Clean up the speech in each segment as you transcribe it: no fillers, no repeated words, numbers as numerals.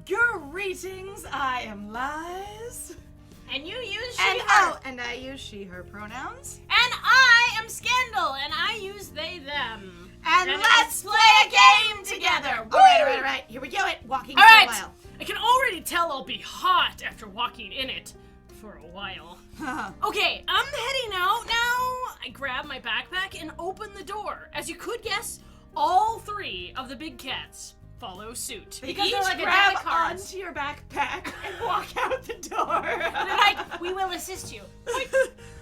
Greetings, I am Lies. And you use And she-her. and I use she/her pronouns. And I am Scandal, and I use they/them. And let's play a game together. Woo! All right. Here we go. Walking All for right. a while. I can already tell I'll be hot after walking in it for a while. Okay, I'm heading out now. I grab my backpack and open the door. As you could guess, all three of the big cats follow suit. Because Each they're like, grab grab cards. onto your backpack and walk out the door. And they're like, we will assist you.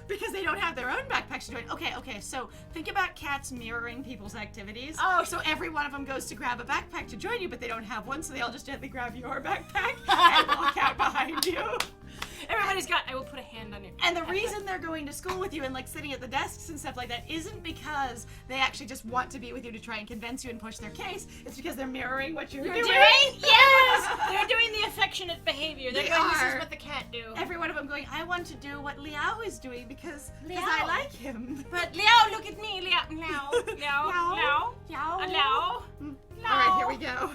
Because they don't have their own backpacks to join. Okay, so think about cats mirroring people's activities. Oh. So every one of them goes to grab a backpack to join you, but they don't have one, so they all just gently grab your backpack and walk out behind you. Everybody's got, I will put a hand on your And the reason they're going to school with you and like sitting at the desks and stuff like that isn't because they actually just want to be with you to try and convince you and push their case. It's because they're mirroring what you're doing. Yes! They're doing the affectionate behavior. They're They going, this are. is what the cat do. Every one of them going, I want to do what Liao is doing because Liao. I like him. But Liao, look at me, Liao, Liao. All right, here we go.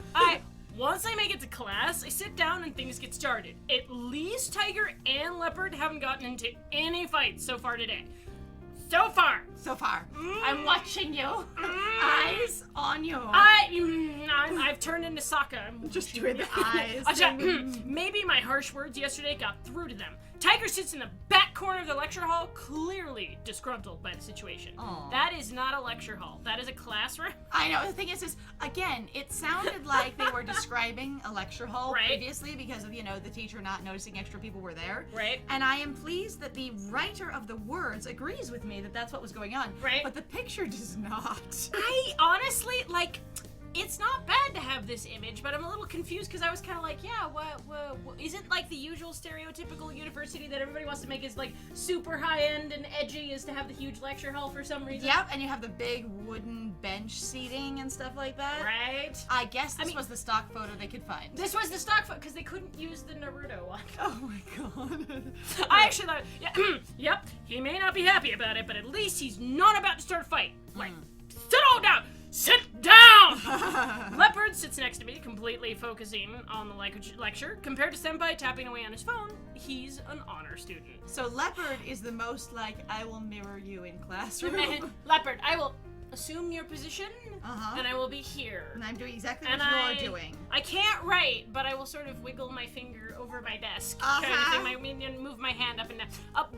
Once I make it to class, I sit down and things get started. At least Tiger and Leopard haven't gotten into any fights so far today. So far. I'm watching you. Eyes on you. I've turned into Sokka. I'm just doing the eyes. Maybe my harsh words yesterday got through to them. Tiger sits in the back corner of the lecture hall, clearly disgruntled by the situation. Aw. That is not a lecture hall. That is a classroom. I know. The thing is, again, it sounded like they were describing a lecture hall previously because of, the teacher not noticing extra people were there. Right. And I am pleased that the writer of the words agrees with me that that's what was going on. Right. But the picture does not. I honestly, it's not bad to have this image, but I'm a little confused because I was kind of like, yeah, what isn't like the usual stereotypical university that everybody wants to make is like super high-end and edgy is to have the huge lecture hall for some reason? Yep, and you have the big wooden bench seating and stuff like that. Right. I guess this was the stock photo they could find. This was the stock photo because they couldn't use the Naruto one. Oh my god. I actually thought, yep, he may not be happy about it, but at least he's not about to start a fight. Like, sit all down! Sit down! Leopard sits next to me, completely focusing on the lecture. Compared to Senpai tapping away on his phone, he's an honor student. So Leopard is the most like, I will mirror you in classroom. Leopard, I will assume your position, and I will be here. And I'm doing exactly what you're doing. I can't write, but I will sort of wiggle my finger over my desk, kind of thing, move my hand up and down.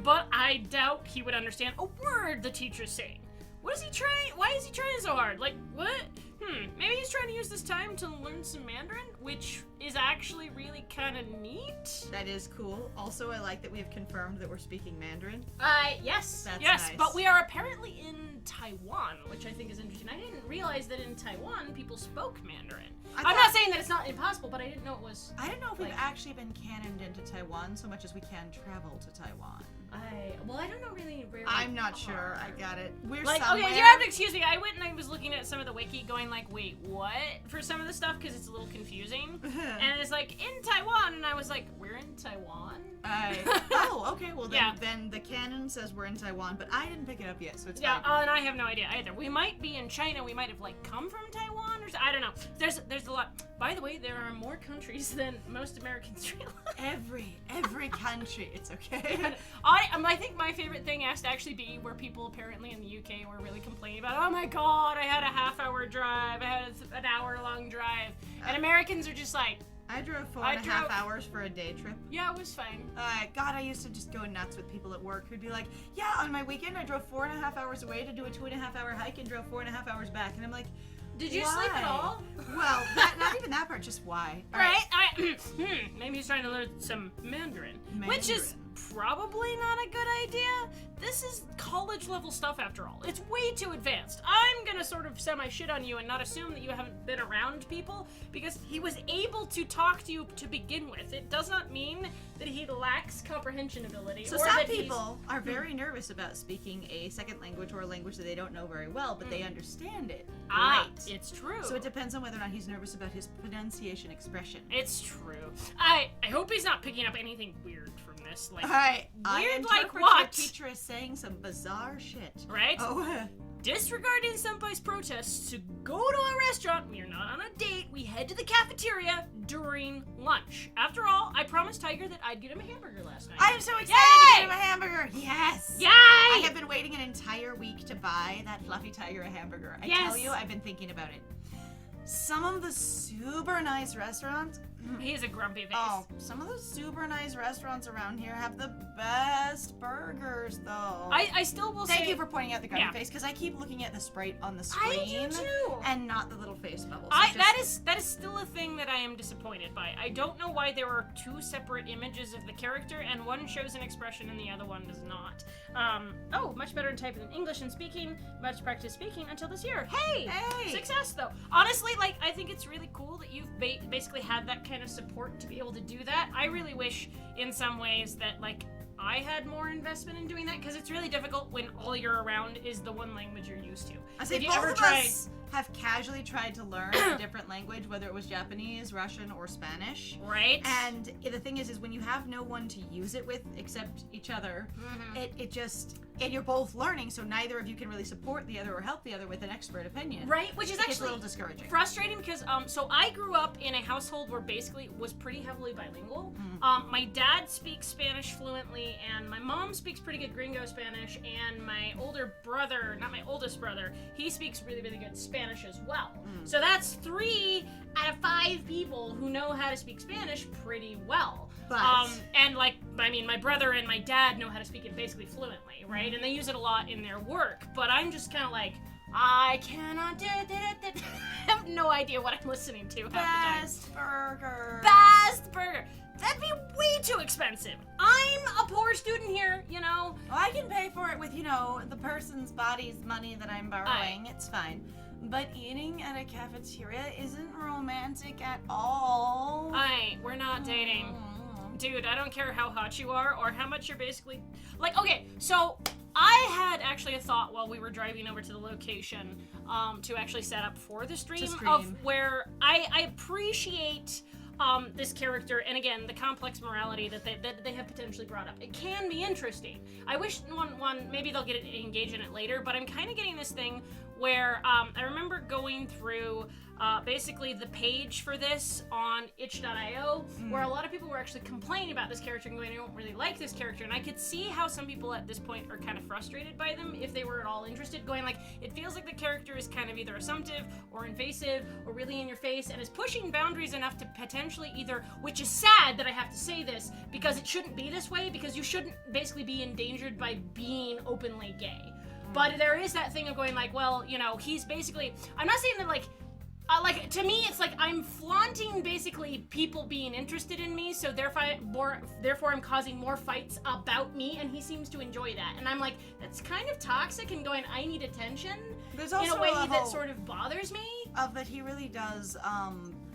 But I doubt he would understand a word the teacher's saying. What is he trying? Why is he trying so hard? Like, what? Maybe he's trying to use this time to learn some Mandarin, which is actually really kind of neat. That is cool. Also, I like that we have confirmed that we're speaking Mandarin. Yes. That's yes, nice. But we are apparently in Taiwan, which I think is interesting. I didn't realize that in Taiwan, people spoke Mandarin. I'm not saying that it's not impossible, but I didn't know it was... I don't know if we've actually been cannoned into Taiwan so much as we can travel to Taiwan. I don't know really where I'm not sure. I got it. We're like, somewhere. okay, you have to excuse me. I went and I was looking at some of the wiki going like, wait, what? For some of the stuff, because it's a little confusing. And it's like, in Taiwan, and I was like, we're in Taiwan? Okay, well then the canon says we're in Taiwan, but I didn't pick it up yet, so it's fine. And I have no idea either. We might be in China, we might have like come from Taiwan, or I don't know. There's a lot. By the way, there are more countries than most Americans realize. Every country, it's okay. I think my favorite thing has to actually be where people apparently in the UK were really complaining about, oh my god, I had a half-hour drive, I had an hour-long drive, and Americans are just like, I drove 4.5 hours for a day trip. Yeah, it was fine. God, I used to just go nuts with people at work who'd be like, yeah, on my weekend I drove 4.5 hours away to do a 2.5-hour hike and drove 4.5 hours back. And I'm like, did you sleep at all? Well, not even that part, just why. Right? Maybe he's trying to learn some Mandarin, which is probably not a good idea. This is college level stuff after all. It's way too advanced. I'm gonna sort of semi-shit on you and not assume that you haven't been around people because he was able to talk to you to begin with. It does not mean that he lacks comprehension ability. So some people are very nervous about speaking a second language or a language that they don't know very well, but they understand it. Right. It's true. So it depends on whether or not he's nervous about his pronunciation expression. It's true. I hope he's not picking up anything weird from this. Like, weird like what? Your teacher is saying some bizarre shit. Right? Oh. Disregarding Senpai's protests to go to a restaurant, we are not on a date, we head to the cafeteria during lunch. lunch. After all, I promised Tiger that I'd get him a hamburger last night. I am so excited Yay! to get him a hamburger. Yes. Yay! I have been waiting an entire week to buy that fluffy Tiger a hamburger. I tell you, I've been thinking about it. Some of the super nice restaurants. He has a grumpy face. Oh, some of the super nice restaurants around here have the best burgers, though. I still will say... Thank you for pointing out the grumpy face, because I keep looking at the Sprite on the I screen. do too. And not the little face bubbles. That is still a thing that I am disappointed by. I don't know why there are two separate images of the character, and one shows an expression and the other one does not. Much better in typing than English and speaking. Much practice speaking until this year. Hey! Success, though. Honestly, like, I think it's really cool that you've basically had that kind of support to be able to do that. I really wish, in some ways, that, like, I had more investment in doing that, because it's really difficult when all you're around is the one language you're used to. I say both of us have casually tried to learn a different language, whether it was Japanese, Russian, or Spanish. Right. And the thing is when you have no one to use it with except each other, and you're both learning, so neither of you can really support the other or help the other with an expert opinion. Right, which is actually a little discouraging. Frustrating, because so I grew up in a household where basically was pretty heavily bilingual. My dad speaks Spanish fluently, and my mom speaks pretty good Gringo Spanish, and my older brother, not my oldest brother, he speaks really, really good Spanish as well. So that's 3 out of 5 people who know how to speak Spanish pretty well. But and like, I mean, my brother and my dad know how to speak it basically fluently, right? And they use it a lot in their work. But I'm just kind of like, I cannot do it. I have no idea what I'm listening to half the time. Best burger. That'd be way too expensive. I'm a poor student here, you know. Well, I can pay for it with, the person's body's money that I'm borrowing. It's fine. But eating at a cafeteria isn't romantic at all. We're not dating. Dude, I don't care how hot you are or how much you're basically... Like, okay, so I had actually a thought while we were driving over to the location to actually set up for the stream. Of where I appreciate this character, and again, the complex morality that they have potentially brought up. It can be interesting. I wish maybe they'll get engaged in it later, but I'm kind of getting this thing where I remember going through basically the page for this on itch.io, where a lot of people were actually complaining about this character and going, I don't really like this character, and I could see how some people at this point are kind of frustrated by them if they were at all interested, going like, it feels like the character is kind of either assumptive or invasive or really in your face and is pushing boundaries enough to potentially either, which is sad that I have to say this, because it shouldn't be this way, because you shouldn't basically be endangered by being openly gay. But there is that thing of going like, well, he's basically, I'm not saying that like, to me, it's like I'm flaunting basically people being interested in me, so therefore I'm causing more fights about me, and he seems to enjoy that. And I'm like, that's kind of toxic and going, I need attention There's also in a way that sort of bothers me. Of that he really does,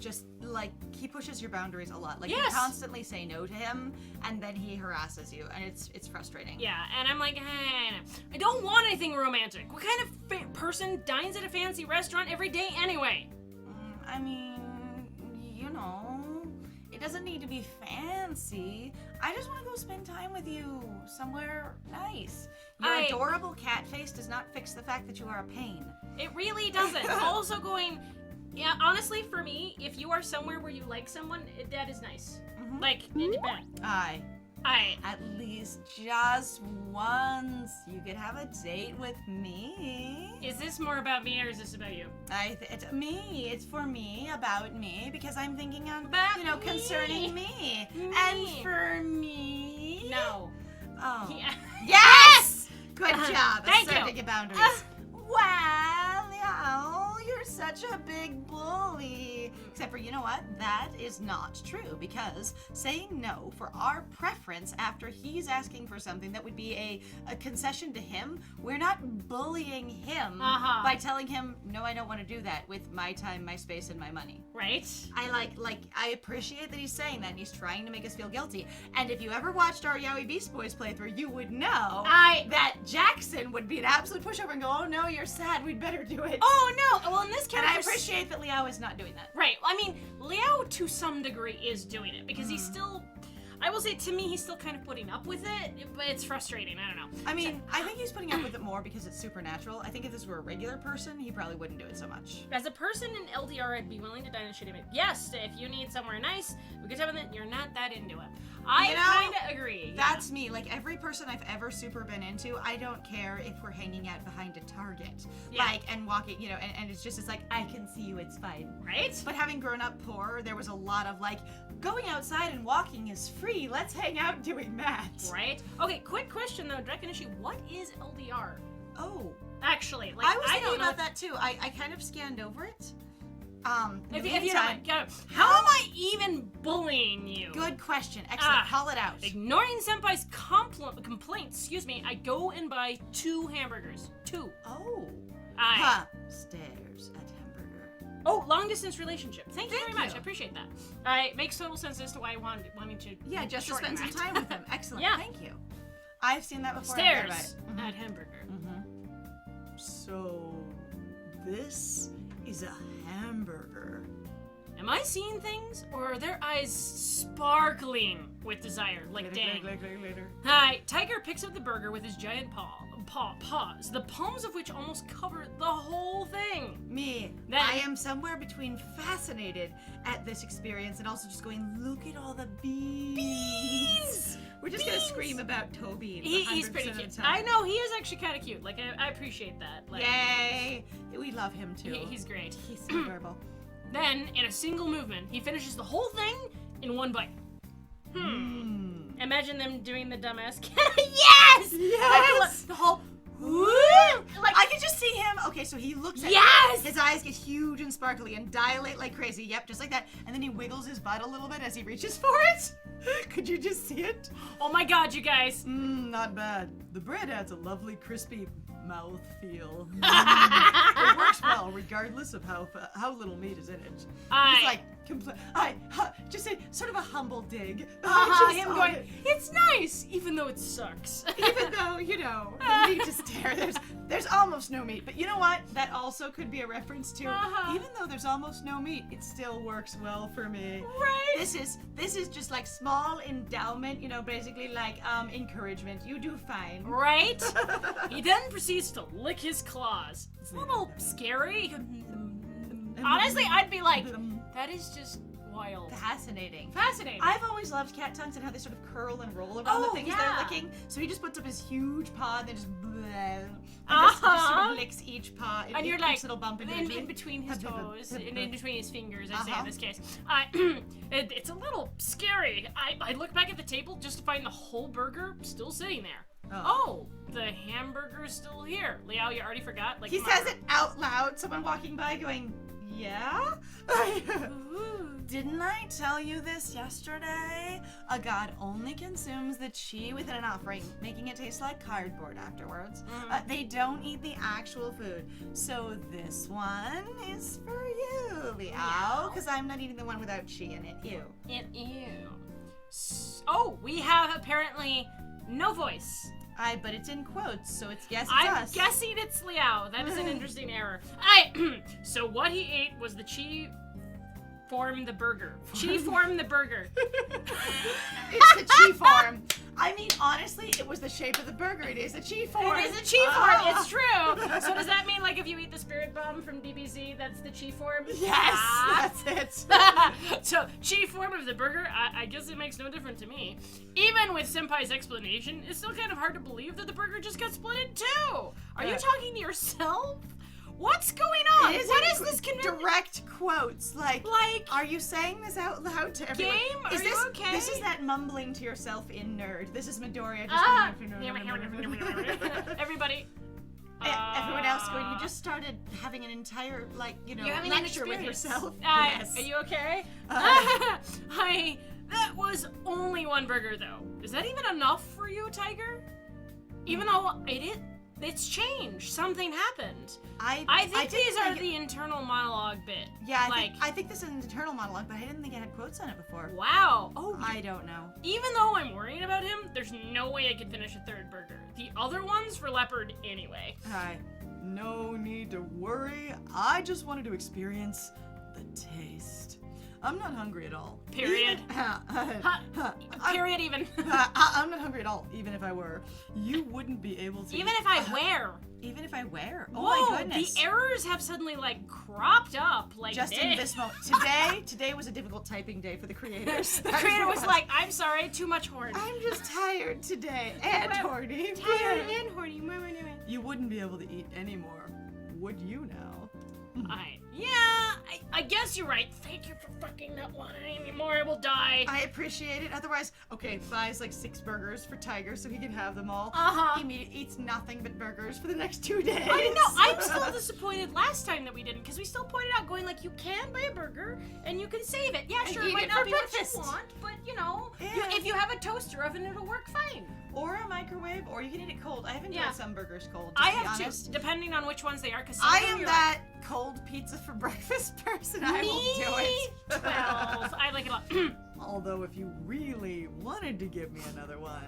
just, like, he pushes your boundaries a lot. Like, Yes. you constantly say no to him, and then he harasses you, and it's frustrating. Yeah, and I'm like, I don't want anything romantic. What kind of person dines at a fancy restaurant every day anyway? I mean, it doesn't need to be fancy. I just want to go spend time with you somewhere nice. Your adorable cat face does not fix the fact that you are a pain. It really doesn't. Also going, yeah, honestly, for me, if you are somewhere where you like someone, that is nice. Like, Aye. At least just once you could have a date with me. Is this more about me or is this about you? It's me. It's for me, about me, because I'm thinking of, About me. concerning me. And for me. No. Oh. Yeah. Yes! Good job. Thank Asserting you. your boundaries. Well, Liao, you're such a big bully. Except for, you know what? That is not true, because saying no for our preference after he's asking for something that would be a concession to him, we're not bullying him by telling him, no, I don't want to do that with my time, my space, and my money. Right? I appreciate that he's saying that, and he's trying to make us feel guilty. And if you ever watched our Yaoi Beast Boys playthrough, you would know that Jackson would be an absolute pushover and go, oh no, you're sad, we'd better do it. Oh no! Well, in this character, And I appreciate that Liao is not doing that. Right. I mean, Liao to some degree is doing it because he's still. I will say, to me, he's still kind of putting up with it, but it's frustrating. I don't know. I mean, I think he's putting up with it more because it's supernatural. I think if this were a regular person, he probably wouldn't do it so much. As a person in LDR, I'd be willing to dine a shitty bit. Yes, if you need somewhere nice, we could have it. You're not that into it. I kind of agree. That's me. Like, every person I've ever super been into, I don't care if we're hanging out behind a Target. Yeah. Like, and walking, you know, and it's just, it's like, I can see you, it's fine. Right? But having grown up poor, there was a lot of, like, going outside and walking is free. Let's hang out doing that. Right? Okay, quick question, though. Drakanishi, what is LDR? Oh. Actually, like, I was thinking don't know about that, too. I kind of scanned over it. If you don't mind, how am I even bullying you? Good question. Excellent. Call it out. Ignoring Senpai's complaints, I go and buy 2 hamburgers. 2. Oh. Stairs at hamburger. Oh, long distance relationship. Thank you very much. I appreciate that. It makes total sense as to why I wanted to. Yeah, just to shorten spend some that. time with him. Excellent. Yeah. Thank you. I've seen that before. Stairs at hamburger. So, this is a hamburger. Am I seeing things, or are their eyes sparkling with desire? Like, dang. Later. Hi, Tiger picks up the burger with his giant paws, the palms of which almost cover the whole thing. Then, I am somewhere between fascinated at this experience and also just going, look at all the beans. We're just gonna scream about Toby. He's pretty cute. I know, he is actually kind of cute. Like, I appreciate that. Like, yay! We love him too. He's great. He's so adorable. Then, in a single movement, he finishes the whole thing in one bite. Imagine them doing the dumbass. Yes! Yes! The whole. Like, I can just see him. Okay, so he looks at Yes! His eyes get huge and sparkly and dilate like crazy. Yep, just like that. And then he wiggles his butt a little bit as he reaches for it. Could you just see it? Oh my god, you guys. Not bad. The bread adds a lovely crispy mouth feel. It works well regardless of how little meat is in it. He's like, just a sort of a humble dig. Him going, it's nice, even though it sucks. Even though, you know, the meat is there. There's almost no meat. But you know what? That also could be a reference to, even though there's almost no meat, it still works well for me. Right. This is just like small endowment, you know, basically like encouragement. You do fine. Right? He then proceeds to lick his claws. It's a little scary. Honestly, I'd be like, that is just wild. Fascinating. I've always loved cat tongues and how they sort of curl and roll around the things they're licking. So he just puts up his huge paw and then just just sort of licks each paw. And you're each like, little bump in between his toes, and in between his fingers, I say in this case. It's a little scary. I look back at the table just to find the whole burger still sitting there. Oh, the hamburger's still here. Liao, you already forgot? Like, he says it out loud, someone walking by going, yeah? Didn't I tell you this yesterday? A god only consumes the chi within an offering, making it taste like cardboard afterwards. They don't eat the actual food. So this one is for you, Liao, because I'm not eating the one without chi in it. Ew. Oh, we have apparently no voice. But it's in quotes, so it's us. I'm guessing it's Liao. That is an interesting error. So what he ate was the chi form the burger. Chi form the burger. It's the chi form. I mean, honestly, it was the shape of the burger. It is a chi form. It is a chi form. It's true. So does that mean, like, if you eat the spirit bomb from DBZ, that's the chi form? Yes, that's it. So, chi form of the burger, I guess it makes no difference to me. Even with Senpai's explanation, it's still kind of hard to believe that the burger just got split in two. Are you talking to yourself? What's going on? What is this direct quotes? Like, are you saying this out loud to everyone? Game? Are you okay? This is that mumbling to yourself in nerd. This is Midoriya Everybody. Everyone else going, you just started having an entire, lecture with yourself. Yes. Are you okay? That was only one burger, though. Is that even enough for you, Tiger? Even though it's changed. Something happened. I think these are the internal monologue bit. Yeah, I think this is an internal monologue, but I didn't think it had quotes on it before. Wow. Oh, I don't know. Even though I'm worrying about him, there's no way I could finish a third burger. The other ones were leopard anyway. No need to worry. I just wanted to experience the taste. I'm not hungry at all. Period. Period even. I'm not hungry at all, even if I were. You wouldn't be able to. Even if I wear. Even if I wear. Oh Whoa, my goodness. The errors have suddenly, like, cropped up like just this. In this moment. Today was a difficult typing day for the creators. The creator was like, I'm sorry, too much horn. I'm just tired today. And horny. Tired and horny. You wouldn't be able to eat anymore, would you now? I guess you're right. Thank you for fucking not wanting any more. I will die. I appreciate it. Otherwise, okay, buys like 6 burgers for Tiger so he can have them all. Uh-huh. He eats nothing but burgers for the next 2 days. I know. I'm still disappointed last time that we didn't, because we still pointed out going like, you can buy a burger and you can save it. Yeah, sure, it might not be breakfast. what you want, but you know, Yeah. if you have a toaster oven, it'll work fine. Or a microwave, or you can eat it cold. I have enjoyed some burgers cold, I to be have honest. too, depending on which ones they are. Because I am that cold pizza for breakfast person. I will do it. 12. I like it a lot. Although if you really wanted to give me another one,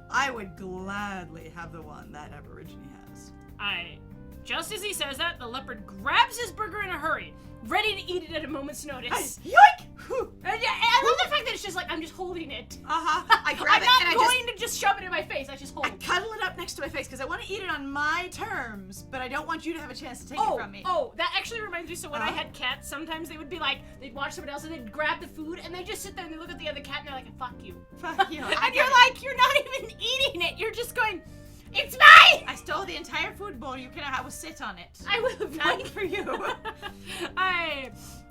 I would gladly have the one that Aborigine has. Just as he says that, the leopard grabs his burger in a hurry, ready to eat it at a moment's notice. Yoink! I love the fact that it's just like, I'm just holding it. I grab I'm it not and I going to just shove it in my face. I just hold I it. cuddle it up next to my face because I want to eat it on my terms, but I don't want you to have a chance to take it from me. Oh, that actually reminds me. So when I had cats, sometimes they would be like, they'd watch someone else and they'd grab the food and they just sit there and they look at the other cat and they're like, fuck you. Fuck you. And you're like, you're not even eating it. You're just going, it's mine! I stole the entire food bowl. You can have a sit on it. I will have Not for you.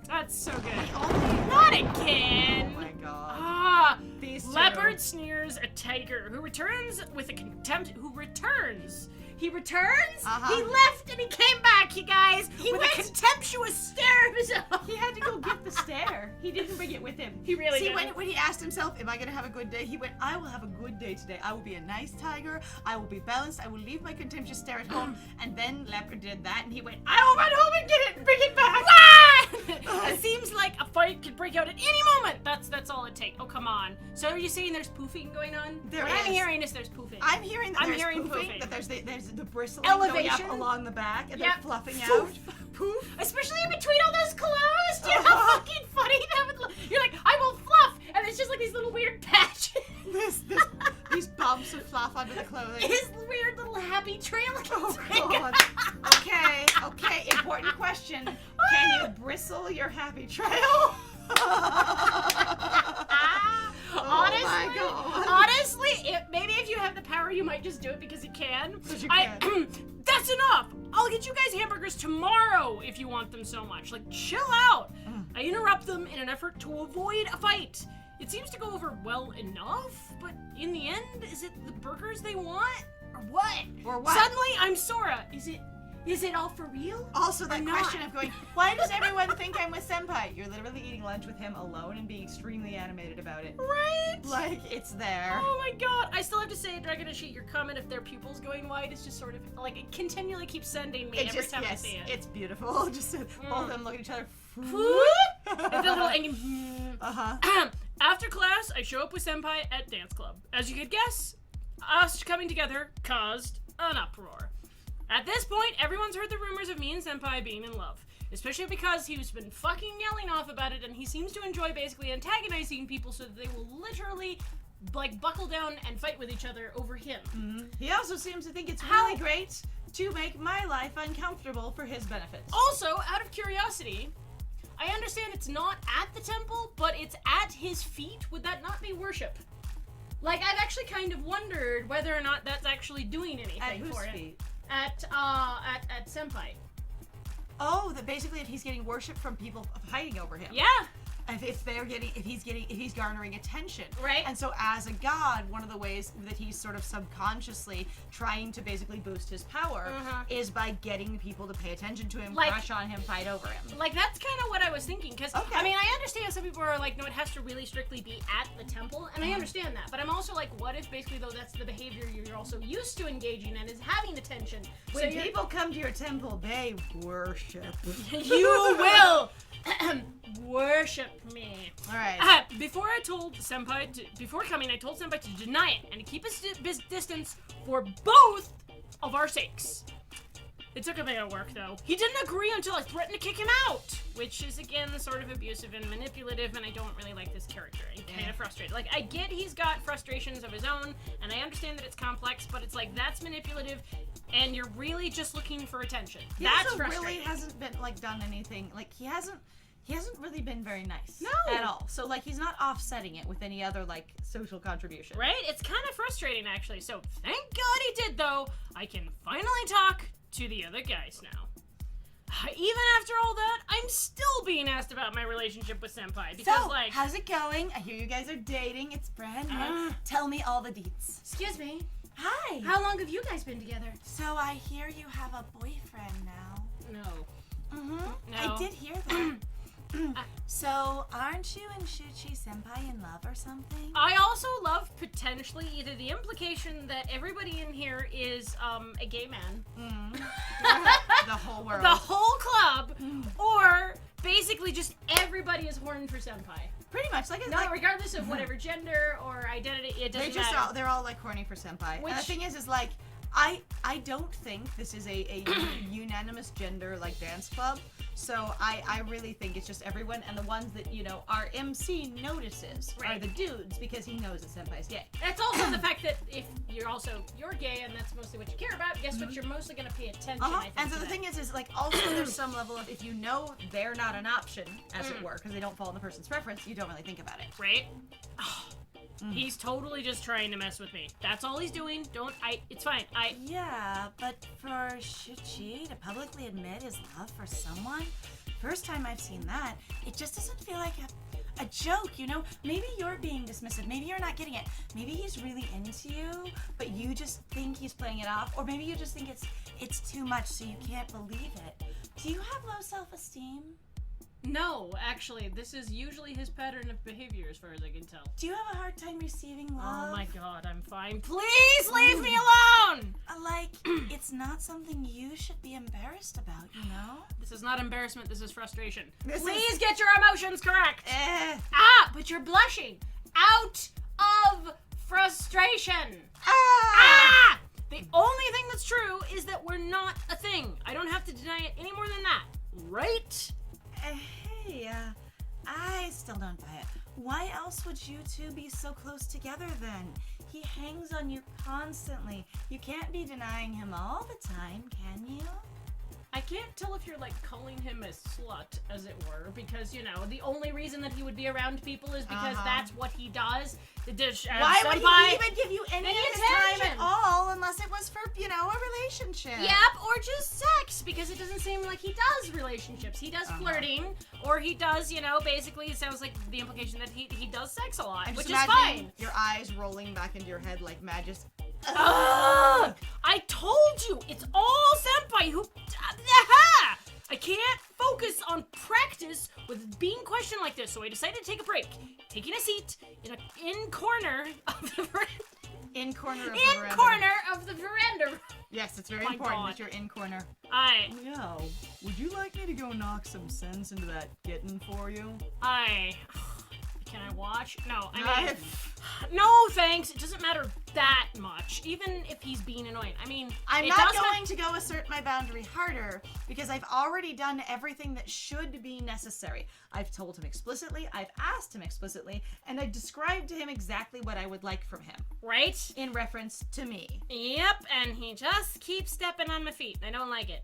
That's so good. Only Not again. Oh my god. These two. Leopard sneers at Tiger, who returns with a contempt. He returns? He left and he came back, you guys, with a contemptuous stare of his own. He had to go get the stare. He didn't bring it with him. He really did. When he asked himself, am I going to have a good day? He went, I will have a good day today. I will be a nice tiger. I will be balanced. I will leave my contemptuous stare at home. And then Leopard did that and he went, I will run home and get it and bring it back. It seems like a fight could break out at any moment. That's all it takes. Oh, come on. So are you saying there's poofing going on? There what is. I'm hearing is there's poofing. I'm hearing that there's poofing, that there's the bristling going up along the back, and they're fluffing out. Poof. Especially in between all those clothes. Do you know how fucking funny that would look? You're like, I will fluff, and it's just like these little weird patches. These bumps of fluff under the clothing. His weird little happy trail. Oh god. Okay. Important question. Can you bristle your happy trail? Honestly, maybe if you have the power, you might just do it because you can. But you can. That's enough. I'll get you guys hamburgers tomorrow if you want them so much. Like, chill out. I interrupt them in an effort to avoid a fight. It seems to go over well enough, but in the end, is it the burgers they want? Or what? Suddenly, I'm Sora. Is it all for real? Also, that question of going, why does everyone think I'm with Senpai? You're literally eating lunch with him alone and being extremely animated about it. Right? Like, it's there. Oh my god. I still have to say, Dragonashi, your comment if their pupils going wide is just sort of, like, it continually keeps sending me every time I see it. It's beautiful. Just both of them look at each other. And the little angry. After class, I show up with Senpai at dance club. As you could guess, us coming together caused an uproar. At this point, everyone's heard the rumors of me and Senpai being in love. Especially because he's been fucking yelling off about it, and he seems to enjoy basically antagonizing people so that they will literally, like, buckle down and fight with each other over him. He also seems to think it's really great to make my life uncomfortable for his benefit. Also, out of curiosity, I understand it's not at the temple, but it's at his feet. Would that not be worship? Like, I've actually kind of wondered whether or not that's actually doing anything for him. Feet? At Senpai. Oh, that basically if he's getting worship from people fighting over him. Yeah. If he's garnering attention. Right. And so as a god, one of the ways that he's sort of subconsciously trying to basically boost his power is by getting people to pay attention to him, crush on him, fight over him. Like, that's kind of what I was thinking, because, I mean, I understand some people are like, no, it has to really strictly be at the temple, and I understand that, but I'm also like, what if basically, though, that's the behavior you're also used to engaging in, is having attention. When people come to your temple, they worship. You will worship me. All right. Before coming, I told Senpai to deny it and to keep his distance for both of our sakes. It took a bit of work, though. He didn't agree until I threatened to kick him out, which is, again, sort of abusive and manipulative, and I don't really like this character. I'm kind of frustrated. Like, I get he's got frustrations of his own, and I understand that it's complex, but it's like, that's manipulative, and you're really just looking for attention. That's frustrating. Really hasn't been, like, done anything. Like, he hasn't really been very nice. No. At all. So, like, he's not offsetting it with any other, like, social contribution. Right? It's kind of frustrating, actually. So, thank God he did, though. I can finally talk to the other guys now. Even after all that, I'm still being asked about my relationship with Senpai. Because, so, how's it going? I hear you guys are dating. It's brand new. Tell me all the deets. Excuse me. Hi. How long have you guys been together? So, I hear you have a boyfriend now. No. Mm-hmm. No. I did hear that. So, aren't you and Shuchi Senpai in love or something? I also love potentially either the implication that everybody in here is a gay man. The whole world. The whole club. Or basically just everybody is horned for Senpai. Pretty much. Regardless of whatever gender or identity, it doesn't matter. They're all like horny for Senpai. Which, and the thing is like, I don't think this is a unanimous gender like dance club. So I really think it's just everyone, and the ones that, you know, our MC notices are the dudes because he knows that Senpai's gay. That's also the fact that if you're gay and that's mostly what you care about, guess what? You're mostly going to pay attention, I think, and so the thing is like, also there's some level of, if you know they're not an option, as it were, because they don't fall in the person's preference, you don't really think about it. Right? He's totally just trying to mess with me. That's all he's doing. It's fine. Yeah, but for Shuchi to publicly admit his love for someone, first time I've seen that, it just doesn't feel like a joke, you know? Maybe you're being dismissive. Maybe you're not getting it. Maybe he's really into you, but you just think he's playing it off. Or maybe you just think it's too much, so you can't believe it. Do you have low self-esteem? No, actually, this is usually his pattern of behavior as far as I can tell. Do you have a hard time receiving love? Oh my god, I'm fine. Please leave me alone! Like, it's not something you should be embarrassed about, you know? This is not embarrassment, this is frustration. Please get your emotions correct! But you're blushing! Out of frustration! The only thing that's true is that we're not a thing. I don't have to deny it any more than that. Right? Hey, I still don't buy it. Why else would you two be so close together then? He hangs on you constantly. You can't be denying him all the time, can you? I can't tell if you're, like, calling him a slut, as it were, because, you know, the only reason that he would be around people is because that's what he does. Why would he even give you any of his time at all unless it was for, you know, a relationship? Yep, or just sex, because it doesn't seem like he does relationships. He does flirting, or he does, you know, basically it sounds like the implication that he does sex a lot, which is fine. Your eyes rolling back into your head like magic. Ugh! I told you, it's all Senpai who... I can't focus on practice with being questioned like this, so I decided to take a break. Taking a seat in corner of the veranda. In corner of the veranda. Yes, it's very important that you're in corner. Liao, would you like me to go knock some sense into that kitten for you? Can I watch? No, I mean... No, thanks. It doesn't matter that much, even if he's being annoying. I mean, I'm not going to go assert my boundary harder because I've already done everything that should be necessary. I've told him explicitly, I've asked him explicitly, and I described to him exactly what I would like from him. Right? In reference to me. Yep, and he just keeps stepping on my feet. I don't like it.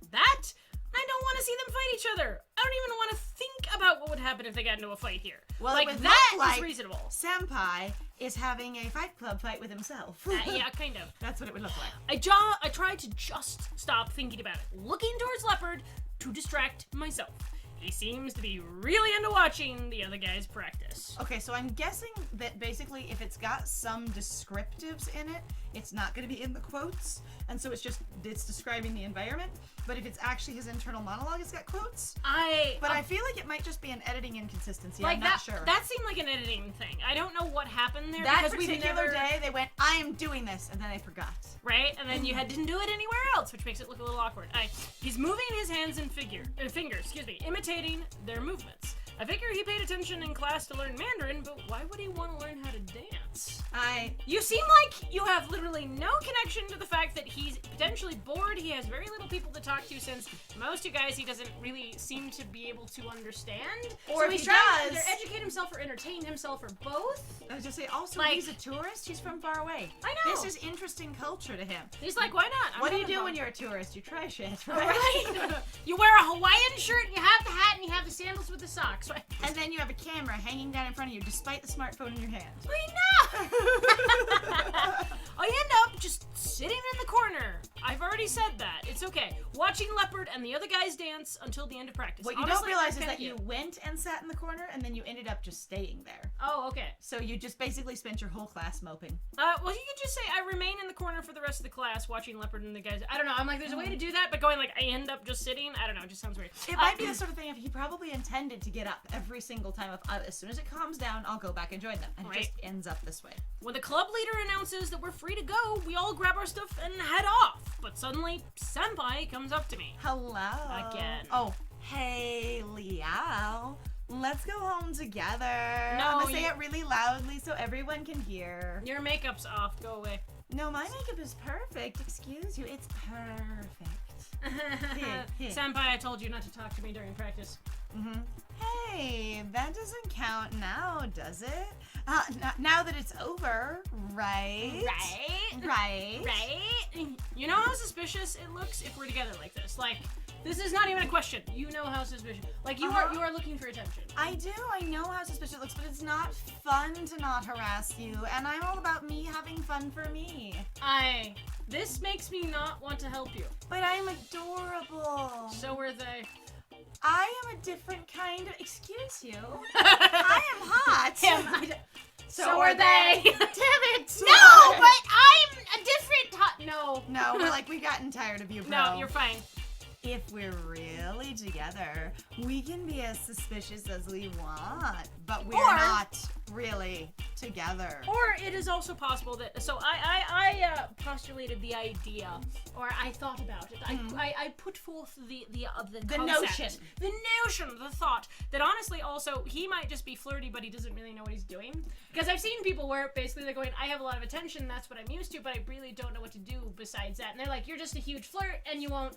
I don't want to see them fight each other. I don't even want to think about what would happen if they got into a fight here. Well, like, it would that look like is reasonable. Senpai is having a Fight Club fight with himself. Yeah, kind of. That's what it would look like. I tried to just stop thinking about it, looking towards Leopard to distract myself. He seems to be really into watching the other guys practice. Okay, so I'm guessing that basically if it's got some descriptives in it, it's not going to be in the quotes, and so it's describing the environment. But if it's actually his internal monologue, it's got quotes. I feel like it might just be an editing inconsistency. Like I'm not sure. That seemed like an editing thing. I don't know what happened there. That particular day, they went, I am doing this, and then they forgot. Right? And then you didn't do it anywhere else, which makes it look a little awkward. He's moving his hands and fingers, imitating their movements. I figure he paid attention in class to learn Mandarin, but why would he want to learn how to dance? You seem like you have literally no connection to the fact that he's potentially bored. He has very little people to talk to since most you guys he doesn't really seem to be able to understand. Or so if he's he trying does, to either educate himself or entertain himself or both. I was just say, also, Like- he's a tourist. He's from far away. I know. This is interesting culture to him. He's like, why not? What do you do when you're a tourist? You try shit, right? Right? You wear a Hawaiian shirt, and you have the hat, and you have the sandals with the socks, right? And then you have a camera hanging down in front of you despite the smartphone in your hand. I know! I end up just sitting in the corner. I've already said that. It's okay. Watching Leopard and the other guys dance until the end of practice. What you Honestly, don't realize I is get that you went and sat in the corner and then you ended up just staying there. Oh, okay. So you just basically spent your whole class moping. Well, you could just say I remain in the corner for the rest of the class watching Leopard and the guys. I don't know. I'm like, there's a way to do that, but going like I end up just sitting. I don't know. It just sounds weird. It might be the sort of thing if he probably intended to get up every single time. As soon as it calms down, I'll go back and join them. And it just ends up this way. When the club leader announces that we're free to go, we all grab our stuff and head off. But suddenly, Senpai comes up to me. Hello. Again. Oh, hey, Liao. Let's go home together. No, I'm gonna say it really loudly so everyone can hear. Your makeup's off. Go away. No, my makeup is perfect. Excuse you. It's perfect. Here. Senpai, I told you not to talk to me during practice. Mm-hmm. Hey, that doesn't count now, does it? Now that it's over, right? Right. You know how suspicious it looks if we're together like this? Like, this is not even a question. You know how suspicious. Like, you are looking for attention. I do. I know how suspicious it looks, but it's not fun to not harass you, and I'm all about me having fun for me. This makes me not want to help you. But I'm adorable. So are they. I am a different kind of. Excuse you. I am hot. So are they. Damn it. No, but I'm a different. No, we're like, we've gotten tired of you, bro. No, you're fine. If we're really together, we can be as suspicious as we want, but we're not really together. Or it is also possible that. So I postulated the idea, or I thought about it. I put forth the concept, the thought that honestly, also he might just be flirty, but he doesn't really know what he's doing. Because I've seen people where basically they're going, I have a lot of attention, that's what I'm used to, but I really don't know what to do besides that. And they're like, you're just a huge flirt, and you won't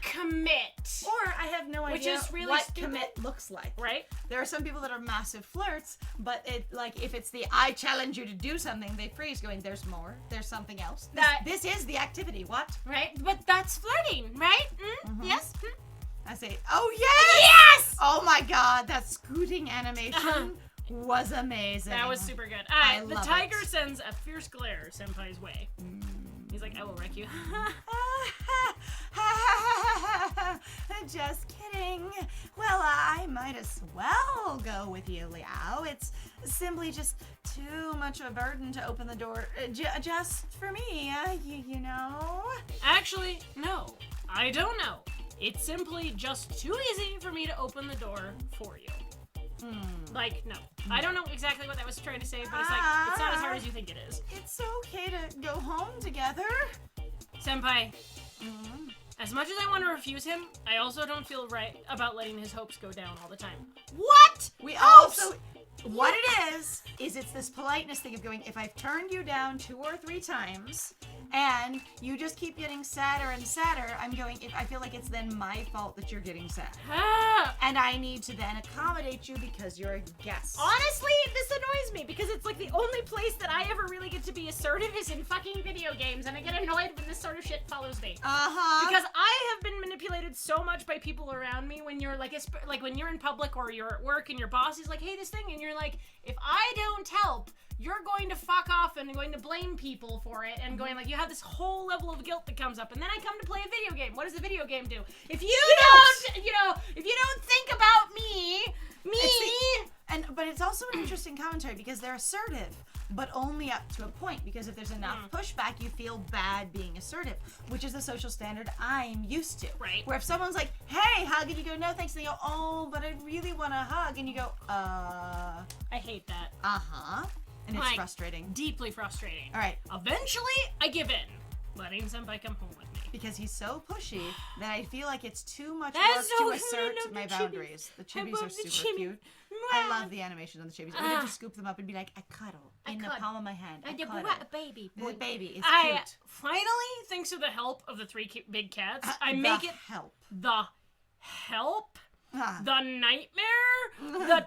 commit. Or I have no idea Which is really what stupid. commit looks like. Right? There are some people that are massive flirts, but if it's the I challenge you to do something, they freeze going, there's more, there's something else. This is the activity, what? Right? But that's flirting, right? Yes? I say, oh yes! Yes! Oh my god, that scooting animation was amazing. That was super good. The love tiger it. sends a fierce glare Senpai's way. He's like, I will wreck you. Just kidding. Well, I might as well go with you, Liao. It's simply just too much of a burden to open the door just for me, you know? Actually, no. I don't know. It's simply just too easy for me to open the door for you. Like, no. I don't know exactly what that was trying to say, but it's like, it's not as hard as you think it is. It's okay to go home together. Senpai, as much as I want to refuse him, I also don't feel right about letting his hopes go down all the time. What? We also... What it is it's this politeness thing of going, if I've turned you down 2 or 3 times, and you just keep getting sadder and sadder, I'm going, I feel like it's then my fault that you're getting sad. And I need to then accommodate you because you're a guest. Honestly, this annoys me because it's like the only place that I ever really get to be assertive is in fucking video games, and I get annoyed when this sort of shit follows me. Because I have been manipulated so much by people around me when you're like when you're in public or you're at work and your boss is like, hey, this thing, and you're like, if I don't help, you're going to fuck off and going to blame people for it and going like, you have this whole level of guilt that comes up, and then I come to play a video game. What does the video game do? If you don't think about me, but it's also an interesting commentary because they're assertive, but only up to a point, because if there's enough pushback, you feel bad being assertive, which is a social standard I'm used to. Right. Where if someone's like, hey, hug, and you go, no thanks, and they go, oh, but I really want to hug, and you go, I hate that. And it's frustrating. Deeply frustrating. All right. Eventually, I give in, letting Senpai come home with me. because he's so pushy that I feel like it's too much That's work so to cute. I assert love my the chibis. boundaries. The I chibis love are the super chibi. cute. I love the animation on the chibis. I can just scoop them up and be like, I cuddle in the cuddle. palm of my hand. I cuddle. baby. The baby is I cute. finally, thanks to the help of the three big cats, I The make it help. the help, Ah. the nightmare, the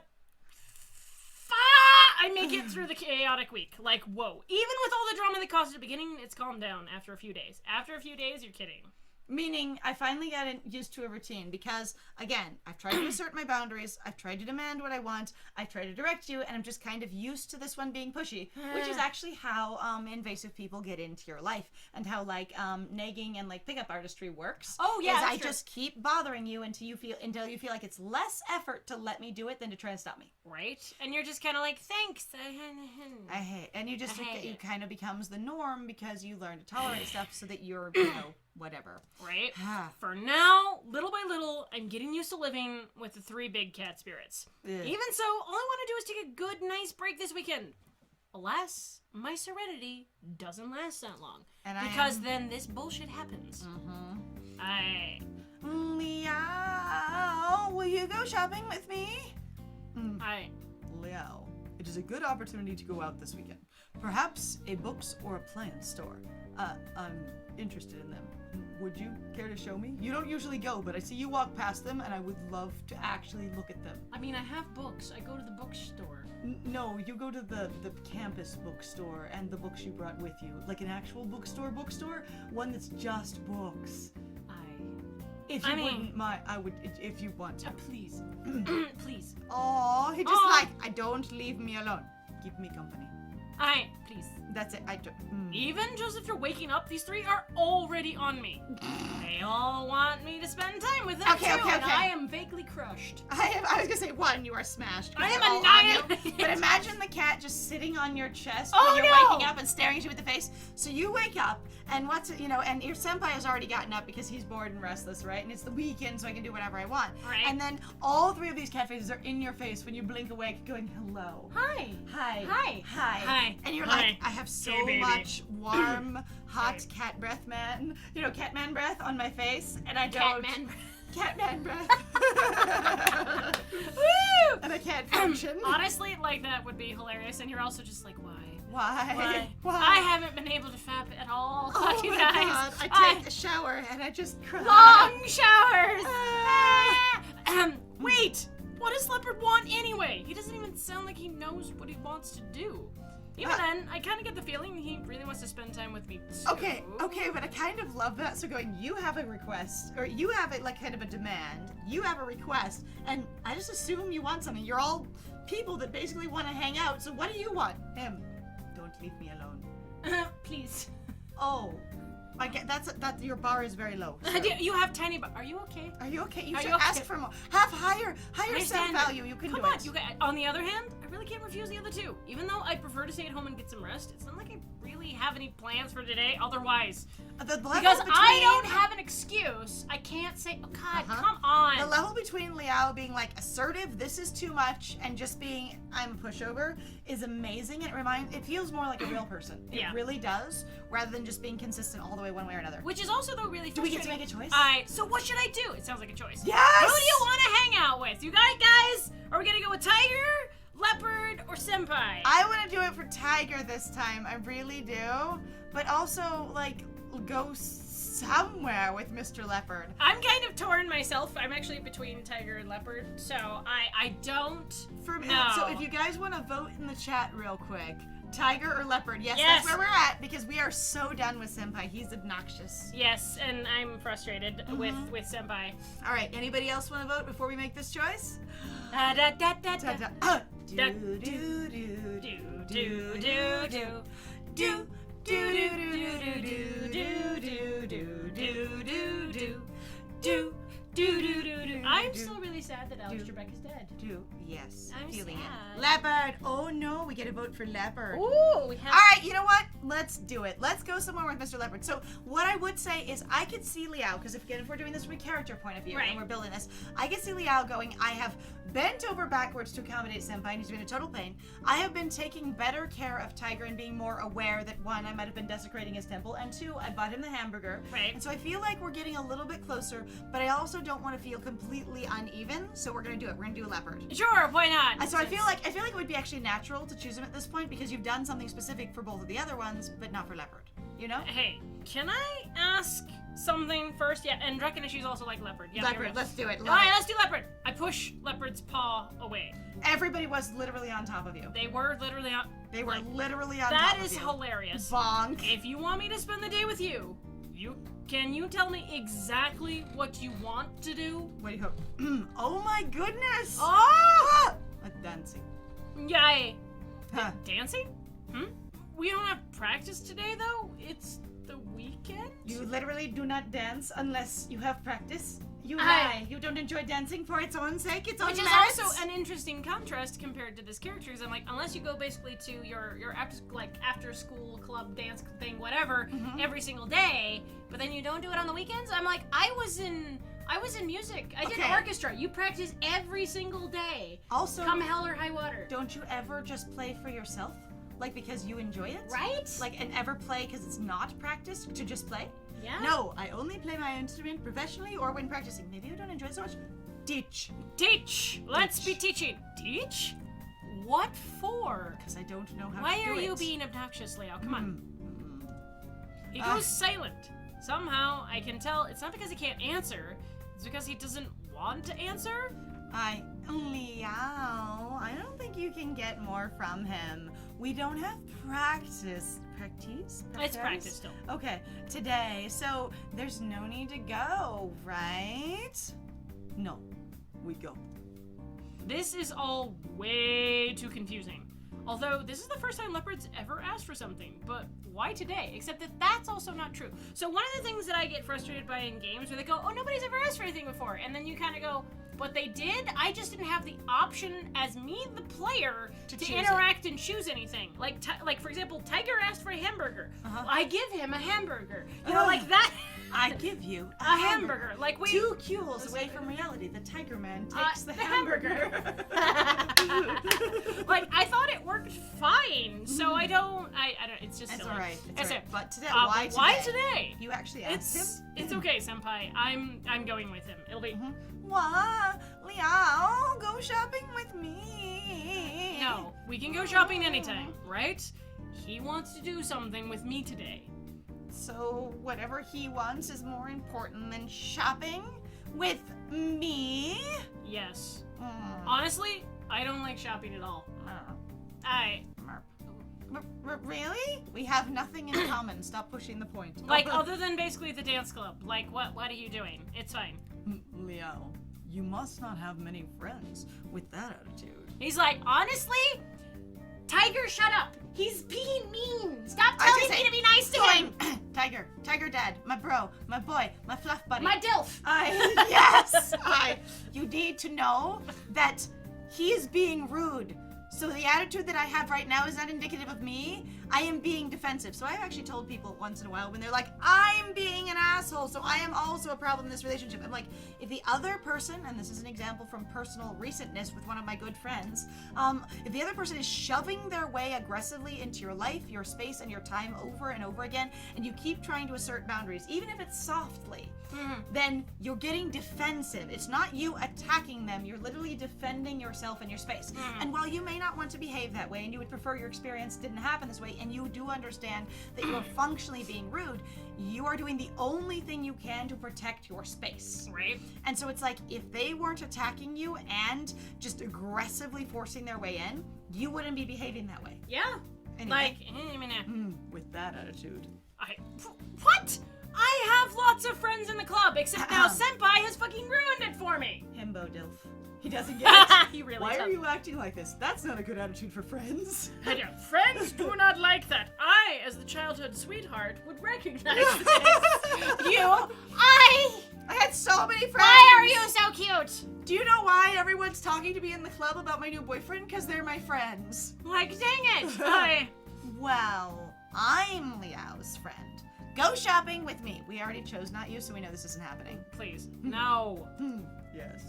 I make it through the chaotic week. Like, whoa. Even with all the drama that caused at the beginning, it's calmed down after a few days. After a few days, you're kidding. Meaning, I finally got used to a routine because, again, I've tried to assert my boundaries, I've tried to demand what I want, I've tried to direct you, and I'm just kind of used to this one being pushy, which is actually how invasive people get into your life, and how, like, nagging and, like, pickup artistry works. Oh, yeah, is that's I true. just keep bothering you until you feel like it's less effort to let me do it than to try and stop me. Right? And you're just kind of like, thanks. I hate, and you just, I hate you it. kind of becomes the norm because you learn to tolerate stuff so that you're, you know, whatever. Right? For now, little by little, I'm getting used to living with the three big cat spirits. Ugh. Even so, all I want to do is take a good, nice break this weekend. Alas, my serenity doesn't last that long. And because then this bullshit happens. Liao, will you go shopping with me? Liao, it is a good opportunity to go out this weekend. Perhaps a books or a plant store. I'm interested in them. Would you care to show me? You don't usually go, but I see you walk past them, and I would love to actually look at them. I mean, I have books. I go to the bookstore. No, you go to the campus bookstore and the books you brought with you. Like an actual bookstore? One that's just books. If you wouldn't mind, I would, if you want to. Please. Please. Oh, he just like, I don't leave me alone. Keep me company. Please. That's it. I don't. Even just if you're waking up, these three are already on me. They all want me to spend time with them Okay, too, okay, and okay. I am vaguely crushed. I was gonna say, one, you are smashed. I am They're all on you. annihilated. But imagine the cat just sitting on your chest Oh, when you're no! waking up and staring at you with the face. So you wake up, and and your senpai has already gotten up because he's bored and restless, right? And it's the weekend, so I can do whatever I want. Right. And then all three of these cat faces are in your face when you blink awake, going, hello. Hi. Hi. Hi. Hi. Hi. And you're Hi. like, I have so Hey, baby. much warm, hot cat breath, man. Catman breath on my face, and I don't. Catman breath. Woo! And I can't function. Honestly, like that would be hilarious, and you're also just like, why? Why? I haven't been able to fap at all. Oh you my guys. god, I take a shower and I just cry. Long showers. Ah. Wait. What does Leopard want anyway? He doesn't even sound like he knows what he wants to do. Even then, I kind of get the feeling he really wants to spend time with me too. Okay, but I kind of love that. So you have a request, or you have it like kind of a demand. You have a request, and I just assume you want something. You're all people that basically want to hang out. So what do you want? Him. Don't leave me alone. Please. Oh, I get that. Your bar is very low. So. You have tiny. Are you okay? Are you okay? You Are should you okay? ask for more. Have higher I self stand- value. You can Come do on, it. you guys. On the other hand, I really can't refuse the other two. Even though I'd prefer to stay at home and get some rest, it's not like I really have any plans for today otherwise. The level Because between, I don't have an excuse. I can't say, oh God, come on. The level between Liao being like assertive, this is too much, and just being I'm a pushover is amazing. It feels more like a real person. It Yeah. really does, rather than just being consistent all the way one way or another. Which is also, though, really Do we frustrating. get to make a choice? So what should I do? It sounds like a choice. Yes! Who do you want to hang out with? You guys? Are we gonna go with Tiger, Leopard, or Senpai? I want to do it for Tiger this time. I really do. But also, like, go somewhere with Mr. Leopard. I'm kind of torn myself. I'm actually between Tiger and Leopard, so I don't know. So if you guys want to vote in the chat real quick, Tiger or Leopard? Yes, Yes. that's where we're at because we are so done with Senpai. He's obnoxious. Yes, and I'm frustrated with Senpai. All right, anybody else want to vote before we make this choice? Da da da da Da, da. da, Da- do do do Do do do do. do do do do do do do do do do Do do do do do. I'm still really really sad that Alex Trebek is dead. Yes. I'm Feeling sad. it. Leopard. Oh no, we get a vote for Leopard. Ooh, we have. All right, you know what? Let's do it. Let's go somewhere with Mr. Leopard. So what I would say is I could see Liao, because if we're doing this from a character point of view Right. and we're building this, I could see Liao going, I have bent over backwards to accommodate Senpai, and he's been a total pain. I have been taking better care of Tiger and being more aware that, one, I might have been desecrating his temple, and two, I bought him the hamburger. Right. And so I feel like we're getting a little bit closer, but I also don't want to feel completely uneven, so we're going to do it. We're going to do a Leopard. Sure, why not? So I feel like it would be actually natural to choose him at this point because you've done something specific for both of the other ones, but not for Leopard. You know? Hey, can I ask something first? Yeah, and Draconishi's also like leopard. Yeah, Leopard, let's do it. All right, let's do leopard. I push leopard's paw away. Everybody was literally on top of you. They were literally on. They were literally on That top is of you. hilarious. Bonk. If you want me to spend the day with you, can you tell me exactly what you want to do? What do you hope? Oh my goodness! Oh! Dancing. Yay. Huh. Dancing? We don't have practice today, though. It's the weekend. You literally do not dance unless you have practice. You lie. You don't enjoy dancing for its own sake. Its own Which is merits. also an interesting contrast compared to this character. Because I'm like, unless you go basically to your after school club dance thing, whatever, every single day, but then you don't do it on the weekends. I'm like, I was in music. I did Okay. orchestra. You practice every single day. Also, Come hell or high water. don't you ever just play for yourself? Like because you enjoy it? Right? Like, and ever play because it's not practice to just play? Yeah. No, I only play my instrument professionally or when practicing. Maybe you don't enjoy it so much. Teach. Teach. Let's be teaching. Teach? What for? Because I don't know how Why to do are you it. being obnoxious, Leo? Come on. He goes silent. Somehow, I can tell it's not because he can't answer. It's because he doesn't want to answer. Liao, I don't think you can get more from him. We don't have practice. Practice? It's practice still. Okay, today. So there's no need to go, right? No, we go. This is all way too confusing. Although, this is the first time Leopard's ever asked for something, but why today? Except that that's also not true. So one of the things that I get frustrated by in games where they go, oh, nobody's ever asked for anything before, and then you kind of go, but they did? I just didn't have the option as me, the player, to choose interact and choose anything. Like, for example, Tiger asked for a hamburger. I give him a hamburger. You know, like that. I give you a hamburger. Like we 2 cules away from reality. The Tiger Man takes the the hamburger. Like I thought it worked fine, so I don't. It's just. That's silly. alright. It's Right. But today, but why today? You actually asked him. It's okay, Senpai. I'm going with him. It'll be. Why, Liao, go shopping with me. No, we can go shopping anytime, right? He wants to do something with me today. So whatever he wants is more important than shopping with me? Yes. Mm. Honestly, I don't like shopping at all. Really? We have nothing in common. Stop pushing the point. Like, other than basically the dance club. Like, what are you doing? It's fine. Liao, you must not have many friends with that attitude. He's like, honestly, Tiger, shut up. He's being mean. Stop telling me to be nice to him. Tiger Dad, my bro, my boy, my fluff buddy. My dilf. You need to know that he is being rude. So the attitude that I have right now is not indicative of me. I am being defensive. So I've actually told people once in a while when they're like, I'm being an asshole, so I am also a problem in this relationship. I'm like, if the other person, and this is an example from personal recentness with one of my good friends, if the other person is shoving their way aggressively into your life, your space, and your time over and over again, and you keep trying to assert boundaries, even if it's softly, then you're getting defensive. It's not you attacking them, you're literally defending yourself and your space. And while you may not want to behave that way, and you would prefer your experience didn't happen this way, and you do understand that you are functionally being rude, you are doing the only thing you can to protect your space. Right. And so it's like, if they weren't attacking you and just aggressively forcing their way in, you wouldn't be behaving that way. Yeah. Anyway. Like, With that attitude. What? I have lots of friends in the club, except now Senpai has fucking ruined it for me. Himbo Dilf. He doesn't get it. He really Why does. are you acting like this? That's not a good attitude for friends. Friends do not like that. I, as the childhood sweetheart, would recognize this. I had so many friends. Why are you so cute? Do you know why everyone's talking to me in the club about my new boyfriend? Because they're my friends. Like, dang it. Well, I'm Liao's friend. Go shopping with me. We already chose not you, so we know this isn't happening. Please, no. Yes.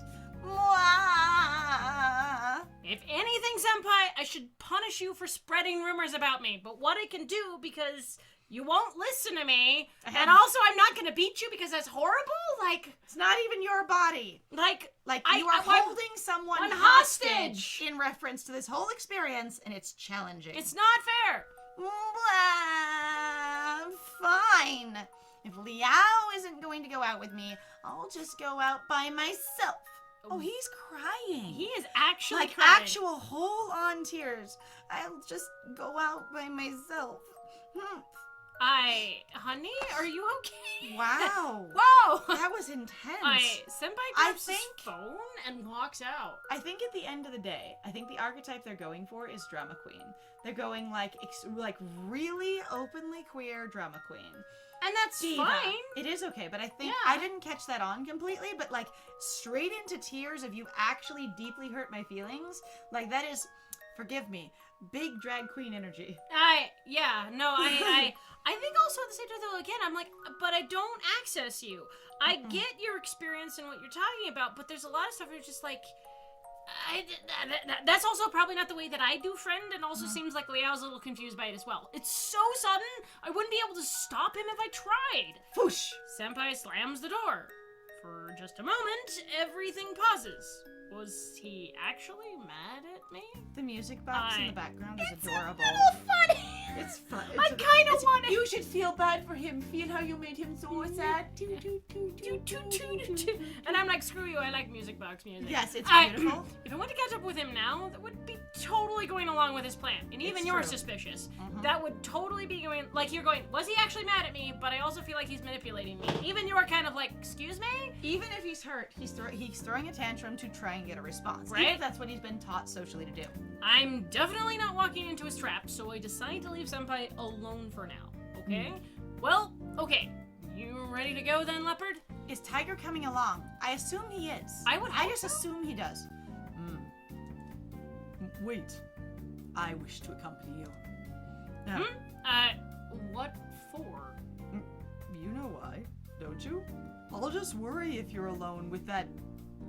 Mwah. If anything, Senpai, I should punish you for spreading rumors about me. But what I can do, because you won't listen to me, and also I'm not gonna beat you because that's horrible. Like, It's not even your body. like You are holding someone I'm hostage hostage. in reference to this whole experience, and it's challenging. it's not fair. Mwah. Fine. If Liao isn't going to go out with me, I'll just go out by myself. Oh, he's crying. He is actually like crying. actual whole-on tears. I'll just go out by myself. Honey, are you okay? Wow. Whoa! That was intense. Senpai grabs his phone and walks out. I think at the end of the day, I think the archetype they're going for is drama queen. They're going like really openly queer drama queen. And that's Diva. fine. It is okay, but I think Yeah. I didn't catch that on completely, but like straight into tears if you actually deeply hurt my feelings, like that is, forgive me, big drag queen energy. I think also at the same time though, again, I'm like, but I don't access you. I get your experience and what you're talking about, but there's a lot of stuff where it's just like, that's also probably not the way that I do friend, and also seems like Liao's a little confused by it as well. It's so sudden, I wouldn't be able to stop him if I tried. Whoosh! Senpai slams the door. For just a moment, everything pauses. Was he actually mad at me? The music box in the background is adorable. It's a little funny. It's fun. I kind of want to. You should feel bad for him. Feel how you made him so sad. And I'm like, screw you, I like music box music. Yes, it's I- beautiful. If I went to catch up with him now, that would be totally going along with his plan. And even It's you're true. suspicious. That would totally be going, like, you're going, was he actually mad at me? But I also feel like he's manipulating me. Even you're kind of like, excuse me? Even if he's hurt, he's throwing a tantrum to try and get a response. Right? Even if that's what he's been taught socially to do. I'm definitely not walking into his trap, so I decide to leave Senpai alone for now. Okay? Well, okay. You ready to go then, Leopard? Is Tiger coming along? I assume he is. I would hope just so. assume he does. Wait, I wish to accompany you. What for? You know why, don't you? I'll just worry if you're alone with that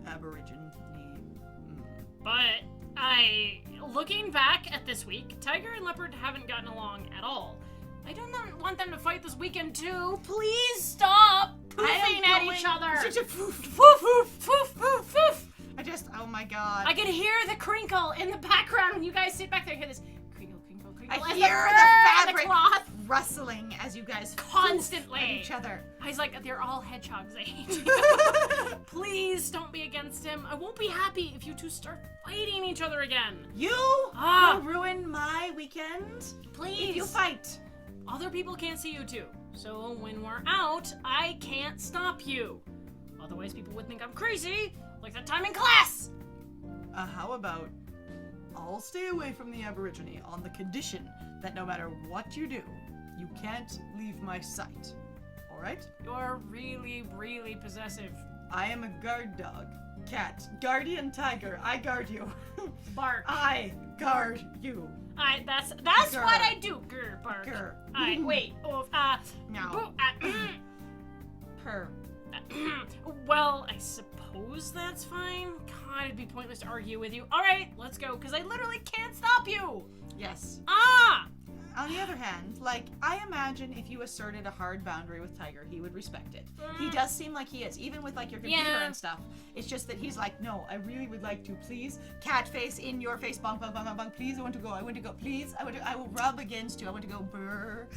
aborigine. But looking back at this week, Tiger and Leopard haven't gotten along at all. I don't want them to fight this weekend too. Please stop poofing at each other. Oh my god. I can hear the crinkle in the background when you guys sit back there. I hear this crinkle, crinkle, crinkle. I as hear fur the on fabric cloth. rustling as you guys Constantly. poof at each other. I was like, they're all hedgehogs. I hate you. Please don't be against him. I won't be happy if you two start fighting each other again. You Ah. will ruin my weekend Please. if you fight. Other people can't see you too. So when we're out, I can't stop you. Otherwise, people would think I'm crazy, like that time in class. How about I'll stay away from the aborigine on the condition that no matter what you do, you can't leave my sight. Alright? You're really, really possessive. I am a guard dog. Cat. Guardian tiger. I guard you. Bark. I guard you. That's Grr. what I do. Grr, bark. Grr. Wait. No. Purr. Well, I suppose that's fine. God, it'd be pointless to argue with you. All right, let's go, because I literally can't stop you. Yes. Ah! On the other hand, like, I imagine if you asserted a hard boundary with Tiger, he would respect it. He does seem like he is, even with, like, your computer Yeah. and stuff. It's just that he's like, no, I really would like to, please, cat face in your face, bonk, bonk, bonk, bonk, bonk, please, I want to go, please, I will rub against you, I want to go, brr.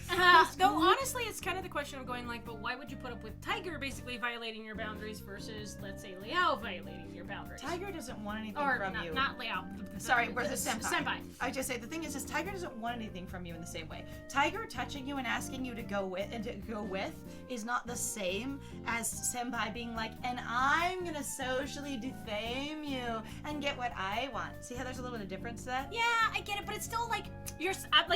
Though, honestly, it's kind of the question of going, like, but why would you put up with Tiger basically violating your boundaries versus, let's say, Liao violating your boundaries? Tiger doesn't want anything Or, from you. not Liao. Sorry, we're the senpai. Senpai. I would just say, the thing is Tiger doesn't want anything from you in the same way. Tiger touching you and asking you to go with is not the same as Senpai being like, and I'm gonna socially defame you and get what I want. See how there's a little bit of difference to that? Yeah, I get it, but it's still like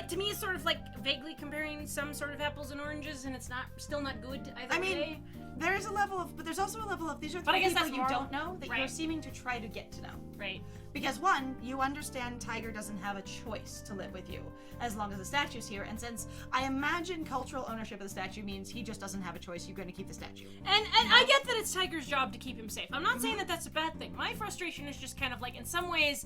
to me it's sort of like vaguely comparing some sort of apples and oranges, and it's still not good either way. There is a level of, but there's also a level of, these are But I three guess people you that's don't know that right. you're seeming to try to get to know. Right. Because one, you understand Tiger doesn't have a choice to live with you as long as the statue's here, and since I imagine cultural ownership of the statue means he just doesn't have a choice, you're going to keep the statue. And I get that it's Tiger's job to keep him safe. I'm not saying that that's a bad thing. My frustration is just kind of like, in some ways,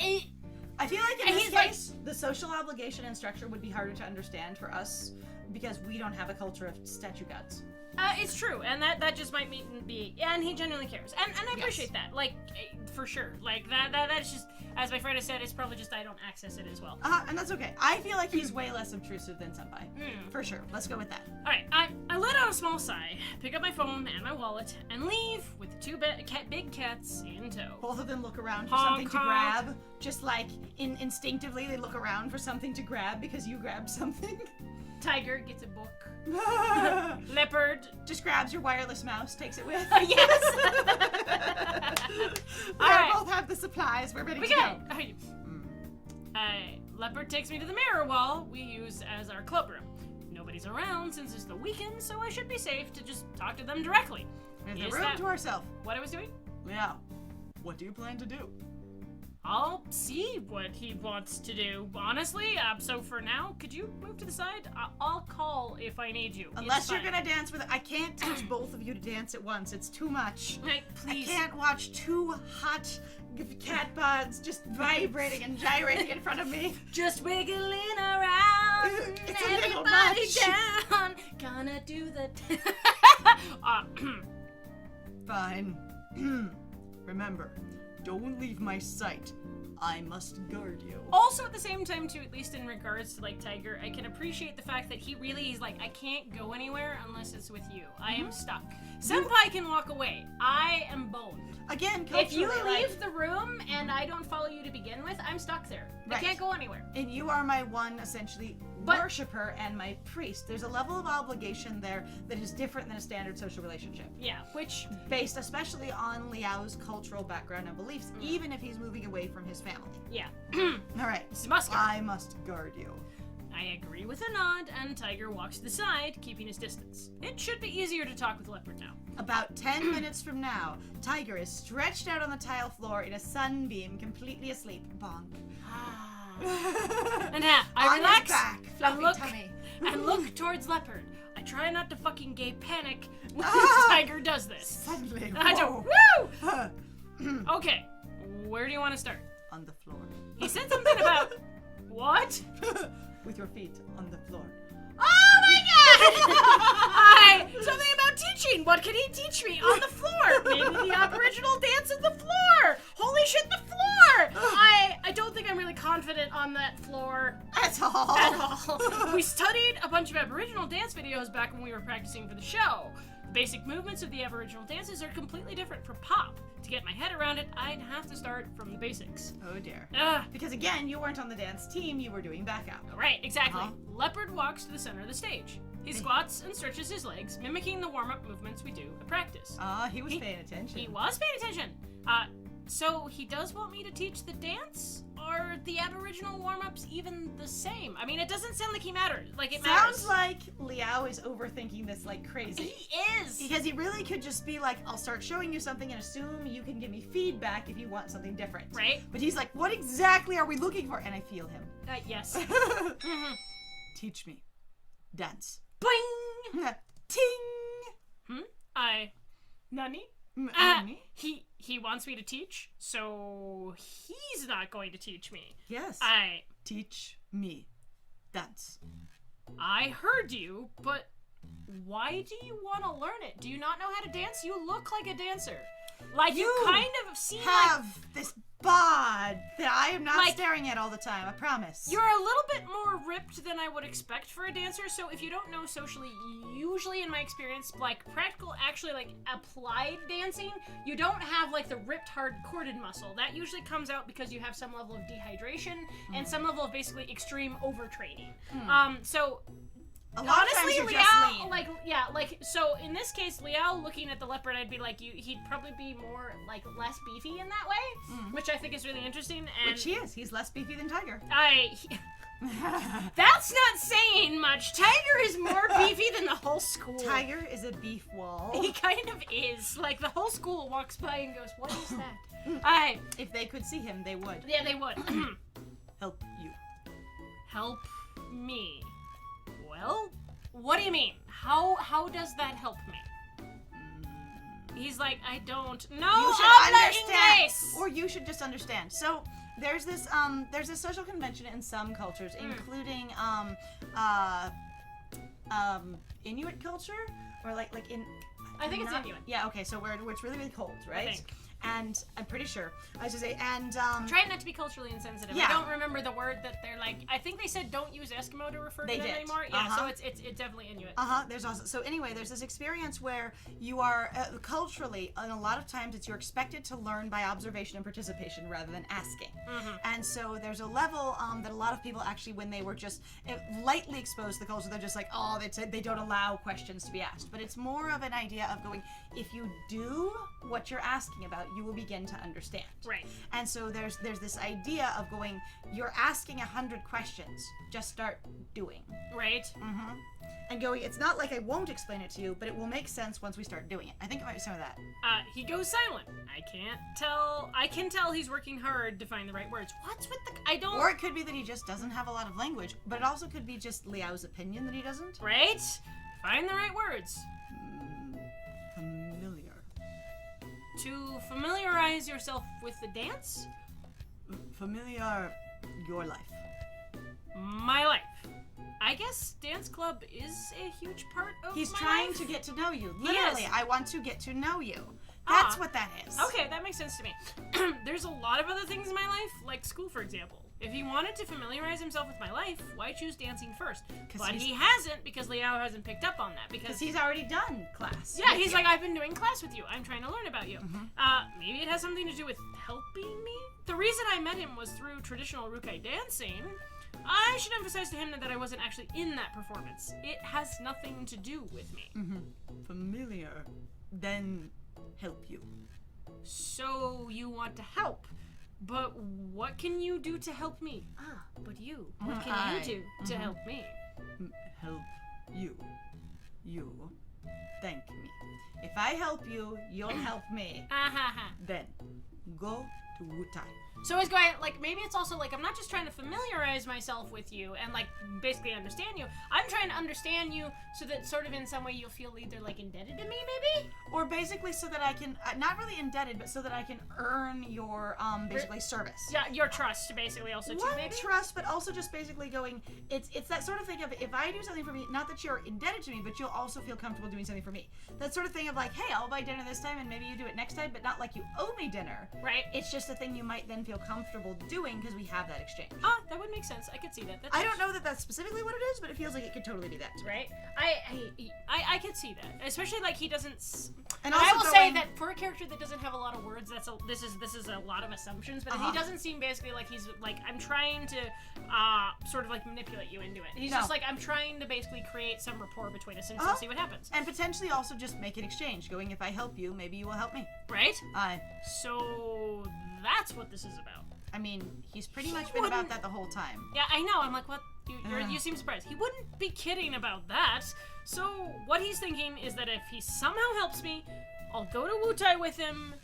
I feel like in this case, the social obligation and structure would be harder to understand for us because we don't have a culture of statue gods. It's true, and that just might be, and he genuinely cares, and I appreciate that, like, for sure, like, that's just, as my friend has said, it's probably just I don't access it as well. And that's okay. I feel like he's way less obtrusive than Senpai. For sure. Let's go with that. Alright, I let out a small sigh, pick up my phone and my wallet, and leave with the two big cats in tow. Both of them look around for Honk, something to honk. grab, just like, instinctively they look around for something to grab because you grabbed something. Tiger gets a book. Leopard just grabs your wireless mouse, takes it with. Yes. We Alright. both have the supplies. We're ready to Okay. go. Leopard takes me to the mirror wall we use as our club room. Nobody's around since it's the weekend, so I should be safe to just talk to them directly. We have Is the room that to ourselves. what I was doing? Yeah. What do you plan to do? I'll see what he wants to do. Honestly, so for now, could you move to the side? I'll call if I need you. Unless you're gonna dance with it. I can't teach both of you to dance at once. It's too much. Hey, please. I can't watch two hot cat pods just vibrating and gyrating in front of me. Just wiggling around. It's a little everybody much. down. Gonna do the. Fine. Remember, don't leave my sight. I must guard you. Also, at the same time, too, at least in regards to, like, Tiger, I can appreciate the fact that he really is like, I can't go anywhere unless it's with you. I am stuck. Senpai can walk away. I am boned. Again, If you culturally, leave the room and I don't follow you to begin with, I'm stuck there. I Right. can't go anywhere. and you are my one, essentially, But- worshiper and my priest. There's a level of obligation there that is different than a standard social relationship. Yeah, which, Based especially on Liao's cultural background and beliefs, even if he's moving away from his family. yeah. Alright, It's a must guard. I must guard you. I agree with a nod, and Tiger walks to the side, keeping his distance. It should be easier to talk with Leopard now. About 10 minutes from now, Tiger is stretched out on the tile floor in a sunbeam, completely asleep. Bonk. And I On relax his back, fluffy tummy. and look towards Leopard. I try not to fucking gay panic when Ah! Tiger does this. Suddenly, And I whoa. go, woo! Okay, where do you want to start? On the floor. He said something about what? With your feet on the floor. Oh my god! Something about teaching. What can he teach me on the floor? Maybe the Aboriginal dance of the floor. Holy shit, the floor! I don't think I'm really confident on that floor That's all. at all. We studied a bunch of Aboriginal dance videos back when we were practicing for the show. The basic movements of the Aboriginal dances are completely different from pop. To get my head around it, I'd have to start from the basics. Oh dear. Ugh. Because again, you weren't on the dance team, you were doing backup. Right, exactly. Uh-huh. Leopard walks to the center of the stage. He squats and stretches his legs, mimicking the warm-up movements we do at practice. He was paying attention. He was paying attention. So he does want me to teach the dance? Are the Aboriginal warm-ups even the same? I mean, it doesn't sound like he matters. Like it matters. Sounds like Liao is overthinking this like crazy. He is. Because he really could just be like, I'll start showing you something and assume you can give me feedback if you want something different. Right? But he's like, what exactly are we looking for? And I feel him. Yes. Teach me. Dance. Boing! Ting! Nani? Nani? He wants me to teach, so he's not going to teach me. Yes. I Teach me. Dance. heard you, but why do you want to learn it? Do you not know how to dance? You look like a dancer. Like you kind of seem like Have this bod that I am not Like, staring at all the time, I promise. You're a little bit more ripped than I would expect for a dancer, so if you don't know socially, usually in my experience, like practical, actually like applied dancing, you don't have like the ripped hard corded muscle. That usually comes out because you have some level of dehydration and some level of basically extreme overtraining. So a lot honestly, of times you're just Liao, lean. so in this case, Liao looking at the leopard, I'd be like, he'd probably be more, like, less beefy in that way, which I think is really interesting, and... Which he is. He's less beefy than Tiger. That's not saying much. Tiger is more beefy than the whole school. Tiger is a beef wall. He kind of is. Like, the whole school walks by and goes, what is that? If they could see him, they would. Yeah, they would. Help you. Help me. Well, what do you mean? How does that help me? He's like, I don't know. You should habla understand. inglés. Or you should just understand. So there's this social convention in some cultures, including Inuit culture, or like in. I think it's Inuit. Yeah. Okay. So where it's really cold, right? I think. And I'm pretty sure. I should say, and Try not to be culturally insensitive. Yeah. I don't remember the word that they're like. I think they said don't use Eskimo to refer to They them did. anymore. Yeah, so it's definitely Inuit. There's also, so anyway, there's this experience where you are culturally, and a lot of times you're expected to learn by observation and participation rather than asking. And so there's a level that a lot of people actually, when they were just lightly exposed to the culture, they're just like, oh, they don't allow questions to be asked. But it's more of an idea of going, if you do what you're asking about, you will begin to understand. Right. And so there's this idea of going, you're asking 100 questions, just start doing. Right. And going, it's not like I won't explain it to you, but it will make sense once we start doing it. I think it might be some of that. He goes silent. I can't tell. I can tell he's working hard to find the right words. What's with the? I don't. Or it could be that he just doesn't have a lot of language, but it also could be just Liao's opinion that he doesn't. Right. Find the right words. Familiar. To familiarize yourself with the dance? Familiar your life. My life. I guess dance club is a huge part of He's my trying life. to get to know you. He Literally, is. I want to get to know you. That's what that is. Okay, that makes sense to me. There's a lot of other things in my life, like school, for example. If he wanted to familiarize himself with my life, why choose dancing first? But he hasn't, because Liao hasn't picked up on that. Because he's already done class. Yeah, he's like, I've been doing class with you. I'm trying to learn about you. Maybe it has something to do with helping me? The reason I met him was through traditional Rukai dancing. I should emphasize to him that I wasn't actually in that performance. It has nothing to do with me. Familiar, then help you. So you want to help. But what can you do to help me? But you. What can you do to help me? Help you. You thank me. If I help you, you'll help me. Then go to Wutai. So it's going, like, maybe it's also, like, I'm not just trying to familiarize myself with you and, like, basically understand you. I'm trying to understand you so that sort of in some way you'll feel either, like, indebted to me, maybe? Or basically so that I can, not really indebted, but so that I can earn your, basically, service. Yeah, your trust, basically, also, too, maybe? Trust, but also just basically going, it's that sort of thing of, if I do something for me, not that you're indebted to me, but you'll also feel comfortable doing something for me. That sort of thing of, like, hey, I'll buy dinner this time, and maybe you do it next time, but not like you owe me dinner. Right. It's just a thing you might then feel comfortable doing because we have that exchange. That would make sense. I could see that. I don't know that that's specifically what it is, but it feels like it could totally be that. Right? I could see that. Especially, like, he doesn't... And I also will say that for a character that doesn't have a lot of words, this is a lot of assumptions, but he doesn't seem basically like he's, like, I'm trying to, sort of, like, manipulate you into it. He's just like, I'm trying to basically create some rapport between us and see what happens. And potentially also just make an exchange, going, if I help you, maybe you will help me. Right? So, that's what this is about. I mean, he's pretty much been about that the whole time. Yeah, I know. I'm like, what? You seem surprised. He wouldn't be kidding about that. So what he's thinking is that if he somehow helps me, I'll go to Wutai with him,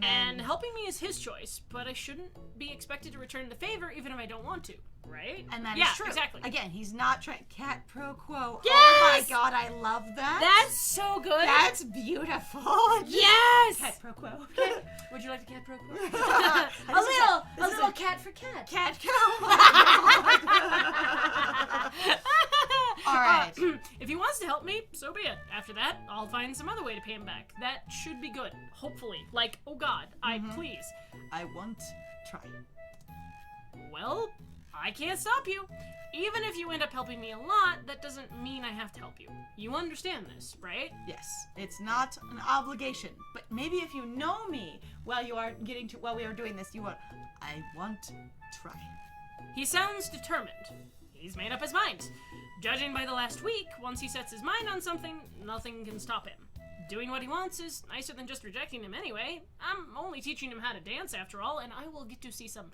and helping me is his choice, but I shouldn't be expected to return the favor even if I don't want to, right? And that is true. Exactly. Again, he's not trying. Cat pro quo. Yes! Oh my god, I love that. That's so good. That's beautiful. Yes! Cat pro quo. Would you like a cat pro quo? a little cat for cat. Cat All right. If he wants to help me, so be it. After that, I'll find some other way to pay him back. That should be good. Hopefully. Like, oh god, please. I want try. Well, I can't stop you. Even if you end up helping me a lot, that doesn't mean I have to help you. You understand this, right? Yes, it's not an obligation, but maybe if you know me while we are doing this, I want to try. He sounds determined. He's made up his mind. Judging by the last week, once he sets his mind on something, nothing can stop him. Doing what he wants is nicer than just rejecting him anyway. I'm only teaching him how to dance after all, and I will get to see some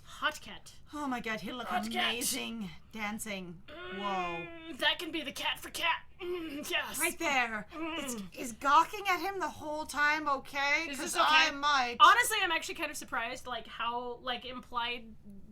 hot cat. Oh my god, he'll look Hot cat. amazing dancing. Whoa. That can be the cat for cat. Yes. Right there. Is gawking at him the whole time okay? Is 'Cause this okay? I might. Honestly, I'm actually kind of surprised, like, how, like, implied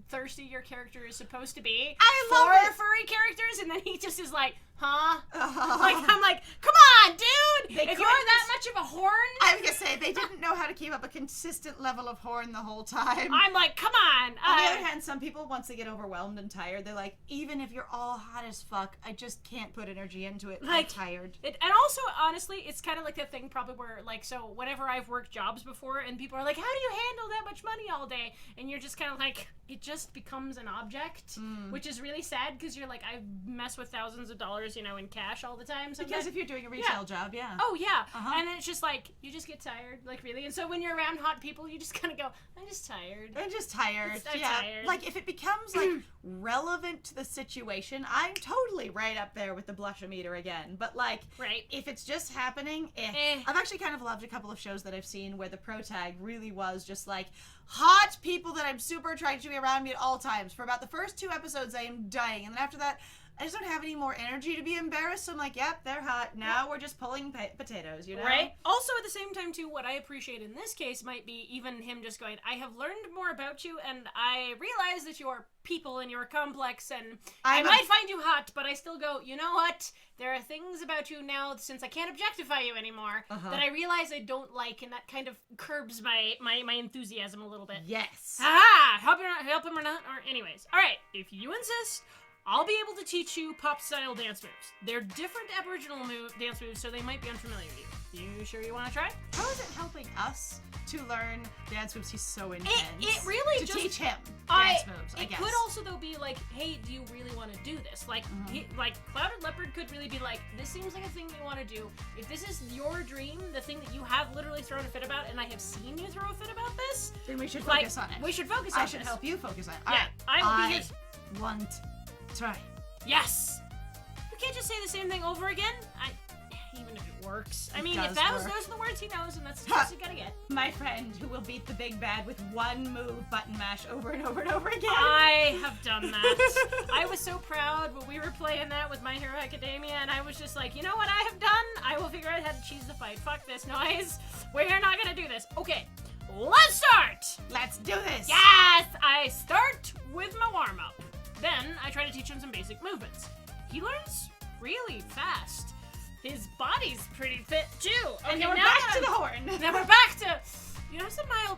thirsty your character is supposed to be I love for it. furry characters, and then he just is like, huh? Uh-huh. Like, I'm like, come on, dude! They If you're couldn't that much of a horn, I was gonna say, they didn't know how to keep up a consistent level of horn the whole time. I'm like, come on! On the other hand, some people, once they get overwhelmed and tired, they're like, even if you're all hot as fuck, I just can't put energy into it. Like, I'm tired. And also, honestly, it's kind of like that thing probably where, like, so whenever I've worked jobs before and people are like, how do you handle that much money all day? And you're just kind of like, it just becomes an object, which is really sad because you're like, I mess with thousands of dollars, you know, in cash all the time. Sometimes. Because if you're doing a retail job, yeah. Oh, yeah. Uh-huh. And then it's just like, you just get tired, like, really. And so when you're around hot people, you just kind of go, I'm just tired. I'm just tired. I'm yeah. tired. Like, if it becomes, like, relevant to the situation, I'm totally right up there with the blush-o-meter again. But, like, Right. if it's just happening, I've actually kind of loved a couple of shows that I've seen where the pro tag really was just, like, hot people that I'm super attracted to be around me at all times. For about the first 2 episodes, I am dying. And then after that, I just don't have any more energy to be embarrassed. So I'm like, yep, they're hot. Now we're just pulling potatoes, you know? Right. Also, at the same time, too, what I appreciate in this case might be even him just going, I have learned more about you, and I realize that you're people and you're complex, and I might find you hot, but I still go, you know what? There are things about you now, since I can't objectify you anymore, that I realize I don't like, and that kind of curbs my enthusiasm a little bit. Yes. Aha! Help him or not? Or anyways. Alright, if you insist, I'll be able to teach you pop-style dance moves. They're different Aboriginal dance moves, so they might be unfamiliar to you. You sure you want to try? How is it helping us to learn dance moves? He's so intense. It really to just teach him dance moves, I guess. It could also, though, be like, hey, do you really want to do this? Like, like Clouded Leopard could really be like, this seems like a thing you want to do. If this is your dream, the thing that you have literally thrown a fit about, and I have seen you throw a fit about this, then we should focus on it. We should focus on I this. should help you focus on it. Yeah, I will be here. Want try. Yes! You can't just say the same thing over again. Even if it works. I mean, if those are the words he knows, and that's just you gotta get. My friend who will beat the big bad with one move button mash over and over and over again. I have done that. I was so proud when we were playing that with My Hero Academia, and I was just like, you know what I have done? I will figure out how to cheese the fight. Fuck this noise. We're not gonna do this. Okay, let's start! Let's do this! Yes! I start with my warm-up. Then I try to teach him some basic movements. He learns really fast. His body's pretty fit too. Okay, and now we're back to the horn. Now we're back to, you know, some mild.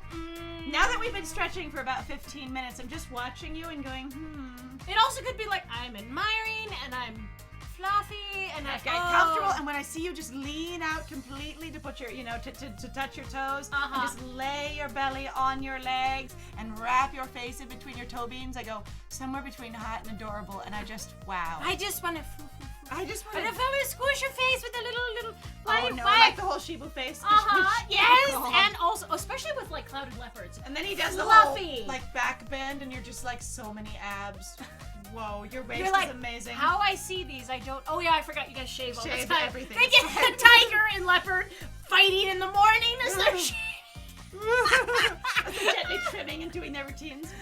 Now that we've been stretching for about 15 minutes, I'm just watching you and going, It also could be like, I'm admiring and I'm fluffy and I get comfortable. And when I see you just lean out completely to put your, you know, to touch your toes, and just lay your belly on your legs and wrap your face in between your toe beams, I go somewhere between hot and adorable, and I just, wow. I just want to. I just want to. But if I would squish your face with a little. Oh no, I like the whole Shibu face. Yes, and also, especially with like Clouded Leopards. And then he does fluffy. The whole like back bend, and you're just like so many abs. Whoa, your waist like, is amazing. How I see these, I don't. Oh yeah, I forgot you guys shave all the Shave time. everything. They get the tiger and leopard fighting in the morning as they're gently trimming and doing their routines.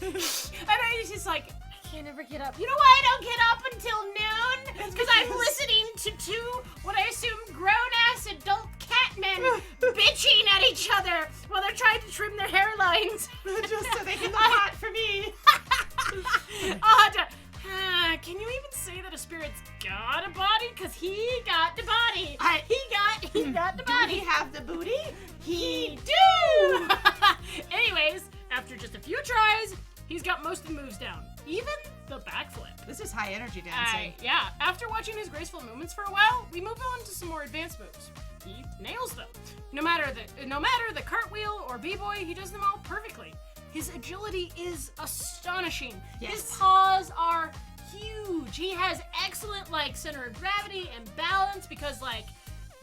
And I just like, I can't ever get up. You know why I don't get up until noon? Because I'm listening to 2, what I assume, grown-ass adult cat men bitching at each other while they're trying to trim their hairlines. Just so they can look hot for me. Can you even say that a spirit's got a body? Because he got the body. He got the body. Do he have the booty? He do! Anyways, after just a few tries, he's got most of the moves down. Even the backflip. This is high energy dancing. Yeah. After watching his graceful movements for a while, we move on to some more advanced moves. he nails them. No matter the cartwheel or b-boy, he does them all perfectly. His agility is astonishing. Yes. His paws are huge. He has excellent center of gravity and balance because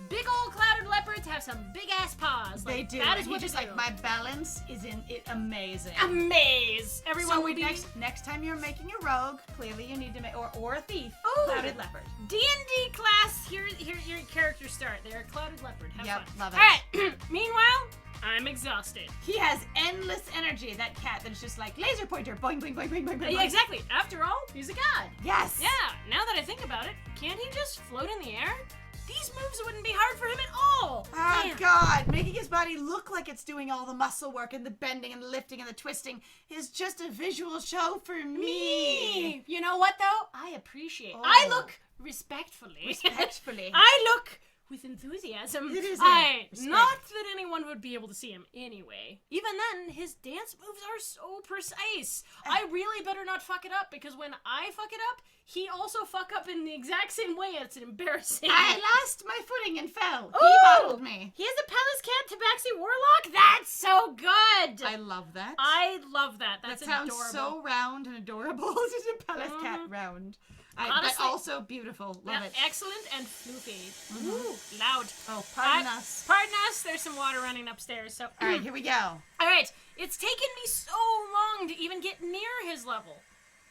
big old clouded leopards have some big ass paws. They do. That is and what he just they do. my balance is in it amazing. Amaze. Everyone So will be next time you're making a rogue, clearly you need to make or a thief. Ooh. Clouded leopard. D&D class. Here your characters start. They're a clouded leopard. Have Yep, fun. love it. All right. Meanwhile, I'm exhausted. He has endless energy. That cat that's just like laser pointer, boing boing boing boing boing boing. Yeah, exactly. After all, he's a god. Yes. Yeah. Now that I think about it, can't he just float in the air? These moves wouldn't be hard for him at all. Oh Damn. God, making his body look like it's doing all the muscle work and the bending and the lifting and the twisting is just a visual show for me. You know what though? I appreciate. Oh. I look respectfully. Respectfully. I look with enthusiasm. It is respect. Not that anyone would be able to see him anyway. Even then, his dance moves are so precise. I really better not fuck it up because when I fuck it up, he also fuck up in the exact same way. It's embarrassing. I lost my footing and fell. Ooh! He bottled me. He has a Palace Cat Tabaxi Warlock? That's so good! I love that. I love that. That's that sounds adorable. so round and adorable. This is a Palace Cat round. But Honestly, also beautiful. Love it. Excellent and floofy. Ooh, loud. Oh, pardon us. Pardon us. There's some water running upstairs. So, All right, here we go. all right. It's taken me so long to even get near his level.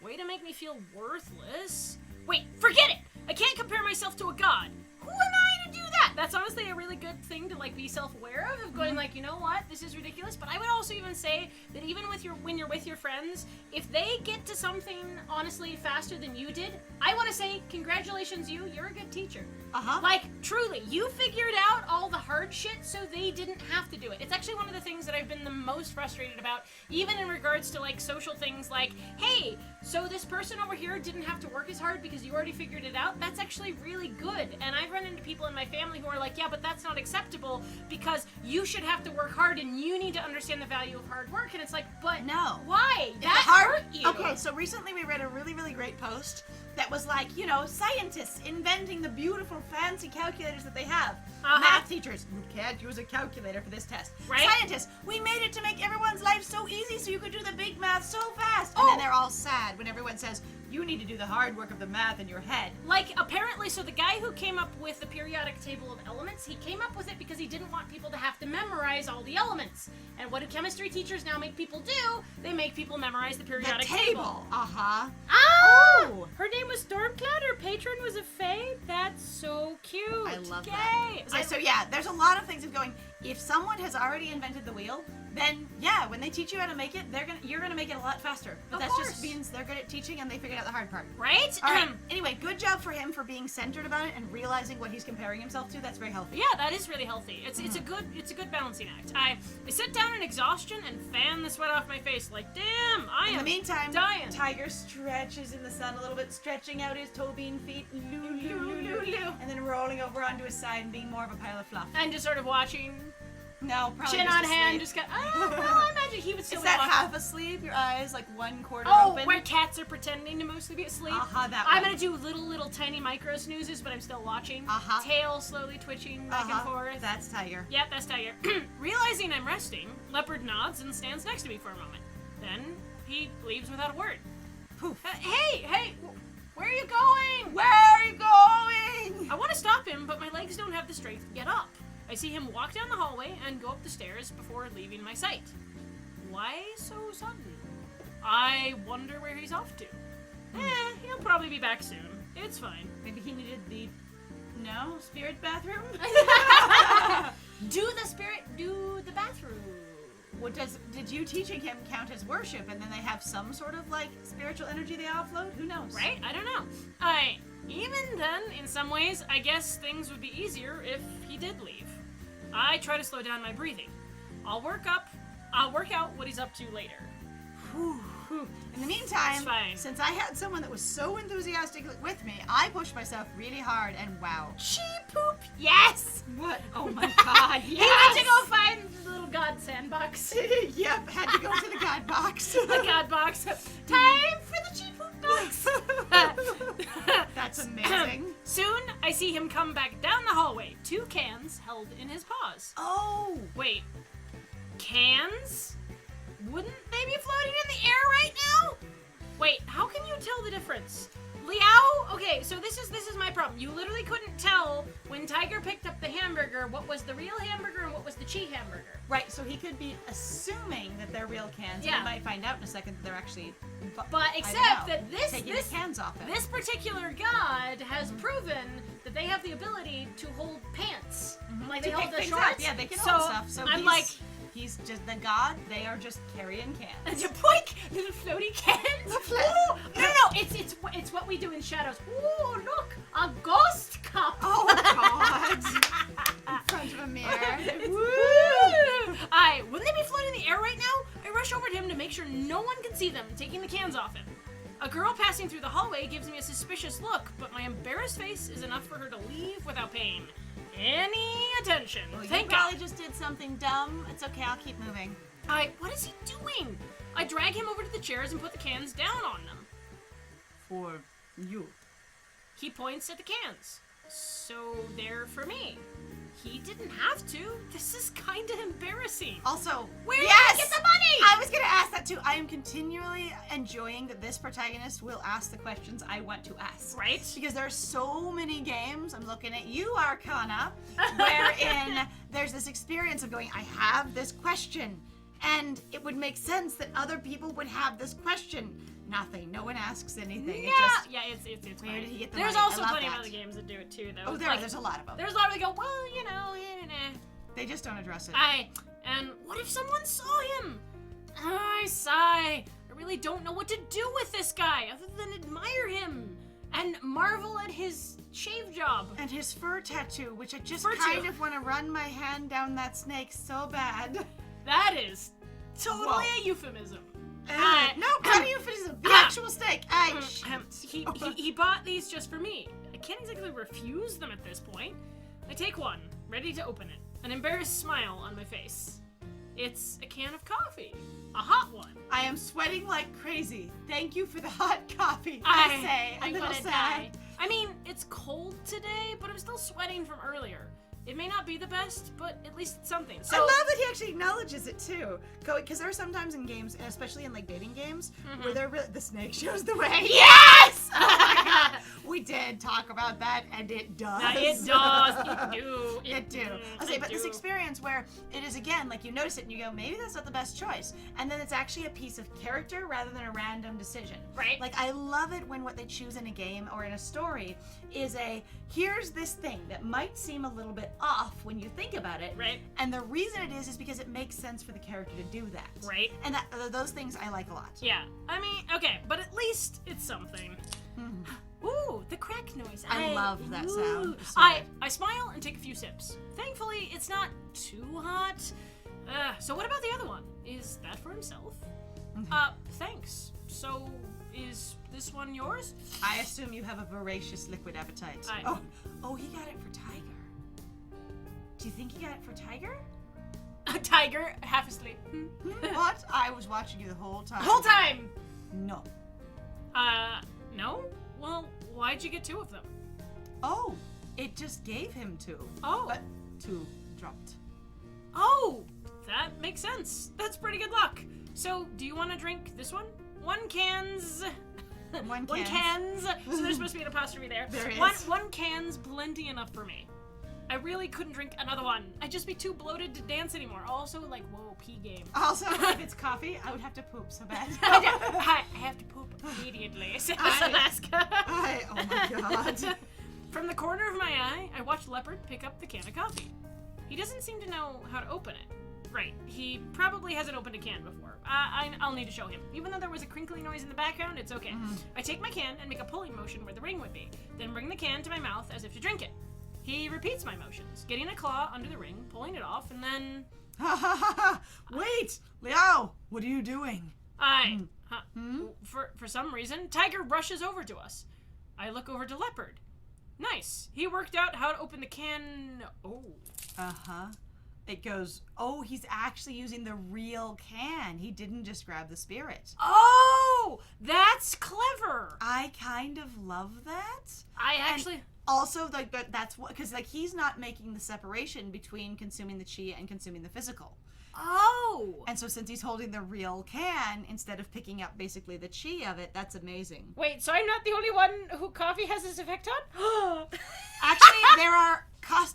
Way to make me feel worthless. Wait, forget it. I can't compare myself to a god. Who am I to do that? That's honestly a really good thing to be self-aware of going you know what, this is ridiculous. But I would also even say that even when you're with your friends, if they get to something honestly faster than you did, I want to say congratulations, you're a good teacher. Truly, you figured out all the hard shit so they didn't have to do it. It's actually one of the things that I've been the most frustrated about, even in regards to social things hey, so this person over here didn't have to work as hard because you already figured it out. That's actually really good. And I've run into people in my family who are yeah, but that's not acceptable because you should have to work hard and you need to understand the value of hard work. And it's but no. Why? It's That hurt you. Okay, so recently we read a really, really great post that was scientists inventing the beautiful fancy calculators that they have. Math teachers, you can't use a calculator for this test. Right? Scientists, we made it to make everyone's life so easy so you could do the big math so fast. And then they're all sad when everyone says, you need to do the hard work of the math in your head. Apparently, so the guy who came up with the periodic table of elements, he came up with it because he didn't want people to have to memorize all the elements. And what do chemistry teachers now make people do? They make people memorize the periodic table. Uh-huh. Oh! Her name was Stormcloud, her patron was a fae? That's so cute. I love Yay. that. So yeah, there's a lot of things of going, if someone has already invented the wheel, then yeah, when they teach you how to make it, you're gonna make it a lot faster. But that just means they're good at teaching and they figured out the hard part. Right? All right. Anyway, good job for him for being centered about it and realizing what he's comparing himself to. That's very healthy. Yeah, that is really healthy. It's a good balancing act. I sit down in exhaustion and fan the sweat off my face damn, I am In the meantime, dying. Tiger stretches in the sun a little bit, stretching out his toe bean feet, and then rolling over onto his side and being more of a pile of fluff. And just sort of watching, No, probably chin just on asleep. hand, just got. I imagine he would still Is be that watching. half asleep? Your eyes one quarter Oh, open? where cats are pretending to mostly be asleep. That I'm one. gonna do little tiny micro snoozes, but I'm still watching. Tail slowly twitching back and forth. That's Tiger. Yep, that's Tiger. Realizing I'm resting, Leopard nods and stands next to me for a moment. Then he leaves without a word. Poof. Hey, where are you going? Where are you going? I want to stop him, but my legs don't have the strength to get up. I see him walk down the hallway and go up the stairs before leaving my sight. Why so sudden? I wonder where he's off to. He'll probably be back soon. It's fine. Maybe he needed the spirit bathroom. Do the bathroom. Did you teaching him count as worship, and then they have some sort of spiritual energy they offload? Who knows? Right? I don't know. Even then, in some ways, I guess things would be easier if he did leave. I try to slow down my breathing. I'll work out what he's up to later. In the meantime, fine. Since I had someone that was so enthusiastic with me, I pushed myself really hard, and wow. Chi poop! Yes! What? Oh my god, yes! He went to go find the little god sandbox. Yep, had to go to the god box. The god box. Time for the chi poop box! That's amazing. Soon, I see him come back down the hallway, 2 cans held in his paws. Oh! Wait, cans? Wouldn't they be floating in the air right now? Wait, how can you tell the difference? Liao? Okay, so this is my problem. You literally couldn't tell when Tiger picked up the hamburger what was the real hamburger and what was the cheat hamburger. Right, so he could be assuming that they're real cans. Yeah. And we might find out in a second that they're actually. But except that taking the cans off it. this particular god has proven that they have the ability to hold pants. Like they To hold pick the things shorts. up. Yeah, they can so hold stuff. So I'm like, he's just the god. They are just carrying cans. boink, little floaty cans. Ooh, no, it's what we do in shadows. Ooh, look, a ghost cup. Oh God! In front of a mirror. Wouldn't they be floating in the air right now? I rush over to him to make sure no one can see them, taking the cans off him. A girl passing through the hallway gives me a suspicious look, but my embarrassed face is enough for her to leave without paying any attention. Well, you Thank probably God. just did something dumb. It's okay. I'll keep moving. What is he doing? I drag him over to the chairs and put the cans down on them. For you. He points at the cans. So they're for me. He didn't have to. This is kind of embarrassing. Also, Where did he get the money? I was gonna ask that too. I am continually enjoying that this protagonist will ask the questions I want to ask. Right? Because there are so many games, I'm looking at you, Arcana, wherein there's this experience of going, I have this question, and it would make sense that other people would have this question. Nothing. No one asks anything. Yeah, It's just, it's where fine. did he get the There's money? also I love plenty of that. other games that do it too, though. Oh, there's a lot of them. There's a lot where they go, well, you know, They just don't address it. And what if someone saw him? I sigh. I really don't know what to do with this guy other than admire him and marvel at his shave job. And his fur tattoo, which I just Fur kind too. of want to run my hand down that snake so bad. That is totally Whoa. a euphemism. No, not a euphemism. The actual snake. He bought these just for me. I can't exactly refuse them at this point. I take one, ready to open it, an embarrassed smile on my face. It's a can of coffee, a hot one. I am sweating like crazy. Thank you for the hot coffee. I say, I'm a little gonna sad. die. I mean, it's cold today, but I'm still sweating from earlier. It may not be the best, but at least it's something. So I love that he actually acknowledges it too. Because there are sometimes in games, and especially in like dating games, where the snake shows the way. yes! Oh my God. We did talk about that, and it does. It does. It do. It do. I say, but this experience where it is again, like you notice it and you go, maybe that's not the best choice, and then it's actually a piece of character rather than a random decision. Right. Like I love it when what they choose in a game or in a story is here's this thing that might seem a little bit off when you think about it. Right. And the reason it is because it makes sense for the character to do that. Right. And those things I like a lot. Yeah. I mean, okay, but at least it's something. Ooh, the crack noise. I love that sound. It's so I good. smile and take a few sips. Thankfully, it's not too hot. So what about the other one? Is that for himself? Thanks. So, is this one yours? I assume you have a voracious liquid appetite. Oh, he got it for Tiger. Do you think he got it for Tiger? A tiger, half asleep. What? I was watching you the whole time. Whole time! No. No? Well, why'd you get 2 of them? Oh, it just gave him 2. Oh. But 2 dropped. Oh, that makes sense. That's pretty good luck. So, do you want to drink this one? 1 cans. One One cans. cans. So there's supposed to be an apostrophe there. There is. One can's plenty enough for me. I really couldn't drink another one. I'd just be too bloated to dance anymore. Also, like, whoa, pee game. Also, if it's coffee, I would have to poop so bad. I have to poop immediately, says Alaska. Oh my God. From the corner of my eye, I watch Leopard pick up the can of coffee. He doesn't seem to know how to open it. Right, he probably hasn't opened a can before. I'll need to show him. Even though there was a crinkling noise in the background, it's okay. I take my can and make a pulling motion where the ring would be, then bring the can to my mouth as if to drink it. He repeats my motions, getting a claw under the ring, pulling it off, and then... Wait! Liao! What are you doing? For some reason, Tiger rushes over to us. I look over to Leopard. Nice. He worked out how to open the can... Oh. it goes, oh, he's actually using the real can. He didn't just grab the spirit. Oh, that's clever. I kind of love that. And also, like, that's what, because, like, he's not making the separation between consuming the chi and consuming the physical. Oh. And so since he's holding the real can, instead of picking up basically the chi of it, that's amazing. Wait, so I'm not the only one who coffee has this effect on? Actually,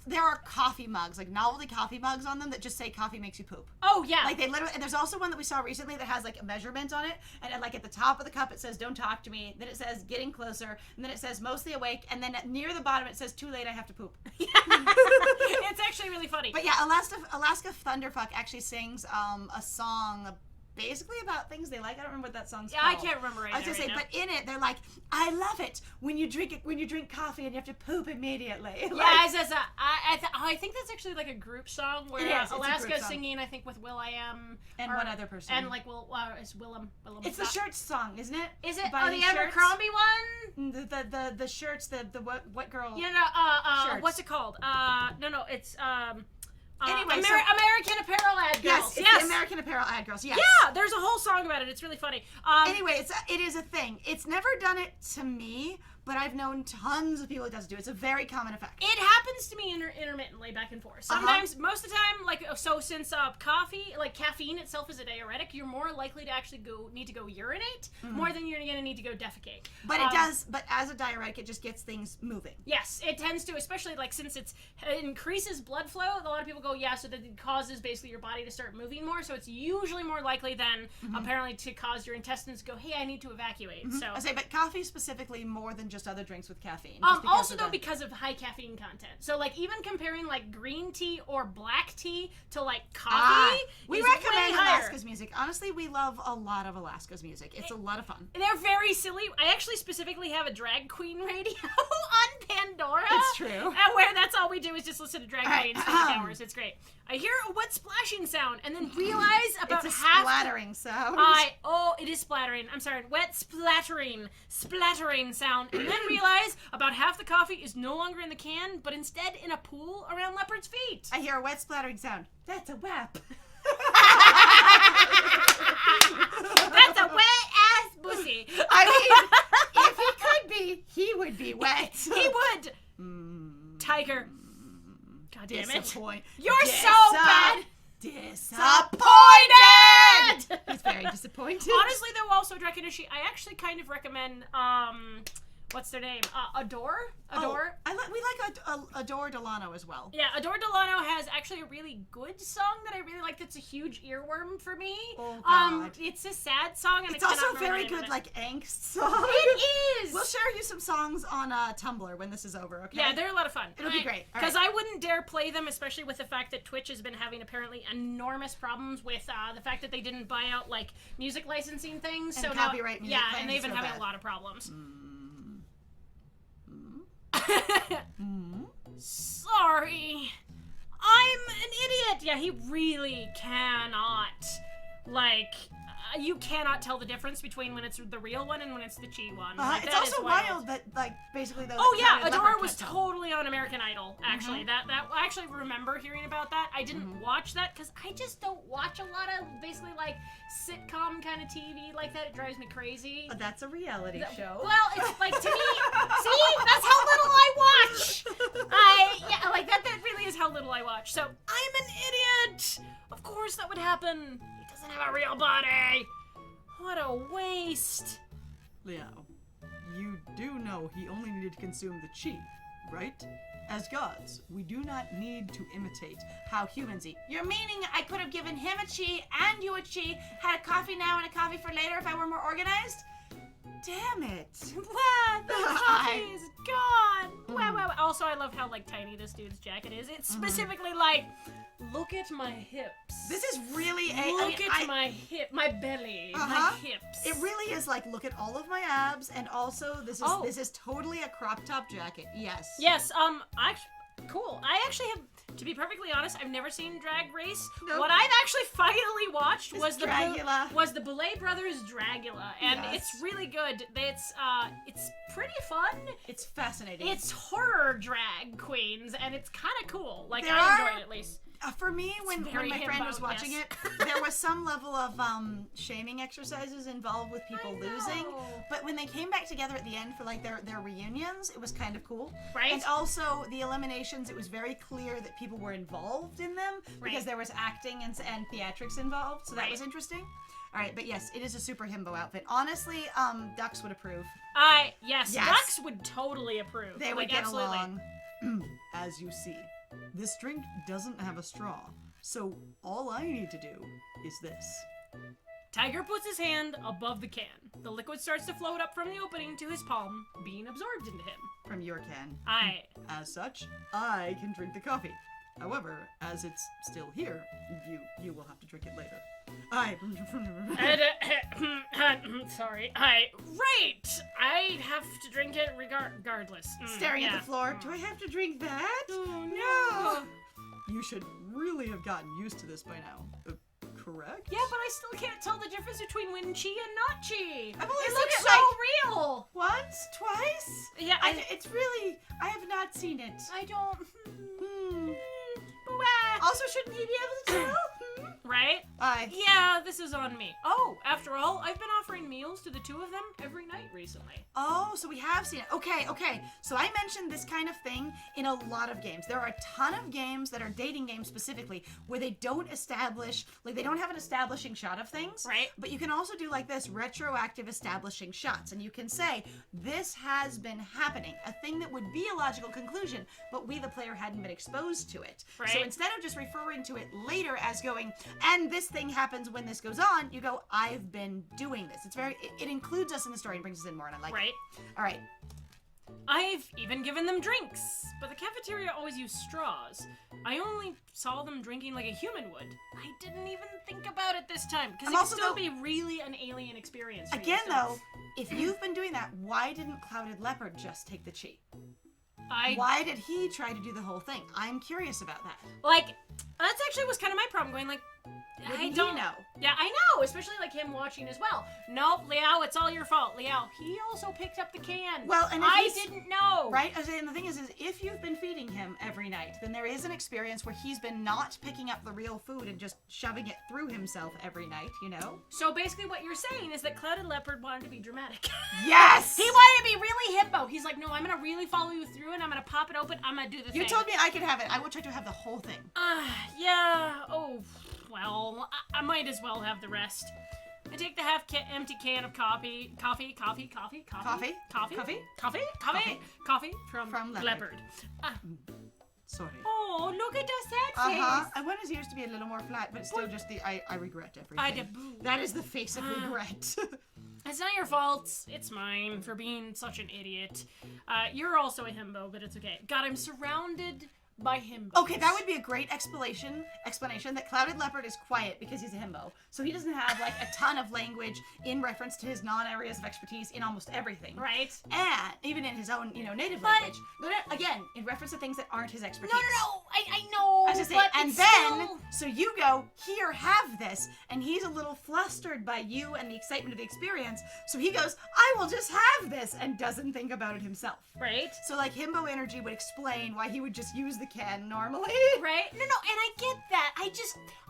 there are coffee mugs, like novelty coffee mugs on them that just say coffee makes you poop. Oh, yeah. Like, they literally, and there's also one that we saw recently that has, like, a measurement on it, and like at the top of the cup it says, don't talk to me, then it says, getting closer, and then it says, mostly awake, and then near the bottom it says, too late, I have to poop. It's actually really funny. But yeah, Alaska Thunderfuck actually sings a song basically about things they like. I don't remember what that song's called. I can't remember right I was gonna say, now. but in it, they're like, I love it when you drink coffee and you have to poop immediately. Yeah, Like, it says, I think that's actually like a group song where it's a Alaska's group song. singing, I think, with Will.I.am. And one other person. And like, it's Willem. it's the shirts song, isn't it? Is it? By The these shirts? Abercrombie one? The shirts, the what girl? You know, Shirts. what's it called? No, it's, Anyway, American Apparel Ad Girls. Yes, it's the American Apparel Ad Girls. Yes. Yeah, there's a whole song about it. It's really funny. Anyway, it is a thing. It's never done it to me, but I've known tons of people it does do. It's a very common effect. It happens to me intermittently, back and forth. Sometimes, most of the time, like, so since coffee, like caffeine itself is a diuretic, you're more likely to actually need to go urinate more than you're going to need to go defecate. But it does. But as a diuretic, it just gets things moving. Yes, it tends to, especially like since it increases blood flow. A lot of people go, yeah, so that it causes basically your body to start moving more. So it's usually more likely than apparently to cause your intestines to go, hey, I need to evacuate. So I say, but coffee specifically more than just other drinks with caffeine. Also though, because of high caffeine content. So like even comparing like green tea or black tea to like coffee, we is recommend way higher. Alaska's music. Honestly, we love a lot of Alaska's music. It's a lot of fun. They're very silly. I actually specifically have a drag queen radio on Pandora. It's true. Where that's all we do is just listen to drag queens for like hours. It's great. I hear a wet splashing sound and then realize about It's a half splattering sound. it is splattering. I'm sorry, wet splattering sound, and then realize about half the coffee is no longer in the can, but instead in a pool around Leopard's feet. I hear a wet splattering sound. That's a WAP. That's a wet ass pussy. I mean, if he could be, he would be wet. He would. Tiger. God damn it. You're so bad. Disappointed! He's very disappointed. Honestly, though, also Drakenishi, I actually kind of recommend, what's their name? Adore? Adore? We like Adore Delano as well. Yeah, Adore Delano has actually a really good song that I really like that's a huge earworm for me. Oh, God. It's a sad song, and It's I cannot also remember very the name good, of it. like, angst song. It is! We'll share you some songs on Tumblr when this is over, okay? Yeah, they're a lot of fun. It'll be great. All Because right. I wouldn't dare play them, especially with the fact that Twitch has been having apparently enormous problems with the fact that they didn't buy out like music licensing things. And so copyright now, music yeah, and claims they've been so having bad. a lot of problems. Sorry, I'm an idiot. Yeah, he really cannot. Like, you cannot tell the difference between when it's the real one and when it's the chi one. Like, It's that is also wild that, like, basically those. Oh yeah, Leopard Adore Cat was song. totally on American Idol. Actually, that I actually remember hearing about that. I didn't watch that because I just don't watch a lot of basically like sitcom kind of TV like that. It drives me crazy. That's a reality show. Well, it's like to me. See, that's how little I watch. Like that really is how little I watch. So I'm an idiot. Of course that would happen. He doesn't have a real body. What a waste. Leo, you do know he only needed to consume the chi, right? As gods, we do not need to imitate how humans eat. You're meaning I could have given him a chi and you a chi, had a coffee now and a coffee for later if I were more organized? Damn it. Wow, the coffee is gone. Wow. Also, I love how like tiny this dude's jacket is. It's specifically like, look at my hips. This is really my belly, my Uh-huh. hips. It really is like, look at all of my abs, and also this is totally a crop top jacket. Yes. Yes. Cool. I actually have. To be perfectly honest, I've never seen Drag Race. Nope. What I've actually finally watched was the Dragula. was the Belay Brothers Dragula, and Yes. it's really good. It's pretty fun. It's fascinating. It's horror drag queens, and it's kind of cool. Like There I are- enjoy it at least. For me, when very my friend himbo, was watching yes. it, there was some level of shaming exercises involved with people losing. But when they came back together at the end for like their reunions, it was kind of cool. Right. And also the eliminations, it was very clear that people were involved in them because there was acting and theatrics involved. So that was interesting. All right, but yes, it is a super himbo outfit. Honestly, Ducks would approve. Yes, Ducks would totally approve. They would like, get absolutely. along. As you see, this drink doesn't have a straw, so all I need to do is this. Tiger puts his hand above the can. The liquid starts to float up from the opening to his palm, being absorbed into him. From your can. As such, I can drink the coffee. However, as it's still here, you will have to drink it later. Sorry. Right! I have to drink it regardless. Staring at the floor. Do I have to drink that? Oh, No. You should really have gotten used to this by now. Correct? Yeah, but I still can't tell the difference between Chi and not Chi. I've only It seen looks it, so like, real. Once? Twice? Yeah, It's really... I have not seen it. I don't... Also, shouldn't he be able to tell? Right? Aye. Yeah, this is on me. Oh, after all, I've been offering meals to the two of them every night recently. Oh, so we have seen it. Okay. So I mentioned this kind of thing in a lot of games. There are a ton of games that are dating games specifically where they don't establish, like they don't have an establishing shot of things. Right. But you can also do like this retroactive establishing shots. And you can say, this has been happening. A thing that would be a logical conclusion, but we, the player, hadn't been exposed to it. Right. So instead of just referring to it later as going, and this thing happens when this goes on, you go, I've been doing this. It's very, it includes us in the story and brings us in more, and I like it. All right. I've even given them drinks, but the cafeteria always used straws. I only saw them drinking like a human would. I didn't even think about it this time, because it could still be really an alien experience for Again, you, so. though, if you've been doing that, why didn't Clouded Leopard just take the chi? I Why did he try to do the whole thing? I'm curious about that. like that's actually was kind of my problem. Going like, Wouldn't I he don't know. Yeah, I know, especially like him watching as well. Nope, Liao, it's all your fault, Liao. He also picked up the can. Well, and if I he's- didn't know. Right? And the thing is if you've been feeding him every night, then there is an experience where he's been not picking up the real food and just shoving it through himself every night, you know? So basically, what you're saying is that Clouded Leopard wanted to be dramatic. Yes! He wanted to be really hippo. He's like, no, I'm gonna really follow you through, and I'm gonna pop it open. I'm gonna do the thing. You told me I could have it. I will try to have the whole thing. Yeah. Oh, well, I might as well have the rest. I take the empty can of coffee from Leopard. Sorry. Oh, look at us that face. I want his ears to be a little more flat, but still just the I regret everything. I deboo. That is the face of regret. It's not your fault. It's mine for being such an idiot. You're also a himbo, but it's okay. God, I'm surrounded by himbos. Okay, that would be a great explanation that Clouded Leopard is quiet because he's a himbo. So he doesn't have like a ton of language in reference to his non-areas of expertise in almost everything. Right. And even in his own, native language. But again, in reference to things that aren't his expertise. No. I know. I was just saying, and then, so you go, here, have this, and he's a little flustered by you and the excitement of the experience, so he goes, I will just have this, and doesn't think about it himself. Right. So, like, himbo energy would explain why he would just use the can normally. Right? No, and I get that.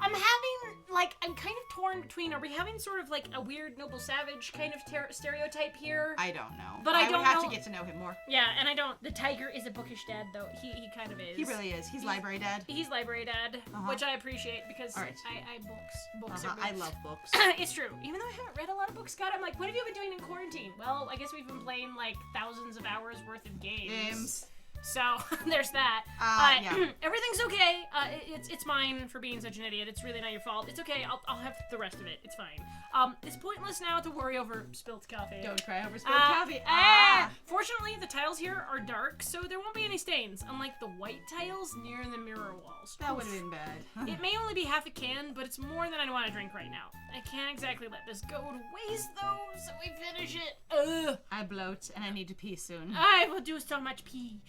I'm having, like, I'm kind of torn between, are we having sort of, like, a weird Noble Savage kind of stereotype here? I don't know. But I would don't have know- to get to know him more. Yeah, and I don't, the tiger is a bookish dad, though. He kind of is. He really is. He's library dad. He's library dad, which I appreciate because All right. I books are good. I love books. It's true. Even though I haven't read a lot of books, Scott, I'm like, what have you been doing in quarantine? Well, I guess we've been playing like thousands of hours worth of games. So there's that. Yeah. Everything's okay. It's mine for being such an idiot. It's really not your fault. It's okay. I'll have the rest of it. It's fine. It's pointless now to worry over spilt coffee. Don't cry over spilled coffee. Fortunately, the tiles here are dark, so there won't be any stains, unlike the white tiles near the mirror walls. That would have been bad. It may only be half a can, but it's more than I want to drink right now. I can't exactly let this go to waste, though, so we finish it. Ugh. I bloat, and I need to pee soon. I will do so much pee.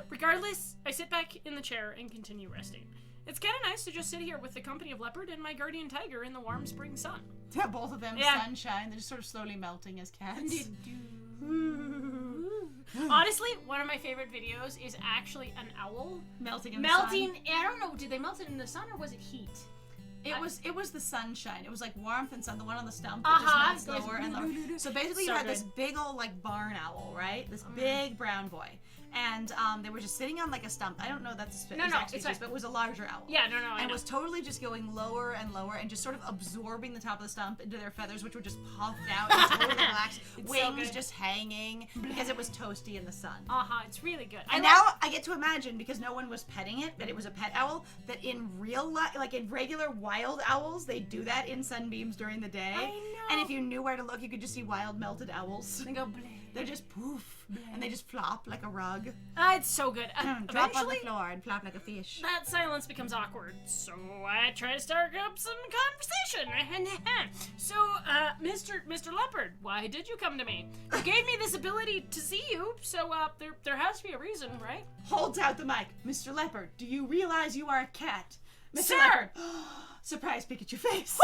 Regardless, I sit back in the chair and continue resting. It's kind of nice to just sit here with the company of Leopard and my guardian tiger in the warm spring sun. Yeah, both of them, Yeah. sunshine. They're just sort of slowly melting as cats. Honestly, one of my favorite videos is actually an owl Melting in the sun. I don't know, did they melt it in the sun or was it heat? It was the sunshine. It was like warmth and sun. The one on the stump that just melts lower and lower. So basically, you had this big old like barn owl, right? This big brown boy, and they were just sitting on like a stump. I don't know that's the exact species, but it was a larger owl. Yeah, no, and it was totally just going lower and lower and just sort of absorbing the top of the stump into their feathers, which were just puffed out and totally relaxed. Wings just hanging because it was toasty in the sun. It's really good. And now I get to imagine, because no one was petting it, that it was a pet owl, that in real life, like in regular wild owls, they do that in sunbeams during the day. I know. And if you knew where to look, you could just see wild melted owls. They go bleh. They're just poof, and they just flop like a rug. It's so good. Drop on the floor and flop like a fish. That silence becomes awkward, so I try to start up some conversation. So, Mr. Leopard, why did you come to me? You gave me this ability to see you, so there has to be a reason, right? Holds out the mic. Mr. Leopard, do you realize you are a cat? Mr. Sir! Leopard. Surprise Pikachu face.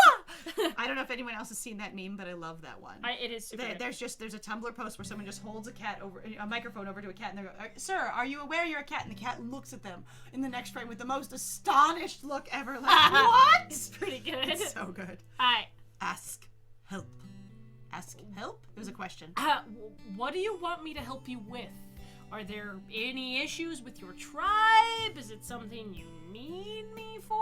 I don't know if anyone else has seen that meme, but I love that one. It is super good. There's a Tumblr post where someone just holds a microphone over to a cat, and they go, "Sir, are you aware you're a cat?" And the cat looks at them in the next frame with the most astonished look ever. Like, what? It's pretty good. It's so good. Ask help. Ask help? It was a question. What do you want me to help you with? Are there any issues with your tribe? Is it something you need me for?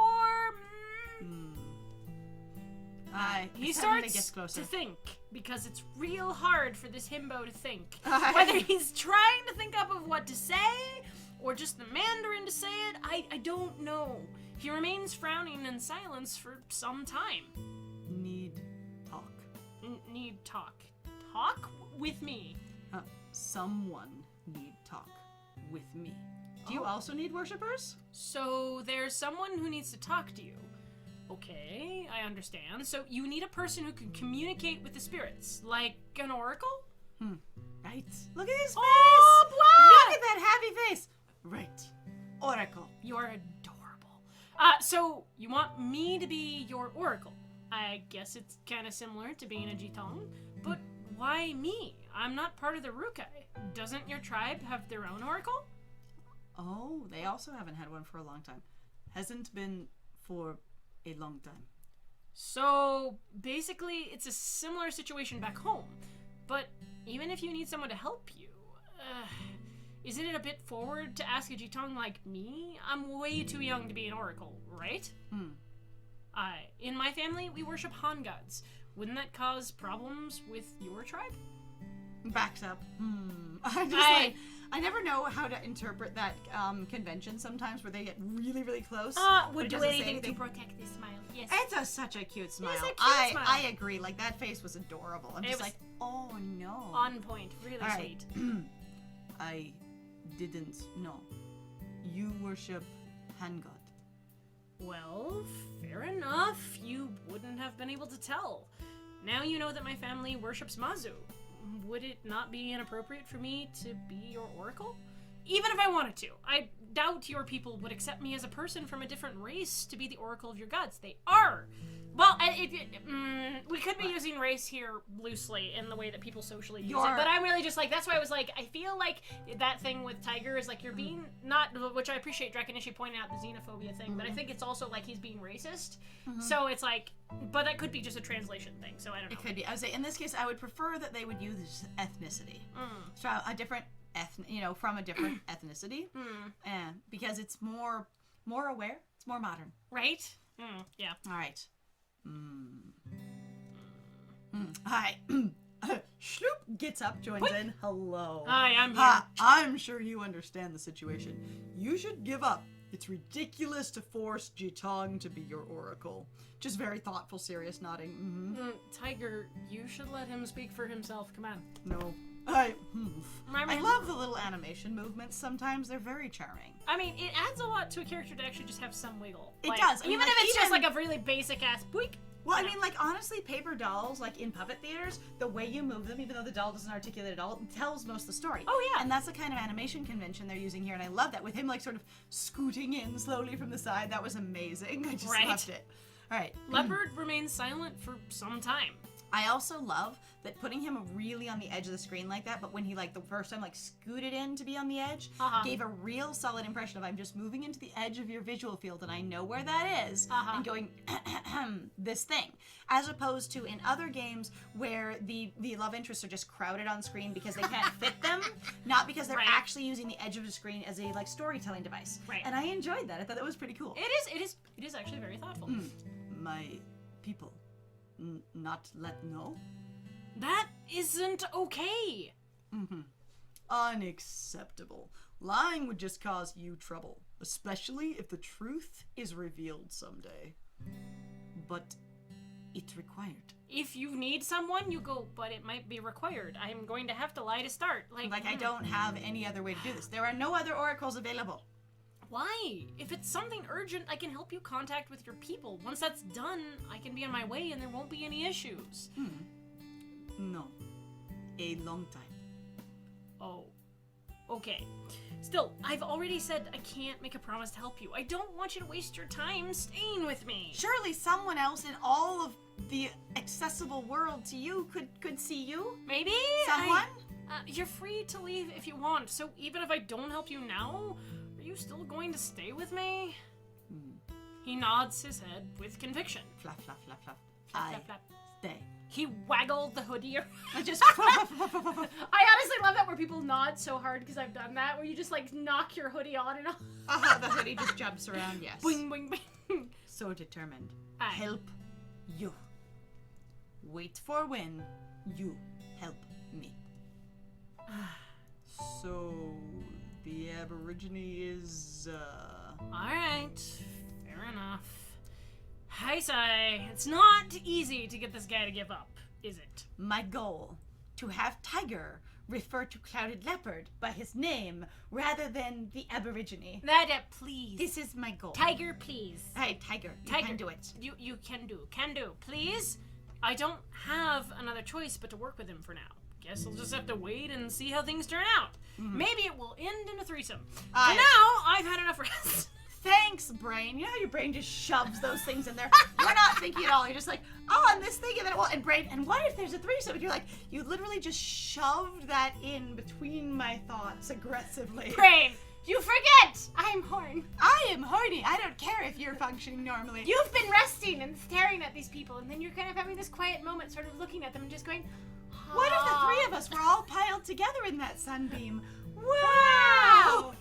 He starts to think, because it's real hard for this himbo to think. Whether he's trying to think up of what to say, or just the Mandarin to say it, I don't know. He remains frowning in silence for some time. Need talk. Need talk. Talk with me. Someone need talk with me. Do you also need worshippers? So there's someone who needs to talk to you. Okay, I understand. So you need a person who can communicate with the spirits, like an oracle? Right. Look at his face! Oh, wow! Look at that happy face! Right. Oracle. You're adorable. So you want me to be your oracle? I guess it's kind of similar to being a Jitong, but why me? I'm not part of the Rukai. Doesn't your tribe have their own oracle? Oh, they also haven't had one for a long time. Hasn't been for a long time. So basically, it's a similar situation back home. But even if you need someone to help you, isn't it a bit forward to ask a Jitong like me? I'm way too young to be an oracle, right? In my family, we worship Han gods. Wouldn't that cause problems with your tribe? Backs up. I never know how to interpret that convention sometimes, where they get really, really close. Would do anything to protect this smile. Yes. It's such a cute smile. It's a cute smile. I agree. Like, that face was adorable. I'm just like, oh no. On point. Really sweet. I didn't know. You worship Han God. Well, fair enough. You wouldn't have been able to tell. Now you know that my family worships Mazu. Would it not be inappropriate for me to be your oracle? Even if I wanted to. I doubt your people would accept me as a person from a different race to be the oracle of your gods. They are. Well, we could be using race here loosely in the way that people socially use it, but I'm really just like, that's why I was like, I feel like that thing with Tiger is like, you're being not, which I appreciate Drakanishi pointing out the xenophobia thing, but I think it's also like he's being racist. So it's like, but that could be just a translation thing, so I don't know. It could be. I would say, in this case, I would prefer that they would use ethnicity. So a different from a different ethnicity. Because it's more aware, it's more modern. Right? Yeah. All right. Hi. Schloop gets up, joins in. Hello. Hi, I'm here. I'm sure you understand the situation. You should give up. It's ridiculous to force Jitong to be your oracle. Just very thoughtful, serious nodding. Tiger, you should let him speak for himself. Come on. No. I love the little animation movements sometimes. They're very charming. I mean, it adds a lot to a character to actually just have some wiggle. It does. Even if it's just like a really basic ass boink. Well, I mean, like, honestly, paper dolls, like in puppet theaters, the way you move them, even though the doll doesn't articulate at all, tells most of the story. Oh, yeah. And that's the kind of animation convention they're using here, and I love that. With him, like, sort of scooting in slowly from the side, that was amazing. I just loved it. All right. Leopard remains silent for some time. I also love that putting him really on the edge of the screen like that, but when he like the first time like scooted in to be on the edge, gave a real solid impression of I'm just moving into the edge of your visual field and I know where that is, and going this thing. As opposed to in other games where the love interests are just crowded on screen because they can't fit them, not because they're actually using the edge of the screen as a like storytelling device. Right. And I enjoyed that. I thought that was pretty cool. It is actually very thoughtful. My people, not let know? That isn't okay. Unacceptable. Lying would just cause you trouble, especially if the truth is revealed someday. But it's required. If you need someone, you go, but it might be required. I am going to have to lie to start. Like I don't have any other way to do this. There are no other oracles available. Why? If it's something urgent, I can help you contact with your people. Once that's done, I can be on my way and there won't be any issues. No. A long time. Oh. Okay. Still, I've already said I can't make a promise to help you. I don't want you to waste your time staying with me. Surely someone else in all of the accessible world to you could see you? Maybe? Someone? You're free to leave if you want, so even if I don't help you now, are you still going to stay with me? He nods his head with conviction. Flap, flap, flap, flap. Flap, flap, flap. Stay. He waggled the hoodie around. I just I honestly love that where people nod so hard because I've done that, where you just like knock your hoodie on and off. the hoodie just jumps around, yes. Boing, boing, boing. So determined. Aye. Help you. Wait for when you help me. So, the Aborigine is, Alright, fair enough. I say, it's not easy to get this guy to give up, is it? My goal, to have Tiger refer to Clouded Leopard by his name rather than the Aborigine. Please. This is my goal. Tiger, please. Hey, Tiger, you Tiger, can do it. You can do, please. I don't have another choice but to work with him for now. Guess I'll just have to wait and see how things turn out. Maybe it will end in a threesome. For now, I've had enough rest. Thanks, brain. You know how your brain just shoves those things in there? You're not thinking at all. You're just like, oh, and this thing, and then it will, and brain, and what if there's a threesome? And you're like, you literally just shoved that in between my thoughts aggressively. Brain, you forget! I'm horny. I am horny. I don't care if you're functioning normally. You've been resting and staring at these people, and then you're kind of having this quiet moment, sort of looking at them and just going, What if the three of us were all piled together in that sunbeam? Wow!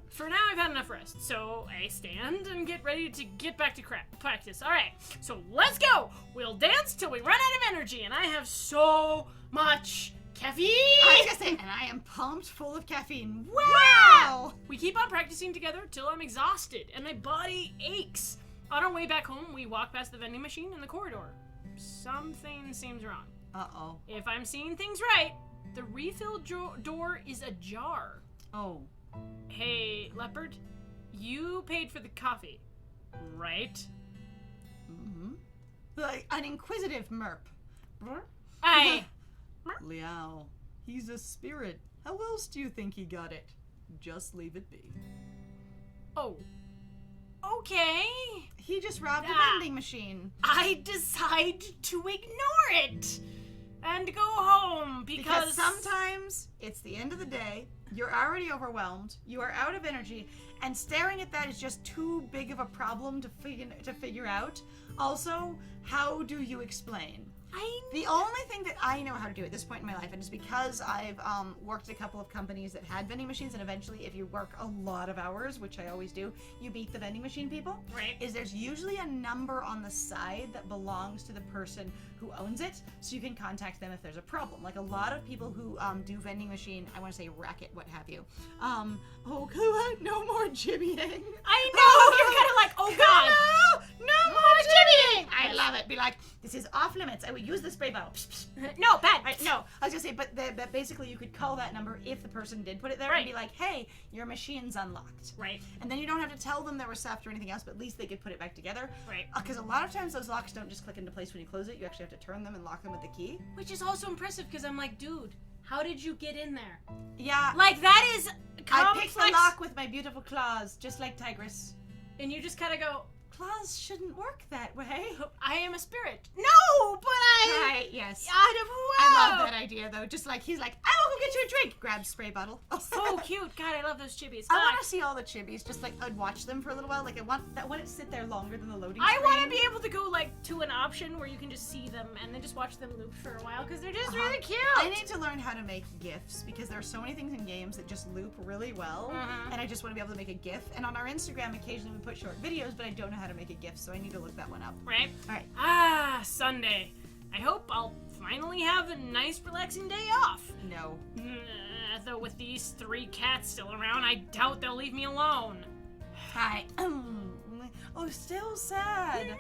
For now, I've had enough rest, so I stand and get ready to get back to practice. All right, so let's go. We'll dance till we run out of energy, and I have so much caffeine. I was gonna say, and I am pumped full of caffeine. Wow! We keep on practicing together till I'm exhausted and my body aches. On our way back home, we walk past the vending machine in the corridor. Something seems wrong. Uh-oh. If I'm seeing things right, the refill door is ajar. Oh. Hey, Leopard, you paid for the coffee, right? Like an inquisitive merp. Liao. He's a spirit. How else do you think he got it? Just leave it be. Oh. Okay. He just robbed a vending machine. I decide to ignore it and go home Because sometimes it's the end of the day, you're already overwhelmed, you are out of energy, and staring at that is just too big of a problem to figure out. Also, how do you explain? The only thing that I know how to do at this point in my life, and it's because I've worked at a couple of companies that had vending machines, and eventually if you work a lot of hours, which I always do, you beat the vending machine people. Right. Is there's usually a number on the side that belongs to the person who owns it, so you can contact them if there's a problem. Like a lot of people who do vending machine, I want to say racket, what have you. Oh, come on, no more jimmying. I know, you're kind of like, oh God. No more jimmying. I love it. Be like, this is off limits. I will use the spray bottle. No, bad. No, I was gonna say, but basically you could call that number if the person did put it there and be like, hey, your machine's unlocked. Right. And then you don't have to tell them there was theft or anything else, but at least they could put it back together. Right. Because a lot of times those locks don't just click into place when you close it. You actually have to turn them and lock them with the key. Which is also impressive because I'm like, dude, how did you get in there? Yeah. Like, that is complex. I picked the lock with my beautiful claws, just like Tigress. And you just kind of go, claws shouldn't work that way. I am a spirit. No, but I... Right, yes. Whoa. I love that idea, though. Just like, he's like, I will go get you a drink. Grabs spray bottle. So cute. God, I love those chibis. I God. want to see all the chibis. Just like, I'd watch them for a little while. Like, I want it to sit there longer than the loading I screen. want to be able to go, like, to an option where you can just see them and then just watch them loop for a while, because they're just really cute. I need to learn how to make GIFs, because there are so many things in games that just loop really well, and I just want to be able to make a GIF. And on our Instagram, occasionally we put short videos, but I don't know how to make a GIF, so I need to look that one up. Right? All right. Ah, Sunday. I hope I'll finally have a nice, relaxing day off. No. Though with these 3 cats still around, I doubt they'll leave me alone. Hi. Oh, still sad.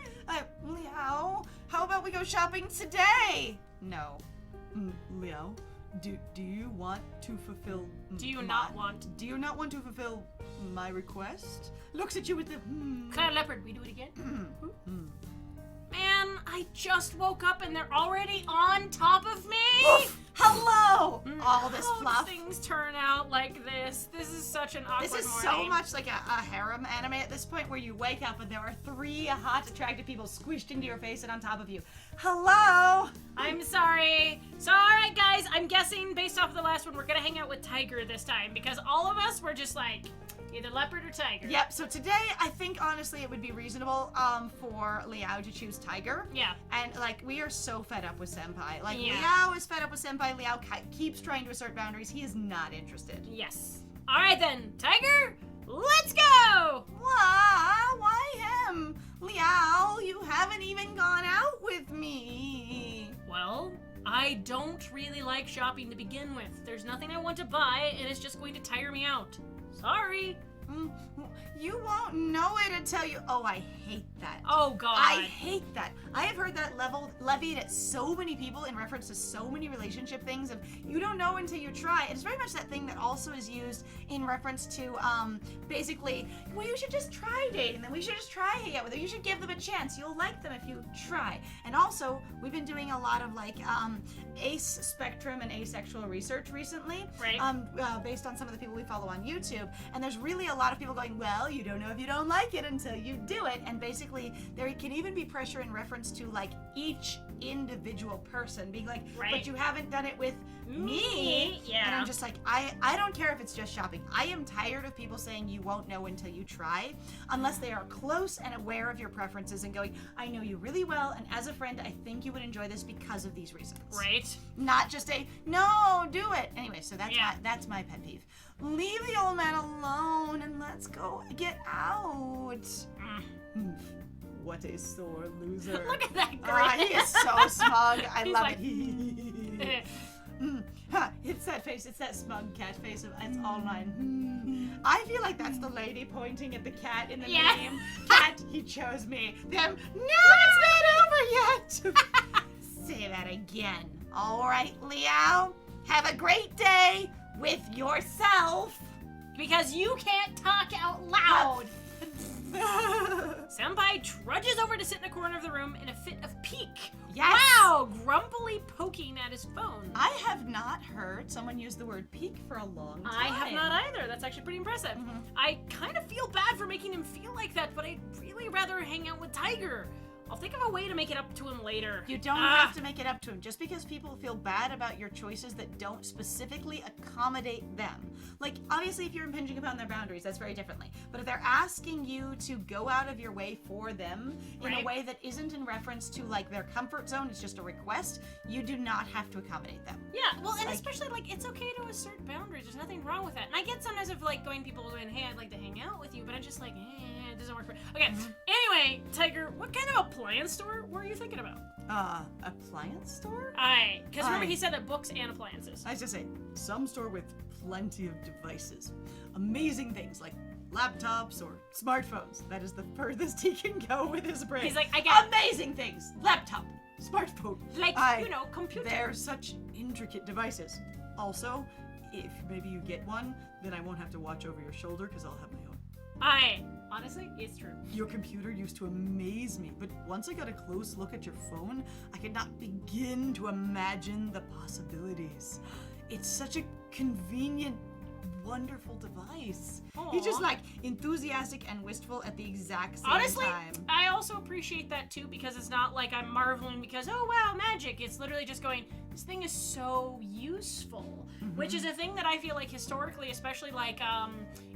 Liao, how about we go shopping today? No. Liao, do you want to fulfill Do you not want? Do you not want to fulfill my request? Looks at you with the Cloud Leopard, we do it again? Man, I just woke up and they're already on top of me! Oof, hello! All this How fluff. things turn out like this. This is such an awkward This is morning. so much like a harem anime at this point, where you wake up and there are 3 hot, attractive people squished into your face and on top of you. Hello! I'm sorry. So, alright guys, I'm guessing based off of the last one, we're gonna hang out with Tiger this time, because all of us were just like, either leopard or tiger. Yep, so today I think honestly it would be reasonable for Liao to choose Tiger. Yeah. And like, we are so fed up with Senpai. Like, Yeah. Liao is fed up with Senpai. Liao keeps trying to assert boundaries. He is not interested. Yes. Alright then, Tiger, let's go! Why him? Liao, you haven't even gone out with me. Well, I don't really like shopping to begin with. There's nothing I want to buy, and it's just going to tire me out. Sorry. You won't know it until you... Oh, I hate that. Oh, God. I hate that. I have heard that levied at so many people in reference to so many relationship things of you don't know until you try. It's very much that thing that also is used in reference to basically, well, you should just try dating them. We should just try hanging out with them. You should give them a chance. You'll like them if you try. And also, we've been doing a lot of like ace spectrum and asexual research recently. Right. Based on some of the people we follow on YouTube. And there's really a lot of people going, well, you don't know if you don't like it until you do it. And basically, there can even be pressure in reference to like each individual person being like, Right. but you haven't done it with me. Yeah. And I'm just like, I don't care if it's just shopping. I am tired of people saying you won't know until you try, unless they are close and aware of your preferences and going, I know you really well, and as a friend, I think you would enjoy this because of these reasons. Right. Not just a, no, do it. Anyway, so that's my pet peeve. Leave the old man alone and let's go get out. what a sore loser. Look at that grin. He is so smug. I He's love like, it. It's that face. It's that smug cat face of it's all mine. I feel like that's the lady pointing at the cat in the Yeah. meme. Cat, he chose me. Them, no, it's not over yet. Say that again. All right, Liao. Have a great day with yourself. Because you can't talk out loud. Senpai trudges over to sit in a corner of the room in a fit of pique. Yes. Wow, grumpily poking at his phone. I have not heard someone use the word peak for a long time. I have not either. That's actually pretty impressive. I kind of feel bad for making him feel like that, but I'd really rather hang out with Tiger. I'll think of a way to make it up to him later. You don't have to make it up to him. Just because people feel bad about your choices that don't specifically accommodate them. Like, obviously, if you're impinging upon their boundaries, that's very differently. But if they're asking you to go out of your way for them in a Right. way that isn't in reference to, like, their comfort zone, it's just a request, you do not have to accommodate them. Yeah, well, and Like- especially, like, it's okay to assert boundaries. There's nothing wrong with that. And I get sometimes of, like, going people going, hey, I'd like to hang out with you, but I'm just like, it doesn't work for me. Okay, anyway, Tiger, what kind of appliance store were you thinking about? Appliance store? Because remember he said that books and appliances. I was just say, some store with plenty of devices. Amazing things like laptops or smartphones. That is the furthest he can go with his brain. He's like, I got Amazing things. Laptop. smartphone. like, I- you know, computer. They're such intricate devices. Also, if maybe you get one, then I won't have to watch over your shoulder because I'll have my own. Honestly, it's true. Your computer used to amaze me, but once I got a close look at your phone, I could not begin to imagine the possibilities. It's such a convenient wonderful device. Aw. He's just like enthusiastic and wistful at the exact same Honestly, time. I also appreciate that too, because it's not like I'm marveling because, oh wow, magic. It's literally just going, this thing is so useful. Which is a thing that I feel like historically, especially like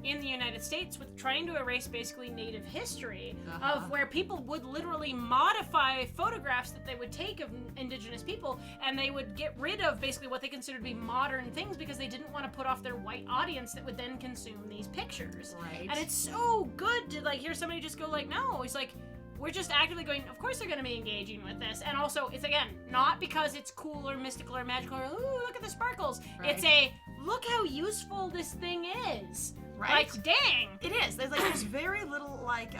in the United States, with trying to erase basically native history of where people would literally modify photographs that they would take of indigenous people, and they would get rid of basically what they considered to be modern things because they didn't want to put off their white audience that would then consume these pictures. Right. And it's so good to like hear somebody just go like, no, it's like, we're just actively going, of course they're going to be engaging with this. And also, it's again, not because it's cool or mystical or magical or, ooh, look at the sparkles. Right. It's a, look how useful this thing is. Right? Like, dang. It is. There's very little like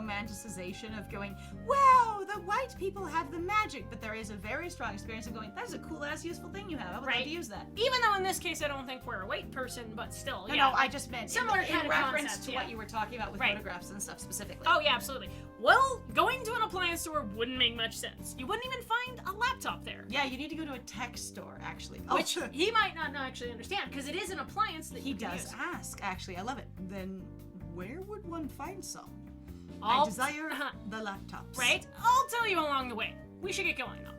romanticization of going, wow, the white people have the magic, but there is a very strong experience of going, that's a cool ass useful thing you have. I would like to use that. Even though in this case I don't think we're a white person, but still, No, yeah. no, I just meant Similar in kind of reference concept, to yeah. what you were talking about with Right. photographs and stuff specifically. Oh, yeah, absolutely. Well, going to an appliance store wouldn't make much sense. You wouldn't even find a laptop there. Yeah, you need to go to a tech store, actually. Which he might not actually understand, because it is an appliance that he you can does use. ask, actually. I love it. Then where would one find some? I'll- I desire the laptops. Right? I'll tell you along the way. We should get going, though.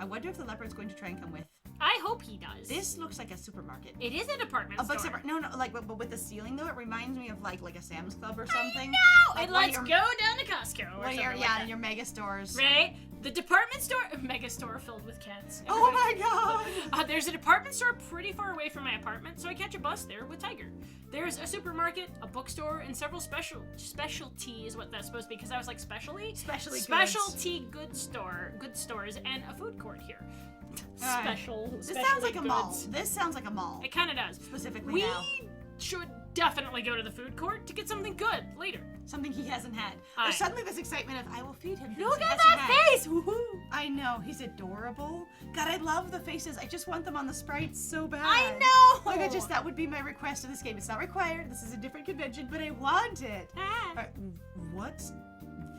I wonder if the leopard's going to try and come with. I hope he does. This looks like a supermarket. It is a department store. No, like, but with the ceiling though, it reminds me of like a Sam's Club or something. No, Like and one let's of go your- down to Costco or One of something your, like yeah, that. your mega stores. Right? The department store, a mega store filled with cats. Oh Everybody- my god! There's a department store pretty far away from my apartment, so I catch a bus there with Tiger. There's a supermarket, a bookstore, and several specialty is what that's supposed to be, because I was like specialty goods stores, and a food court here. This sounds like a mall. This sounds like a mall. It kind of does. Specifically We now. should definitely go to the food court to get something good later. Something he hasn't had. Aye. There's suddenly this excitement of, I will feed him. things Look he at hasn't that had. face! Woohoo! I know, he's adorable. God, I love the faces. I just want them on the sprites so bad. I know! Like, that would be my request in this game. It's not required. This is a different convention, but I want it. Ah. Alright, what's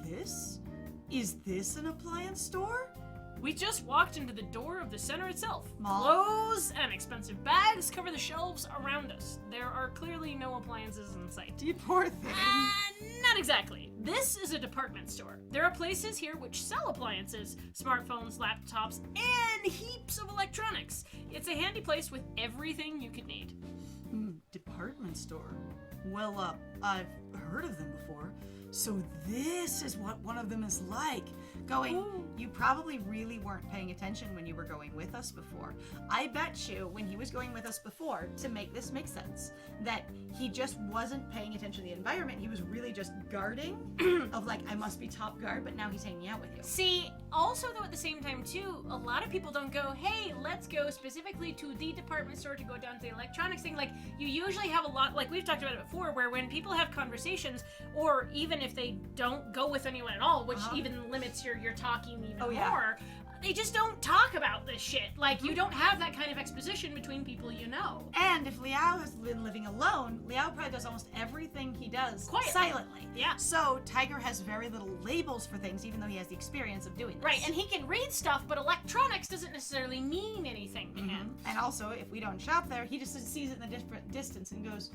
this? Is this an appliance store? We just walked into the door of the center itself. Mall. Clothes and expensive bags cover the shelves around us. There are clearly no appliances in sight. You poor thing. Not exactly. This is a department store. There are places here which sell appliances, smartphones, laptops, and heaps of electronics. It's a handy place with everything you could need. Department store. Well, I've heard of them before. So this is what one of them is like. You probably really weren't paying attention when you were going with us before. I bet you when he was going with us before, to make this make sense, that he just wasn't paying attention to the environment. He was really just guarding of like, I must be top guard, but now he's hanging out with you. See, also though at the same time too, a lot of people don't go, hey, let's go specifically to the department store to go down to the electronics thing. Like, you usually have a lot, like we've talked about it before, where when people have conversations, or even if they don't go with anyone at all, which even limits your talking even more, they just don't talk about this shit. Like, you don't have that kind of exposition between people you know. And if Liao has been living alone, Liao probably does almost everything he does Quietly. silently. Yeah. So Tiger has very little labels for things, even though he has the experience of doing this. Right, and he can read stuff, but electronics doesn't necessarily mean anything to him. And also, if we don't shop there, he just sees it in the different distance and goes,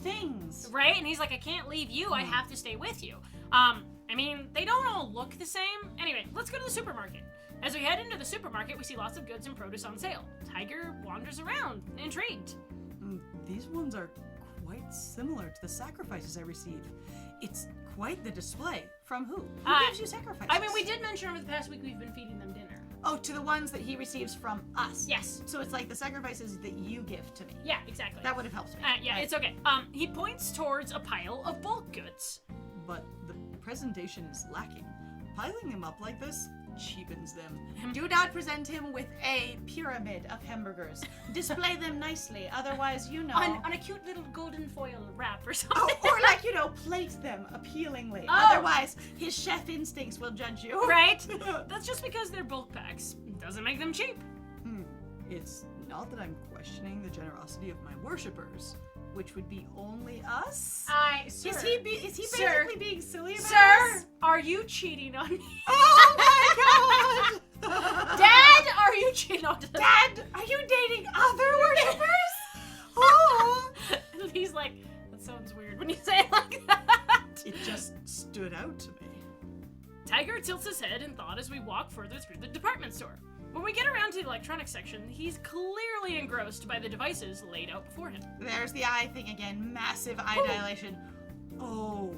things. Right? And he's like, I can't leave you, I have to stay with you. I mean, they don't all look the same. Anyway, let's go to the supermarket. As we head into the supermarket, we see lots of goods and produce on sale. Tiger wanders around, intrigued. These ones are quite similar to the sacrifices I receive. It's quite the display. From who? Who gives you sacrifices? I mean, we did mention over the past week we've been feeding them dinner. Oh, to the ones that he receives from us. Yes. So it's like the sacrifices that you give to me. Yeah, exactly. That would have helped me. Yeah, it's okay. He points towards a pile of bulk goods. But the presentation is lacking. Piling them up like this cheapens them. Do not present him with a pyramid of hamburgers. Display them nicely, otherwise, you know. On a cute little golden foil wrap or something. Oh, or like, plate them appealingly. Oh. Otherwise, his chef instincts will judge you. Right? That's just because they're bulk packs. Doesn't make them cheap. It's not that I'm questioning the generosity of my worshippers, which would be only us. Sir. Is he basically Sir. being silly about Sir, us? are you cheating on me? Oh my god! Dad, are you cheating on me? Dad, are you dating other worshippers? Oh! he's like, that sounds weird when you say it like that. It just stood out to me. Tiger tilts his head in thought as we walk further through the department store. When we get around to the electronics section, he's clearly engrossed by the devices laid out before him. There's the eye thing again. Massive eye dilation. Oh,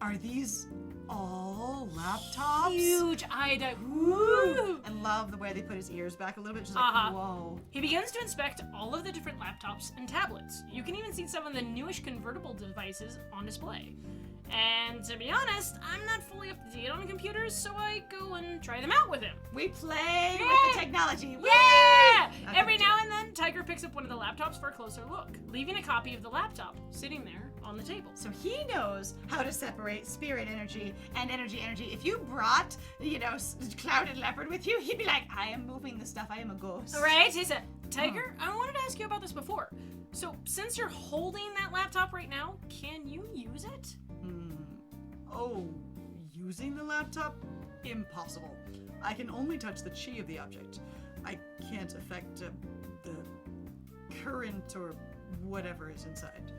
are these all laptops? Huge eye Woo! I love the way they put his ears back a little bit. Just like, Uh-huh. whoa. He begins to inspect all of the different laptops and tablets. You can even see some of the newish convertible devices on display. And to be honest, I'm not fully up to date on computers, so I go and try them out with him. We play with the technology. Woo! Yeah! Okay, Every now and then, Tiger picks up one of the laptops for a closer look, leaving a copy of the laptop sitting there on the table. So he knows how to separate spirit energy and energy. If you brought, Clouded Leopard with you, he'd be like, I am moving the stuff. I am a ghost. All right, he said, Tiger, I wanted to ask you about this before. So, since you're holding that laptop right now, can you use it? Oh, using the laptop? Impossible. I can only touch the chi of the object. I can't affect the current or whatever is inside.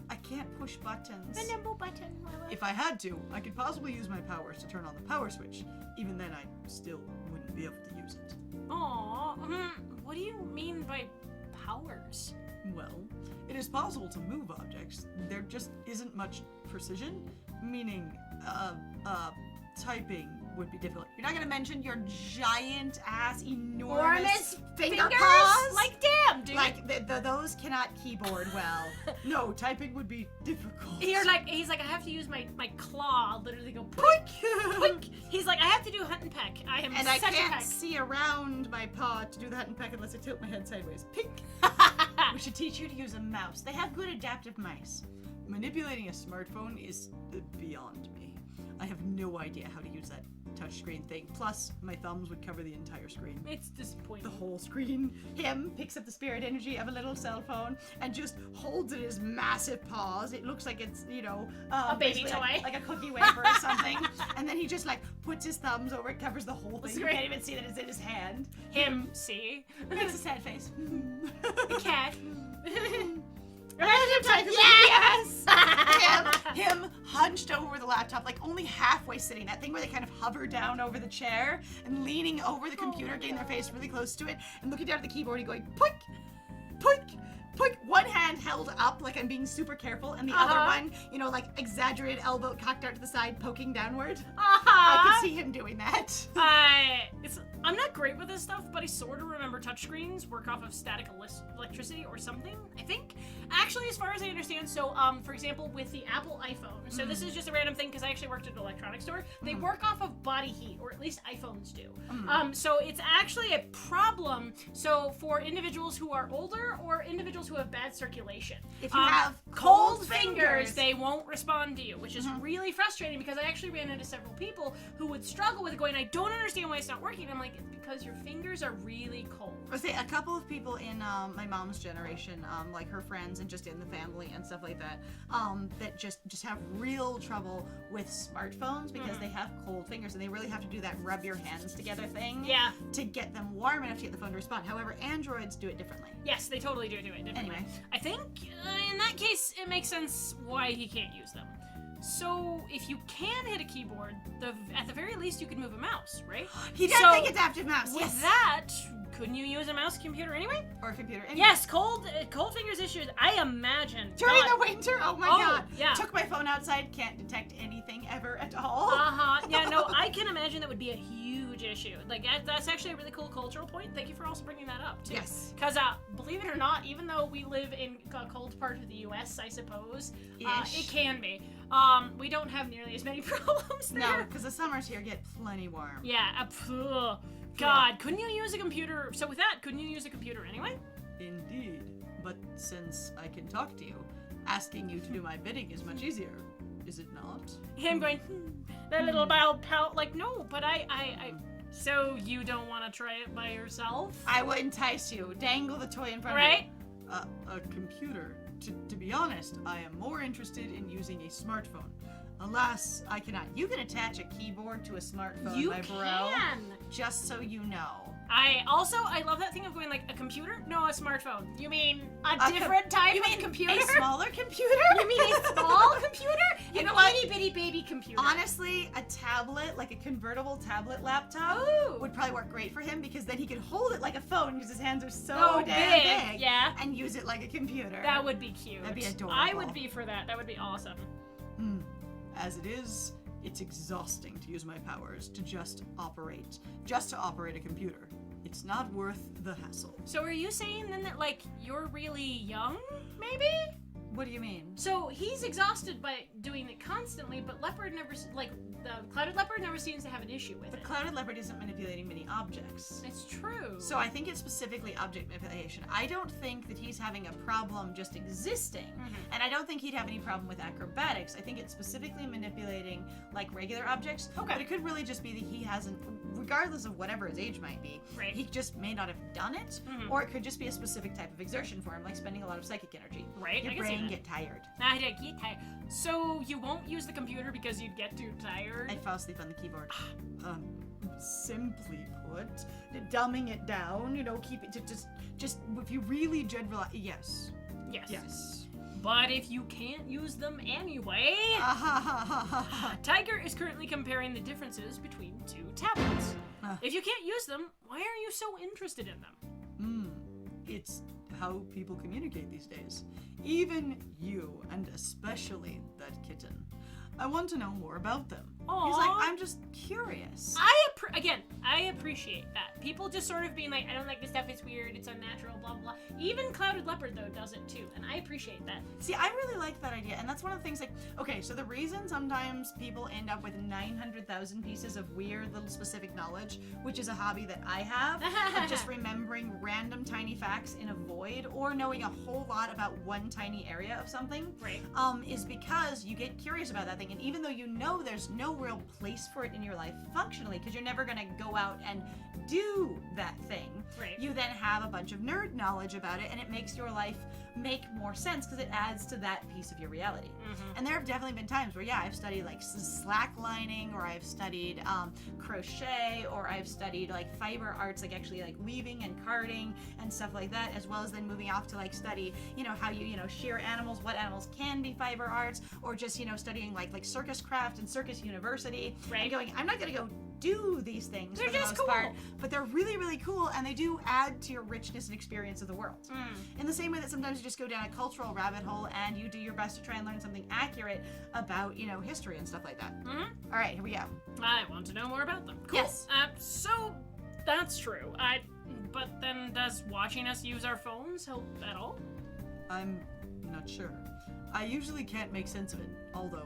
I can't push buttons. The number button. If I had to, I could possibly use my powers to turn on the power switch. Even then, I still wouldn't be able to use it. Aw, what do you mean by powers? Well, it is possible to move objects. There just isn't much precision, meaning, typing would be difficult. You're not gonna mention your giant ass, enormous finger fingers? paws? Like, damn, dude. Like, those cannot keyboard well. No, typing would be difficult. He's like, I have to use my claw, literally go poink, poink. He's like, I have to do hunt and peck. I am And such I a can't peck. see around my paw to do the hunt and peck unless I tilt my head sideways. Pink. We should teach you to use a mouse. They have good adaptive mice. Manipulating a smartphone is beyond me. I have no idea how to use that touchscreen thing. Plus, my thumbs would cover the entire screen. It's disappointing. The whole screen. Him picks up the spirit energy of a little cell phone and just holds it in his massive paws. It looks like it's, a baby basically toy. like a cookie wafer or something. And then he just puts his thumbs over it, covers the whole thing. You great. can't even see that it's in his hand. Him, see? Makes a sad face. The cat. Yes! him hunched over the laptop, like only halfway sitting. That thing where they kind of hover down over the chair and leaning over the computer, getting their face really close to it, and looking down at the keyboard and going, poink, poink, poink. One hand held up, like I'm being super careful, and the other one, like exaggerated elbow cocked out to the side, poking downward. I could see him doing that. I'm not great with this stuff, but I sort of remember touchscreens work off of static electricity or something, I think. Actually, as far as I understand, so, for example, with the Apple iPhone, so this is just a random thing because I actually worked at an electronics store, they work off of body heat, or at least iPhones do. So it's actually a problem, so for individuals who are older or individuals who have bad circulation. If you have cold fingers, they won't respond to you, which is really frustrating because I actually ran into several people who would struggle with it going, I don't understand why it's not working. I'm like, it's because your fingers are really cold. I would say a couple of people in my mom's generation, like her friends and just in the family and stuff like that, that just have real trouble with smartphones because they have cold fingers and they really have to do that rub your hands together thing to get them warm enough to get the phone to respond. However, Androids do it differently. Yes, they totally do it differently. Anyway. I think in that case, it makes sense why he can't use them. So, if you can hit a keyboard, at the very least you can move a mouse, right? He does think adaptive mouse, With that, couldn't you use a mouse computer anyway? Or a computer. Anyway. Yes, cold fingers issues, I imagine. During the winter, oh my god. Yeah. Took my phone outside, can't detect anything ever at all. Yeah, no, I can imagine that would be a huge issue. Like, that's actually a really cool cultural point. Thank you for also bringing that up, too. Yes. Because, believe it or not, even though we live in a cold part of the U.S., I suppose, it can be. We don't have nearly as many problems there. No, because the summers here get plenty warm. Yeah, God, couldn't you use a computer? So with that, couldn't you use a computer anyway? Indeed. But since I can talk to you, asking you to do my bidding is much easier, is it not? Him going, that little pout, like, no, but so you don't want to try it by yourself? I would entice you. Dangle the toy in front Right? of you. A computer. To be honest, I am more interested in using a smartphone. Alas, I cannot. You can attach a keyboard to a smartphone, You my bro. can! Just so you know. I love that thing of going like a computer? No, a smartphone. You mean a different type of computer? A smaller computer? You mean a small computer? You know what? Itty bitty baby computer. Honestly, a tablet, like a convertible tablet laptop, would probably work great for him because then he could hold it like a phone because his hands are so damn big. Yeah. And use it like a computer. That would be cute. That'd be adorable. I would be for that. That would be awesome. As it is, it's exhausting to use my powers to just to operate a computer. It's not worth the hassle. So are you saying then that, like, you're really young, maybe? What do you mean? So he's exhausted by doing it constantly, but Leopard never, like, the Clouded Leopard never seems to have an issue with The it. Clouded Leopard isn't manipulating many objects. It's true. So I think it's specifically object manipulation. I don't think that he's having a problem just existing. And I don't think he'd have any problem with acrobatics. I think it's specifically manipulating like regular objects. Okay. But it could really just be that he hasn't, regardless of whatever his age might be, Right. he just may not have done it. Or it could just be a specific type of exertion for him, like spending a lot of psychic energy. Right, Your I can see brain that. get tired. I get tired. So you won't use the computer because you'd get too tired? I'd fall asleep on the keyboard. Simply put, dumbing it down, keep it to just if you really generalize, yes. Yes. But if you can't use them anyway... Tiger is currently comparing the differences between two tablets. If you can't use them, why are you so interested in them? It's how people communicate these days. Even you, and especially that kitten. I want to know more about them. He's like, I'm just curious. I appreciate that. People just sort of being like, I don't like this stuff, it's weird, it's unnatural, blah, blah. Even Clouded Leopard, though, does it too, and I appreciate that. See, I really like that idea, and that's one of the things, like, okay, so the reason sometimes people end up with 900,000 pieces of weird little specific knowledge, which is a hobby that I have, of just remembering random tiny facts in a void, or knowing a whole lot about one tiny area of something, Right. Is because you get curious about that thing, and even though you know there's no real place for it in your life functionally, because you're never gonna go out and do that thing, Right. you then have a bunch of nerd knowledge about it, and it makes your life make more sense because it adds to that piece of your reality. And there have definitely been times where, I've studied like slacklining, or I've studied crochet, or I've studied like fiber arts, like actually like weaving and carding and stuff like that, as well as then moving off to like study, how you shear animals, what animals can be fiber arts, or just studying like circus craft and circus university, Right. and going, I'm not gonna go do these things They're for the just most cool. part, but they're really, really cool, and they do add to your richness and experience of the world. In the same way that sometimes you just go down a cultural rabbit hole and you do your best to try and learn something accurate about, history and stuff like that. All right, here we go. I want to know more about them. Cool. Yes. So that's true. But then does watching us use our phones help at all? I'm not sure. I usually can't make sense of it, although,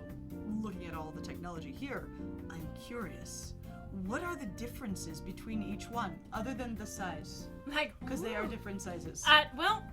looking at all the technology here, I'm curious. What are the differences between each one, other than the size? Like, Because they are ooh. different sizes. Well,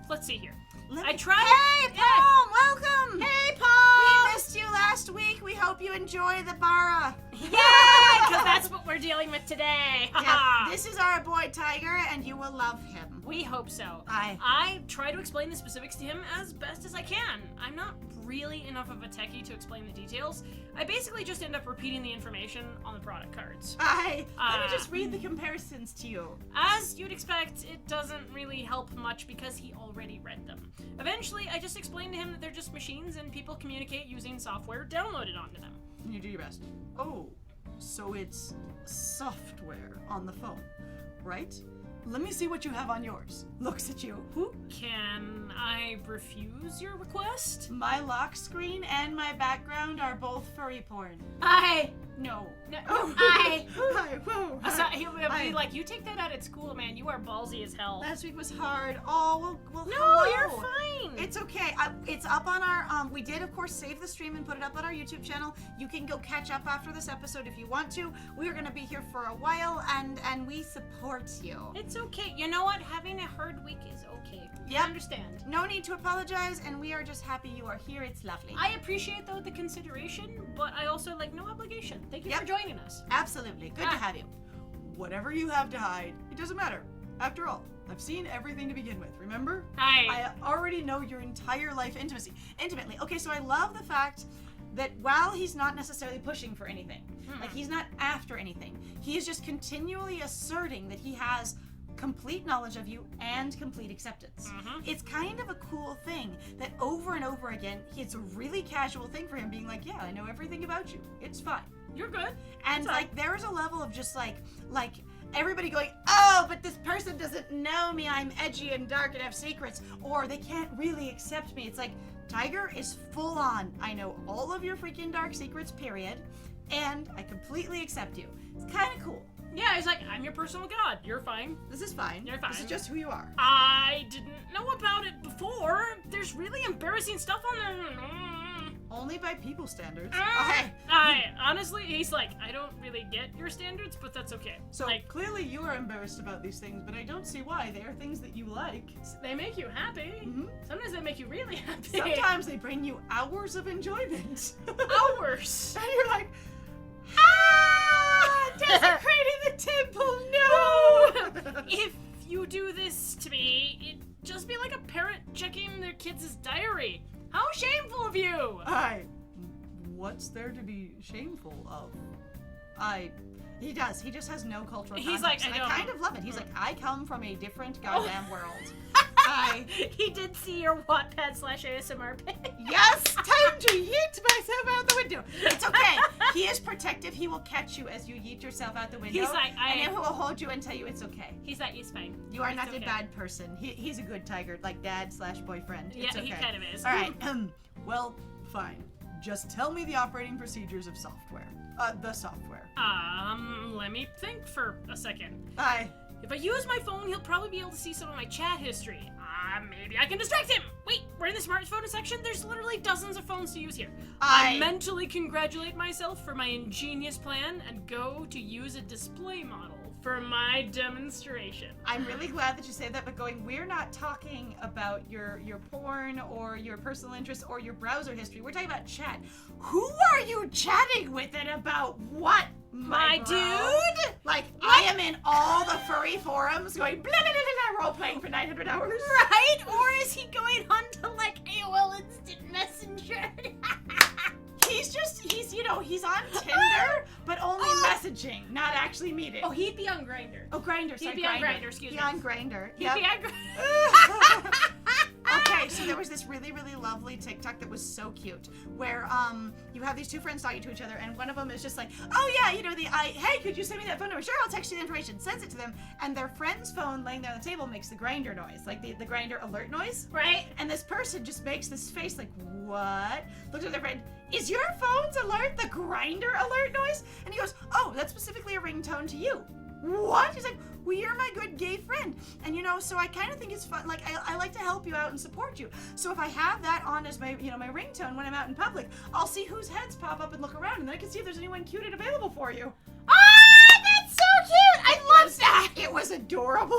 let's see here. Let I me- tried. Hey, Palm, welcome! Hey, Paul! We missed you last week. We hope you enjoy the bara. Yeah, because that's what we're dealing with today. Yeah, this is our boy Tiger, and you will love him. We hope so. Aye. I try to explain the specifics to him as best as I can. I'm not really enough of a techie to explain the details. I basically just end up repeating the information on the product cards. Aye. Let me just read the comparisons to you. As you'd expect, it doesn't really help much because he already read them. Eventually, I just explained to him that they're just machines and people communicate using software downloaded onto them. You do your best. Oh, so it's software on the phone, right? Let me see what you have on yours. Looks at you. Can I refuse your request? My lock screen and my background are both furry porn. No. Oh. I. Hi, whoa. He would be like, you take that out at school, man. You are ballsy as hell. Last week was hard. Oh, well, No, hello. you're fine. It's okay. It's up on our, we did, of course, save the stream and put it up on our YouTube channel. You can go catch up after this episode if you want to. We are going to be here for a while, and we support you. It's okay. You know what? Having a hard week is okay. Yep. I understand. No need to apologize, and we are just happy you are here. It's lovely. I appreciate, though, the consideration, but I also, no obligation. Thank you Yep. for joining us. Absolutely. Good to have you. Whatever you have to hide, it doesn't matter. After all, I've seen everything to begin with, remember? Hi. I already know your entire life intimately. Okay, so I love the fact that while he's not necessarily pushing for anything, like he's not after anything, he is just continually asserting that he has complete knowledge of you and complete acceptance. It's kind of a cool thing that over and over again, it's a really casual thing for him being like, yeah, I know everything about you. It's fine. You're good. And like there's a level of just like everybody going, oh, but this person doesn't know me. I'm edgy and dark and have secrets, or they can't really accept me. It's like Tiger is full on. I know all of your freaking dark secrets, period, and I completely accept you. It's kind of cool. Yeah, he's like, I'm your personal god. You're fine. This is fine. You're fine. This is just who you are. I didn't know about it before. There's really embarrassing stuff on there. Only by people standards. Honestly, he's like, I don't really get your standards, but that's okay. So like, clearly you are embarrassed about these things, but I don't see why. They are things that you like. they make you happy. Sometimes they make you really happy. Sometimes they bring you hours of enjoyment. Hours. And you're like, desecrating the temple, no! If you do this to me, it'd just be like a parent checking their kid's diary. How shameful of you! What's there to be shameful of? He does. He just has no cultural He's context. like, and I kind of love it. He's like, I come from a different goddamn world. He did see your Wattpad/ASMR page. Yes, time to yeet myself out the window. It's okay. He is protective. He will catch you as you yeet yourself out the window. He's like, and then he will hold you and tell you it's okay. He's like, it's fine. You are not okay. a bad person. He's a good tiger, like dad/boyfriend. Yeah, it's okay. he kind of is. All right. Well, fine. Just tell me the operating procedures of software. The software. Let me think for a second. Aye. If I use my phone, he'll probably be able to see some of my chat history. Maybe I can distract him. Wait, we're in the smartphone section? There's literally dozens of phones to use here. I mentally congratulate myself for my ingenious plan and go to use a display model for my demonstration. I'm really glad that you say that, but we're not talking about your porn or your personal interests or your browser history. We're talking about chat. Who are you chatting with and about what, my dude? Like, I am in all the furry forums going blah, blah, blah, blah, role playing for 900 hours. Right? Or is he going on to like AOL Instant Messenger? He's on Tinder, but only messaging, not actually meeting. Oh, he'd be on Grindr. Oh, Grindr, sorry, He'd be on Grindr, excuse me. He'd be on Grindr. He'd be on Grindr. Okay, so there was this really, really lovely TikTok that was so cute, where you have these two friends talking to each other, and one of them is just like, oh yeah, hey, could you send me that phone number? Sure, I'll text you the information. Sends it to them, and their friend's phone laying there on the table makes the Grindr noise, like the Grindr alert noise. Right. And this person just makes this face like, what? Looks at their friend, is your phone's alert the Grindr alert noise? And he goes, oh, that's specifically a ringtone to you. What? He's like, well, you're my good gay friend. And, so I kind of think it's fun. Like, I like to help you out and support you. So if I have that on as my, my ringtone when I'm out in public, I'll see whose heads pop up and look around, and then I can see if there's anyone cute and available for you. Ah, that's so cute! I love that! It was adorable.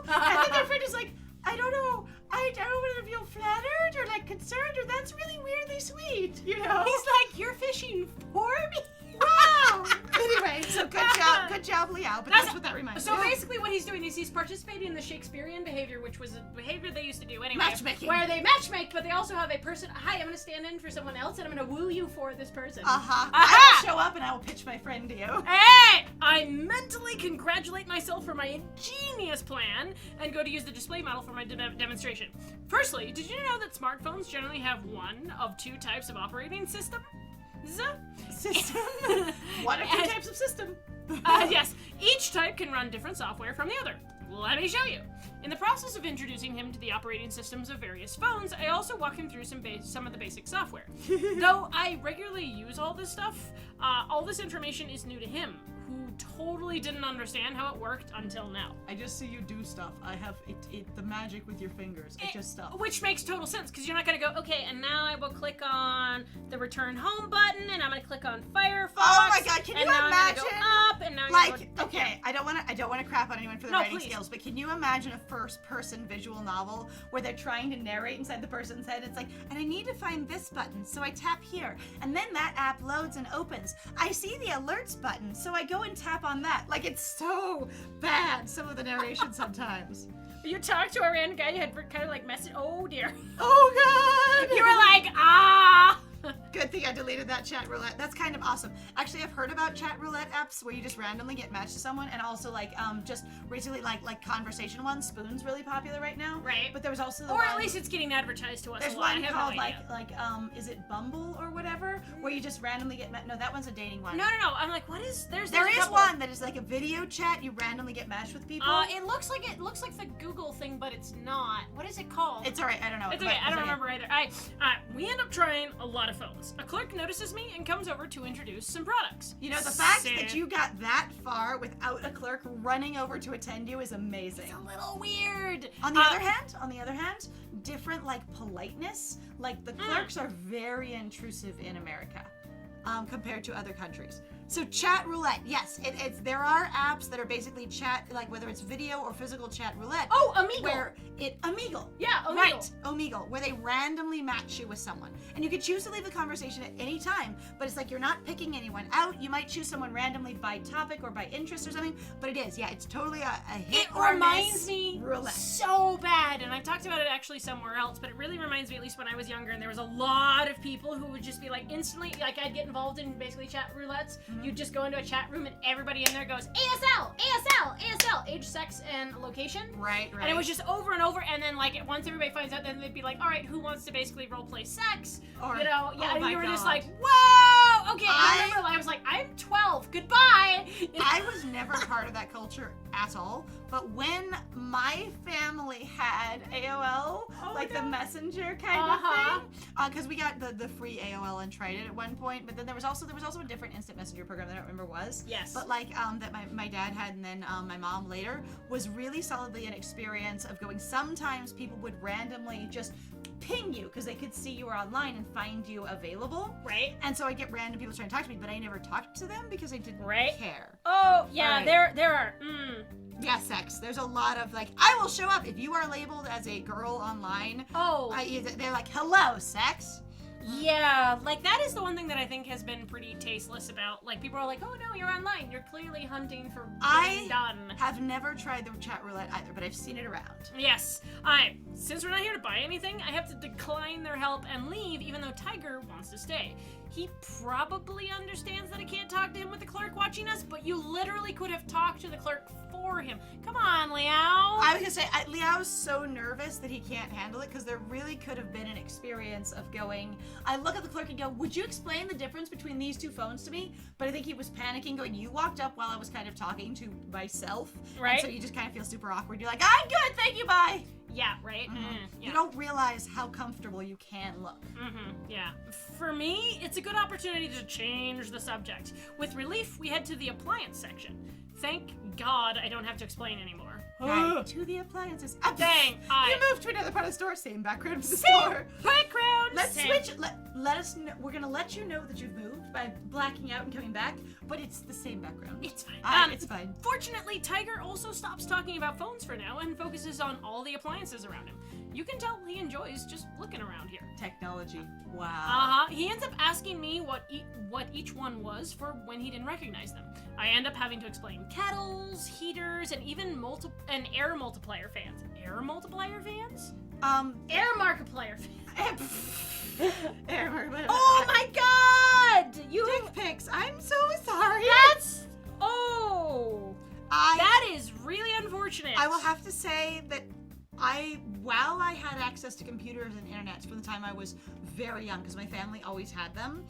And then their friend is like, I don't know. I don't know whether to feel flattered or, like, concerned, or that's really weirdly sweet, He's like, you're fishing for me? Wow! Anyway, so good job, Liao, but that's what that reminds me of. So basically what he's doing is he's participating in the Shakespearean behavior, which was a behavior they used to do anyway. Matchmaking. Where they matchmake, but they also have a person, hi, I'm going to stand in for someone else, and I'm going to woo you for this person. I will show up and I will pitch my friend to you. Hey! I mentally congratulate myself for my ingenious plan and go to use the display model for my demonstration. Firstly, did you know that smartphones generally have one of two types of operating system? System? One of two types of system. Yes, each type can run different software from the other. Let me show you. In the process of introducing him to the operating systems of various phones, I also walk him through some of the basic software. Though I regularly use all this stuff, all this information is new to him, who totally didn't understand how it worked until now. I just see you do stuff. I have the magic with your fingers. It's just stuff. Which makes total sense, because you're not going to go, okay, and now I will click on the return home button, and I'm going to click on Firefox. Oh my god, can you imagine? I'm go up, and now okay, I don't want to crap on anyone for their writing please. skills, but can you imagine a first-person visual novel where they're trying to narrate inside the person's head? It's like, and I need to find this button, so I tap here, and then that app loads and opens. I see the alerts button, so I go and tap on that. Like, it's so bad, some of the narration sometimes. You talked to a random guy, you had kind of like message, oh dear. Oh god! You were like, ah! Good thing I deleted deleted that chat roulette. That's kind of awesome. Actually, I've heard about chat roulette apps where you just randomly get matched to someone, and also like just recently like conversation ones. Spoon's really popular right now. Right. But there was also the Or one, at least it's getting advertised to us there's a lot. one I have called no idea. is it Bumble or whatever, where you just randomly get no, that one's a dating one. No. I'm like, what is? There's There a is couple. one that is like a video chat. You randomly get matched with people. It looks like the Google thing, but it's not. What is it called? It's alright. I don't know. It's okay. I don't remember either. We end up trying a lot of phones. A clerk notices me and comes over to introduce some products. You know, the fact that you got that far without a clerk running over to attend you is amazing. It's a little weird. On the other hand, different like politeness, like the clerks are very intrusive in America, compared to other countries. So chat roulette, yes, there are apps that are basically chat, like whether it's video or physical chat roulette. Oh, Omegle. Where Omegle. Yeah, Omegle. Right, Omegle, where they randomly match you with someone. And you can choose to leave the conversation at any time, but it's like you're not picking anyone out. You might choose someone randomly by topic or by interest or something, but it's totally a hit It or reminds miss me roulette. so bad, and I've talked about it actually somewhere else, but it really reminds me, at least when I was younger, and there was a lot of people who would just be like instantly, like I'd get involved in basically chat roulettes. You'd just go into a chat room and everybody in there goes, ASL, age, sex, and location. Right. And it was just over and over, and then like once everybody finds out, then they'd be like, all right, who wants to basically role play sex? Or, and you were just God. like, whoa, okay. I remember, I was like, I'm 12, goodbye. I was never part of that culture at all, but when my family had AOL, the messenger kind of thing, because we got the free AOL and tried it at one point, but then there was also a different instant messenger program that I don't remember what was. Yes. But like that my dad had, and then my mom later, was really solidly an experience of going. Sometimes people would randomly just ping you because they could see you were online and find you available. Right. And so I'd get random people trying to talk to me, but I never talked to them because I didn't care. Oh, yeah, Right. there are. Yeah, sex. There's a lot of like, I will show up if you are labeled as a girl online. Oh. They're like, hello, sex. Yeah, like that is the one thing that I think has been pretty tasteless about. Like people are like, oh no, you're online. You're clearly hunting for being done. Have never tried the chat roulette either, but I've seen it around. Yes. Since we're not here to buy anything, I have to decline their help and leave, even though Tiger wants to stay. He probably understands that I can't talk to him with the clerk watching us, but you literally could have talked to the clerk for him. Come on, Liao. I was gonna say, Liao's so nervous that he can't handle it, because there really could have been an experience of going, I look at the clerk and go, would you explain the difference between these two phones to me? But I think he was panicking, going, you walked up while I was kind of talking to myself. Right. And so you just kind of feel super awkward. You're like, I'm good, thank you, bye. Yeah, right? You don't realize how comfortable you can look. Yeah. For me, it's a good opportunity to change the subject. With relief, we head to the appliance section. Thank God I don't have to explain anymore. Right. To the appliances. Dang, You moved to another part of the store. Same background for the store. Background. Let's switch. Let us know. We're gonna let you know that you've moved by blacking out and coming back, but it's the same background. It's fine. It's fine. Fortunately, Tiger also stops talking about phones for now and focuses on all the appliances around him. You can tell he enjoys just looking around here. Technology. Wow. He ends up asking me what each one was for when he didn't recognize them. I end up having to explain kettles, heaters, and even air multiplier fans. Air multiplier fans? Air markiplier fans. Air markiplier. Oh my God! Dick pics. I'm so sorry. That is really unfortunate. I will have to say that while I had access to computers and internet from the time I was very young, because my family always had them,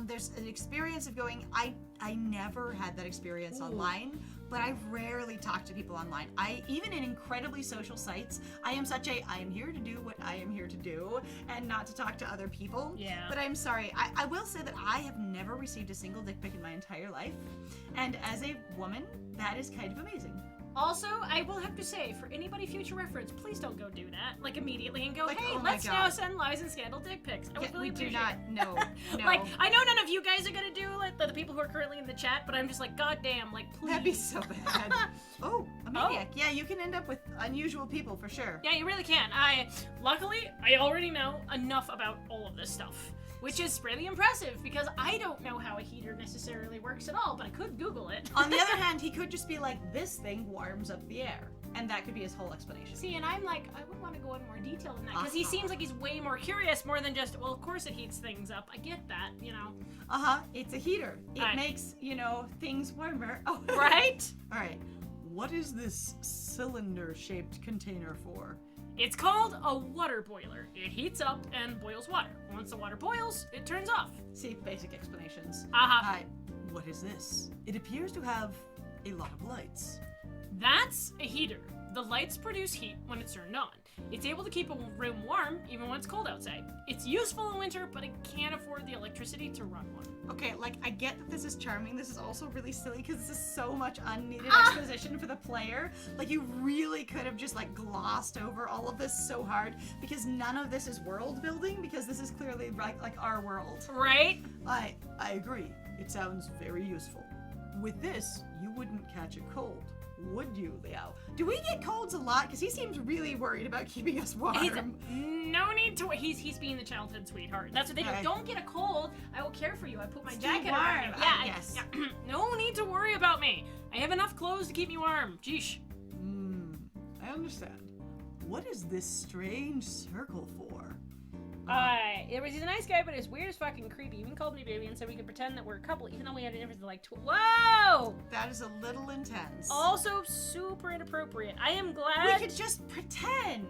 there's an experience of going, I never had that experience online, but I rarely talk to people online. Even in incredibly social sites, I am here to do what I am here to do, and not to talk to other people. Yeah. But I'm sorry, I will say that I have never received a single dick pic in my entire life, and as a woman, that is kind of amazing. Also, I will have to say, for anybody future reference, please don't go do that, like immediately, and go, Like, hey, oh my let's God. now send lies and scandal dick pics. I would really We do appreciate not. it. No. Like, I know none of you guys are gonna do like the people who are currently in the chat, but I'm just like, God damn, like, please. That'd be so bad. Oh, a maniac. Yeah, you can end up with unusual people for sure. Yeah, you really can. Luckily, I already know enough about all of this stuff. which is really impressive because I don't know how a heater necessarily works at all, but I could Google it. On the other hand, he could just be like, this thing warms up the air. And that could be his whole explanation. See, and I'm like, I would want to go in more detail than that, because he seems like he's way more curious, more than just, well, of course it heats things up. I get that, you know. It's a heater. It makes, things warmer. Oh. Right? All right. What is this cylinder-shaped container for? It's called a water boiler. It heats up and boils water. Once the water boils, it turns off. See, basic explanations. What is this? It appears to have a lot of lights. That's a heater. The lights produce heat when it's turned on. It's able to keep a room warm even when it's cold outside. It's useful in winter, but it can't afford the electricity to run one. Okay, I get that this is charming. This is also really silly because this is so much unneeded exposition for the player. You really could have just, glossed over all of this so hard because none of this is world building because this is clearly, our world. Right? I agree. It sounds very useful. With this, you wouldn't catch a cold. Would you, Liao? Do we get colds a lot? Because he seems really worried about keeping us warm. No need to. He's being the childhood sweetheart. That's what they do. Don't get a cold. I will care for you. I put my jacket on you. Yeah. Yes. No need to worry about me. I have enough clothes to keep me warm. Jeesh. I understand. What is this strange circle for? He's a nice guy, but he's weird as fucking creepy. He even called me baby and said we could pretend that we're a couple, even though we had a difference of Whoa! That is a little intense. Also super inappropriate. I am glad. We could just pretend.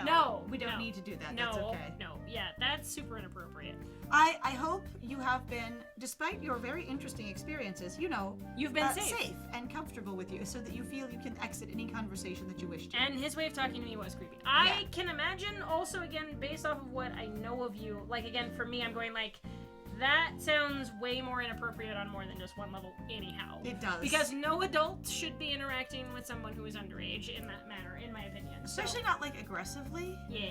No, we don't need to do that. That's okay. No, yeah, that's super inappropriate. I hope you have been, despite your very interesting experiences, you've been safe and comfortable with you so that you feel you can exit any conversation that you wish to. And his way of talking to me was creepy. I can imagine also, again, based off of what I know of you, again, for me, I'm going that sounds way more inappropriate on more than just one level anyhow. It does. Because no adult should be interacting with someone who is underage in that manner, in my opinion. Especially not, aggressively. Yeah.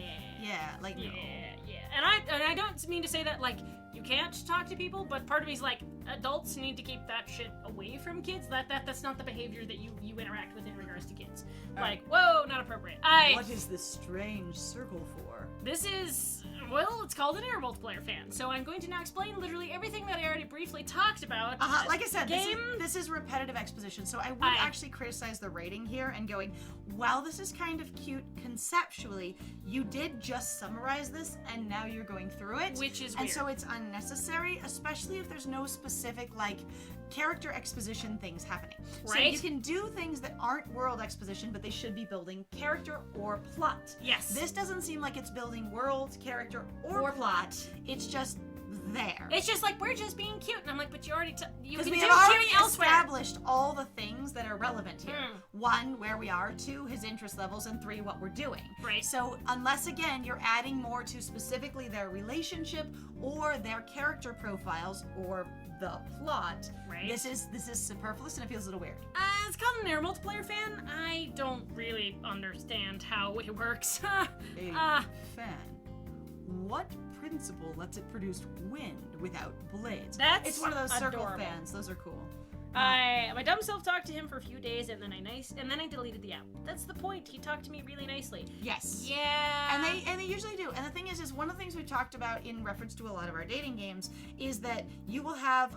Yeah, no. Yeah. And I don't mean to say that, you can't talk to people, but part of me is adults need to keep that shit away from kids. That's not the behavior that you interact with in regards to kids. Whoa, not appropriate. What is this strange circle for? This is... Well, it's called an air multiplayer fan, so I'm going to now explain literally everything that I already briefly talked about. Like I said, this is repetitive exposition, so I would actually criticize the rating here and going, while this is kind of cute conceptually, you did just summarize this, and now you're going through it. Which is weird. And so it's unnecessary, especially if there's no specific, character exposition things happening. Right. So you can do things that aren't world exposition, but they should be building character or plot. Yes. This doesn't seem like it's building world, character, or plot. It's just there. It's just we're just being cute, and I'm but you already you can we do have already cute elsewhere. established all the things that are relevant here. 1, where we are, 2, his interest levels, and 3, what we're doing. Right. So unless again you're adding more to specifically their relationship or their character profiles or the plot, right. This is superfluous and it feels a little weird. It's called an air multiplayer fan. I don't really understand how it works. A fan. What principle lets it produce wind without blades? It's one of those adorable. circle fans. Those are cool. My dumb self talked to him for a few days, and then I deleted the app. That's the point. He talked to me really nicely. Yes. Yeah. And they usually do. And the thing is one of the things we talked about in reference to a lot of our dating games is that you will have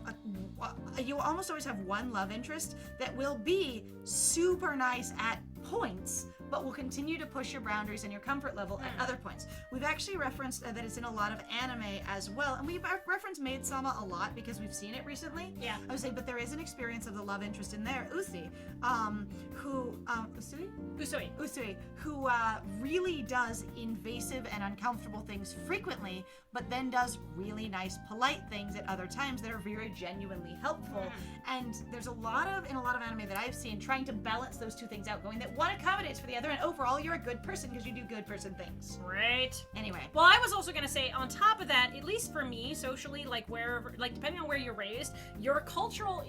you will almost always have one love interest that will be super nice at points, but will continue to push your boundaries and your comfort level at other points. We've actually referenced that it's in a lot of anime as well, and we've referenced Maid-sama a lot because we've seen it recently. Yeah. I would say, but there is an experience of the love interest in there, Usui, Usui, who really does invasive and uncomfortable things frequently, but then does really nice, polite things at other times that are very genuinely helpful. And there's in a lot of anime that I've seen trying to balance those two things out, going that one accommodates for the other, and overall you're a good person because you do good person things. Right. Anyway. Well, I was also gonna say, on top of that, at least for me, socially, wherever, depending on where you're raised, your cultural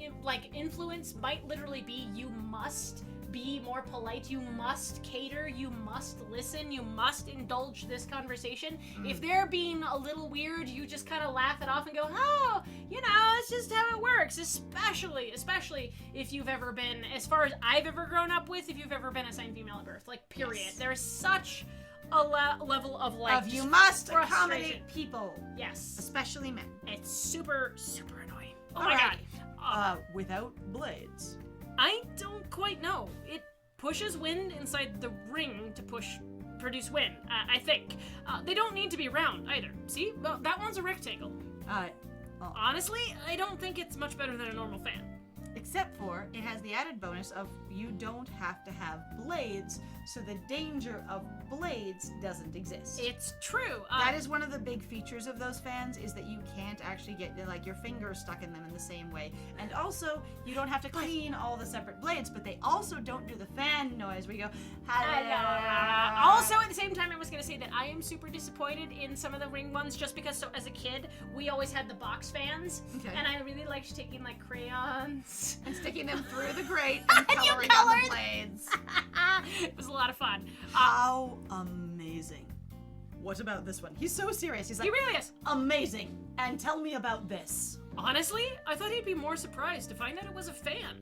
influence might literally be you must be more polite, you must cater, you must listen, you must indulge this conversation. If they're being a little weird, you just kind of laugh it off and go, oh, it's just how it works, especially if you've ever been, as far as I've ever grown up with, if you've ever been assigned female at birth, period. Yes. There's such a level of like You just must frustration. accommodate people, Yes. especially men. It's super, super annoying. Oh my god. Without blades. I don't quite know. It pushes wind inside the ring to produce wind, I think. They don't need to be round either. See? Well, that one's a rectangle. Honestly, I don't think it's much better than a normal fan. Except for it has the added bonus of you don't have to have blades, so the danger of blades doesn't exist. It's true. That is one of the big features of those fans, is that you can't actually get like your fingers stuck in them in the same way. And also, you don't have to clean all the separate blades, but they also don't do the fan noise where you go, hello. Also, at the same time, I was going to say that I am super disappointed in some of the ring ones just because, so as a kid, we always had the box fans, and I really liked taking like crayons and sticking them through the grate and coloring on the blades. It was a lot of fun. How amazing. What about this one? He's so serious. He's like, He really is. amazing. And tell me about this. Honestly, I thought he'd be more surprised to find out it was a fan.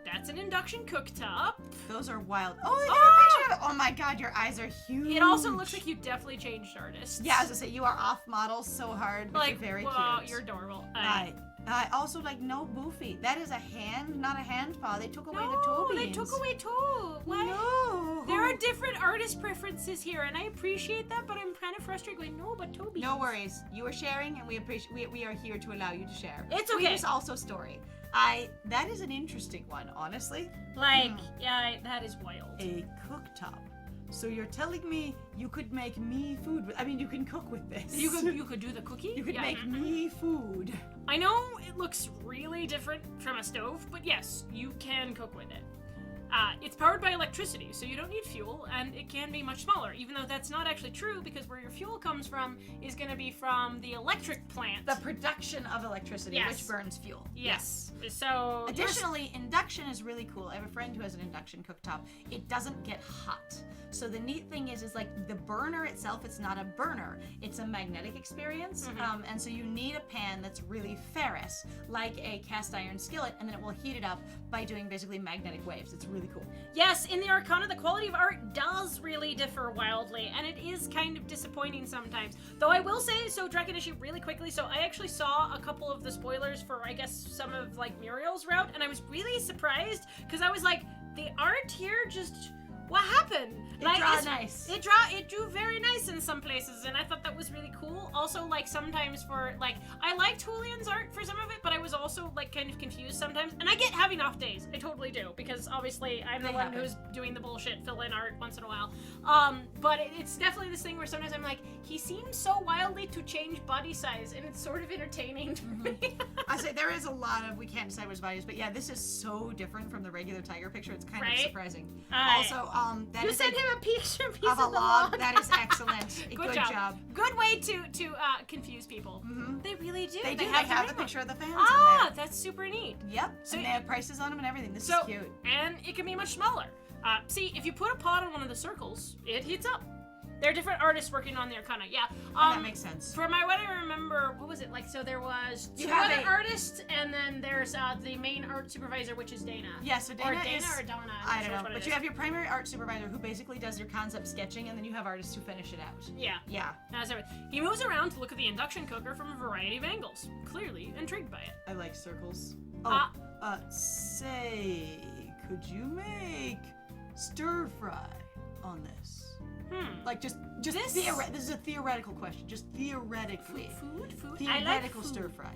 That's an induction cooktop. Those are wild. Oh, they got a picture of it. Oh my god, your eyes are huge. It also looks like you definitely changed artists. Yeah, I was gonna say, you are off model so hard, but like, you're very well, cute. you're adorable. I also like no boofy. That is a hand, not a hand paw. They took away the toe No, they beans. took away toe. What? No. There are different artist preferences here, and I appreciate that, but I'm kind of frustrated going, no, but Toby. No worries. You are sharing, and we appreciate. We are here to allow you to share. It's We okay. just also story. That is an interesting one, honestly. Like, yeah, that is wild. A cooktop. So you're telling me you could make me food with, I mean, you can cook with this. You could do the cookie. You could Yeah. make me food. I know it looks really different from a stove, but yes, you can cook with it. It's powered by electricity, so you don't need fuel, and it can be much smaller, even though that's not actually true, because where your fuel comes from is going to be from the electric plant. The production of electricity, Yes. which burns fuel. Yes. So Additionally, induction is really cool. I have a friend who has an induction cooktop. It doesn't get hot. So the neat thing is like the burner itself, it's not a burner. It's a magnetic experience. And so you need a pan that's really ferrous, like a cast iron skillet, and then it will heat it up by doing basically magnetic waves. It's really cool. Yes, in the Arcana, the quality of art does really differ wildly, and it is kind of disappointing sometimes. Though I will say, so Drakonishi, really quickly, so I actually saw a couple of the spoilers for, I guess, some of, like, Muriel's route, and I was really surprised, because I was like, the art here just... What happened? Nice. It drew very nice in some places, and I thought that was really cool. Also, like, sometimes for, like, I liked Julian's art for some of it, but I was also, like, kind of confused sometimes. And I get having off days. I totally do, because obviously I'm the one who's doing the bullshit fill-in art once in a while. But it's definitely this thing where sometimes I'm like, he seems so wildly to change body size, and it's sort of entertaining to me. I say there is a lot of, we can't decide which bodies, but yeah, this is so different from the regular tiger picture. It's kind of surprising. Also, that you is sent him a picture piece of a log. That is excellent. Good job. Good way to confuse people. They really do. They do. They the have the ring picture of the fans in Ah, there. that's super neat. Yep. So And they have prices on them and everything. This is cute. And it can be much smaller. See, if you put a pot on one of the circles, it heats up. There are different artists working on the Arcana, yeah. That makes sense. For my wedding, I remember, what was it? Like, so there was You two have other a- artists, and then there's the main art supervisor, which is Dana. Yeah, so Dana Dana is... or Donna. I don't I'm not sure know. what it But is. you have your primary art supervisor who basically does your concept sketching, and then you have artists who finish it out. Yeah. Yeah. That's it. He moves around to look at the induction cooker from a variety of angles, clearly intrigued by it. I like circles. Say, could you make stir fry on this? Like just this is a theoretical question. Just theoretically. Food? Theoretical I like stir fry.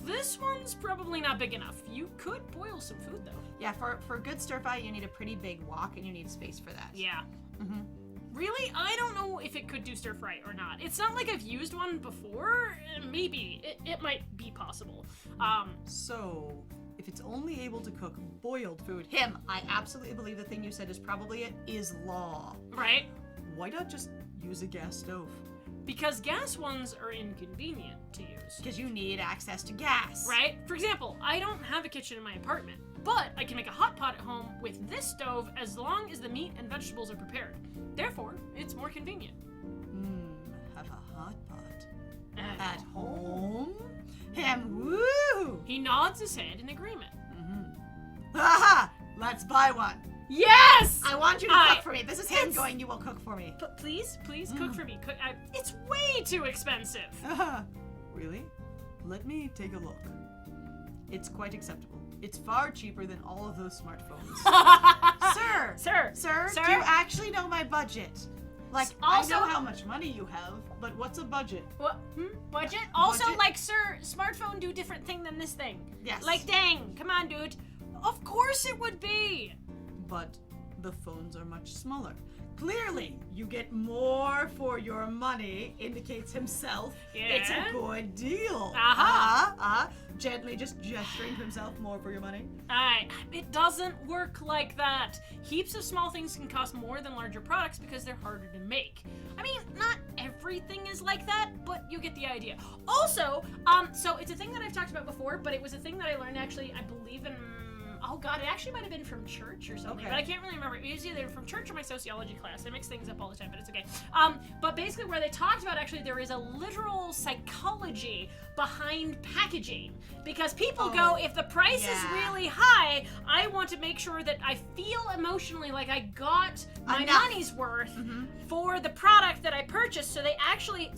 This one's probably not big enough. You could boil some food, though. Yeah, for good stir fry, you need a pretty big wok, and you need space for that. Yeah. Really? I don't know if it could do stir fry or not. It's not like I've used one before. Maybe. It might be possible. So, if it's only able to cook boiled food, I absolutely believe the thing you said is probably it, is law. Right? why not just use a gas stove? Because gas ones are inconvenient to use. Because you need access to gas. Right? For example, I don't have a kitchen in my apartment, but I can make a hot pot at home with this stove as long as the meat and vegetables are prepared. Therefore, it's more convenient. Have a hot pot. At home? Woo! He nods his head in agreement. Haha! Let's buy one. Yes! I want you to cook for me. This is him going, you will cook for me. Please cook for me. It's way too expensive. Really? Let me take a look. It's quite acceptable. It's far cheaper than all of those smartphones. Sir, do you actually know my budget? Like, Also- I know how much money you have, but what's a budget? What? Budget? Also, Budget? like, sir, smartphone do different thing than this thing. Yes. Like, dang, come on, dude. Of course it would be. But the phones are much smaller. Clearly, you get more for your money, indicates himself. Yeah. It's a good deal. Uh-huh. Gently just gesturing to himself more for your money. It doesn't work like that. Heaps of small things can cost more than larger products because they're harder to make. I mean, not everything is like that, but you get the idea. Also, so it's a thing that I've talked about before, but it was a thing that I learned actually, I believe in, oh god, it actually might have been from church or something, Okay. but I can't really remember. It was either from church or my sociology class. I mix things up all the time, but it's okay. But basically where they talked about actually there is a literal psychology behind packaging. Because people go, if the price is really high, I want to make sure that I feel emotionally like I got my money's worth for the product that I purchased. So they actually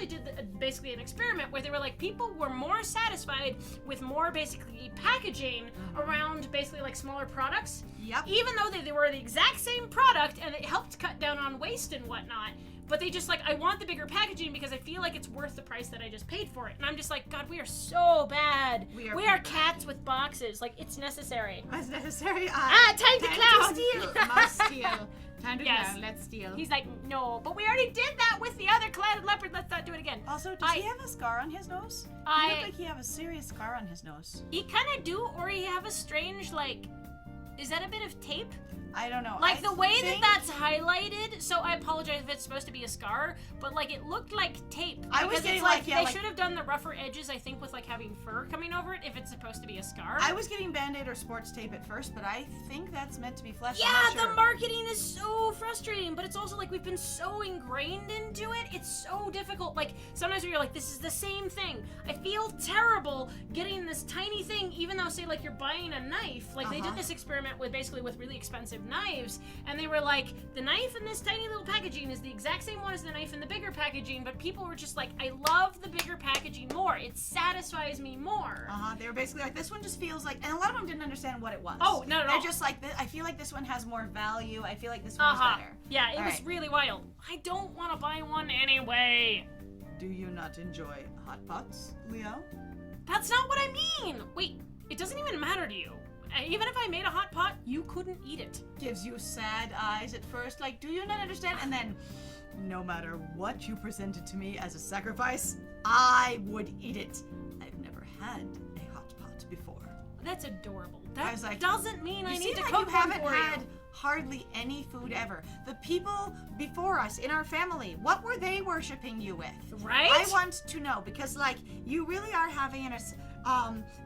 did basically an experiment where they were like, people were more satisfied with more basically packaging around basically like smaller products. Yep. Even though they were the exact same product and it helped cut down on waste and whatnot. But they just like, I want the bigger packaging because I feel like it's worth the price that I just paid for it. And I'm just like, God, we are so bad. We are cats with boxes. Like, it's necessary. What's necessary? Time to clown. steal. Must steal. Time to Yes. clown. Let's steal. He's like, no, but we already did that with the other clouded leopard. Let's not do it again. Also, does he have a scar on his nose? He looked like he have a serious scar on his nose. He kind of do, or he have a strange, like, is that a bit of tape? I don't know. Like, I the way think- that's highlighted, so I apologize if it's supposed to be a scar, but, like, it looked like tape. I was Because getting, it's like, like, yeah, they like- should have done the rougher edges, I think, with, like, having fur coming over it, if it's supposed to be a scar. I was getting Band-Aid or sports tape at first, but I think that's meant to be flesh. Yeah, I'm not the sure. marketing is so frustrating, but it's also like we've been so ingrained into it. It's so difficult. Like sometimes you're like, this is the same thing. I feel terrible getting this tiny thing, even though say like you're buying a knife. Like they did this experiment with basically with really expensive knives, and they were like, the knife in this tiny little packaging is the exact same one as the knife in the bigger packaging, but people were just like, I love the bigger packaging more. It satisfies me more. They were basically like, this one just feels like, and a lot of them didn't understand what it was. Oh, not at all. They're just like, I feel like this one has more value. I feel like this one is better. Yeah, it All was right. really wild. I don't want to buy one anyway. Do you not enjoy hot pots, Leo? That's not what I mean. Wait, it doesn't even matter to you. Even if I made a hot pot, you couldn't eat it. Gives you sad eyes at first, like, do you not understand? And then, No matter what you presented to me as a sacrifice, I would eat it. I've never had a hot pot before. That's adorable. I That was like, doesn't mean I you need seem to like cook you one haven't for had you. hardly any food ever. The people before us in our family, what were they worshiping you with? Right? I want to know because, like, you really are having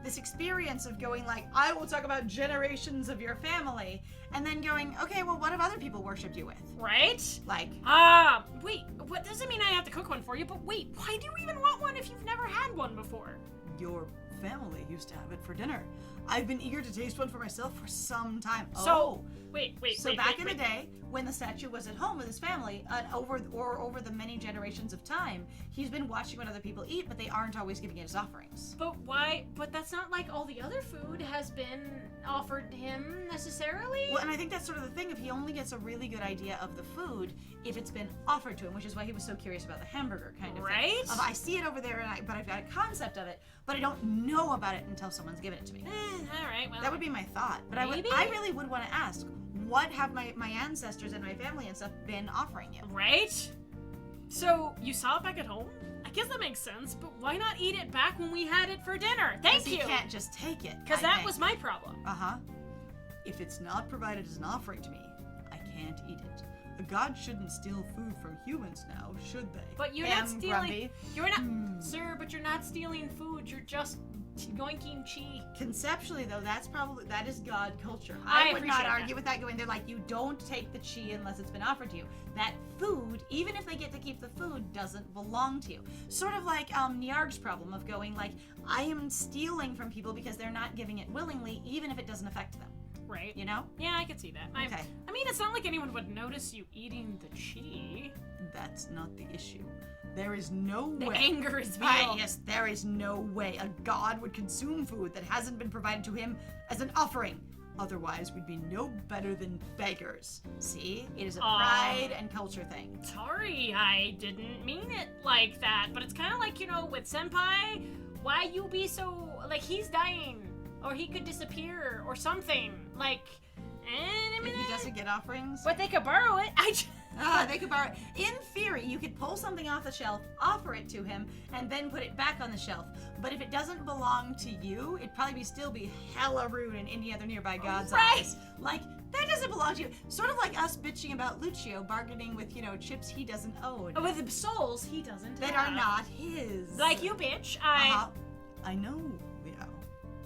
this experience of going like, I will talk about generations of your family, and then going, okay, well, what have other people worshipped you with? Right? Like, Wait, what doesn't mean I have to cook one for you, but wait, why do you even want one if you've never had one before? Your family used to have it for dinner. I've been eager to taste one for myself for some time. So, wait, So back in the day, when the statue was at home with his family, over the many generations of time, he's been watching what other people eat, but they aren't always giving it as offerings. But why? But that's not like all the other food has been offered him necessarily. Well, and I think that's sort of the thing. If he only gets a really good idea of the food, if it's been offered to him, which is why he was so curious about the hamburger kind of Right? thing. Of, I see it over there, but I've got a concept of it, but I don't know about it until someone's given it to me. All right, well. That would be my thought. But Maybe? I really would want to ask, what have my ancestors and my family and stuff been offering you? Right? So, you saw it back at home? I guess that makes sense, but why not eat it back when we had it for dinner? Thank 'Cause you! You can't just take it. Because I that think. was my problem. If it's not provided as an offering to me, I can't eat it. A god shouldn't steal food from humans now, should they? But you're Am not stealing. grumpy. You're not, sir. But you're not stealing food. You're just yoinking chi. Conceptually, though, that is God culture. I I would not appreciate argue that. with that. Going, they're like, you don't take the chi unless it's been offered to you. That food, even if they get to keep the food, doesn't belong to you. Sort of like Nyarg's problem of going like, I am stealing from people because they're not giving it willingly, even if it doesn't affect them. Right. You know? Yeah, I could see that. Okay. I mean, it's not like anyone would notice you eating the chi. That's not the issue. There is no The way. anger is real. Right, yes, there is no way a god would consume food that hasn't been provided to him as an offering. Otherwise, we'd be no better than beggars. See? It is a pride and culture thing. Sorry, I didn't mean it like that. But it's kind of like, with Senpai, why you be so, like, he's dying. Or he could disappear or something. Like, If he doesn't get offerings. But they could borrow it. They could borrow it. In theory, you could pull something off the shelf, offer it to him, and then put it back on the shelf. But if it doesn't belong to you, it'd probably still be hella rude in any other nearby god's eyes. Like, that doesn't belong to you. Sort of like us bitching about Lucio bargaining with, chips he doesn't own. With the souls he doesn't That have. are not his. Like you, bitch. I know, Liao.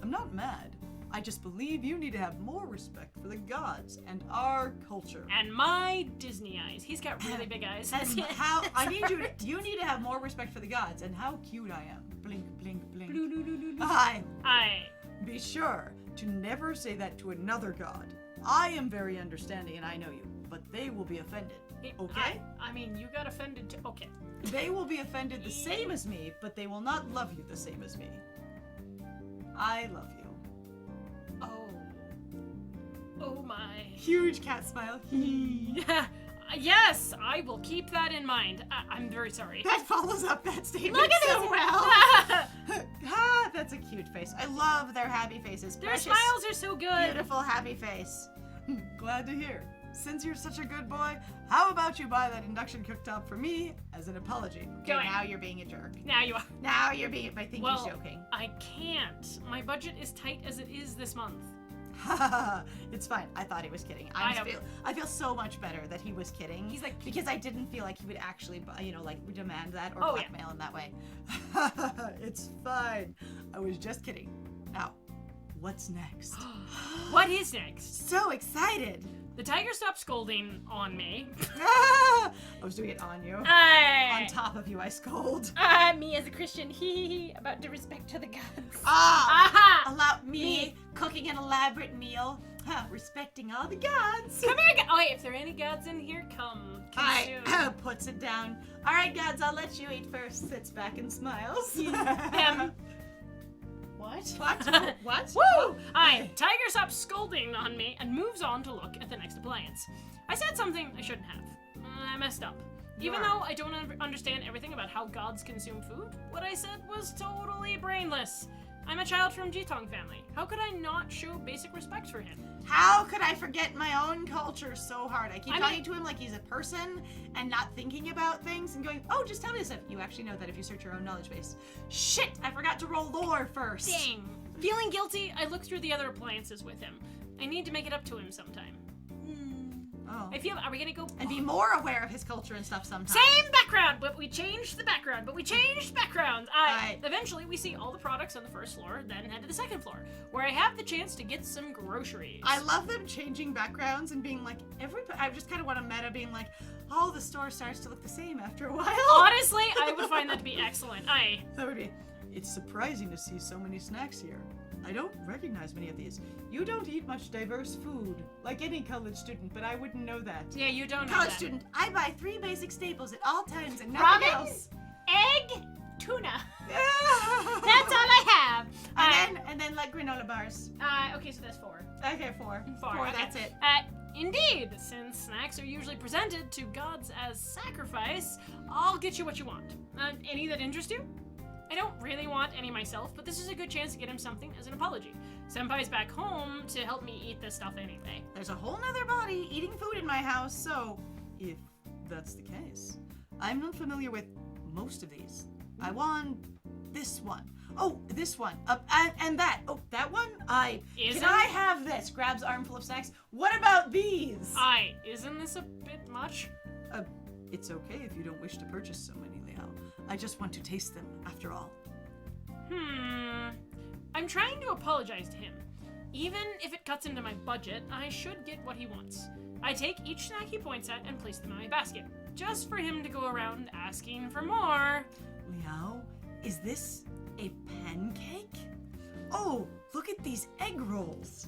I'm not mad. I just believe you need to have more respect for the gods and our culture. And my Disney eyes. He's got really big eyes. That's How I need you need to have more respect for the gods and how cute I am. Blink, blink, blink. Be sure to never say that to another god. I am very understanding and I know you, but they will be offended. Okay? I mean, you got offended too. Okay. They will be offended the same as me, but they will not love you the same as me. I love you. Oh my. Huge cat smile. Yes, I will keep that in mind. I'm very sorry. That follows up that statement Look at so this. well. That's a cute face. I love their happy faces. Their Precious, smiles are so good. beautiful, happy face. Glad to hear. Since you're such a good boy, how about you buy that induction cooktop for me as an apology? Okay, Going. now you're being a jerk. Now you are. Now you're being. I think Well, he's joking. I can't. My budget is tight as it is this month. It's fine. I thought he was kidding. I I feel so much better that he was kidding. He's like, because I didn't feel like he would actually, demand that or Oh, yeah. blackmail in that way. It's fine. I was just kidding. Now, what's next? what is next? So excited. The tiger stopped scolding on me. I was doing it on you. On top of you, I scold. Me as a Christian, about to respect to the gods. Aha! Allow me cooking an elaborate meal, respecting all the gods. Come here, oh, wait, if there are any gods in here, come soon. Puts it down. All right, gods, I'll let you eat first. Sits back and smiles. What? What? Woo! Tiger stops scolding on me and moves on to look at the next appliance. I said something I shouldn't have. I messed up. Even though I don't understand everything about how gods consume food, what I said was totally brainless. I'm a child from Jitong family. How could I not show basic respect for him? How could I forget my own culture so hard? I keep talking to him like he's a person and not thinking about things and going, oh, just tell me this stuff. You actually know that if you search your own knowledge base. Shit, I forgot to roll lore first. Dang. Feeling guilty, I looked through the other appliances with him. I need to make it up to him sometime. Oh. Are we gonna go? And be more aware of his culture and stuff sometimes. Same background, but we changed the background. Backgrounds. Right. Eventually, we see all the products on the first floor, then head to the second floor, where I have the chance to get some groceries. I love them changing backgrounds and being like, I just kind of want a meta being like, oh, the store starts to look the same after a while. Honestly, I would find that to be excellent. That would be. It's surprising to see so many snacks here. I don't recognize many of these. You don't eat much diverse food, like any college student, but I wouldn't know that. Yeah, you don't know College that. student, I buy 3 basic staples at all times and nothing Ramen, else. egg, tuna. That's all I have. And then like granola bars. Okay, so that's 4. Okay, 4. 4, okay. that's it. Indeed, since snacks are usually presented to gods as sacrifice, I'll get you what you want. Any that interest you? I don't really want any myself, but this is a good chance to get him something as an apology. Senpai's back home to help me eat this stuff anyway. There's a whole nother body eating food in my house, so If that's the case, I'm not familiar with most of these. I want this one. Oh, this one. And that. Oh, that one? Can I have this? Grabs armful of snacks. What about these? Isn't this a bit much? It's okay if you don't wish to purchase so many, Liao. I just want to taste them, after all. I'm trying to apologize to him. Even if it cuts into my budget, I should get what he wants. I take each snack he points at and place them in my basket, just for him to go around asking for more. Liao, is this a pancake? Oh, look at these egg rolls.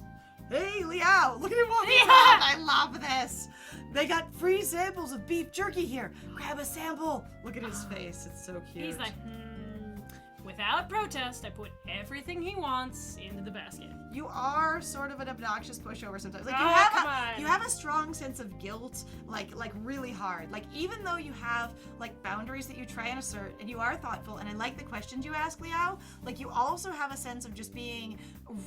Hey, Liao, look at him walking Yeah. around. I love this. They got free samples of beef jerky here. Grab a sample. Look at his face. It's so cute. He's like, without protest, I put everything he wants into the basket. You are sort of an obnoxious pushover sometimes. Like Come on. you have a strong sense of guilt, like really hard. Like even though you have like boundaries that you try and assert, and you are thoughtful, and I like the questions you ask, Liao. Like you also have a sense of just being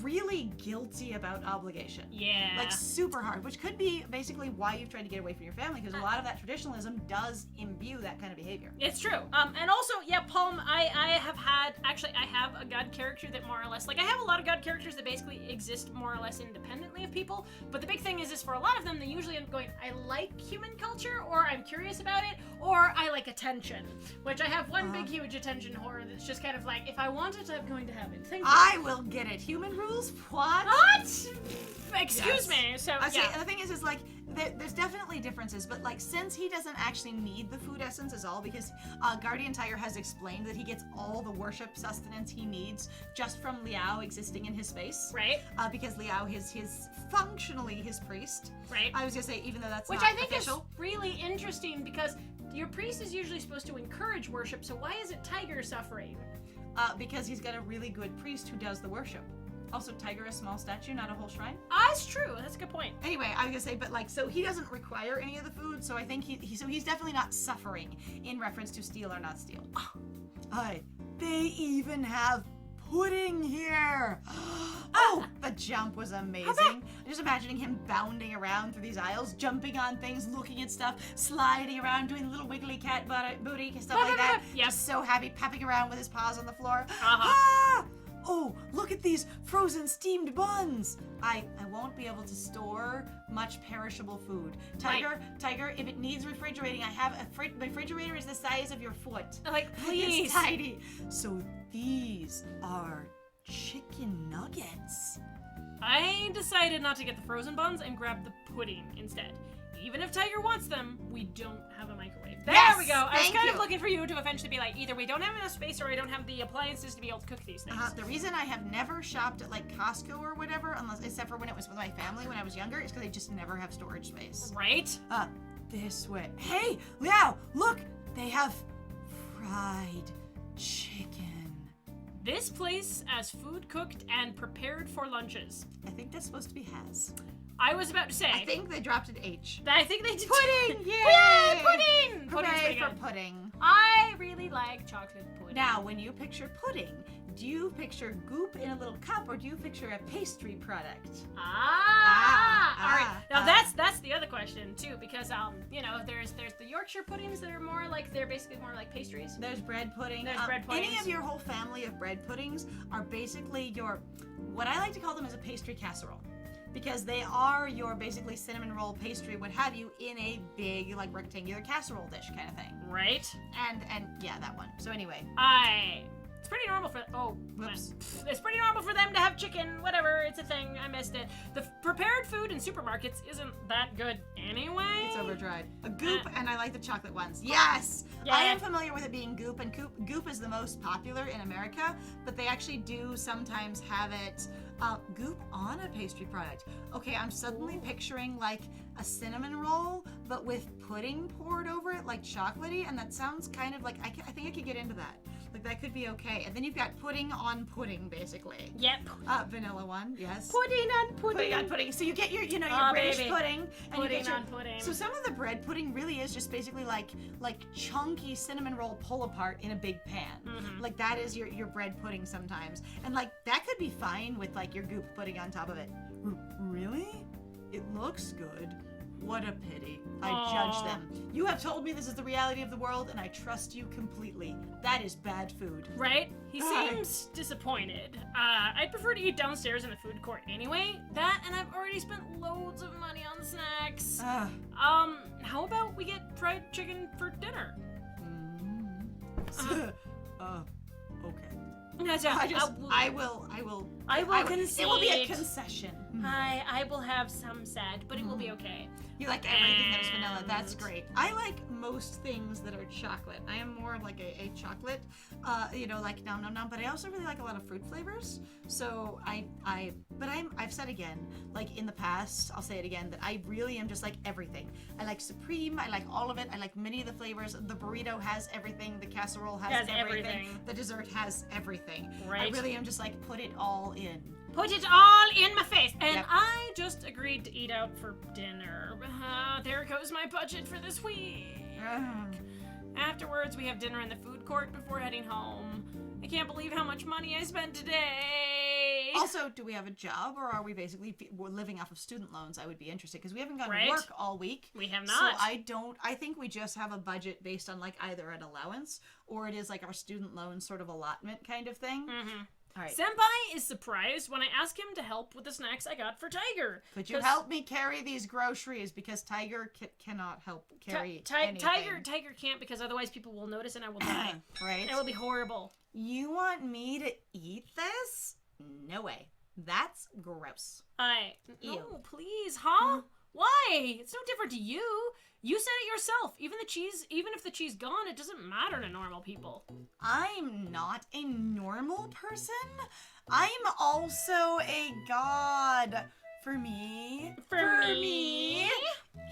really guilty about obligation. Yeah. Like super hard, which could be basically why you've tried to get away from your family, because a lot of that traditionalism does imbue that kind of behavior. It's true. And also, yeah, Palm, I have a god character that more or less, like I have a lot of god characters that basically exist more or less independently of people, but the big thing is for a lot of them, they usually end up going, I like human culture, or I'm curious about it, or I like attention, which I have one big huge attention whore that's just kind of like, if I want it, I'm going to have it. Thank you. I will get it. Human rules? What? Excuse me. So, See, yeah. the thing is like, there's definitely differences, but like, since he doesn't actually need the food essence is all, because Guardian Tiger has explained that he gets all the worship sustenance he needs just from Liao existing in his space. Right. Because Liao is functionally his priest. Right. I was gonna say, even though that's Which not I think official. is really interesting, because your priest is usually supposed to encourage worship, so why is it Tiger suffering? Because he's got a really good priest who does the worship. Also, Tiger, a small statue, not a whole shrine. That's true. That's a good point. Anyway, I was gonna say, but like, so he doesn't require any of the food, so I think he's definitely not suffering in reference to steal or not steal. They even have pudding here. Oh, the jump was amazing. I'm just imagining him bounding around through these aisles, jumping on things, looking at stuff, sliding around, doing little wiggly cat booty and stuff like that. Yep. Just so happy, pepping around with his paws on the floor. Uh-huh. Oh, look at these frozen steamed buns. I won't be able to store much perishable food. Tiger, if it needs refrigerating, I have a refrigerator is the size of your foot. Like, please. It's tiny. So these are chicken nuggets. I decided not to get the frozen buns and grab the pudding instead. Even if Tiger wants them, we don't have a microwave. There Yes, we go. I was thank kind you. of looking for you to eventually be like, either we don't have enough space or I don't have the appliances to be able to cook these things. The reason I have never shopped at like Costco or whatever, except for when it was with my family when I was younger, is because they just never have storage space. Right? This way. Hey, Liao, look, they have fried chicken. This place has food cooked and prepared for lunches. I think that's supposed to be has. I was about to say. I think they dropped an H. I think they did. Pudding! Yay! Yay, pudding! Pudding's Hooray pretty for good. pudding. I really like chocolate pudding. Now, when you picture pudding, do you picture goop in a little cup, or do you picture a pastry product? All right. Now that's the other question too, because there's the Yorkshire puddings that are more like, they're basically more like pastries. There's bread pudding. There's bread puddings. Any of your whole family of bread puddings are basically what I like to call them is a pastry casserole. Because they are your basically cinnamon roll pastry, what have you, in a big like rectangular casserole dish kind of thing. Right. And yeah, that one. So anyway. It's pretty normal for Whoops. It's pretty normal for them to have chicken, whatever, it's a thing, I missed it. The prepared food in supermarkets isn't that good anyway. It's over-dried. A goop, and I like the chocolate ones. Yes! Yeah. I am familiar with it being goop, and goop is the most popular in America, but they actually do sometimes have it goop on a pastry product. Okay, I'm suddenly picturing like a cinnamon roll, but with pudding poured over it, like chocolatey, and that sounds kind of like, I think I could get into that. Like, that could be okay. And then you've got pudding on pudding, basically. Yep. Vanilla one, yes. Pudding on pudding. Pudding on pudding. So you get your British baby. pudding. And Pudding you get on pudding. So some of the bread pudding really is just basically like chunky cinnamon roll pull apart in a big pan. Mm-hmm. Like, that is your bread pudding sometimes. And like, that could be fine with like your goop pudding on top of it. Really? It looks good. What a pity. I judge them. You have told me this is the reality of the world, and I trust you completely. That is bad food. Right? He seems disappointed. I'd prefer to eat downstairs in the food court anyway. That, and I've already spent loads of money on snacks. How about we get fried chicken for dinner? Okay. I will concede. It will be a concession. I will have some sad, but it will be okay. You like everything that is vanilla. That's great. I like most things that are chocolate. I am more of like a chocolate, like nom nom nom. But I also really like a lot of fruit flavors. So I've said again, like in the past, I'll say it again, that I really am just like everything. I like Supreme. I like all of it. I like many of the flavors. The burrito has everything. The casserole has everything. The dessert has everything. Right. I really am just like put it all in. Put it all in my face. And Yep. I just agreed to eat out for dinner. There goes my budget for this week. Afterwards, we have dinner in the food court before heading home. I can't believe how much money I spent today. Also, do we have a job, or are we basically we're living off of student loans? I would be interested, because we haven't gone Right. to work all week. We have not. So I think we just have a budget based on like either an allowance, or it is like our student loan sort of allotment kind of thing. Mm-hmm. All right. Senpai is surprised when I ask him to help with the snacks I got for Tiger. Could you help me carry these groceries, because Tiger cannot help carry anything. Tiger can't, because otherwise people will notice and I will die. Right? It will be horrible. You want me to eat this? No way. That's gross. No, Ew. please, huh? Why? It's no different to you. You said it yourself. Even if the cheese gone, it doesn't matter to normal people. I'm not a normal person. I'm also a god. For me,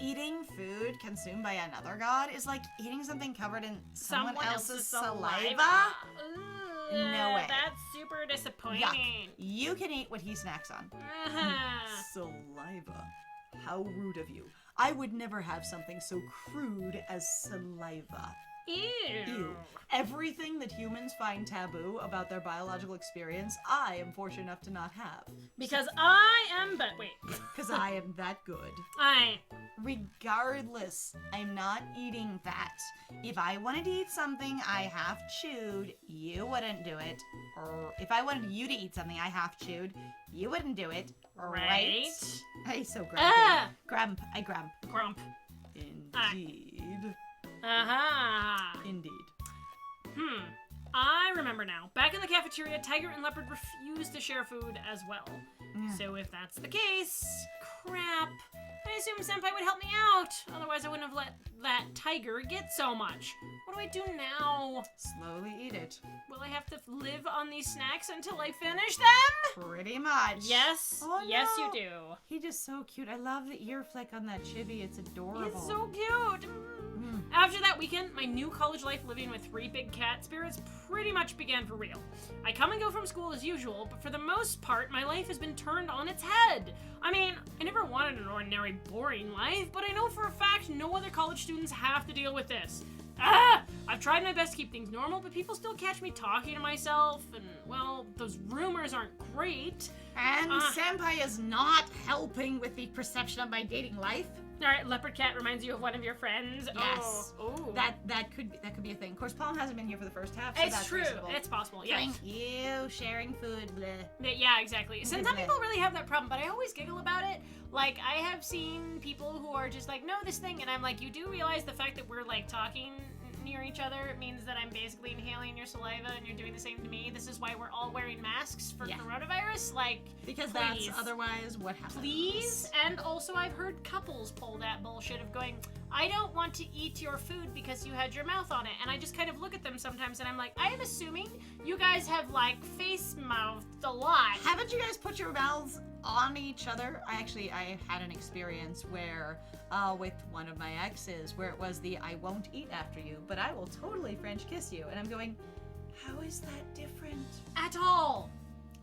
eating food consumed by another god is like eating something covered in someone else's saliva. Ugh, No way. That's super disappointing. Yuck. You can eat what he snacks on. Saliva. How rude of you. I would never have something so crude as saliva. Ew. Everything that humans find taboo about their biological experience, I am fortunate enough to not have. Because Because I am that good. Regardless, I'm not eating that. If I wanted to eat something I half chewed, you wouldn't do it. Or if I wanted you to eat something I half chewed, you wouldn't do it. Right? I'm so grumpy. Grump. I grump. Grump. Indeed. Indeed. I remember now. Back in the cafeteria, Tiger and Leopard refused to share food as well. Yeah. So if that's the case, crap. I assume Senpai would help me out. Otherwise, I wouldn't have let that Tiger get so much. What do I do now? Slowly eat it. Will I have to live on these snacks until I finish them? Pretty much. Yes. Oh, yes, no. you do. He just so cute. I love the ear flick on that chibi. It's adorable. He's so cute. After that weekend, my new college life living with 3 big cat spirits pretty much began for real. I come and go from school as usual, but for the most part, my life has been turned on its head. I mean, I never wanted an ordinary, boring life, but I know for a fact no other college students have to deal with this. I've tried my best to keep things normal, but people still catch me talking to myself, and, well, those rumors aren't great. And Senpai is not helping with the perception of my dating life. Alright, Leopard Cat reminds you of one of your friends. Yes. Oh. That could be a thing. Of course, Paul hasn't been here for the first half, so It's that's true. reasonable. It's possible, yeah. Thank you, sharing food, bleh. Yeah, exactly. Some people really have that problem, but I always giggle about it. Like, I have seen people who are just like, no, this thing, and I'm like, you do realize the fact that we're, like, talking near each other means that I'm basically inhaling your saliva and you're doing the same to me. This is why we're all wearing masks for coronavirus. Like, because please. that's otherwise what happens. Please. And also I've heard couples pull that bullshit of going, I don't want to eat your food because you had your mouth on it. And I just kind of look at them sometimes and I'm like, I am assuming you guys have like face mouthed a lot. Haven't you guys put your mouths on each other? I had an experience where with one of my exes where it was the I won't eat after you, but I will totally French kiss you. And I'm going, how is that different? At all.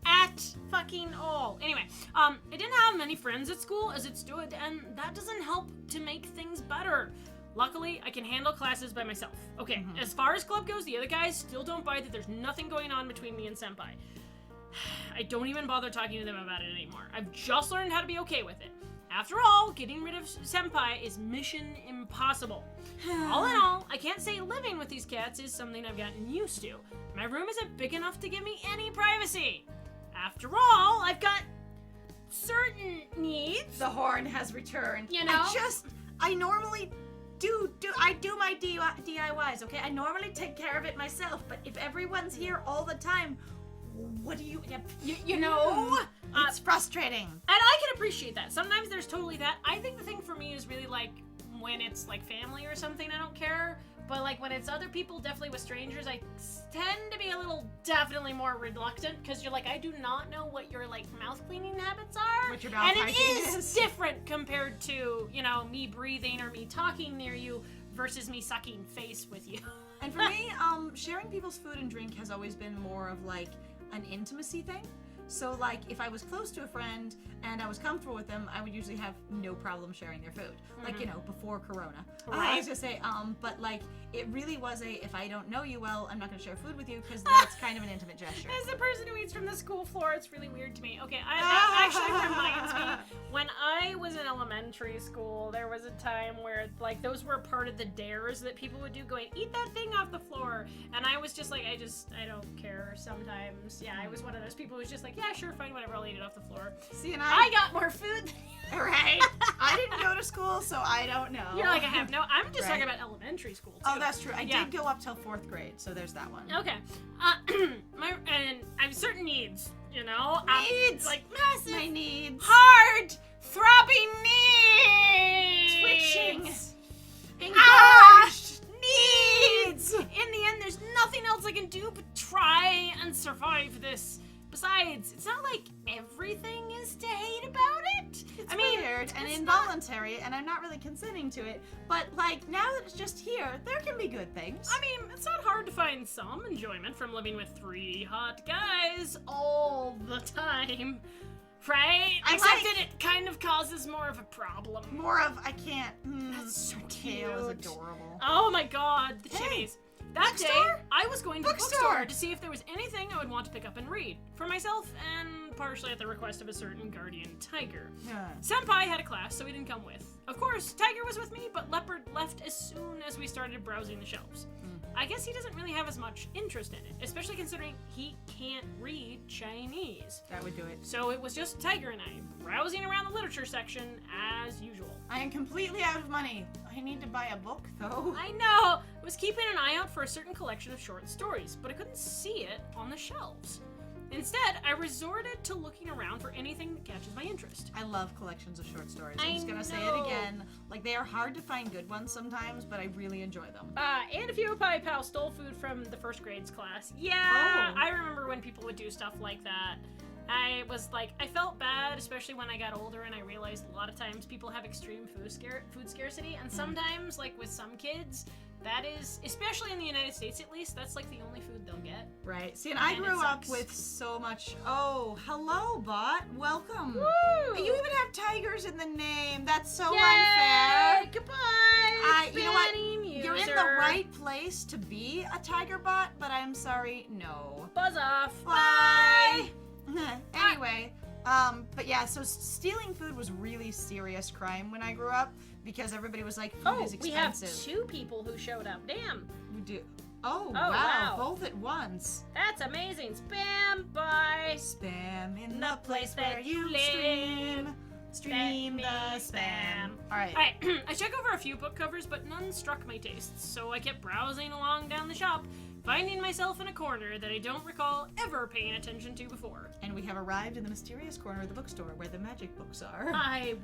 At fucking all. Anyway, I didn't have many friends at school as it stood, and that doesn't help to make things better. Luckily, I can handle classes by myself. Okay, as far as club goes, the other guys still don't buy that there's nothing going on between me and Senpai. I don't even bother talking to them about it anymore. I've just learned how to be okay with it. After all, getting rid of Senpai is mission impossible. All in all, I can't say living with these cats is something I've gotten used to. My room isn't big enough to give me any privacy. After all, I've got certain needs. The horn has returned. You know? I normally do my DIYs, okay? I normally take care of it myself, but if everyone's here all the time, what do you know? It's frustrating. And I can appreciate that. Sometimes there's totally that. I think the thing for me is really like when it's like family or something, I don't care. But like when it's other people, definitely with strangers, I tend to be a little definitely more reluctant because you're like, I do not know what your like mouth cleaning habits are. What your mouth and it hygiene is different compared to, you know, me breathing or me talking near you versus me sucking face with you. And for me, sharing people's food and drink has always been more of like an intimacy thing. So like if I was close to a friend and I was comfortable with them, I would usually have no problem sharing their food. Like, you know, before Corona. I was gonna say, but like it really was if I don't know you well, I'm not gonna share food with you because that's kind of an intimate gesture. As a person who eats from the school floor, it's really weird to me. Okay, that actually reminds me, when I was in elementary school, there was a time where like those were part of the dares that people would do, going, eat that thing off the floor. And I was just like, I don't care sometimes. Yeah, I was one of those people who's just like, yeah, sure, fine, whatever, I'll eat it off the floor. See, and I got more food than you. Right. I didn't go to school, so I don't know. You're like, I have no, I'm just talking about elementary school, too. Oh, that's true. I did go up till 4th grade, so there's that one. Okay. And I have certain needs, you know? Needs! Like, massive. My needs. Hard, throbbing needs. Twitching. Engaged. Needs. In the end, there's nothing else I can do but try and survive this. Besides, it's not like everything is to hate about it. It's weird and involuntary, and I'm not really consenting to it. But, like, now that it's just here, there can be good things. I mean, it's not hard to find some enjoyment from living with 3 hot guys all the time. Right? Except that it kind of causes more of a problem. More of, I can't. That's so Kale is cute. adorable. Oh my god, the Hey. chitties. That Bookstore? day, I was going to the Bookstore bookstore to see if there was anything I would want to pick up and read. For myself, and partially at the request of a certain guardian tiger. Yeah. Senpai had a class, so he didn't come with. Of course, Tiger was with me, but Leopard left as soon as we started browsing the shelves. I guess he doesn't really have as much interest in it, especially considering he can't read Chinese. That would do it. So it was just Tiger and I, browsing around the literature section as usual. I am completely out of money. I need to buy a book, though. I know! I was keeping an eye out for a certain collection of short stories, but I couldn't see it on the shelves. Instead, I resorted to looking around for anything that catches my interest. I love collections of short stories. I I'm just gonna say know. it again. Like, they are hard to find good ones sometimes, but I really enjoy them. And a few Pie Pal stole food from the first grades class. Yeah, Oh. I remember when people would do stuff like that. I was like, I felt bad, especially when I got older and I realized a lot of times people have extreme food scarcity, and sometimes, like with some kids, that is, especially in the United States at least, that's like the only food they'll get. Right. See, and I And it grew up sucks. with so much. Oh, hello, bot. Welcome. Woo! You even have tigers in the name. That's so Yay! unfair. Goodbye! You know what? Banning You're in the user. right place to be a tiger bot, but I'm sorry, no. Buzz off. Bye. Anyway, but yeah, so stealing food was really serious crime when I grew up because everybody was like, food Oh, is we have expensive. 2 people who showed up. Damn. We do. Oh, Oh, wow. wow. Both at once. That's amazing. Spam by Spam in the the place where you live. stream. Stream Me the spam. All right. Alright, I checked over a few book covers, but none struck my tastes, so I kept browsing along down the shop, finding myself in a corner that I don't recall ever paying attention to before. And we have arrived in the mysterious corner of the bookstore where the magic books are.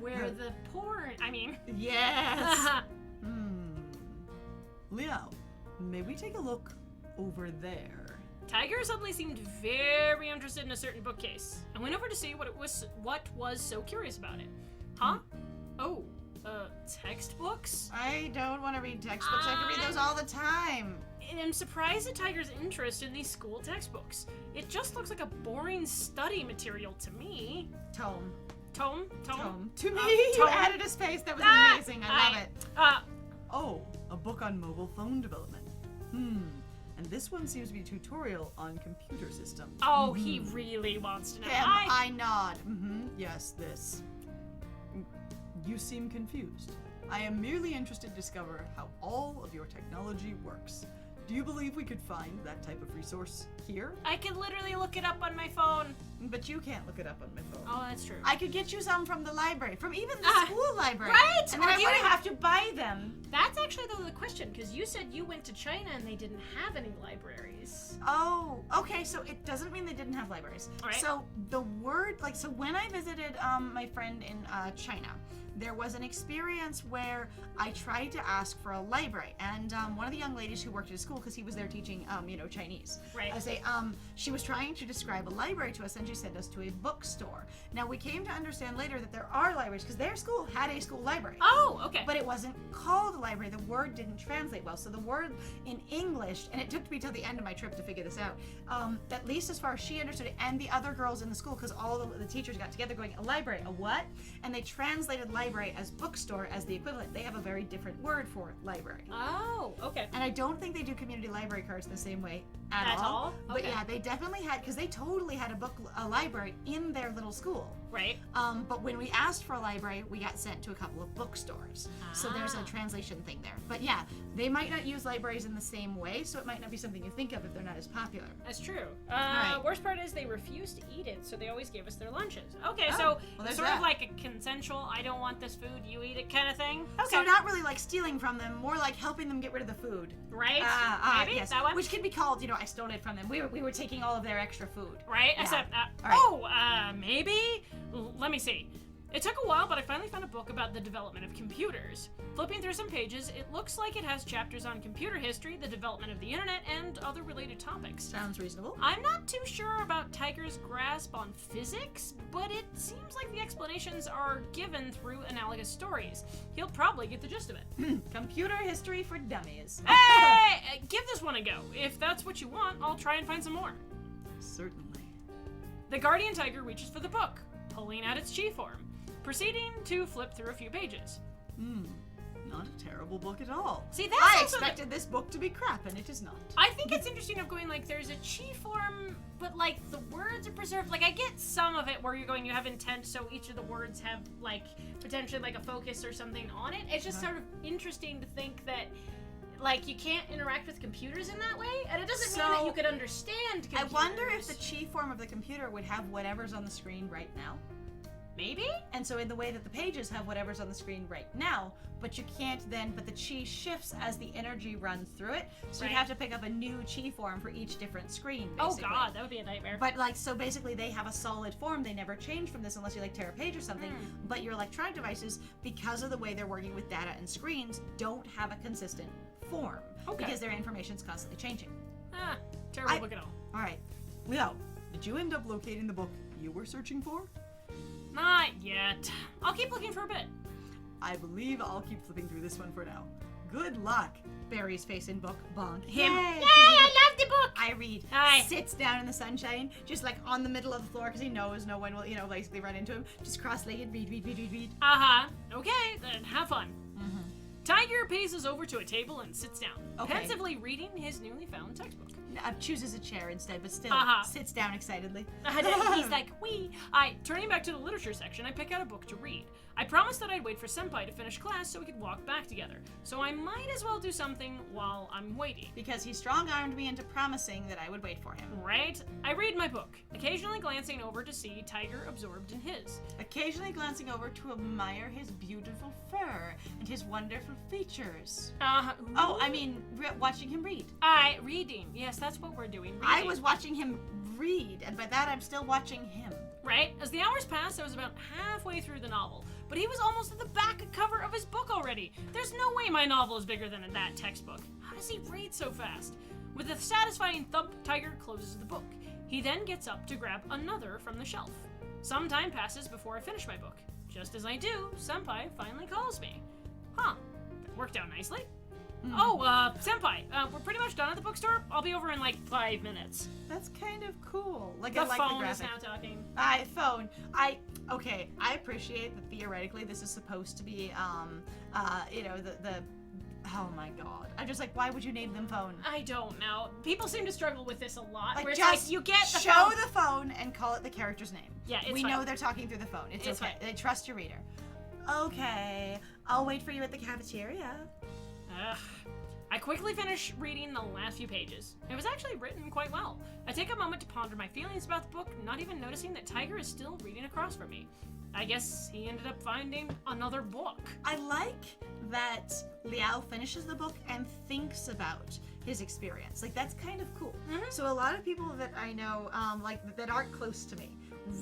Where the porn. I mean. Yes. Liao, may we take a look over there? Tiger suddenly seemed very interested in a certain bookcase. I went over to see what was so curious about it. Huh? Oh, textbooks? I don't want to read textbooks. I can read those all the time. I'm surprised at Tiger's interest in these school textbooks. It just looks like a boring study material to me. Tome. Tome? To me, you tome. added a space. That was Ah, amazing. I love it. Uh, Oh, a book on mobile phone development. And this one seems to be a tutorial on computer systems. oh, he really wants to know. Him, I nod. Yes, this. You seem confused. I am merely interested to discover how all of your technology works. Do you believe we could find that type of resource here? I could literally look it up on my phone. But you can't look it up on my phone. Oh, that's true. I could get you some from the library, from even the school library. right? And then Or I do you wouldn't have have to buy them. That's actually the question, because you said you went to China and they didn't have any libraries. Oh, okay, so it doesn't mean they didn't have libraries. All right. So the word, so when I visited my friend in China, there was an experience where I tried to ask for a library, and one of the young ladies who worked at a school, because he was there teaching, Chinese. Right. I say, she was trying to describe a library to us, and she sent us to a bookstore. Now, we came to understand later that there are libraries, because their school had a school library. Oh, okay. But it wasn't called a library. The word didn't translate well. So the word in English, and it took me till the end of my trip to figure this out, at least as far as she understood it, and the other girls in the school, because all the teachers got together going, a library, a what? And they translated library as bookstore as the equivalent. They have a very different word for library. Oh, okay. And I don't think they do community library cards the same way at all. all. But Okay. yeah, they definitely had, because they totally had a library in their little school. Right. But when we asked for a library, we got sent to a couple of bookstores. So there's a Ah. translation thing there. But yeah, they might not use libraries in the same way, so it might not be something you think of if they're not as popular. That's true. Right. Worst part is they refuse to eat it, so they always gave us their lunches. Okay, Oh, so well, there's sort that. of like a consensual, I don't want this food, you eat it kind of thing. Okay. So not really like stealing from them, more like helping them get rid of the food. Right? Maybe? Yes. That one? Which could be called, I stole it from them. We were taking all of their extra food. Right? Yeah. Except, All right. Maybe? Let me see. It took a while, but I finally found a book about the development of computers. Flipping through some pages, it looks like it has chapters on computer history, the development of the internet, and other related topics. Sounds reasonable. I'm not too sure about Tiger's grasp on physics, but it seems like the explanations are given through analogous stories. He'll probably get the gist of it. Computer history for dummies. Hey! Give this one a go. If that's what you want, I'll try and find some more. Certainly. The guardian tiger reaches for the book, pulling out its chi form, proceeding to flip through a few pages. Not a terrible book at all. See, that's I also expected this book to be crap, and it is not. I think it's interesting of going like there's a chi form, but like the words are preserved. Like I get some of it where you're going you have intent, so each of the words have like potentially like a focus or something on it. It's just sort of interesting to think that like you can't interact with computers in that way, and it doesn't mean that So, you could understand computers. I wonder if the chi form of the computer would have whatever's on the screen right now. maybe. And so in the way that the pages have whatever's on the screen right now, but you can't then, but the chi shifts as the energy runs through it. So Right. you'd have to pick up a new chi form for each different screen, Oh basically. god, that would be a nightmare. But like, so basically they have a solid form. They never change from this unless you like tear a page or something. But your electronic devices, because of the way they're working with data and screens, don't have a consistent form. Okay. Because their information's constantly changing. Terrible I- book at all. All right. Leo, did you end up locating the book you were searching for? Not yet. I'll keep looking for a bit. I believe I'll keep flipping through this one for now. Good luck. Barry's face in book. Bonk. Him. Yay, I love the book! I read. Hi. Sits down in the sunshine, just like on the middle of the floor because he knows no one will, basically run into him. Just cross-legged, read. Uh-huh. Okay, then have fun. Tiger paces over to a table and sits down, Okay. pensively reading his newly found textbook. Chooses a chair instead, but still Uh-huh. sits down excitedly. He's like, wee. Turning back to the literature section, I pick out a book to read. I promised that I'd wait for Senpai to finish class so we could walk back together. So I might as well do something while I'm waiting. Because he strong-armed me into promising that I would wait for him. Right? I read my book, occasionally glancing over to see Tiger absorbed in his. Occasionally glancing over to admire his beautiful fur and his wonderful features. Oh, I mean, watching him read. Reading. Yes, that's what we're doing. Reading. I was watching him read, and by that I'm still watching him. Right? As the hours passed, I was about halfway through the novel, but he was almost at the back cover of his book already. There's no way my novel is bigger than that textbook. How does he read so fast? With a satisfying thump, Tiger closes the book. He then gets up to grab another from the shelf. Some time passes before I finish my book. Just as I do, Senpai finally calls me. Huh, that worked out nicely. Oh, Senpai, we're pretty much done at the bookstore. I'll be over in like 5 minutes. That's kind of cool. Like, The I like phone the is graphic. now talking. Phone. Okay, I appreciate that theoretically this is supposed to be, oh my god. I'm just like, why would you name them phone? I don't know. People seem to struggle with this a lot. Like, where it's just like you get the show phone. the phone and call it the character's name. Yeah, it's we fine. know they're talking through the phone. It's It's okay. fine. They trust your reader. Okay, I'll wait for you at the cafeteria. Ugh. I quickly finish reading the last few pages. It was actually written quite well. I take a moment to ponder my feelings about the book, not even noticing that Tiger is still reading across from me. I guess he ended up finding another book. I like that Liao finishes the book and thinks about his experience. Like, that's kind of cool. So a lot of people that I know, that aren't close to me,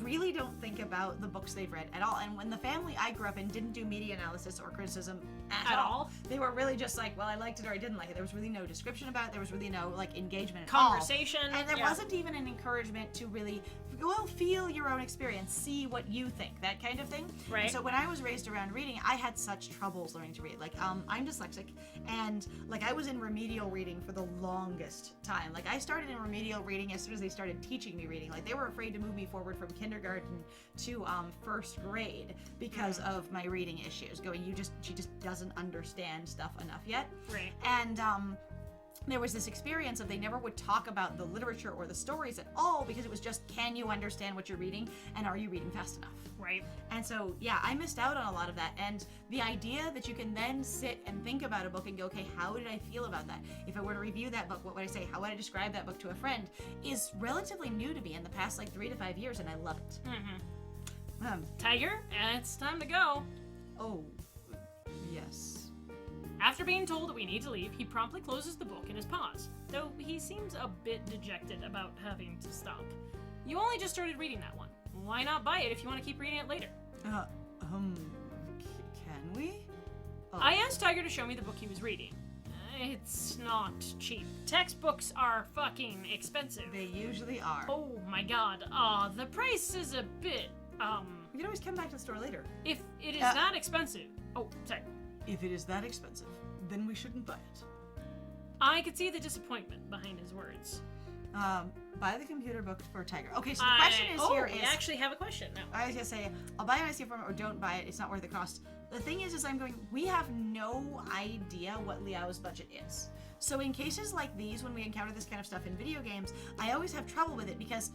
really don't think about the books they've read at all. And when the family I grew up in didn't do media analysis or criticism at all, they were really just like, well, I liked it or I didn't like it. There was really no description about it. There was really no like engagement at all. Conversation. And there wasn't even an encouragement to really, well, feel your own experience, see what you think, that kind of thing. Right. And so when I was raised around reading, I had such troubles learning to read. Like, I'm dyslexic, and like I was in remedial reading for the longest time. Like, I started in remedial reading as soon as they started teaching me reading. Like, they were afraid to move me forward from kindergarten to first grade because of my reading issues. Going, she just doesn't understand stuff enough yet. Right. And there was this experience of they never would talk about the literature or the stories at all because it was just, can you understand what you're reading and are you reading fast enough? Right. And so, yeah, I missed out on a lot of that. And the idea that you can then sit and think about a book and go, okay, how did I feel about that? If I were to review that book, what would I say? How would I describe that book to a friend? Is relatively new to me in the past like 3 to 5 years, and I love it. Tiger, it's time to go. Oh, yes. After being told that we need to leave, he promptly closes the book in his paws, though he seems a bit dejected about having to stop. You only just started reading that one. Why not buy it if you want to keep reading it later? Can we? Oh. I asked Tiger to show me the book he was reading. It's not cheap. Textbooks are fucking expensive. They usually are. Oh my god. The price is a bit, We can always come back to the store later. If it is that expensive... Oh, sorry. If it is that expensive, then we shouldn't buy it. I could see the disappointment behind his words. Buy the computer book for Tiger. Okay, so the question we actually have a question now. I was gonna say, I'll buy an IC from it or don't buy it. It's not worth the cost. The thing is I'm going, we have no idea what Liao's budget is. So in cases like these, when we encounter this kind of stuff in video games, I always have trouble with it because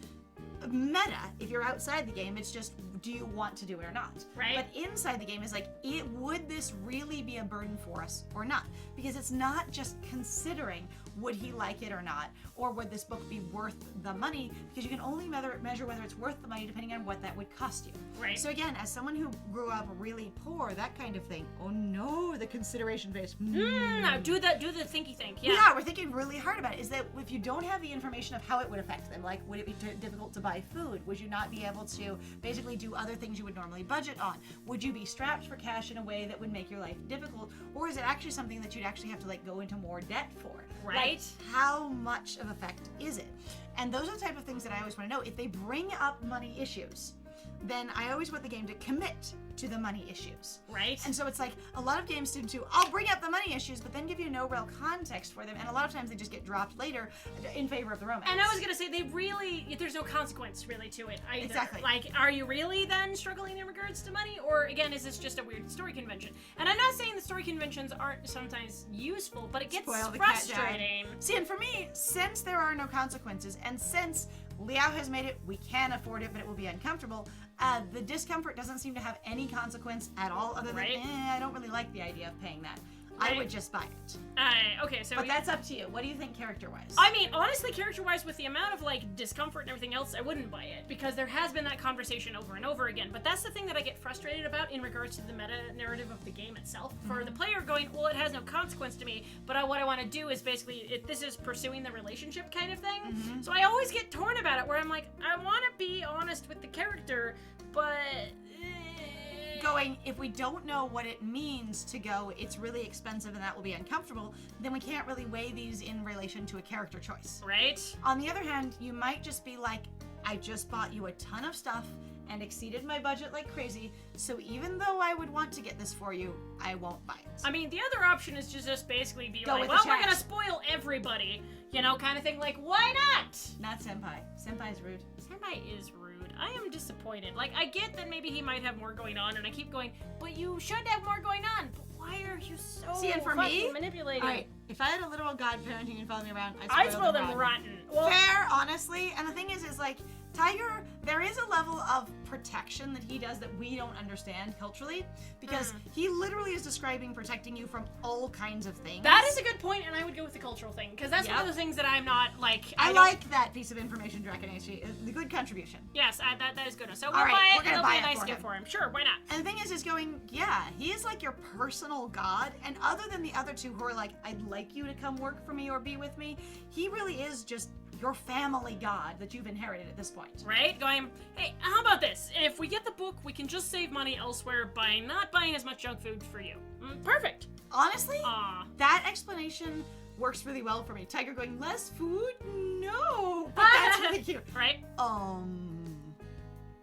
meta, if you're outside the game, it's just, do you want to do it or not? Right. But inside the game is like, would this really be a burden for us or not? Because it's not just considering, would he like it or not? Or would this book be worth the money? Because you can only measure whether it's worth the money depending on what that would cost you. Right. So again, as someone who grew up really poor, that kind of thing, oh no, the consideration phase. No, do the thinky think. Yeah. Yeah, we're thinking really hard about it. Is that if you don't have the information of how it would affect them, like would it be difficult to buy food? Would you not be able to basically do other things you would normally budget on? Would you be strapped for cash in a way that would make your life difficult? Or is it actually something that you'd actually have to like go into more debt for? Right. Like, how much of effect is it? And those are the type of things that I always want to know. If they bring up money issues, then I always want the game to commit to the money issues. Right. And so it's like a lot of games do too, I'll bring up the money issues, but then give you no real context for them. And a lot of times they just get dropped later in favor of the romance. And I was gonna say, there's no consequence really to it either. Exactly. Like, are you really then struggling in regards to money? Or again, is this just a weird story convention? And I'm not saying the story conventions aren't sometimes useful, but it gets frustrating. See, and for me, since there are no consequences, and since Liao has made it, we can afford it, but it will be uncomfortable. The discomfort doesn't seem to have any consequence at all, other than, I don't really like the idea of paying that. I would just buy it. Okay, so... But that's up to you. What do you think character-wise? I mean, honestly, character-wise, with the amount of, like, discomfort and everything else, I wouldn't buy it, because there has been that conversation over and over again. But that's the thing that I get frustrated about in regards to the meta-narrative of the game itself. For the player going, well, it has no consequence to me, but what I want to do is basically, this is pursuing the relationship kind of thing. So I always get torn about it, where I'm like, I want to be honest with the character, but... Going, if we don't know what it means to go, it's really expensive and that will be uncomfortable, then we can't really weigh these in relation to a character choice. Right? On the other hand, you might just be like, I just bought you a ton of stuff and exceeded my budget like crazy, so even though I would want to get this for you, I won't buy it. I mean, the other option is to just basically be Go like, with well, the we're chat. gonna spoil everybody, you know, kind of thing. Like, why not? Not Senpai. Senpai's rude. Senpai is rude. I am disappointed. Like, I get that maybe he might have more going on, and I keep going, but you should have more going on. But why are you so See, and for fucking me, manipulating? Alright, if I had a literal godparenting and follow me around, I'd spoil them rotten. Well, Fair, honestly. And the thing is like, Tiger, there is a level of protection that he does that we don't understand culturally, because he literally is describing protecting you from all kinds of things. that is a good point, and I would go with the cultural thing, because that's one of the things that I'm not, like... I don't- like that piece of information, Draken HG. The good contribution. Yes, that is good. So we'll All right, buy we're it, gonna and it'll buy be a it nice for gift him. for him. Sure, why not? And the thing is going, yeah, he is like your personal god, and other than the other two who are like, I'd like you to come work for me or be with me, he really is just your family god that you've inherited at this point. Right? Going, hey, how about this? If we get the book, we can just save money elsewhere by not buying as much junk food for you. Perfect. Honestly, Aw. that explanation works really well for me. Tiger going, less food? No. But that's really cute. Right?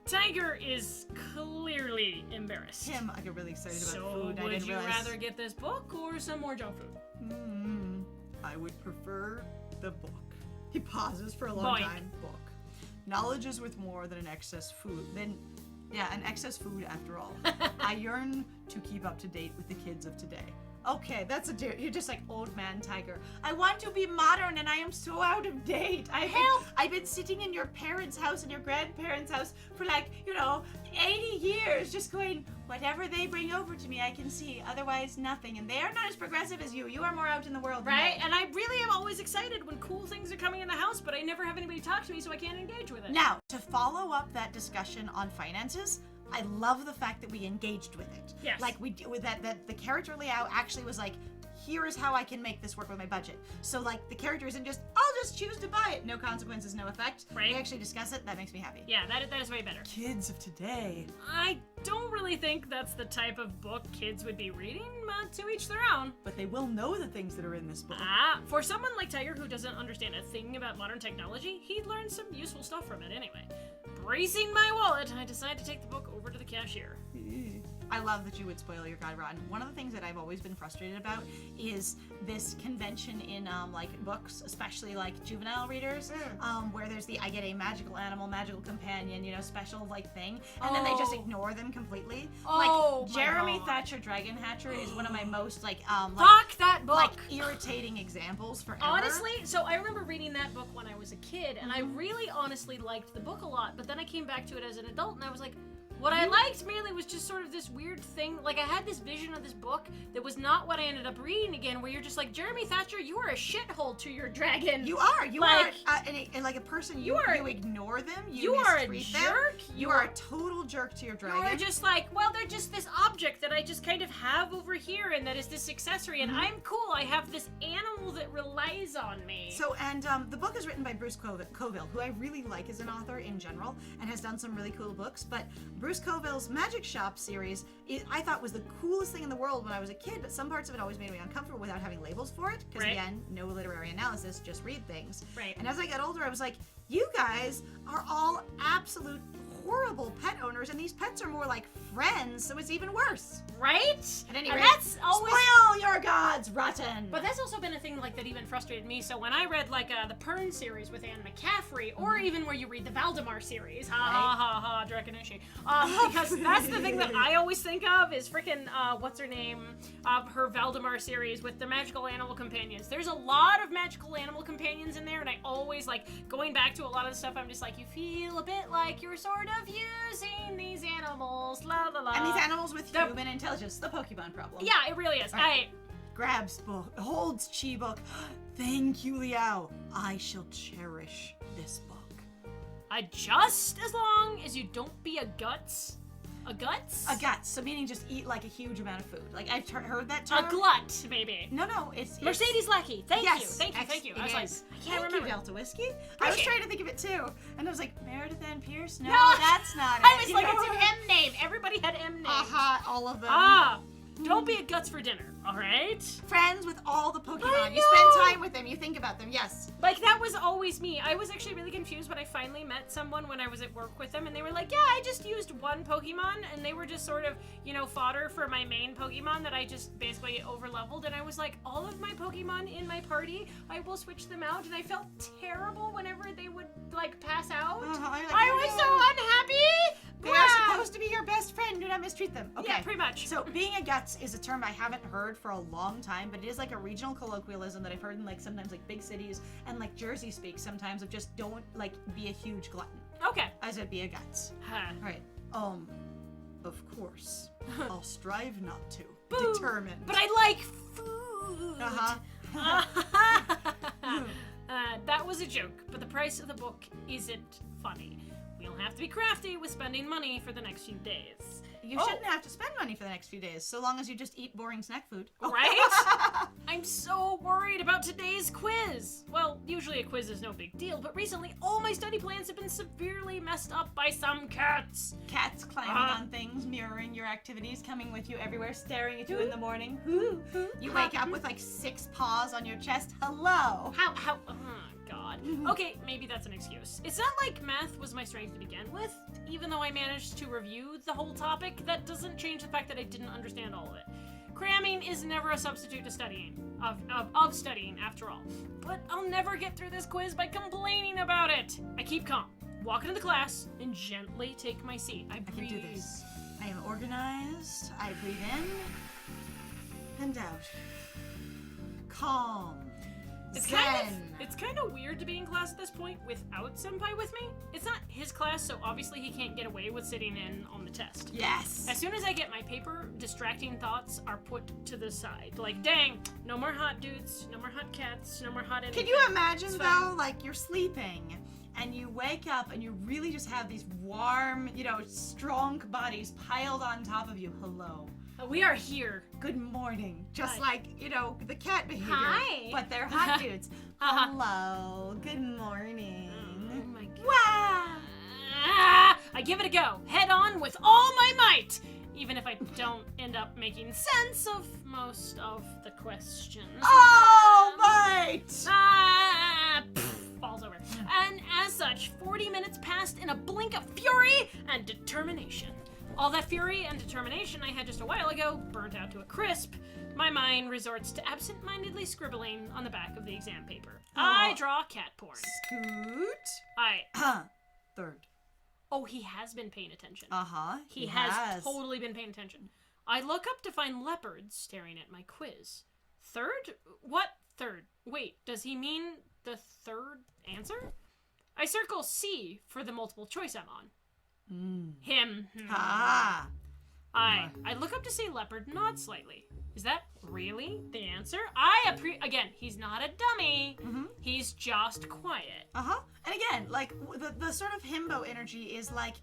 Tiger is clearly embarrassed. Him, I get really excited about So food. I would didn't you realize. rather get this book or some more junk food? I would prefer the book. He pauses for a long Boink. time. Book. Knowledge is worth more than an excess food. An excess food after all. I yearn to keep up to date with the kids of today. Okay, that's a dude. You're just like old man Tiger. I want to be modern and I am so out of date. I've been sitting in your parents' house and your grandparents' house for 80 years just going, whatever they bring over to me I can see, otherwise nothing. And they are not as progressive as you. You are more out in the world. Right? than they. And I really am always excited when cool things are coming in the house, but I never have anybody talk to me, so I can't engage with it. Now, to follow up that discussion on finances, I love the fact that we engaged with it. Yes. Like we do with that the character Liao actually was like, here is how I can make this work with my budget. So like the character isn't just, I'll just choose to buy it. No consequences, no effect. Right. They actually discuss it. That makes me happy. Yeah, that is way better. Kids of today. I don't really think that's the type of book kids would be reading, but to each their own. But they will know the things that are in this book. For someone like Tiger who doesn't understand a thing about modern technology, he'd learn some useful stuff from it anyway. Bracing my wallet, I decided to take the book over to the cashier. I love that you would spoil your guide, Ron. One of the things that I've always been frustrated about is this convention in books, especially like juvenile readers, where there's the I get a magical animal, magical companion, special thing, and then they just ignore them completely. Oh, like my Jeremy God. Thatcher Dragon Hatcher is one of my most Fuck that book! irritating examples forever. Honestly, so I remember reading that book when I was a kid, and I really honestly liked the book a lot, but then I came back to it as an adult, and I was like, what I liked mainly was just sort of this weird thing. Like, I had this vision of this book that was not what I ended up reading again, where you're just like, Jeremy Thatcher, you are a shithole to your dragon. You are. Like- And like a person, you ignore them. You are a mistreat them. jerk. You are a total jerk to your dragon. You're just like, well, they're just this object that I just kind of have over here, and that is this accessory, and I'm cool. I have this animal that relies on me. So, and the book is written by Bruce Coville, who I really like as an author in general, and has done some really cool books. But Bruce Coville's Magic Shop series, I thought was the coolest thing in the world when I was a kid, but some parts of it always made me uncomfortable without having labels for it, because Right. again, no literary analysis, just read things. Right. And as I got older, I was like, you guys are all absolute horrible pet owners, and these pets are more like friends, so it's even worse. Right? At any And rate, that's always... spoil your gods, rotten! But that's also been a thing that even frustrated me. So when I read the Pern series with Anne McCaffrey, or even where you read the Valdemar series, Drakonishi, because that's the thing that I always think of is freaking what's her name, her Valdemar series with the magical animal companions. There's a lot of magical animal companions in there, and I always going back to a lot of the stuff. I'm just like, you feel a bit like you're sort of using these animals, la la la. And these animals with human intelligence, the Pokemon problem. Yeah, it really is. Right. Grabs book, holds Chi book. Thank you, Liao. I shall cherish this book. Just as long as you don't be a guts. A guts? A guts, so meaning just eat a huge amount of food. I've heard that term. A glut, maybe. No, it's Mercedes Lackey. Thank you. Thank you. It I was like, is. I can't Thank remember. you, Delta Whiskey. I was trying to think of it too, and I was like, Meredith Ann Pierce? No, No. that's not it. I was like, it's an M name. Everybody had M names. All of them. Don't be a guts for dinner, all right? Friends with all the Pokemon. I You know. spend time with them. You think about them. Yes. That was always me. I was actually really confused when I finally met someone when I was at work with them, and they were like, yeah, I just used one Pokemon, and they were just sort of, fodder for my main Pokemon that I just basically overleveled, and I was like, all of my Pokemon in my party, I will switch them out, and I felt terrible whenever they would, pass out. I was so unhappy! They are supposed to be your best friend. Do not mistreat them. Okay. Yeah, pretty much. So being a guts is a term I haven't heard for a long time, but it is a regional colloquialism that I've heard in sometimes big cities and Jersey speak sometimes of just don't be a huge glutton. Okay. As it be a guts. Right. Of course. I'll strive not to. Boo. Determined. But I like food. That was a joke, but the price of the book isn't funny. We'll have to be crafty with spending money for the next few days. you shouldn't have to spend money for the next few days, so long as you just eat boring snack food. Right? I'm so worried about today's quiz. Well, usually a quiz is no big deal, but recently all my study plans have been severely messed up by some cats. Cats climbing on things, mirroring your activities, coming with you everywhere, staring at you in the morning. You wake up with like 6 paws on your chest. Hello. How, oh God. Okay, maybe that's an excuse. It's not like math was my strength to begin with. Even though I managed to review the whole topic, that doesn't change the fact that I didn't understand all of it. Cramming is never a substitute to studying, of studying, after all. But I'll never get through this quiz by complaining about it. I keep calm, walk into the class, and gently take my seat. I breathe. I can do this. I am organized. I breathe in and out. Calm. It's kind of weird to be in class at this point without Senpai with me. It's not his class, so obviously he can't get away with sitting in on the test. Yes. As soon as I get my paper, distracting thoughts are put to the side. Like, dang, no more hot dudes, no more hot cats, no more hot anything. Can you imagine, though, like you're sleeping and you wake up and you really just have these warm, strong bodies piled on top of you. Hello. We are here. Good morning. Just Hi. like, the cat behavior. Hi. But they're hot dudes. Hello. Good morning. Oh my God. Wow. I give it a go. Head on with all my might. Even if I don't end up making sense of most of the questions. Oh, mate! Falls over. And as such, 40 minutes passed in a blink of fury and determination. All that fury and determination I had just a while ago burnt out to a crisp. My mind resorts to absent-mindedly scribbling on the back of the exam paper. I draw cat porn. Scoot. Third. Oh, he has been paying attention. Uh-huh. He has totally been paying attention. I look up to find leopards staring at my quiz. Third? What third? Wait, does he mean the third answer? I circle C for the multiple choice I'm on. Him. I look up to see leopard nod slightly. Is that really the answer? Again, he's not a dummy. He's just quiet. And again, like, the sort of himbo energy is like,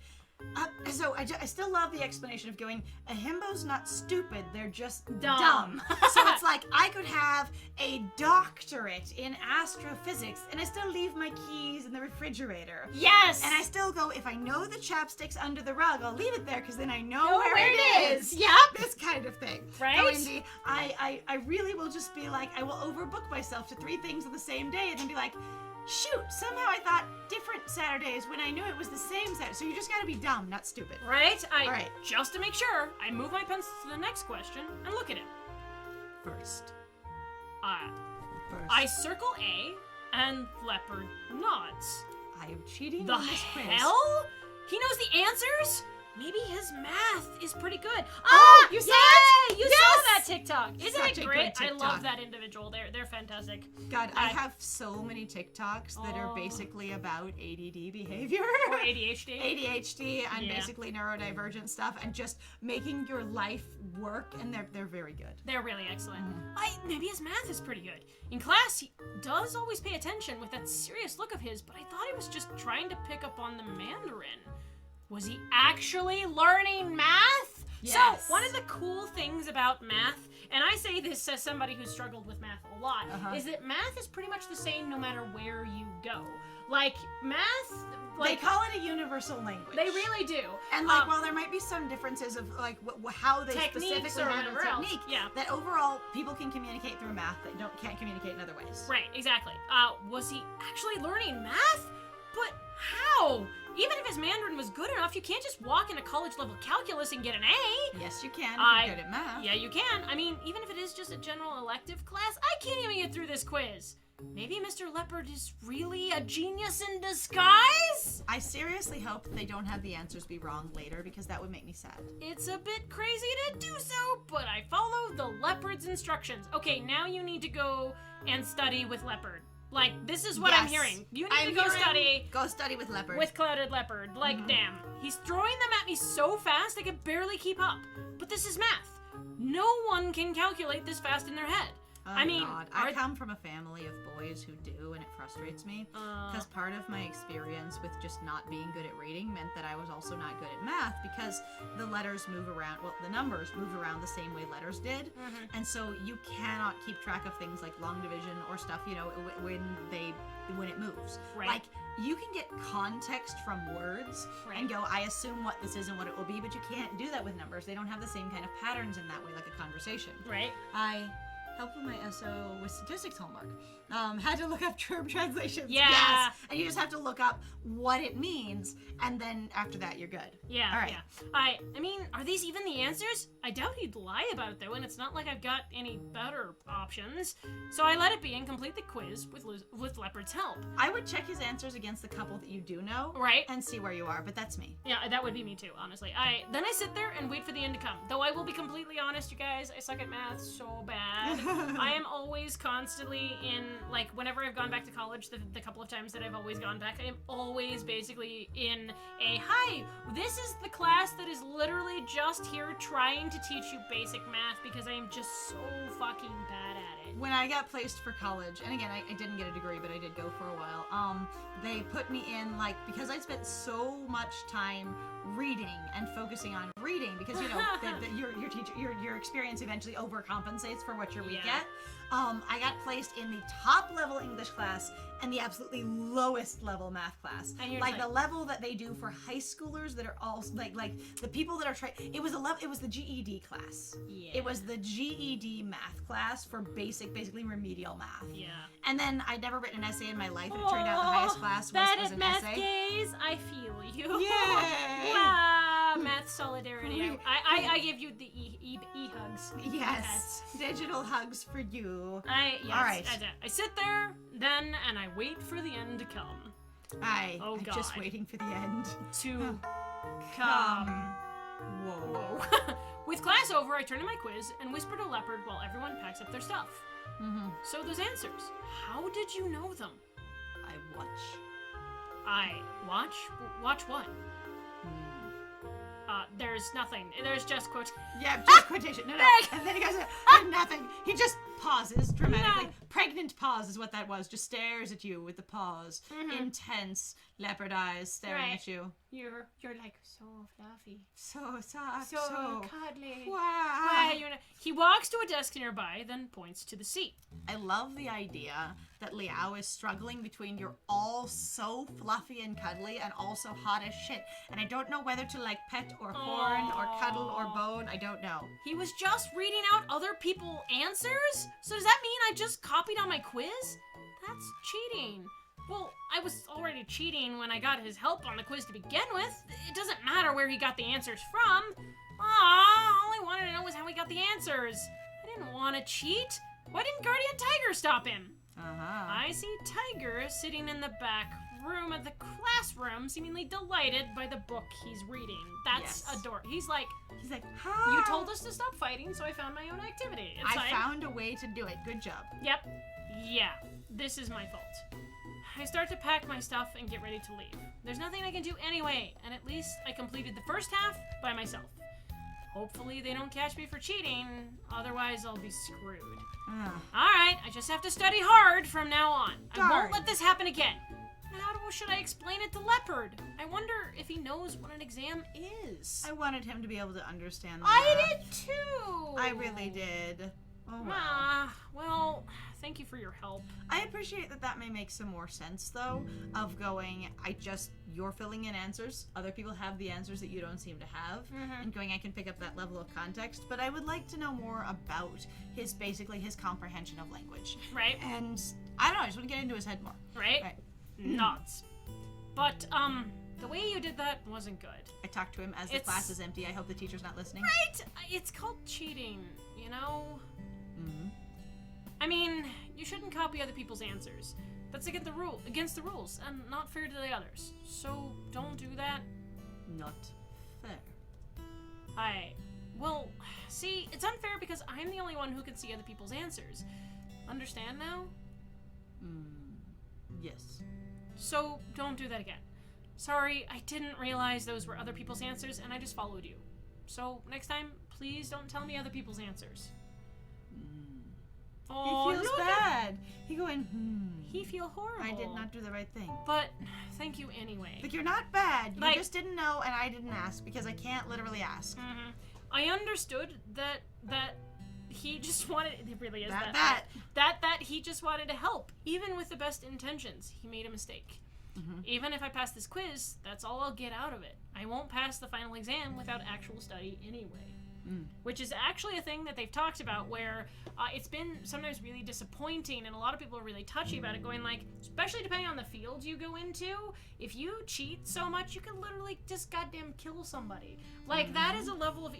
so I still love the explanation of going, a himbo's not stupid, they're just dumb. So it's like, I could have a doctorate in astrophysics, and I still leave my keys in the refrigerator. Yes! And I still go, if I know the chapstick's under the rug, I'll leave it there, because then I know where it is. Yep. This kind of thing. Right? Going, I really will just be like, I will overbook myself to 3 things on the same day, and then be like, shoot, somehow I thought different Saturdays when I knew it was the same Saturday. So you just gotta be dumb, not stupid. Right? Alright. Just to make sure, I move my pencil to the next question and look at him. First. I circle A and leopard nods. I am cheating The on this quiz. hell? He knows the answers? Maybe his math is pretty good. You saw it? You Yes! saw that TikTok. Isn't Such it a great? good I love TikTok. that individual. They're fantastic. God, I have so many TikToks that are basically about ADD behavior. Or ADHD. ADHD and Yeah. basically neurodivergent stuff and just making your life work, and they're very good. They're really excellent. Maybe his math is pretty good. In class, he does always pay attention with that serious look of his, but I thought he was just trying to pick up on the Mandarin. Was he actually learning math? Yes. So, one of the cool things about math, and I say this as somebody who's struggled with math a lot, is that math is pretty much the same no matter where you go. Like, math... They call it a universal language. They really do. And like, while there might be some differences of like how they Techniques specifically or handle whatever else, technique, yeah. that overall people can communicate through math that can't communicate in other ways. Right, exactly. Was he actually learning math? But how? Even if his Mandarin was good enough, you can't just walk into college-level calculus and get an A. Yes, you can if you're good at math. Yeah, you can. I mean, even if it is just a general elective class, I can't even get through this quiz. Maybe Mr. Leopard is really a genius in disguise? I seriously hope they don't have the answers be wrong later, because that would make me sad. It's a bit crazy to do so, but I follow the Leopard's instructions. Okay, now you need to go and study with Leopard. Like, this is what I'm hearing. You need to go study. Go study with Leopard. With Clouded Leopard. Like, damn. He's throwing them at me so fast I can barely keep up. But this is math. No one can calculate this fast in their head. I mean, I come from a family of boys who do, and it frustrates me. Because part of my experience with just not being good at reading meant that I was also not good at math, because the letters move around, well, the numbers move around the same way letters did. And so you cannot keep track of things like long division or stuff, you know, when it moves. Right. Like, you can get context from words and go, I assume what this is and what it will be, but you can't do that with numbers. They don't have the same kind of patterns in that way, like a conversation. Right. I helped with my SO with statistics homework. Had to look up term translations. Yeah. Yes. And you just have to look up what it means, and then after that, you're good. Yeah. All right. Yeah. I mean, are these even the answers? I doubt he'd lie about it, though, and it's not like I've got any better options. So I let it be and complete the quiz with Leopard's help. I would check his answers against the couple that you do know. Right. And see where you are, but that's me. Yeah, that would be me too, honestly. Then I sit there and wait for the end to come. Though I will be completely honest, you guys, I suck at math so bad. I am always constantly in, like, whenever I've gone back to college, the couple of times that I've always gone back, I am always basically in hi, this is the class that is literally just here trying to teach you basic math because I am just so fucking bad at it. When I got placed for college, and again, I didn't get a degree, but I did go for a while, they put me in, like, because I spent so much time reading and focusing on reading, because, you know, your teacher, your experience eventually overcompensates for what your weak at. I got placed in the top level English class and the absolutely lowest level math class. And you're like the level that they do for high schoolers that are all like the people that are trying. It was the GED class. Yeah. It was the GED math class for basically remedial math. Yeah. And then I'd never written an essay in my life, and it turned out the highest class was an math essay. Gaze, I feel you. Yay! Math solidarity. I give you the e-hugs. Yes. Digital hugs for you. Yes, all right. I sit there, then, and I wait for the end to come. I'm God. just waiting for the end To come. Whoa. With class over, I turn to my quiz and whisper to Leopard while everyone packs up their stuff. So those answers, how did you know them? I watch. I watch? Watch what? There's nothing. There's just quote. Yeah, just quotation. No. And then he goes, nothing. He just pauses dramatically. No. Pregnant pause is what that was. Just stares at you with the pause. Intense leopard eyes staring at you. You're like so fluffy. So soft. So cuddly. Wow. He walks to a desk nearby, then points to the seat. I love the idea that Liao is struggling between you're all so fluffy and cuddly and also hot as shit. And I don't know whether to like pet or horn or cuddle or bone. I don't know. He was just reading out other people's answers? So does that mean I just copied on my quiz? That's cheating. Well, I was already cheating when I got his help on the quiz to begin with. It doesn't matter where he got the answers from. All I wanted to know was how he got the answers. I didn't want to cheat. Why didn't Guardian Tiger stop him? I see Tiger sitting in the back room of the classroom, seemingly delighted by the book he's reading. That's adorable. He's like, hi. You told us to stop fighting, so I found my own activity. It's I found a way to do it. Good job. Yep. Yeah. This is my fault. I start to pack my stuff and get ready to leave. There's nothing I can do anyway, and at least I completed the first half by myself. Hopefully they don't catch me for cheating, otherwise I'll be screwed. Alright, I just have to study hard from now on. I won't let this happen again. How should I explain it to Leopard? I wonder if he knows what an exam is. I wanted him to be able to understand that. I did too! I really did. Oh, wow. Well, thank you for your help. I appreciate that may make some more sense, though, of going, you're filling in answers, other people have the answers that you don't seem to have, and going, I can pick up that level of context, but I would like to know more about his comprehension of language. Right. And, I don't know, I just want to get into his head more. Right? Nuts. But, the way you did that wasn't good. I talked to him as the class is empty. I hope the teacher's not listening. Right! It's called cheating, you know? I mean, you shouldn't copy other people's answers. That's against the rules, and not fair to the others. So, don't do that. Not fair. Well, see, it's unfair because I'm the only one who can see other people's answers. Understand now? Yes. So, don't do that again. Sorry, I didn't realize those were other people's answers, and I just followed you. So, next time, please don't tell me other people's answers. Oh, he feels look at- bad. He going, He feel horrible. I did not do the right thing. But thank you anyway. Like, you're not bad. You Like- just didn't know, and I didn't ask because I can't literally ask. Mhm. I understood that he just wanted. It really is That. he just wanted to help, even with the best intentions. He made a mistake. Mhm. Even if I pass this quiz, that's all I'll get out of it. I won't pass the final exam without actual study anyway. Which is actually a thing that they've talked about, where it's been sometimes really disappointing, and a lot of people are really touchy about it, going like, especially depending on the field you go into, if you cheat so much, you can literally just goddamn kill somebody. Like, that is a level of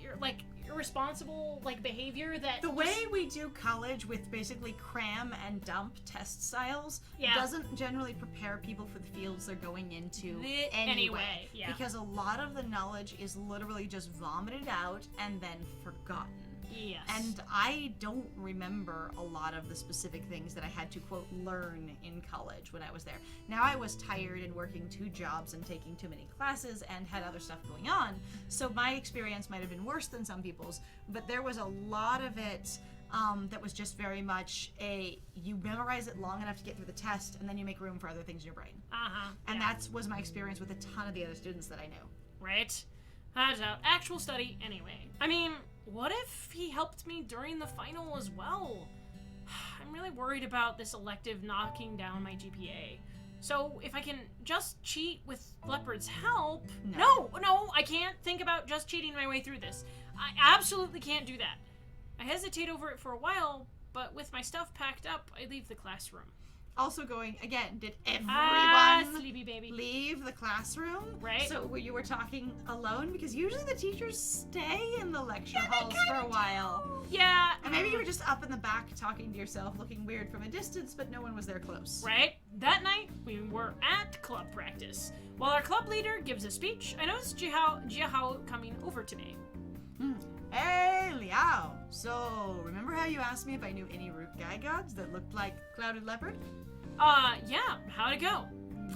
irresponsible behavior that The way we do college with basically cram and dump test styles Yeah. doesn't generally prepare people for the fields they're going into anyway, yeah. Because a lot of the knowledge is literally just vomited out and then forgotten. Yes. And I don't remember a lot of the specific things that I had to, quote, learn in college when I was there. Now, I was tired and working 2 jobs and taking too many classes and had other stuff going on, so my experience might have been worse than some people's, but there was a lot of it that was just very much you memorize it long enough to get through the test, and then you make room for other things in your brain. And that was my experience with a ton of the other students that I knew. Right. That's out. Actual study anyway. I mean, what if he helped me during the final as well? I'm really worried about this elective knocking down my GPA. So if I can just cheat with Leopard's help... No, I can't think about just cheating my way through this. I absolutely can't do that. I hesitate over it for a while, but with my stuff packed up, I leave the classroom. Also going, again, did everyone sleepy baby. leave the classroom? Right. So you were talking alone? Because usually the teachers stay in the lecture halls for a while. Yeah. And maybe you were just up in the back talking to yourself, looking weird from a distance, but no one was there close. Right. That night, we were at club practice. While our club leader gives a speech, I noticed Jiahao coming over to me. Hey, Liao. So, remember how you asked me if I knew any root guy gods that looked like Clouded Leopard? Yeah. How'd it go?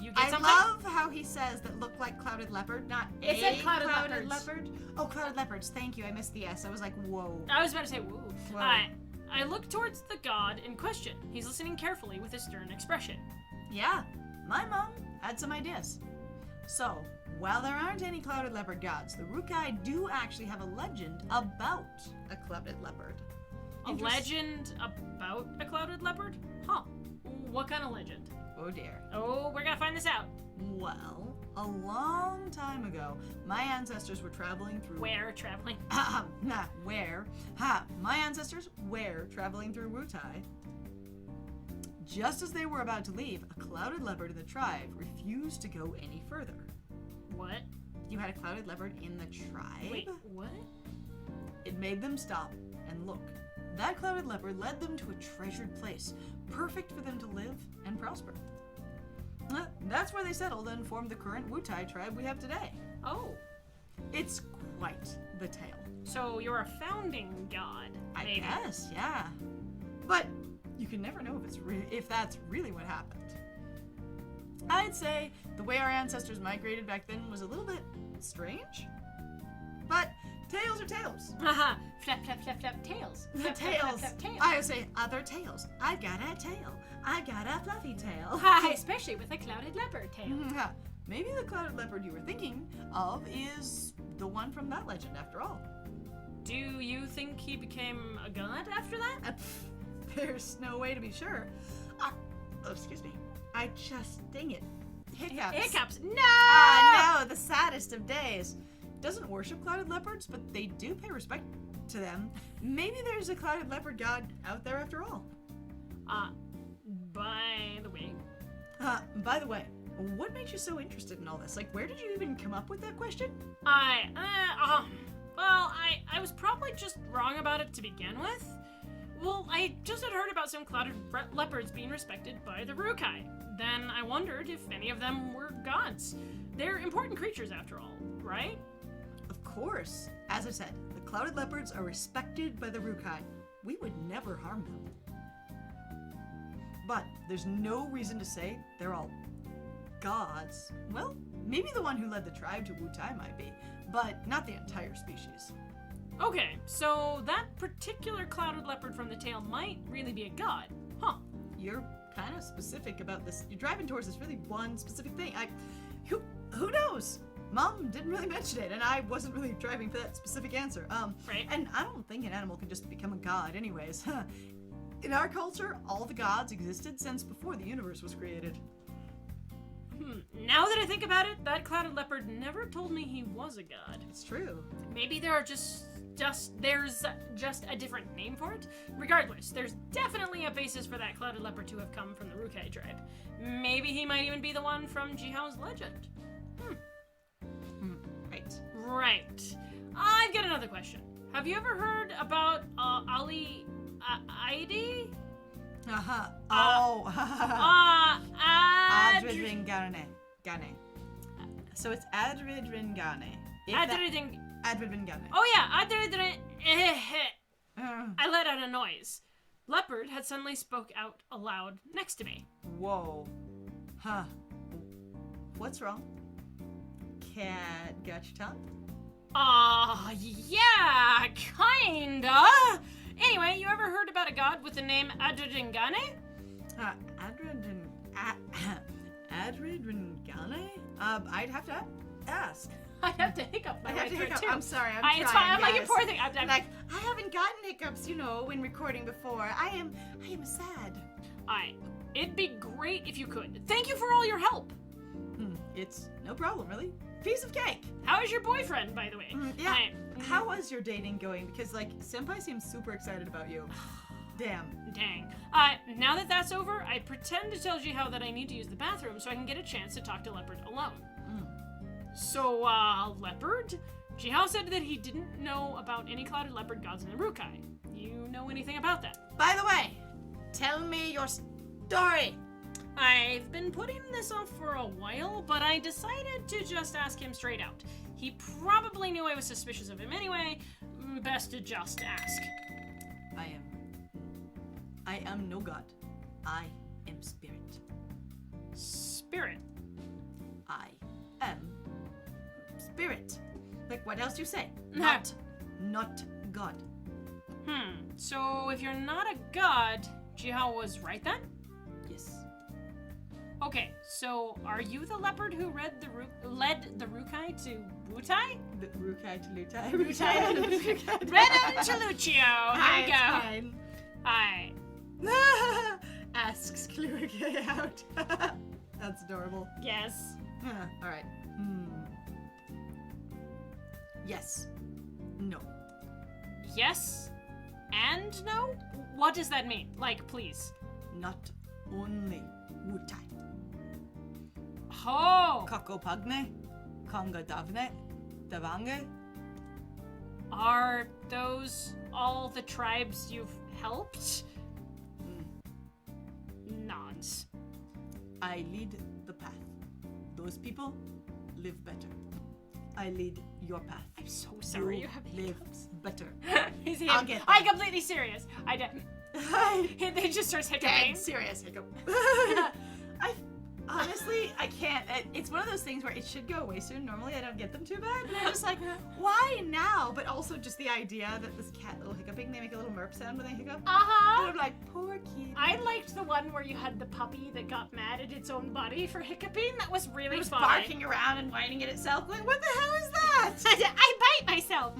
You get I something? love how he says that look like Clouded Leopard, not It a said Clouded Clouded Leopards. Leopard. Oh, Clouded Leopards. Thank you. I missed the S. I was like, whoa. I was about to say, woo. Whoa. I look towards the god in question. He's listening carefully with a stern expression. Yeah, my mom had some ideas. So, while there aren't any Clouded Leopard gods, the Rukai do actually have a legend about a Clouded Leopard. A legend about a clouded leopard? Huh. What kind of legend? Oh dear. Oh, we're gonna find this out. Well, a long time ago, my ancestors were traveling through... Where traveling? Where? My ancestors were traveling through Wutai. Just as they were about to leave, a Clouded Leopard in the tribe refused to go any further. What? You had a Clouded Leopard in the tribe? Wait, what? It made them stop and look. That Clouded Leopard led them to a treasured place, perfect for them to live and prosper. That's where they settled and formed the current Wutai tribe we have today. Oh. It's quite the tale. So you're a founding god, maybe. I guess, yeah. But you can never know if that's really what happened. I'd say the way our ancestors migrated back then was a little bit strange. But tales are tales. Haha. Flap, flap, flap, flap, tails. Flap, flap, flap, Tails. flap, tails. I would say other tales. I got a tail. I got a fluffy tail. Hi, especially with a clouded leopard tail. Maybe the Clouded Leopard you were thinking of is the one from that legend after all. Do you think he became a god after that? There's no way to be sure. Excuse me. I just, dang it. Hiccups. Hiccups. No! No, the saddest of days. Doesn't worship Clouded Leopards, but they do pay respect to them. Maybe there's a Clouded Leopard god out there after all. By the way. By the way, what made you so interested in all this? Like, where did you even come up with that question? I was probably just wrong about it to begin with. Well, I just had heard about some clouded leopards being respected by the Rukai. Then I wondered if any of them were gods. They're important creatures after all, right? Of course. As I said, the Clouded Leopards are respected by the Rukai. We would never harm them. But there's no reason to say they're all gods. Well, maybe the one who led the tribe to Wutai might be. but not the entire species. Okay, so that particular clouded leopard from the tail might really be a god. Huh. You're kind of specific about this. You're driving towards this really one specific thing. Who knows? Mom didn't really mention it, and I wasn't really driving for that specific answer. Right. And I don't think an animal can just become a god anyways. In our culture, all the gods existed since before the universe was created. Now that I think about it, that clouded leopard never told me he was a god. It's true. Maybe there are there's just a different name for it. Regardless, there's definitely a basis for that clouded leopard to have come from the Rukai tribe. Maybe he might even be the one from Jihao's legend. Right. I've got another question. Have you ever heard about Ali Aidi? Adridringane. So it's Adridringane. Adridringane. Oh yeah, I let out a noise. Leopard had suddenly spoke out aloud next to me. Whoa. Huh. What's wrong? Cat got your tongue? Yeah, kinda. Anyway, you ever heard about a god with the name Adridringane? Adridringane? I'd have to ask. I have to hiccup my way through it too. I'm sorry, I'm trying, It's fine. I'm like, guys. you poor thing. I'm Like, I haven't gotten hiccups, when recording before. I am sad. It'd be great if you could. Thank you for all your help. It's no problem, really. Piece of cake. How is your boyfriend, by the way? Yeah. How was your dating going? Because, Senpai seems super excited about you. Damn. Dang. Now that that's over, I pretend to tell Jihao that I need to use the bathroom so I can get a chance to talk to Leopard alone. So, Leopard? Jihao said that he didn't know about any clouded leopard gods in the Rukai. You know anything about that? By the way, tell me your story. I've been putting this off for a while, but I decided to just ask him straight out. He probably knew I was suspicious of him anyway. Best to just ask. I am no god. I am spirit. Spirit? I am spirit. Like, what else do you say? Not God. So if you're not a god, Jihao was right then? Yes. Okay, so are you the leopard who led the Rukai to Wutai? The Rukai to Lutai. Rutai to Lutai. Redo to Lucio. Here we go. Fine. Hi. Asks Kluge out. That's adorable. Yes. All right. Yes. No. Yes and no? What does that mean? Like, please. Not only Wutai. Oh! Kakopagne, Kongadavne, Davange. Are those all the tribes you've helped? Nods. I lead the path. Those people live better. I lead your path. I'm so sorry you have live hiccups. better. He's here. I'll get I'm there. completely serious. I didn't. They just starts Dead hiccuping. serious hiccup. Honestly, I can't. It's one of those things where it should go away soon. Normally, I don't get them too bad. But I'm just like, why now? But also just the idea that this cat little hiccuping, they make a little merp sound when they hiccup. And I'm like, poor kid. I liked the one where you had the puppy that got mad at its own body for hiccuping. That was really It was funny. barking around and whining at itself. Like, what the hell is that? I bite myself.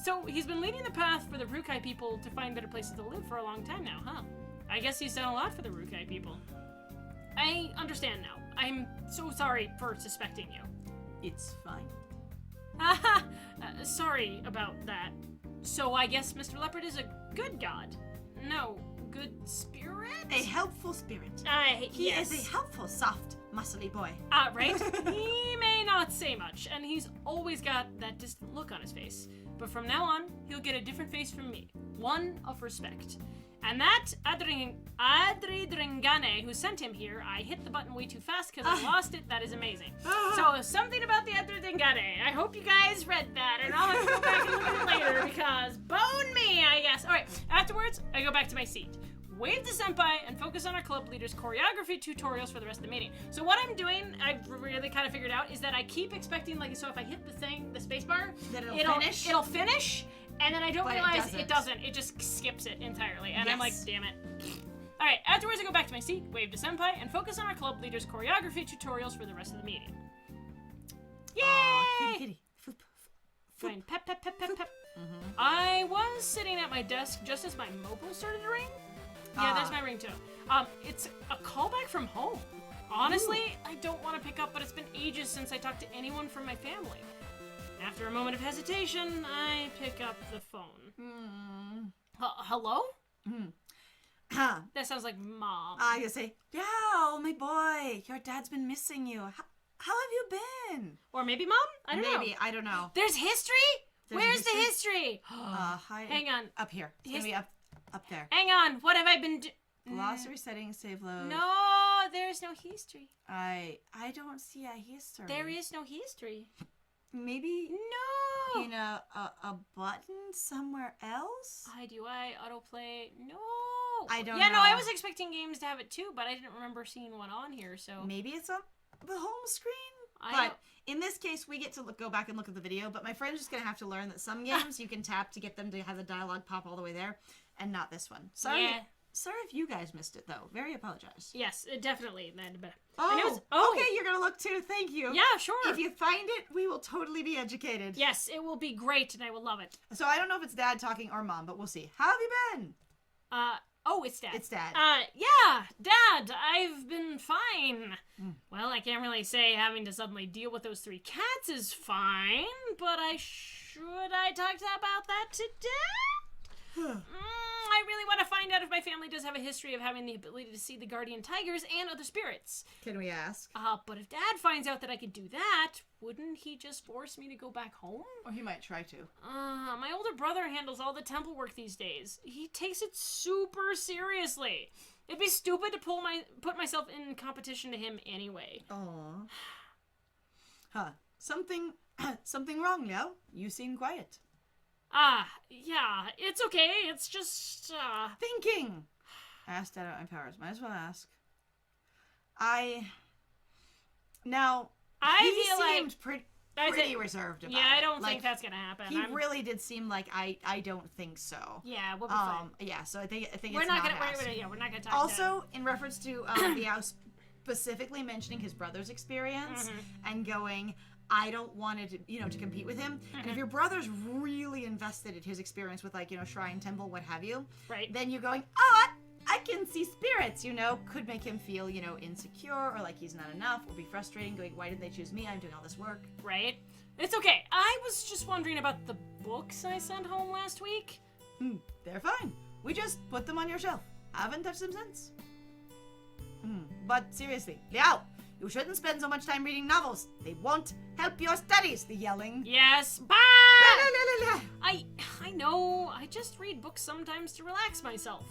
So he's been leading the path for the Rukai people to find better places to live for a long time now, huh? I guess he's done a lot for the Rukai people. I understand now. I'm so sorry for suspecting you. It's fine. Sorry about that. So I guess Mr. Leopard is a good god. No, good spirit? A helpful spirit. He Yes. is a helpful, soft, muscly boy. Right? He may not say much, and he's always got that distant look on his face. But from now on, he'll get a different face from me. One of respect. And that Adridringane who sent him here, I hit the button way too fast because I lost it. That is amazing. So something about the Adridringane. I hope you guys read that, and I'll have to go back and look at it later because bone me, I guess. All right. Afterwards, I go back to my seat. wave to senpai, and focus on our club leader's choreography tutorials for the rest of the meeting. So what I'm doing, I've really kind of figured out, is that I keep expecting, like, so if I hit the thing, the spacebar, Then it'll finish? And then I don't But realize it doesn't. It just skips it entirely. And I'm like, Yes. damn it. Alright, afterwards I go back to my seat, wave to senpai, and focus on our club leader's choreography tutorials for the rest of the meeting. Yay! Aw, kitty. Foop. Fine. Pep, pep, pep, pep, pep. I was sitting at my desk just as my mobile started to ring. Yeah, there's my ringtone. It's a callback from home. Honestly, I don't want to pick up, but it's been ages since I talked to anyone from my family. After a moment of hesitation, I pick up the phone. Hello? Huh. That sounds like Mom. You say, Liao, my boy, your dad's been missing you. How have you been? Or maybe Mom? I don't know. Maybe, I don't know. There's history? There's Where's history? the history? Hi. Hang on. Up here. It's gonna be up there. Hang on. What have I been Glossary settings, save load. No, there's no history. I don't see a history. There is no history. Maybe No. in a button somewhere else? IDUI, autoplay, no. I don't Yeah, know. no, I was expecting games to have it too, but I didn't remember seeing one on here, so. Maybe it's on the home screen? I But don't- in this case, we get to go back and look at the video, but my friend's just going to have to learn that some games you can tap to get them to have the dialogue pop all the way there, and not this one. Sorry. Yeah. Sorry if you guys missed it, though. Very apologize. Yes, definitely. Oh, And it was- oh. Okay, you're going to look too. Thank you. Yeah, sure. If you find it, we will totally be educated. Yes, it will be great, and I will love it. So I don't know if it's Dad talking or Mom, but we'll see. How have you been? Oh, it's Dad. It's Dad. Yeah, Dad, I've been fine. Well, I can't really say having to suddenly deal with those 3 cats is fine, but should I talk about that today? I really want to find out if my family does have a history of having the ability to see the guardian tigers and other spirits. Can we ask? But if Dad finds out that I could do that, wouldn't he just force me to go back home? Or he might try to. My older brother handles all the temple work these days. He takes it super seriously. It'd be stupid to put myself in competition to him anyway. Aww. Huh. Something wrong, Liao? You seem quiet. Yeah, it's okay. It's just, Thinking! Asked out of my powers. Might as well ask. Now, he feel like seemed pretty reserved about it. I don't Like, think that's gonna happen. He really did seem like I don't think so. Yeah, we'll be fine. Yeah, so I think We're it's not not gonna. asked. We're not gonna talk. Also, in reference to Liao specifically mentioning his brother's experience and going, I don't want to, to compete with him. And if your brother's really invested in his experience with, like, shrine, temple, what have you, right? then you're going, oh, I can see spirits, could make him feel, insecure or like he's not enough, or be frustrating, going, why did they choose me? I'm doing all this work. Right? It's okay. I was just wondering about the books I sent home last week. They're fine. We just put them on your shelf. Haven't touched them since. But seriously, Liao, you shouldn't spend so much time reading novels. They won't help your studies. The yelling. Yes. Bye! La, la, la, la. I know. I just read books sometimes to relax myself.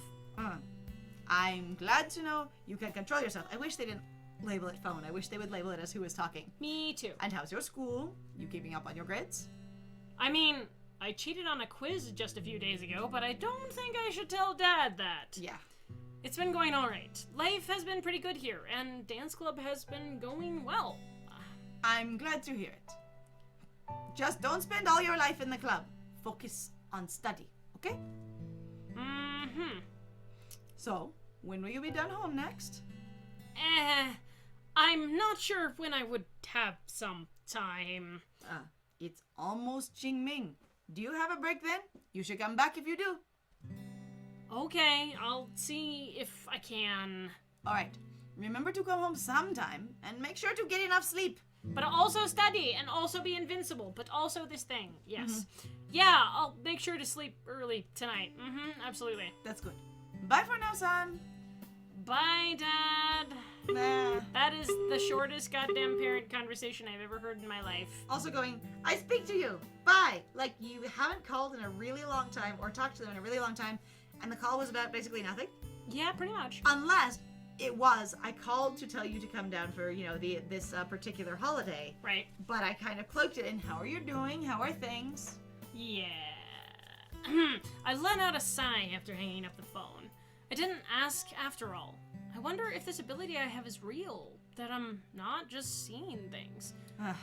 I'm glad to know you can control yourself. I wish they didn't label it phone. I wish they would label it as who is talking. Me too. And how's your school? You keeping up on your grades? I mean, I cheated on a quiz just a few days ago, but I don't think I should tell Dad that. Yeah. It's been going alright. Life has been pretty good here, and dance club has been going well. I'm glad to hear it. Just don't spend all your life in the club. Focus on study, okay? So, when will you be done home next? I'm not sure when I would have some time. It's almost Jingming. Do you have a break then? You should come back if you do. Okay, I'll see if I can. Alright, remember to come home sometime, and make sure to get enough sleep. But also study, and also be invincible, but also this thing, yes. Yeah, I'll make sure to sleep early tonight. Absolutely. That's good. Bye for now, son. Bye, Dad. Nah. That is the shortest goddamn parent conversation I've ever heard in my life. Also going, I speak to you. Bye. Like, you haven't called in a really long time, or talked to them in a really long time, and the call was about basically nothing. Yeah, pretty much. Unless it was, I called to tell you to come down for, this particular holiday. Right. But I kind of cloaked it in, how are you doing? How are things? Yeah. I let out a sigh after hanging up the phone. I didn't ask after all. I wonder if this ability I have is real, that I'm not just seeing things.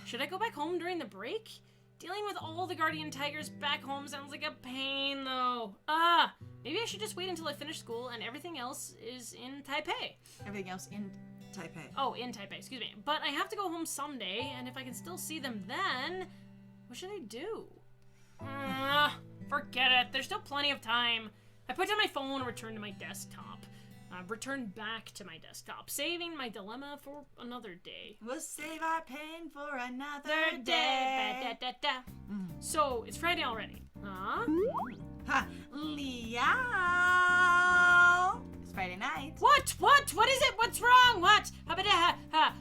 Should I go back home during the break? Dealing with all the guardian tigers back home sounds like a pain, though. Maybe I should just wait until I finish school and everything else is in Taipei. Everything else in Taipei. Oh, in Taipei, excuse me. But I have to go home someday, and if I can still see them then, what should I do? Forget it. There's still plenty of time. I put down my phone and returned to my desktop. Returned back to my desktop, saving my dilemma for another day. We'll save our pain for another day. So, it's Friday already. Huh? Liao! It's Friday night. What? What is it? What's wrong? What?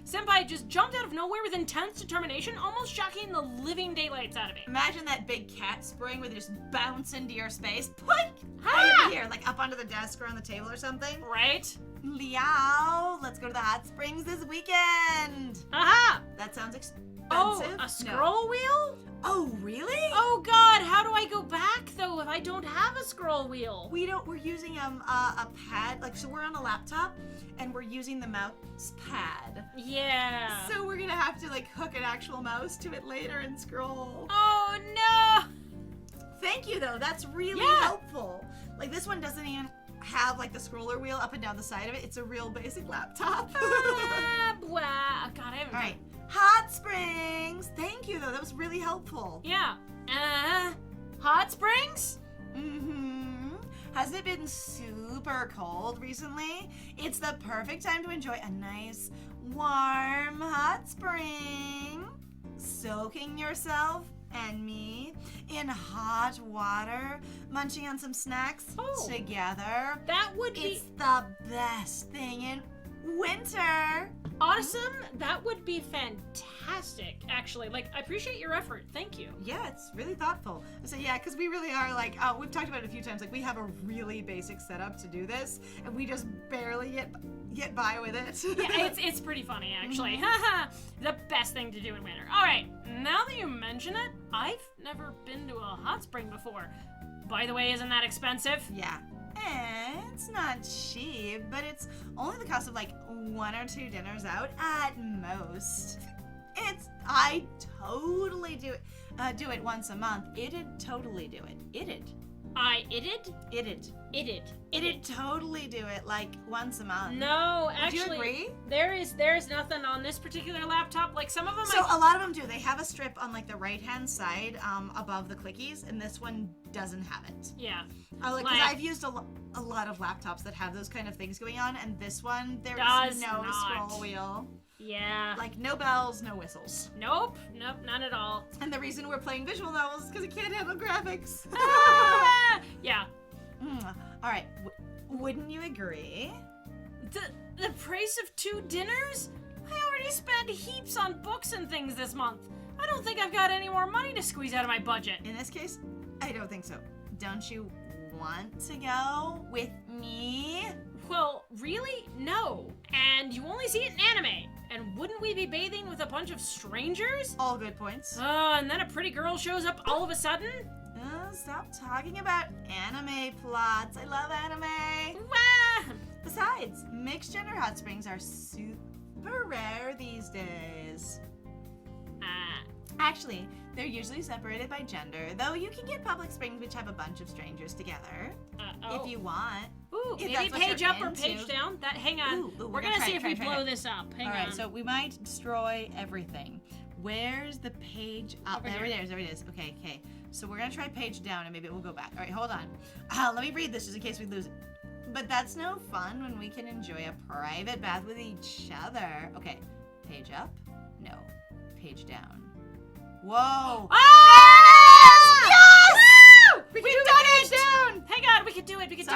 Senpai just jumped out of nowhere with intense determination, almost shocking the living daylights out of me. Imagine that big cat spring where they just bounce into your space. Poink! Right here, like up onto the desk or on the table or something. Right? Liao, let's go to the hot springs this weekend. Aha! That sounds expensive. Oh, a scroll wheel? Oh, really? Oh God, how do I go back though if I don't have a scroll wheel? We're using a pad, so we're on a laptop and we're using the mouse pad. Yeah. So we're gonna have to hook an actual mouse to it later and scroll. Oh no! Thank you though, that's really helpful. This one doesn't even have the scroller wheel up and down the side of it. It's a real basic laptop. God, I haven't. All right. Hot springs! Thank you, though. That was really helpful. Yeah. Hot springs? Mm-hmm. Hasn't it been super cold recently? It's the perfect time to enjoy a nice, warm hot spring. Soaking yourself and me in hot water, munching on some snacks together. That would be... It's the best thing in winter. Awesome. That would be fantastic, actually. I appreciate your effort. Thank you. Yeah, it's really thoughtful. So yeah, because we really are we've talked about it a few times. We have a really basic setup to do this, and we just barely get by with it. Yeah, it's pretty funny, actually. Haha. The best thing to do in winter. All right, now that you mention it, I've never been to a hot spring before. By the way, isn't that expensive? Yeah. It's not cheap, but it's only the cost of 1 or 2 dinners out at most. I totally do it once a month. It'd totally do it. It'd totally do it once a month. No, Do actually, you agree? There's nothing on this particular laptop. Some of them. So a lot of them do. They have a strip on the right hand side above the clickies, and this one doesn't have it. Yeah. Because I've used a lot of laptops that have those kind of things going on, and this one there is no scroll wheel. Yeah. No bells, no whistles. Nope, none at all. And the reason we're playing visual novels is because it can't handle graphics. Yeah. All right. Wouldn't you agree? The price of 2 dinners? I already spent heaps on books and things this month. I don't think I've got any more money to squeeze out of my budget. In this case, I don't think so. Don't you want to go with me? Well, really? No. And you only see it in anime. And wouldn't we be bathing with a bunch of strangers? All good points. And then a pretty girl shows up all of a sudden? Stop talking about anime plots. I love anime. Wah! Besides, mixed gender hot springs are super rare these days. Actually, they're usually separated by gender, though you can get public springs which have a bunch of strangers together. If you want. Ooh, if maybe page up or page down? Hang on. We're gonna see if we blow this up. Hang on. Alright, so we might destroy everything. Where's the page up? There it is. Okay. So we're gonna try page down and maybe it will go back. Alright, hold on. Let me read this just in case we lose it. But that's no fun when we can enjoy a private bath with each other. Okay, page up? No. Page down. Whoa! Yes! Woo! We've done it! Down! Hang on, we can do it. We can do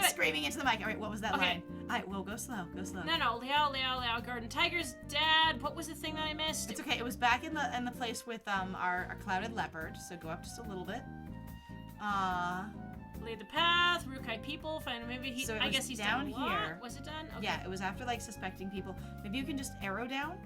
it. Screaming into the mic. All right, what was that line? All right, well, go slow. No, Liao, Garden Tiger's dad. What was the thing that I missed? It's okay. It was back in the place with our clouded leopard. So go up just a little bit. Lay the path, Rukai people, find maybe So I guess he's down done here. Was it done? Okay. Yeah, it was after suspecting people. Maybe you can just arrow down.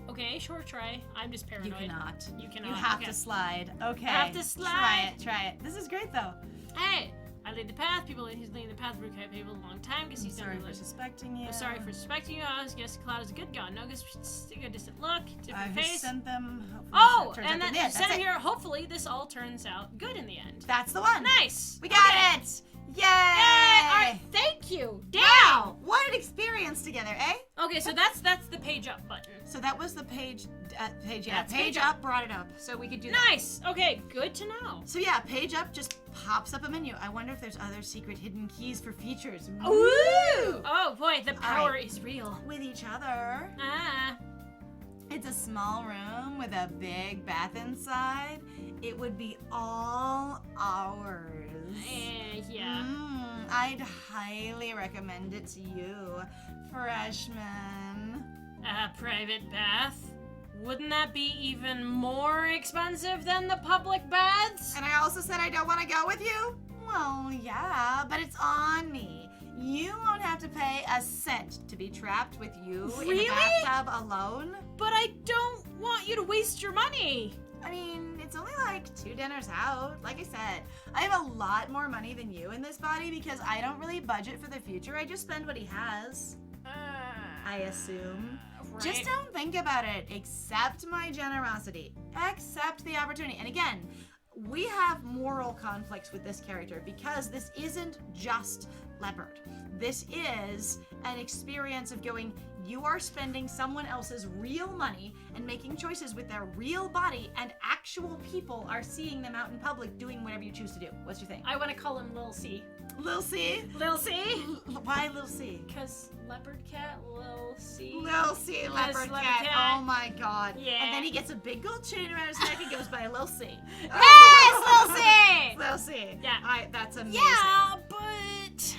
Okay, sure, try. I'm just paranoid. You cannot. You cannot. You have to slide. Okay. I have to slide. Try it. This is great though. Hey, I lead the path. He's leading the path for people a long time because he's Sorry for suspecting you. I'm sorry for suspecting you. I guess Cloud is a good god. No, just take a distant look, different I face. sent them. Oh, Turns and out then they did. sent That's it. here. Hopefully, this all turns out good in the end. That's the one. Nice. We got Okay. it. Yay! Yay! All right, thank you. Damn. Wow, what an experience together, eh? Okay, so that's the page up button. So that was the page That's page page up brought it up, so we could do that. Nice. Okay, good to know. So yeah, page up just pops up a menu. I wonder if there's other secret hidden keys for features. Ooh! Oh boy, the power right. is real. With each other. Ah. It's a small room with a big bath inside. It would be all ours. Yeah. I'd highly recommend it to you, freshman. A private bath? Wouldn't that be even more expensive than the public baths? And I also said I don't want to go with you? Well, yeah, but it's on me. You won't have to pay a cent to be trapped with you Really? in a bathtub alone. But I don't want you to waste your money. I mean, it's only like 2 dinners out. Like I said, I have a lot more money than you in this body because I don't really budget for the future. I just spend what he has, I assume. Right. Just don't think about it. Accept my generosity. Accept the opportunity. And again, we have moral conflicts with this character because this isn't just Leopard. This is an experience of going, you are spending someone else's real money and making choices with their real body, and actual people are seeing them out in public doing whatever you choose to do. What's your thing? I want to call him Lil C. Lil C? Lil C? Why Lil C? Because Leopard Cat, Lil C. Lil C, Leopard Cat. Oh my god. Yeah. And then he gets a big gold chain around his neck and goes by Lil C. Yes, Lil C! Lil C. Yeah. That's amazing. Yeah, but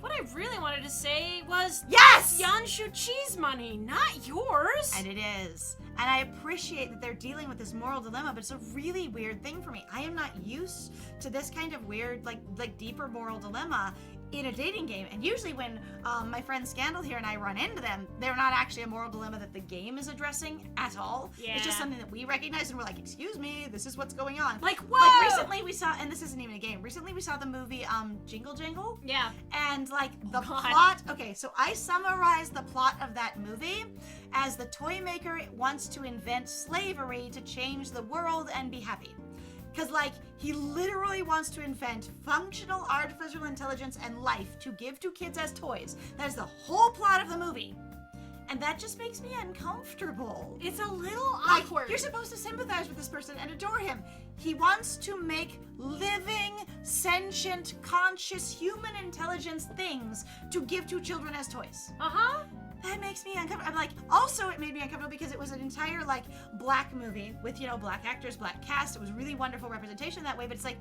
what I really wanted to say was Yes! Yanshu Chi's money, not yours. And it is. And I appreciate that they're dealing with this moral dilemma, but it's a really weird thing for me. I am not used to this kind of weird, like deeper moral dilemma in a dating game. And usually when my friend Scandal here and I run into them, they're not actually a moral dilemma that the game is addressing at all. Yeah. It's just something that we recognize and we're like, excuse me, this is what's going on. Like, whoa! Like recently we saw, and this isn't even a game, recently we saw the movie Jingle Jangle. Yeah. And like the God. plot, okay, so I summarized the plot of that movie as the toy maker wants to invent slavery to change the world and be happy. Because, like, he literally wants to invent functional artificial intelligence and life to give to kids as toys. That is the whole plot of the movie. And that just makes me uncomfortable. It's a little Like, awkward. you're supposed to sympathize with this person and adore him. He wants to make living, sentient, conscious, human intelligence things to give to children as toys. Uh-huh. That makes me uncomfortable. I'm like, also it made me uncomfortable because it was an entire like black movie with, you know, black actors, black cast. It was really wonderful representation that way, but it's like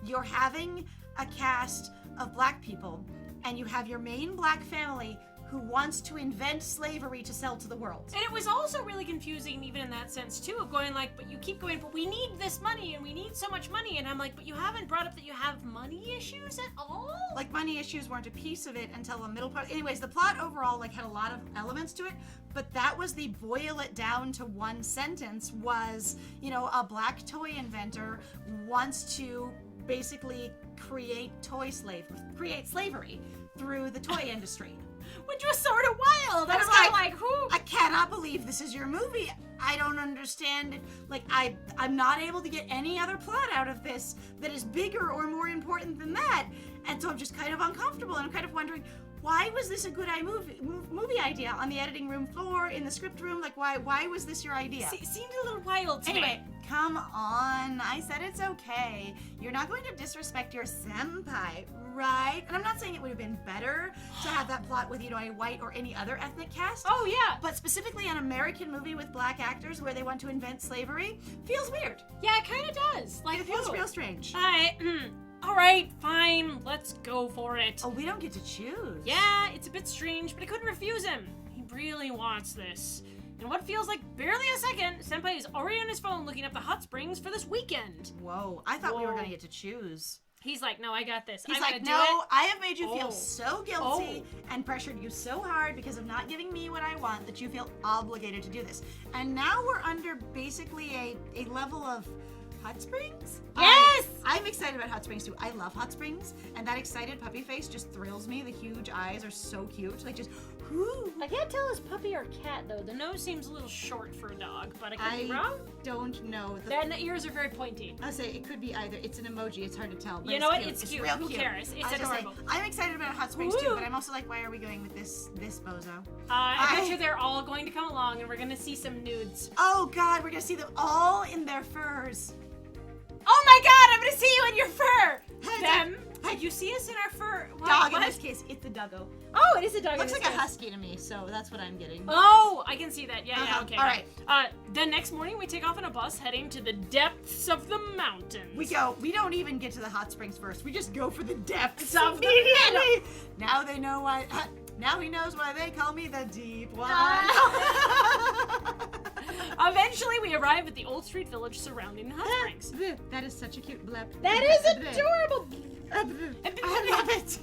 you're having a cast of black people and you have your main black family who wants to invent slavery to sell to the world. And it was also really confusing even in that sense too, of going like, but you keep going, but we need this money and we need so much money, and I'm like, but you haven't brought up that you have money issues at all? Like, money issues weren't a piece of it until the middle part. Anyways, the plot overall like had a lot of elements to it, but that was the boil it down to one sentence was, you know, a black toy inventor wants to basically create slavery through the toy industry. Which was sort of wild. I was like, who? I cannot believe this is your movie. I don't understand if, like, I'm not able to get any other plot out of this that is bigger or more important than that. And so I'm just kind of uncomfortable, and I'm kind of wondering, why was this a good movie idea on the editing room floor, in the script room? Like, why was this your idea? Seemed a little wild to Anyway, me. come on. I said it's okay. You're not going to disrespect your senpai, right? And I'm not saying it would have been better to have that plot with, you know, a white or any other ethnic cast. Oh, yeah. But specifically an American movie with black actors where they want to invent slavery feels weird. Yeah, it kind of does. Like, It feels whoa. real strange. All right, fine. Let's go for it. Oh, we don't get to choose. Yeah, it's a bit strange, but I couldn't refuse him. He really wants this. In what feels like barely a second, Senpai is already on his phone looking up the hot springs for this weekend. Whoa, I thought we were Whoa. going to get to choose. He's like, no, I got this. He's I'm like, gonna do no, it. I have made you Oh. feel so guilty and pressured you so hard because of not giving me what I want that you feel obligated to do this. And now we're under basically a level of hot springs? Yes! I'm I'm excited about hot springs too. I love hot springs, and that excited puppy face just thrills me. The huge eyes are so cute. Like just, whoo. I can't tell it's puppy or cat though. The nose seems a little short for a dog, but I could be wrong. Don't know. Then the ears are very pointy. I'll say it could be either. It's an emoji. It's hard to tell. But You know what? Cute. It's cute. Real Who cute. cares? It's I'll just say, adorable. I'm excited about hot springs too, but I'm also like, why are we going with this bozo? I bet you they're all going to come along, and we're gonna see some nudes. Oh God, we're gonna see them all in their furs. Oh my God! I'm gonna see you in your fur. Them. Hi. Did you see us in our fur? Dog What? in this case, it's a doggo. Oh, it is a dog. Looks in this like a case. husky to me, so that's what I'm getting. Oh, I can see that. Yeah, Uh-huh. okay. All right. The next morning, we take off in a bus heading to the depths of the mountains. We don't even get to the hot springs first. We just go for the depths Of the immediately. Now they know why. Now he knows why they call me the deep one. Eventually, we arrive at the old street village surrounding the hot springs. That is such a cute blep. That is adorable. I love it.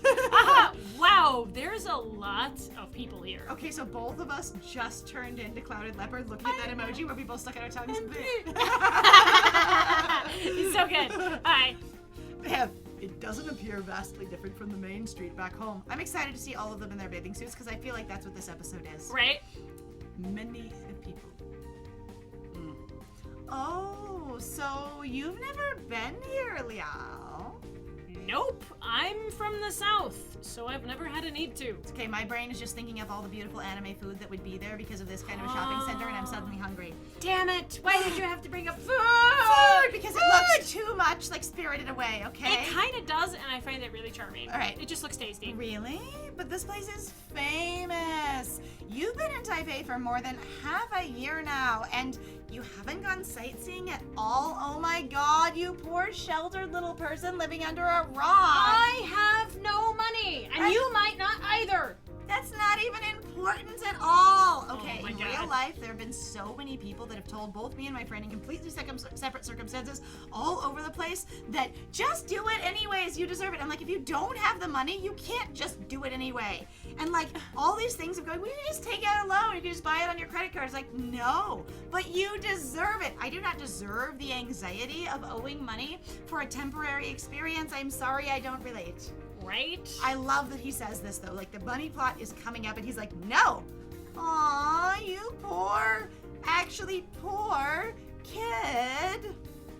Wow, there's a lot of people here. Okay, so both of us just turned into Clouded Leopard looking at that emoji where we both stuck out our tongues. It's so good. Hi. It doesn't appear vastly different from the main street back home. I'm excited to see all of them in their bathing suits because I feel like that's what this episode is. Right? Many people. Oh, so you've never been here, Liao? Nope. I'm from the south, so I've never had a need to. Okay, my brain is just thinking of all the beautiful anime food that would be there because of this kind of a shopping center, and I'm suddenly hungry. Damn it! Why did you have to bring up food? Food! Because it looks too much like Spirited Away, okay? It kind of does, and I find it really charming. All right. It just looks tasty. Really? But this place is famous. You've been in Taipei for more than half a year now, and you haven't gone sightseeing at all? Oh my God, you poor sheltered little person living under a rock. I have no money, and you might not either. That's not even important at all. Okay, Oh my in God. real life, there have been so many people that have told both me and my friend in completely separate circumstances all over the place that just do it anyways, you deserve it. I'm like, if you don't have the money, you can't just do it anyway. And like, all these things of going, well, you can just take out a loan, you can just buy it on your credit card. It's like, no, but you deserve it. I do not deserve the anxiety of owing money for a temporary experience. I'm sorry, I don't relate. Right? I love that he says this though. Like the bunny plot is coming up and he's like, no. Aw, you poor, actually poor kid.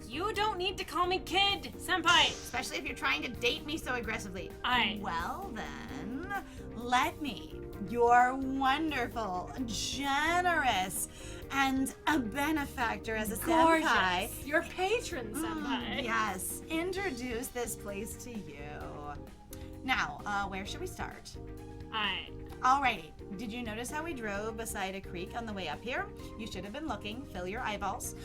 You don't need to call me kid, senpai. Especially if you're trying to date me so aggressively. Aye. Well then, let me, your wonderful, generous, and a benefactor as a Gorgeous. senpai. Your patron, senpai. Yes, introduce this place to you. Now, where should we start? Aye. Alrighty, did you notice how we drove beside a creek on the way up here? You should have been looking, fill your eyeballs.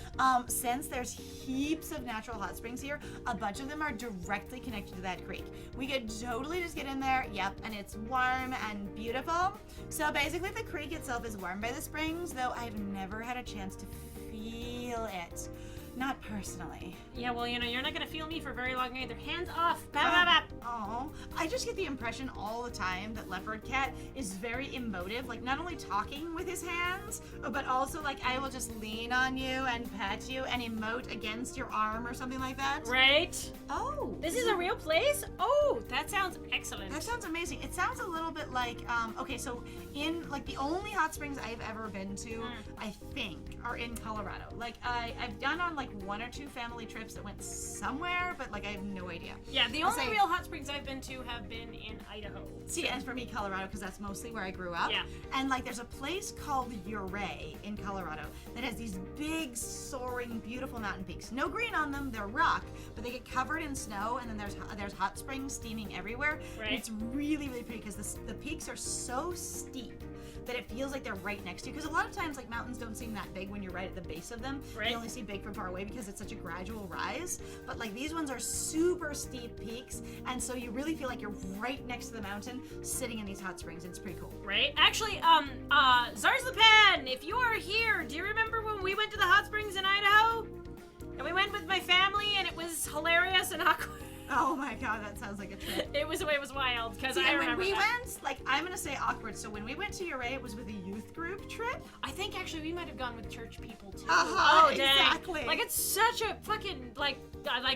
Since there's heaps of natural hot springs here, a bunch of them are directly connected to that creek. We could totally just get in there, yep, and it's warm and beautiful. So basically the creek itself is warmed by the springs, though I've never had a chance to feel it. Not personally. Yeah, well, you know, you're not gonna feel me for very long either. Hands off. Bap, bap, bap. Oh, I just get the impression all the time that Leopard Cat is very emotive, like not only talking with his hands, but also like I will just lean on you and pet you and emote against your arm or something like that. Right? Oh, This is a real place? Oh, that sounds excellent. that sounds amazing. It sounds a little bit like, okay, so in like the only hot springs I've ever been to, I think, are in Colorado. Like I've done on like one or two family trips that went somewhere, but like I have no idea. Yeah, the I'll only say- real hot springs I've been to have been in Idaho. See, and for me, Colorado, because that's mostly where I grew up. Yeah. And like, there's a place called Ouray in Colorado that has these big, soaring, beautiful mountain peaks. No green on them; they're rock, but they get covered in snow. And then there's hot springs steaming everywhere. Right. And it's really, really pretty because the peaks are so steep that it feels like they're right next to you. Because a lot of times, like mountains don't seem that big when you're right at the base of them. Right. You only see big from far away because it's such a gradual rise. But like these ones are super steep peaks, and so you really feel like you're right next to the mountain, sitting in these hot springs. It's pretty cool. Right? Actually, Zarzlapan, if you are here, do you remember when we went to the hot springs in Idaho? And we went with my family and it was hilarious and awkward. Oh my god, that sounds like a trip. It was wild, because See, I and remember when we that. went, like, I'm gonna say awkward, so when we went to Uray, it was with a youth group trip. I think actually we might have gone with church people too. Uh-huh, oh, dang. exactly. Like, it's such a fucking, like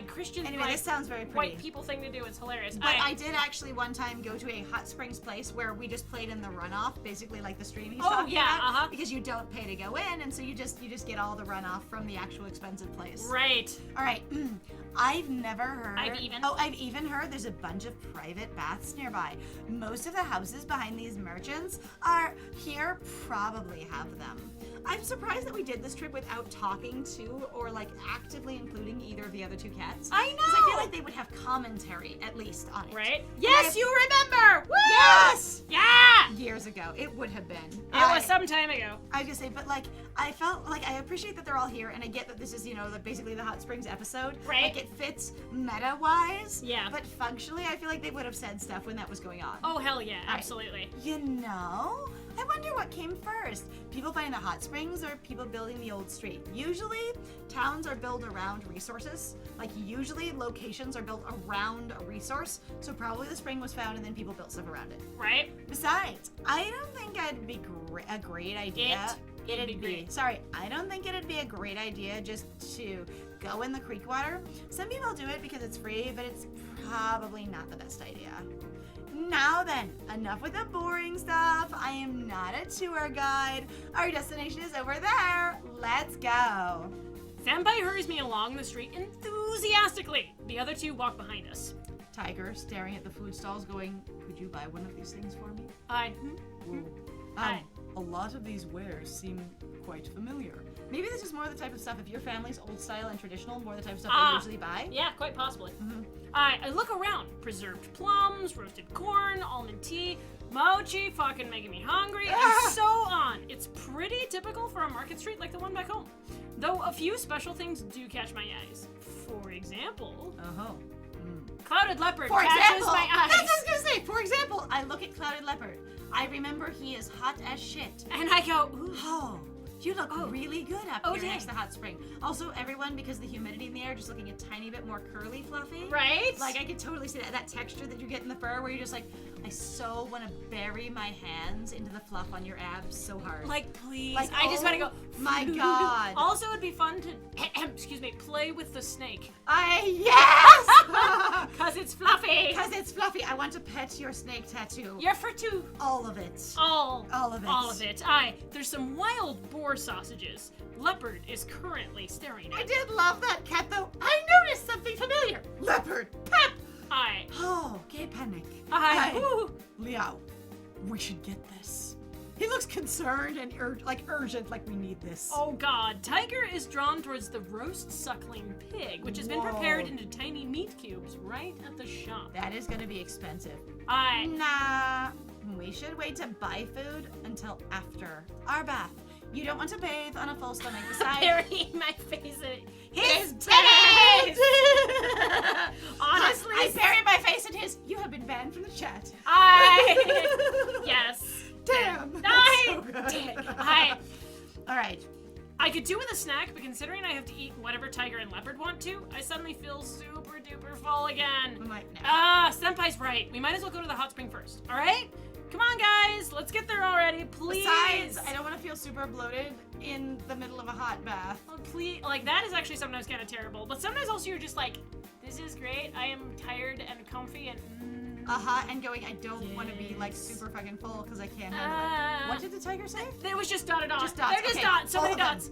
Christian, Anyway, like, this sounds very pretty. white people thing to do. It's hilarious. But I did actually one time go to a hot springs place where we just played in the runoff, basically like the stream he's talking about, because you don't pay to go in, and so you just get all the runoff from the actual expensive place. Right. All right. I've never heard. I've even heard there's a bunch of private baths nearby. Most of the houses behind these merchants are here probably have them. I'm surprised that we did this trip without talking to or like actively including either of the other two cats. I know. Because I feel like they would have commentary at least on it. Right? Yes, you remember! Woo! Yes! Yeah! Years ago, it would have been. It was some time ago. I was gonna say, but like, I felt like I appreciate that they're all here, and I get that this is, like basically the Hot Springs episode. Right. Like, it fits meta-wise. Yeah. But functionally, I feel like they would have said stuff when that was going on. Oh, hell yeah, absolutely. I wonder what came first. People finding the hot springs or people building the old street? Usually, towns are built around resources. Like, usually, locations are built around a resource. So probably the spring was found and then people built stuff around it. Right? Besides, I don't think it'd be a great idea. It'd be great. Sorry, I don't think it'd be a great idea just to go in the creek water. Some people do it because it's free, but it's probably not the best idea. Now then, enough with the boring stuff. I am not a tour guide. Our destination is over there. Let's go. Senpai hurries me along the street enthusiastically. The other two walk behind us. Tiger staring at the food stalls going, could you buy one of these things for me? Whoa. Hi. A lot of these wares seem quite familiar. Maybe this is more the type of stuff, if your family's old style and traditional, more the type of stuff they usually buy. Yeah, quite possibly. I look around. Preserved plums, roasted corn, almond tea, mochi, fucking making me hungry, and so on. It's pretty typical for a market street like the one back home. Though a few special things do catch my eyes. For example, clouded leopard catches my eyes. That's what I was gonna say. For example, I look at clouded leopard. I remember he is hot as shit. And I go, ooh. Oh, you look really good up here dang. next to Hot Spring. Also, everyone, because the humidity in the air, just looking a tiny bit more curly fluffy. Right? Like, I could totally see that texture that you get in the fur where you're just like, I so want to bury my hands into the fluff on your abs so hard. Like, please. Like, I just want to go, my God. Also, it'd be fun to, excuse me, play with the snake. Yes! Because it's fluffy. Because it's fluffy. I want to pet your snake tattoo. You're for two. All of it. All of it. All of it. There's some wild boar sausages. Leopard is currently staring I at. did love that cat, though. I noticed something familiar. Leopard. Pep. Oh, gay panic. Woo. Liao, we should get this. He looks concerned and urgent, like we need this. Oh God, Tiger is drawn towards the roast suckling pig, which has been prepared into tiny meat cubes right at the shop. That is gonna be expensive. Aye. Nah, we should wait to buy food until after our bath. You don't want to bathe on a full stomach besides Burying my face in his titties! Honestly, I buried my face in his. You have been banned from the chat. Yes. Damn. All right. I could do with a snack, but considering I have to eat whatever Tiger and Leopard want to, I suddenly feel super duper full again. We might know. Senpai's right. We might as well go to the hot spring first. All right? Come on, guys. Let's get there already, please. Besides, I don't want to feel super bloated in the middle of a hot bath. Oh, please. Like, that is actually sometimes kind of terrible. But sometimes also you're just like, this is great. I am tired and comfy and and going, I don't want to be like super fucking full because I can't handle it. What did the tiger say? It was just dotted on. Just dots. They're just Okay. dots. So All many of dots.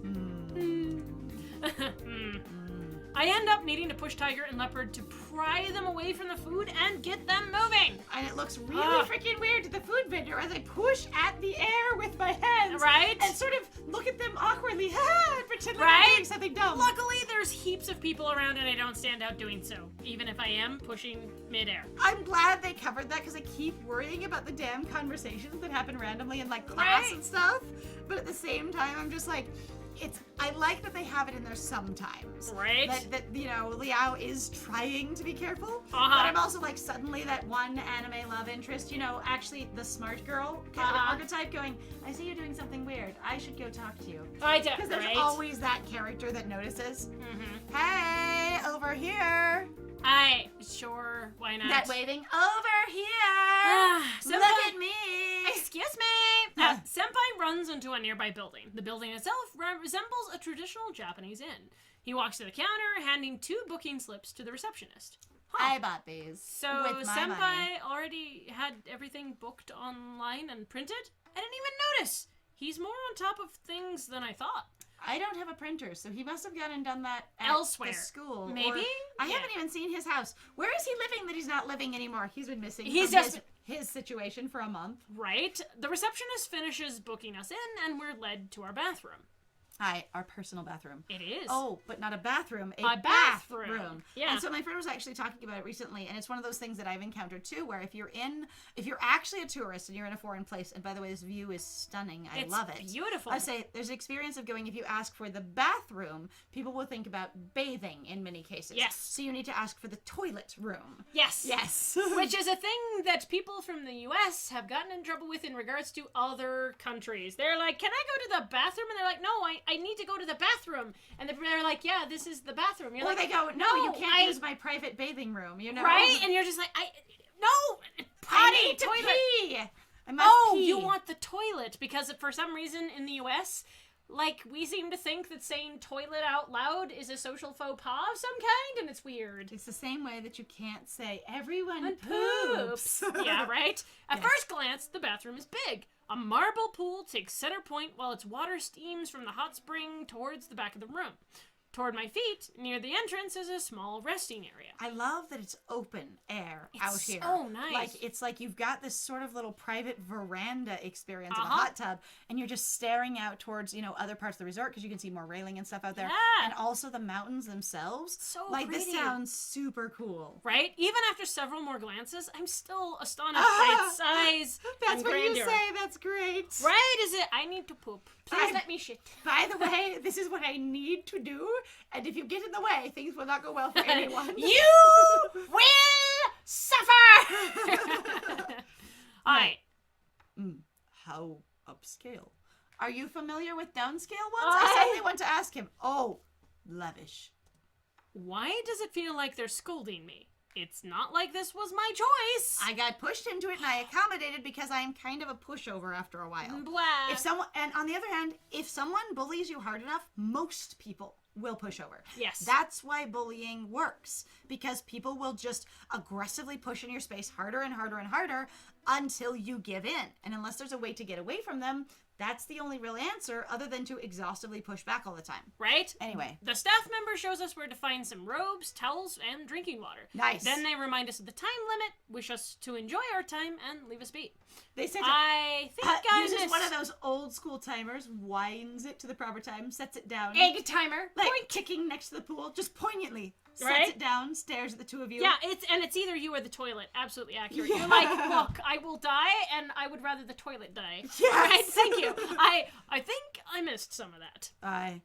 I end up needing to push Tiger and Leopard to pry them away from the food and get them moving. And it looks really freaking weird to the food vendor as I push at the air with my hands. Right? And sort of look at them awkwardly, and pretend like Right? I'm doing something dumb. Luckily, there's heaps of people around and I don't stand out doing so, even if I am pushing midair. I'm glad they covered that because I keep worrying about the damn conversations that happen randomly in like class Right? and stuff. But at the same time, I'm just like, I like that they have it in there sometimes. Right? That Liao is trying to be careful. But Uh-huh. I'm also like suddenly that one anime love interest, actually the smart girl kind of archetype going, I see you doing something weird. I should go talk to you. Because there's always that character that notices. Hey, over here. Sure, why not? That waving over here. Look at me. Excuse me. Senpai runs into a nearby building. The building itself resembles a traditional Japanese inn. He walks to the counter, handing 2 booking slips to the receptionist. I bought these. So with my Senpai money. already had everything booked online and printed? I didn't even notice. He's more on top of things than I thought. I don't have a printer, so he must have gone and done that at Elsewhere. the school. Maybe? Or I Yeah. haven't even seen his house. Where is he living that he's not living anymore? He's been missing He's from just his situation for a month. Right? The receptionist finishes booking us in, and we're led to our bathroom. Hi, our personal bathroom. It is. Oh, but not a bathroom, A bathroom. Yeah. And so my friend was actually talking about it recently, and it's one of those things that I've encountered too, where if you're actually a tourist and you're in a foreign place, and by the way, this view is stunning. I love it. It's beautiful. I say there's an experience of going, if you ask for the bathroom, people will think about bathing in many cases. Yes. So you need to ask for the toilet room. Yes. Yes. Which is a thing that people from the US have gotten in trouble with in regards to other countries. They're like, can I go to the bathroom? And they're like, no, I need to go to the bathroom. And they're like, yeah, this is the bathroom. You're Or like, they go, no, you can't use my private bathing room, you know? Right? And you're just like, no, potty, I need to toilet. pee. I must pee. You want the toilet because for some reason in the US, like, we seem to think that saying toilet out loud is a social faux pas of some kind, and it's weird. It's the same way that you can't say everyone And poops. Yeah, right? At Yes. first glance, the bathroom is big. A marble pool takes center point while its water steams from the hot spring towards the back of the room. Toward my feet, near the entrance, is a small resting area. I love that it's open air out It's here. so nice. Like, it's like you've got this sort of little private veranda experience in a Uh-huh. hot tub, and you're just staring out towards, other parts of the resort because you can see more railing and stuff out there. Yeah. And also the mountains themselves. So like, this pretty. sounds super cool. Right? Even after several more glances, I'm still astonished by its size That's and what grandeur. you say. That's great. Right? Is it? I need to poop. Please let me shit. By the way, this is what I need to do, and if you get in the way, things will not go well for anyone. You will suffer! Alright. How upscale? Are you familiar with downscale ones? I suddenly want to ask him. Oh, lavish. Why does it feel like they're scolding me? It's not like this was my choice. I got pushed into it and I accommodated because I am kind of a pushover after a while. Blah. And on the other hand, if someone bullies you hard enough, most people will push over. Yes. That's why bullying works, because people will just aggressively push in your space harder and harder and harder until you give in. And unless there's a way to get away from them, that's the only real answer other than to exhaustively push back all the time. Right? Anyway. The staff member shows us where to find some robes, towels, and drinking water. Nice. Then they remind us of the time limit, wish us to enjoy our time, and leave us be. They said I think I uses missed one of those old school timers, winds it to the proper time, sets it down. egg timer. Like Point. kicking next to the pool, just poignhtly. Sets Right? it down, stares at the two of you. Yeah, it's either you or the toilet. Absolutely accurate. Yeah. You're like, look, I will die, and I would rather the toilet die. Yes. All right, thank you. I think I missed some of that.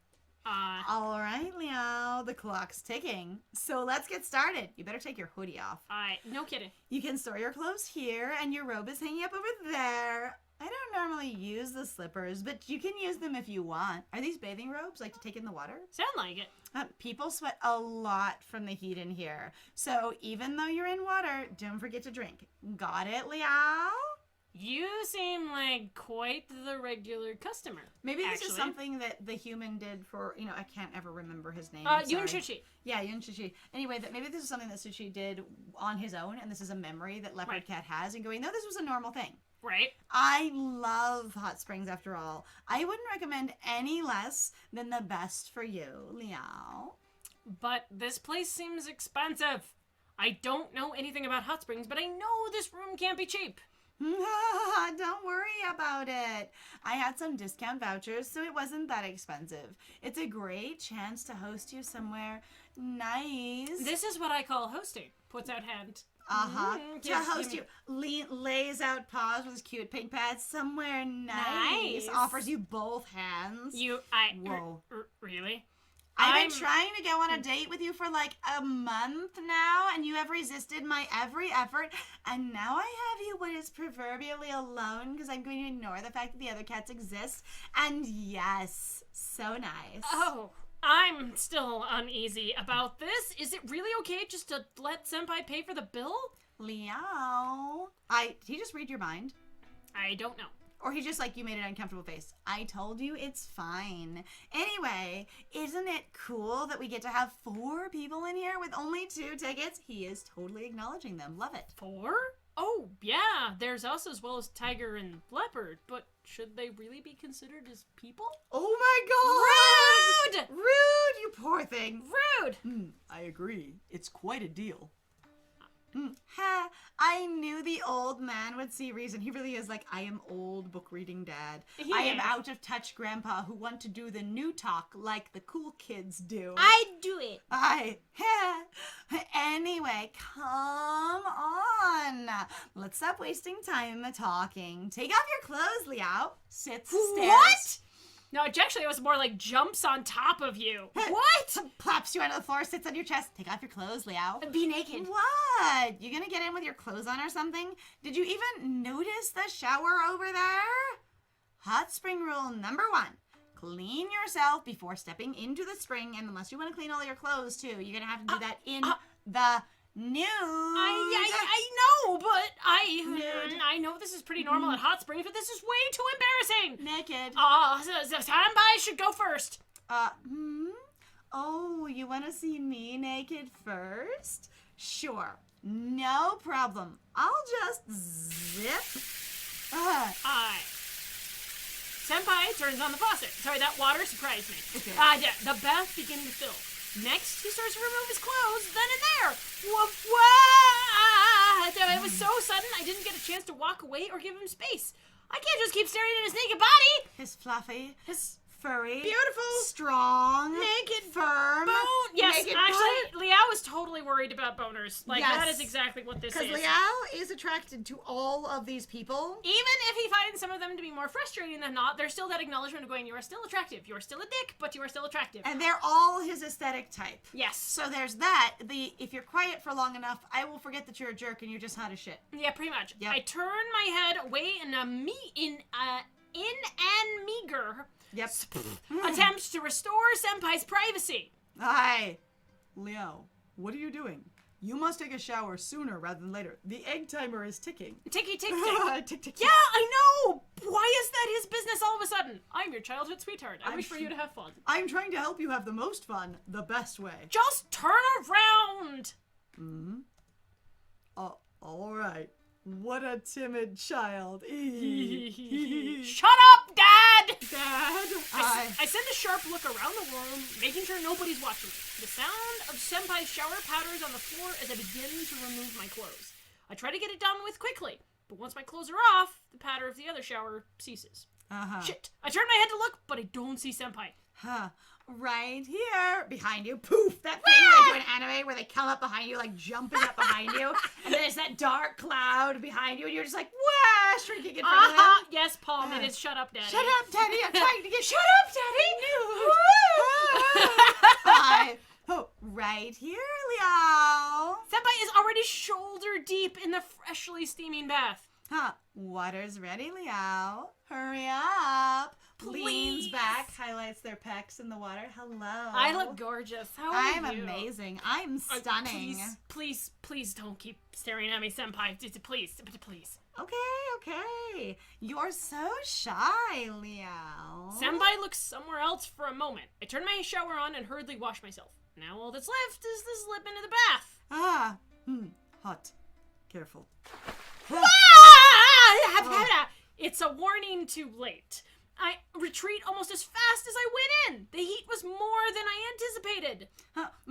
All right, Liao, the clock's ticking. So let's get started. You better take your hoodie off. No kidding. You can store your clothes here, and your robe is hanging up over there. I don't normally use the slippers, but you can use them if you want. Are these bathing robes, like to take in the water? Sound like it. People sweat a lot from the heat in here. So even though you're in water, don't forget to drink. Got it, Liao? You seem like quite the regular customer. Maybe this is actually. something that the human did for, I can't ever remember his name. Sorry. Yun Shuchi. Yeah, Yun Shuchi. Anyway, maybe this is something that Sushi did on his own, and this is a memory that Leopard Right. Cat has, and going, no, this was a normal thing. Right? I love hot springs after all. I wouldn't recommend any less than the best for you, Liao. But this place seems expensive. I don't know anything about hot springs, but I know this room can't be cheap. Don't worry about it. I had some discount vouchers, so it wasn't that expensive. It's a great chance to host you somewhere nice. This is what I call hosting. Puts out hand. To host you. Lays out paws with his cute pink pads somewhere nice. Nice. Offers you both hands. Whoa. Really? I've been trying to go on a date with you for like a month now, and you have resisted my every effort, and now I have you what is proverbially alone because I'm going to ignore the fact that the other cats exist. And yes, so nice. Oh, I'm still uneasy about this. Is it really okay just to let Senpai pay for the bill? Liao. Did he just read your mind? I don't know. Or he just you made an uncomfortable face. I told you it's fine. Anyway, isn't it cool that we get to have 4 people in here with only 2 tickets? He is totally acknowledging them. Love it. 4? Oh, yeah. There's us as well as Tiger and Leopard. But should they really be considered as people? Oh my god! Rude! Rude, you poor thing. Rude! I agree. It's quite a deal. Ha! I knew the old man would see reason. He really is I am old book reading dad. I am out of touch grandpa who want to do the new talk like the cool kids do. I do it. Anyway, come on. Let's stop wasting time talking. Take off your clothes, Liao. Sits the stairs. What? No, actually, it was more jumps on top of you. What? Plops you onto the floor, sits on your chest. Take off your clothes, Liao. Be naked. What? You gonna get in with your clothes on or something? Did you even notice the shower over there? Hot spring rule number 1. Clean yourself before stepping into the spring, and unless you want to clean all your clothes too, you're gonna have to do that in the nude. I know, but I know this is pretty normal at hot springs, but this is way too embarrassing. Naked. So Senpai should go first. Oh, you want to see me naked first? Sure. No problem. I'll just zip. Senpai turns on the faucet. Sorry, that water surprised me. Okay. The bath began to fill. Next, he starts to remove his clothes, then and there. It was so sudden, I didn't get a chance to walk away or give him space. I can't just keep staring at his naked body. His fluffy. His furry. beautiful. Strong. Naked. Firm. Bone. Yes, naked actually, Liao is totally worried about boners. That is exactly what this is. Because Liao is attracted to all of these people. Even if he finds some of them to be more frustrating than not, there's still that acknowledgement of going, you are still attractive. You are still a dick, but you are still attractive. And they're all his aesthetic type. Yes. So there's that. If you're quiet for long enough, I will forget that you're a jerk and you're just hot as shit. Yeah, pretty much. Yep. I turn my head away in an meager attempt to restore Senpai's privacy. Hi. Liao, what are you doing? You must take a shower sooner rather than later. The egg timer is ticking. Ticky tick tick. Tick, tick, tick. Yeah, I know! Why is that his business all of a sudden? I'm your childhood sweetheart. I wish for you to have fun. I'm trying to help you have the most fun, the best way. Just turn around! All right. What a timid child. Shut up, Dad! Dad. I send a sharp look around the room, making sure nobody's watching me. The sound of Senpai's shower patters on the floor as I begin to remove my clothes. I try to get it done with quickly, but once my clothes are off, the patter of the other shower ceases. Shit. I turn my head to look, but I don't see Senpai. Right here, behind you. Poof! That thing they do in anime where they come up behind you, jumping up behind you, and then there's that dark cloud behind you, and you're just wah, shrinking in front of them. Yes, Palm, it is Shut Up, Daddy. Shut up, Daddy! I'm trying to get. Shut up, Daddy! Right here, Liao. Senpai is already shoulder deep in the freshly steaming bath. Water's ready, Liao. Hurry up. Leans Please. back, highlights their pecs in the water. Hello. I look gorgeous. How are I'm you? amazing. I'm stunning. Please don't keep staring at me, Senpai. Please. Okay. You're so shy, Liao. Senpai looks somewhere else for a moment. I turn my shower on and hurriedly wash myself. Now all that's left is the slip into the bath. Hot. Careful. It's a warning too late. I retreat almost as fast as I went in. The heat was more than I anticipated.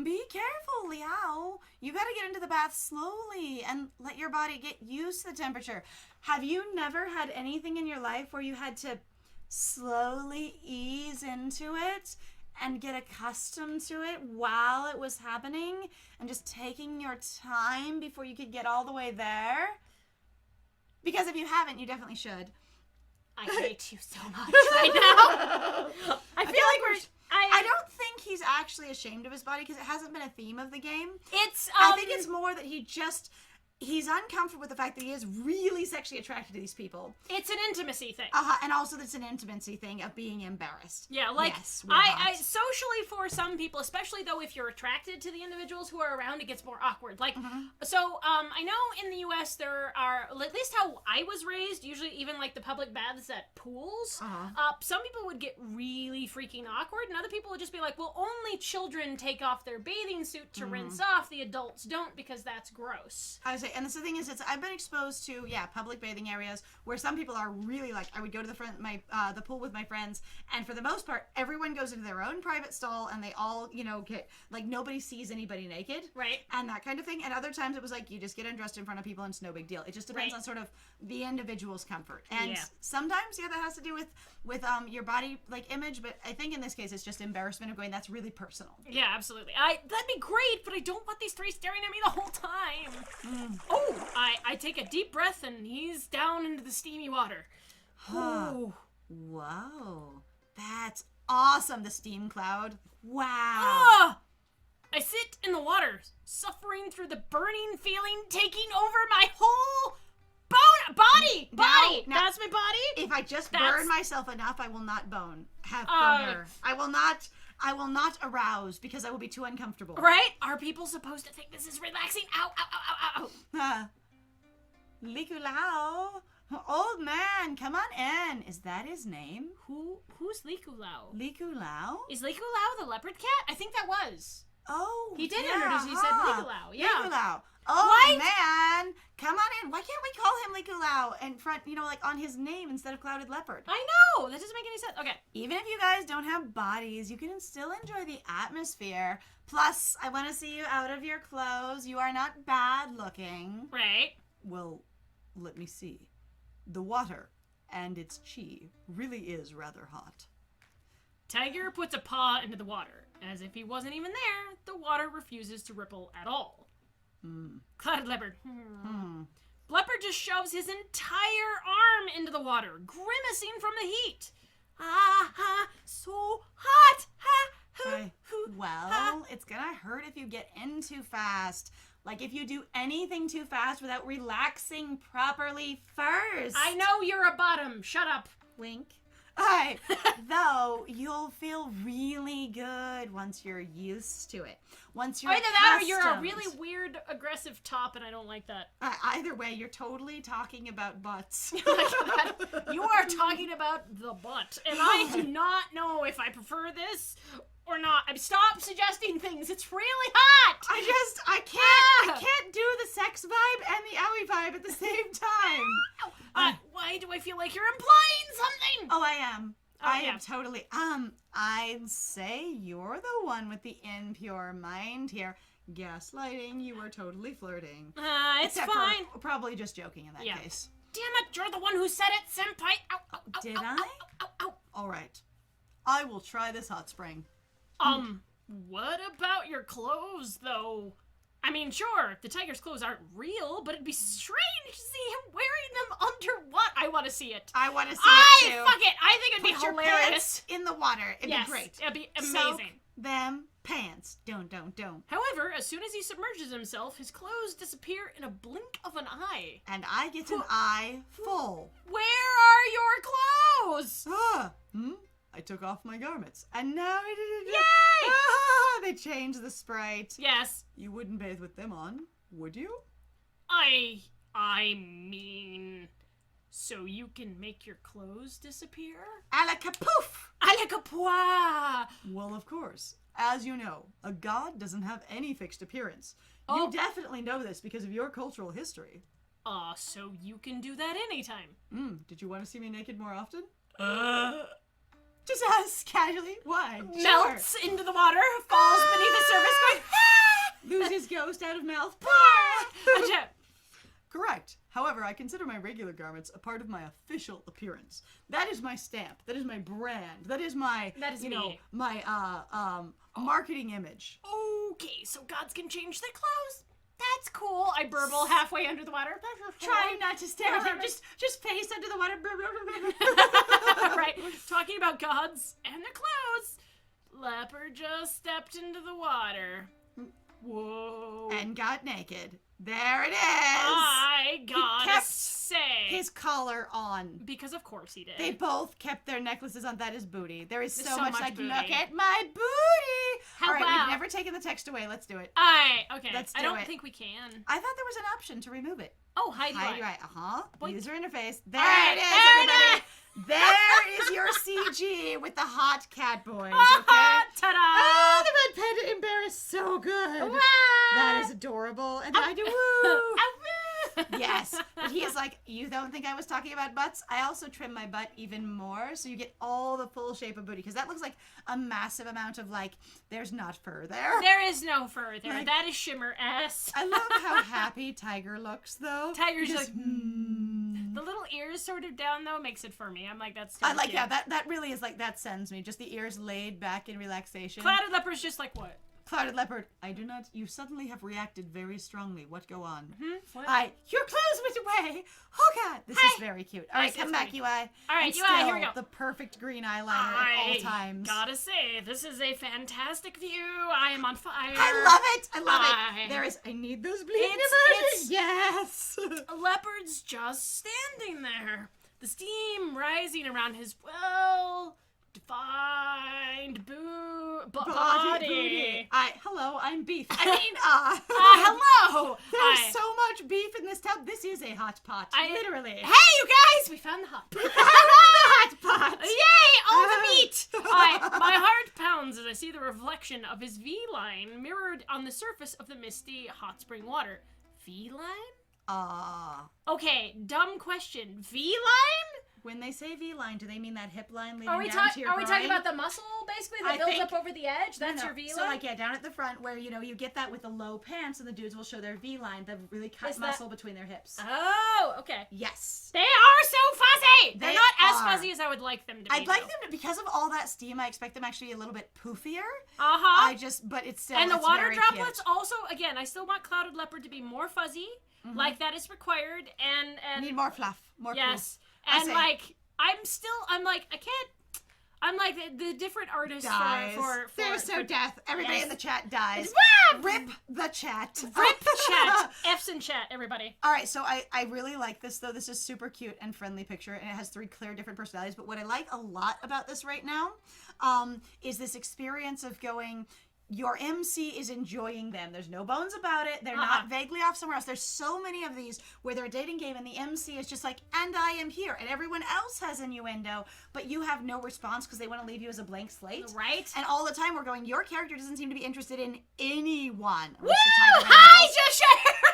Be careful, Liao. You gotta get into the bath slowly and let your body get used to the temperature. Have you never had anything in your life where you had to slowly ease into it and get accustomed to it while it was happening and just taking your time before you could get all the way there? Because if you haven't, you definitely should. I hate you so much right now. I feel like I don't think he's actually ashamed of his body because it hasn't been a theme of the game. It's I think it's more that he just he's uncomfortable with the fact that he is really sexually attracted to these people. It's an intimacy thing. And also it's an intimacy thing of being embarrassed. Yeah, like, yes, I socially for some people, especially though if you're attracted to the individuals who are around, it gets more awkward. Like, so, I know in the U.S. there are, at least how I was raised, usually even like the public baths at pools, some people would get really freaking awkward, and other people would just be like, well, only children take off their bathing suit to rinse off, the adults don't because that's gross. I would say, and the thing is, I've been exposed to public bathing areas where some people are really like, I would go to the pool with my friends, and for the most part, everyone goes into their own private stall, and they all get like nobody sees anybody naked, right? And that kind of thing. And other times it was like you just get undressed in front of people, and it's no big deal. It just depends on sort of the individual's comfort, and sometimes that has to do with your body like image, but I think in this case it's just embarrassment of going, that's really personal. Yeah, absolutely. That'd be great, but I don't want these three staring at me the whole time. Oh, I take a deep breath and he's down into the steamy water. Oh, whoa, that's awesome. The steam cloud. Wow. I sit in the water, suffering through the burning feeling taking over my whole body. Now, that's my body. If I just burn myself enough, I will not have boner. I will not arouse because I will be too uncomfortable. Right? Are people supposed to think this is relaxing? Ow, ow, ow, ow, ow. Liao. Old man, come on in. Is that his name? Who's Liao? Liao? Is Liao the leopard cat? I think that was. Oh, he did introduce. He said Liao. Yeah. Liao. Oh man, come on in. Why can't we call him Liao in front? Like on his name instead of Clouded Leopard. I know that doesn't make any sense. Okay. Even if you guys don't have bodies, you can still enjoy the atmosphere. Plus, I want to see you out of your clothes. You are not bad looking. Right. Well, let me see. The water and its chi really is rather hot. Tiger puts a paw into the water. As if he wasn't even there, the water refuses to ripple at all. Clouded Leopard. Leopard just shoves his entire arm into the water, grimacing from the heat. So hot. Well, it's gonna hurt if you get in too fast. Like if you do anything too fast without relaxing properly first. I know you're a bottom. Shut up. Wink. Alright, though, you'll feel really good once you're used to it. Once you're either that or accustomed. you're a really weird, aggressive top, and I don't like that. Either way, you're totally talking about butts. You are talking about the butt, and I do not know if I prefer this or not. Stop suggesting things. It's really hot. I can't do the sex vibe and the owie vibe at the same time. Why do I feel like you're implying something? Oh, I am. I yeah. am totally. I'd say you're the one with the impure mind here. Gaslighting, you were totally flirting. It's Except fine. For probably just joking in that case. Damn it, you're the one who said it, senpai. Ow, ow, ow, Did ow, I? Ow, ow, ow, ow. All right. I will try this hot spring. What about your clothes, though? I mean, sure, the tiger's clothes aren't real, but it'd be strange to see him wearing them under what? I want to see it. I want to see it too. Fuck it. I think it'd Put be your hilarious. pants in the water. It'd be great. It'd be amazing. Soak them pants. Don't. However, as soon as he submerges himself, his clothes disappear in a blink of an eye. And I get an eye full. Where are your clothes? I took off my garments, and now Yay! They changed the sprite. Yes. You wouldn't bathe with them on, would you? I mean, so you can make your clothes disappear? A la capoof! A la capois! Well, of course. As you know, a god doesn't have any fixed appearance. Oh. You definitely know this because of your cultural history. So you can do that anytime. Did you want to see me naked more often? Just ask casually. Why? Melts into the water, falls beneath the surface, going, Loses ghost out of mouth. Correct. However, I consider my regular garments a part of my official appearance. That is my stamp. That is my brand. That is my, my marketing image. Okay, so gods can change their clothes. That's cool. I burble halfway under the water. Trying not to stare at him. Just face under the water. Right. Talking about gods and their clothes. Leopard just stepped into the water. Whoa. And got naked. There it is. I gotta kept say. His collar on. Because of course he did. They both kept their necklaces on. That is booty. There is There's so so much much like, booty. look at my booty. How All right, about- we've never taken the text away. Let's do it. Okay. Let's I do don't it. think we can. I thought there was an option to remove it. Oh, hide Hide right. right. Boink. User interface. There right, it is, there it everybody. There is your CG with the hot cat boys, okay? Ta-da! Oh, the red panda embarrassed so good. Wow. That is adorable. And I do woo. Yes. But he is like, you don't think I was talking about butts? I also trim my butt even more so you get all the full shape of booty. Because that looks like a massive amount of like, there's not fur there. There is no fur there. Like- That is shimmer S. I love how happy Tiger looks though. Tiger's Just, like, the little ears sort of down though makes it for me. I'm like, that's I totally like, cute. yeah, that really is like, that sends me. Just the ears laid back in relaxation. Clouded leopard's just like, what? Clouded leopard, I do not, you suddenly have reacted very strongly. What go on? What? Your clothes went away. Oh God, this is Hi. very cute. All right, Nice, come it's back, funny. UI. All right, And UI, here we still go. The perfect green eyeliner at all times. Gotta say, this is a fantastic view. I am on fire. I love it. I love I- it. There is. I need those bleeding It's- emojis. Yes. A leopard's just standing there. The steam rising around his well-defined body. Booty. Hello, I'm beef. I mean, Hello. There's so much beef in this tub. This is a hot pot. Literally. Hey, you guys! We found the hot pot. hot pot. Yay! All the meat! My heart pounds as I see the reflection of his V-line mirrored on the surface of the misty hot spring water. V-line? Okay, dumb question. V-line? When they say V-line, do they mean that hip line leading Are we down to your talking groin? about the muscle basically that I builds think- up over the edge? That's No, your V-line? So like, yeah, down at the front where, you get that with the low pants and the dudes will show their V-line, the really cut Is that- muscle between their hips. Oh, okay. Yes. They are so fuzzy! They're They not as are. fuzzy as I would like them to be. I'd like though. them to, because of all that steam, I expect them actually a little bit poofier. Uh-huh. But it's still, And the it's water very droplets cute. also, again, I still want clouded leopard to be more fuzzy, like that is required, and Need more fluff, more yes, poo. I and say. like I can't. I'm like the different artists Dies. for There's so death. Everybody Yes. in the chat dies. Rip! Rip the chat. Rip chat. F's in chat, everybody. All right, so I really like this, though. This is super cute and friendly picture, and it has 3 clear different personalities. But what I like a lot about this right now is this experience of going, your MC is enjoying them. There's no bones about it. They're not vaguely off somewhere else. There's so many of these where they're a dating game and the MC is just like, and I am here. And everyone else has innuendo, but you have no response because they want to leave you as a blank slate. Right? And all the time we're going, your character doesn't seem to be interested in anyone. Woo! Unless the tiger has Hi, nipples. Joshua!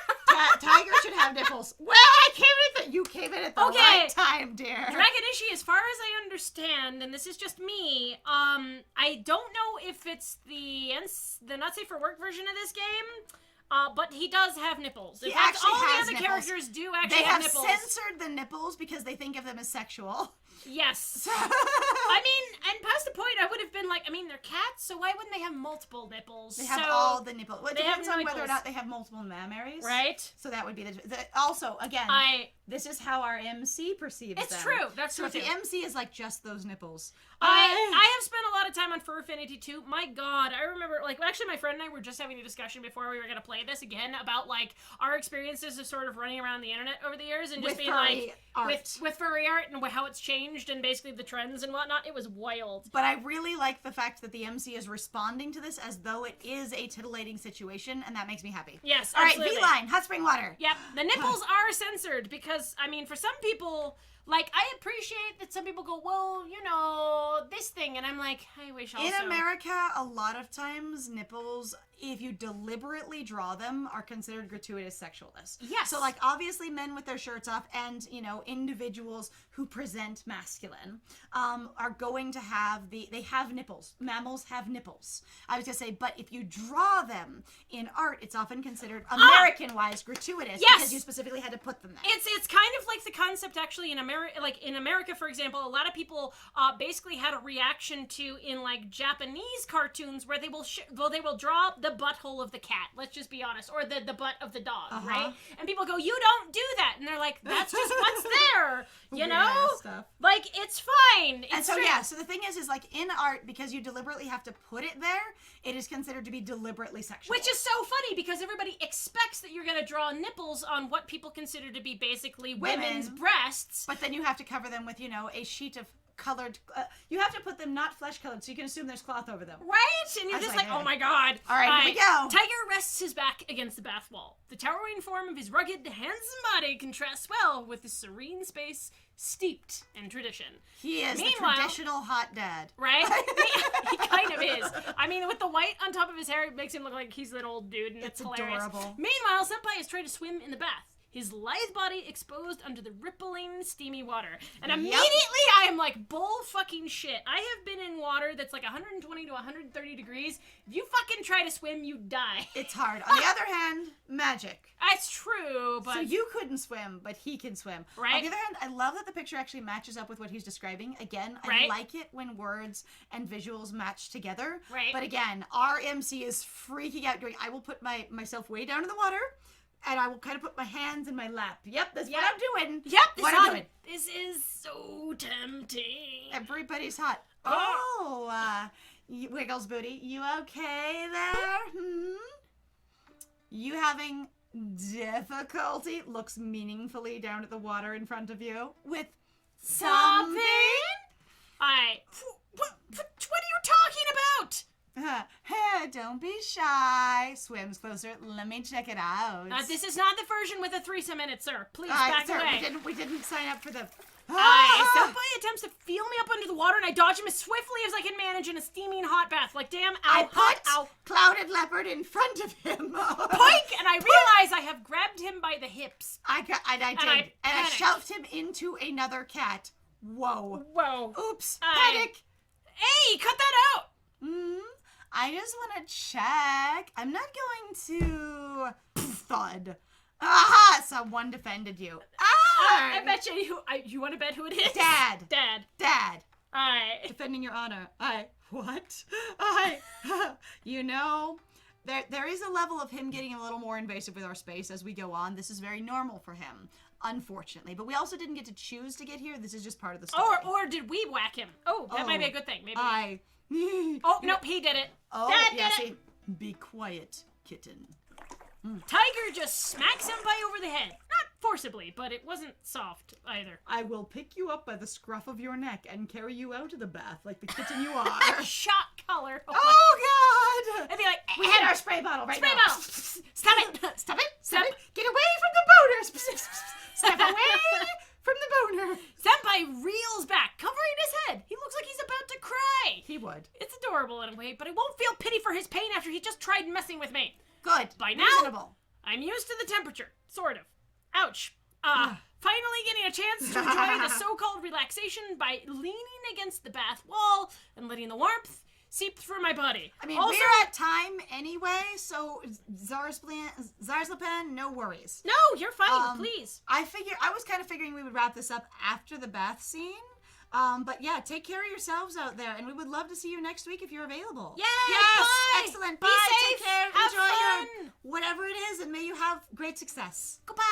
Tiger should have nipples. Well, I came in you came in at the Okay. right time, dear. Dragonishi, as far as I understand, and this is just me, I don't know if it's the not safe for work version of this game, but he does have nipples. In He fact, actually all has the other nipples. characters do actually They have nipples. censored the nipples because they think of them as sexual. Yes. I mean, and past the point, I would have been like, I mean, they're cats, so why wouldn't they have multiple nipples? They have so, all the nipples. Well, it they have depends on whether or nipples. not they have multiple mammaries. Right? So that would be the also, again, this is how our MC perceives them. It's true. That's So true if too. the MC is like just those nipples. I have spent a lot of time on Fur Affinity too. My God, I remember, like, actually my friend and I were just having a discussion before we were going to play this again about, like, our experiences of sort of running around the internet over the years and just With being furry like, art. with furry art and how it's changed and basically the trends and whatnot. It was wild. But I really like the fact that the MC is responding to this as though it is a titillating situation, and that makes me happy. Yes, All right, absolutely. V-line, hot spring water. Yep, the nipples are censored because, I mean, for some people, like, I appreciate that some people go, well, you know, this thing, and I'm like, I wish also. In America, a lot of times nipples, if you deliberately draw them, are considered gratuitous sexualness. Yes. So, like, obviously men with their shirts off and, you know, individuals who present masculine are going to have they have nipples. Mammals have nipples. I was going to say, but if you draw them in art, it's often considered American-wise gratuitous Yes. because you specifically had to put them there. It's kind of like the concept, actually, in America in America, for example, a lot of people basically had a reaction to in like Japanese cartoons where they will draw the butthole of the cat. Let's just be honest, or the butt of the dog, right? And people go, "You don't do that," and they're like, "That's just what's there," you know? Stuff. Like it's fine. And so so the thing is like in art, because you deliberately have to put it there, it is considered to be deliberately sexual. Which is so funny because everybody expects that you're going to draw nipples on what people consider to be basically women's breasts. But then you have to cover them with, a sheet of colored. You have to put them not flesh colored, so you can assume there's cloth over them. Right? And you're just like, oh my god. All right, here we go. Tiger rests his back against the bath wall. The towering form of his rugged, handsome body contrasts well with the serene space steeped in tradition. He is the traditional hot dad. Right? He kind of is. I mean, with the white on top of his hair, it makes him look like he's an old dude, and it's hilarious. Adorable. Meanwhile, Senpai is trying to swim in the bath, his lithe body exposed under the rippling, steamy water. And immediately I am like, bull fucking shit. I have been in water that's like 120 to 130 degrees. If you fucking try to swim, you die. It's hard. On the other hand, magic. That's true, but... So you couldn't swim, but he can swim. Right. On the other hand, I love that the picture actually matches up with what he's describing. Again, I like it when words and visuals match together. Right. But again, our MC is freaking out doing... I will put myself way down in the water, and I will kind of put my hands in my lap. Yep, that's what I'm doing. Yep, This is so tempting. Everybody's hot. Oh, Wiggles Booty, you okay there? You having difficulty? Looks meaningfully down at the water in front of you with something? What are you talking about? Hey, don't be shy. Swims closer. Let me check it out. This is not the version with a threesome in it, sir. Please back away. We didn't sign up for the... Senpai attempts to feel me up under the water, and I dodge him as swiftly as I can manage in a steaming hot bath. Like, damn, I put Clouded Leopard in front of him. Poink! And I realize I have grabbed him by the hips. I did. And I shoved him into another cat. Whoa. Oops. Panic. Hey, cut that out. I just want to check. I'm not going to... Thud. Aha! Someone defended you. I bet you want to bet who it is? Dad. Alright. Defending your honor. What? There is a level of him getting a little more invasive with our space as we go on. This is very normal for him, unfortunately. But we also didn't get to choose to get here. This is just part of the story. Or did we whack him? Oh, that might be a good thing. Maybe. Oh, nope, he did it. Oh, Dad yeah, did it. Be quiet, kitten. Tiger just smacks Senpai over the head. Not forcibly, but it wasn't soft either. I will pick you up by the scruff of your neck and carry you out of the bath like the kitten you are. Shot collar. Oh, God! I'd be like, we hit our spray bottle right now. Spray bottle. Stop it. Stop it. Get away from the boner. Step away from the boner. Senpai reels back, covering his head. He looks like he's about to cry. He would. It's adorable in a way, but I won't feel pity for his pain after he just tried messing with me. Good. By now, reasonable. I'm used to the temperature. Sort of. Ouch. Finally getting a chance to enjoy the so-called relaxation by leaning against the bath wall and letting the warmth seep through my body. I mean, also, we're at time anyway, so Zarzlapan, no worries. No, you're fine, please. I was kind of figuring we would wrap this up after the bath scene. But yeah, take care of yourselves out there, and we would love to see you next week if you're available. Yes, bye. Excellent. Bye. Be safe. Take care. Have Enjoy fun. your whatever it is, and may you have great success. Goodbye.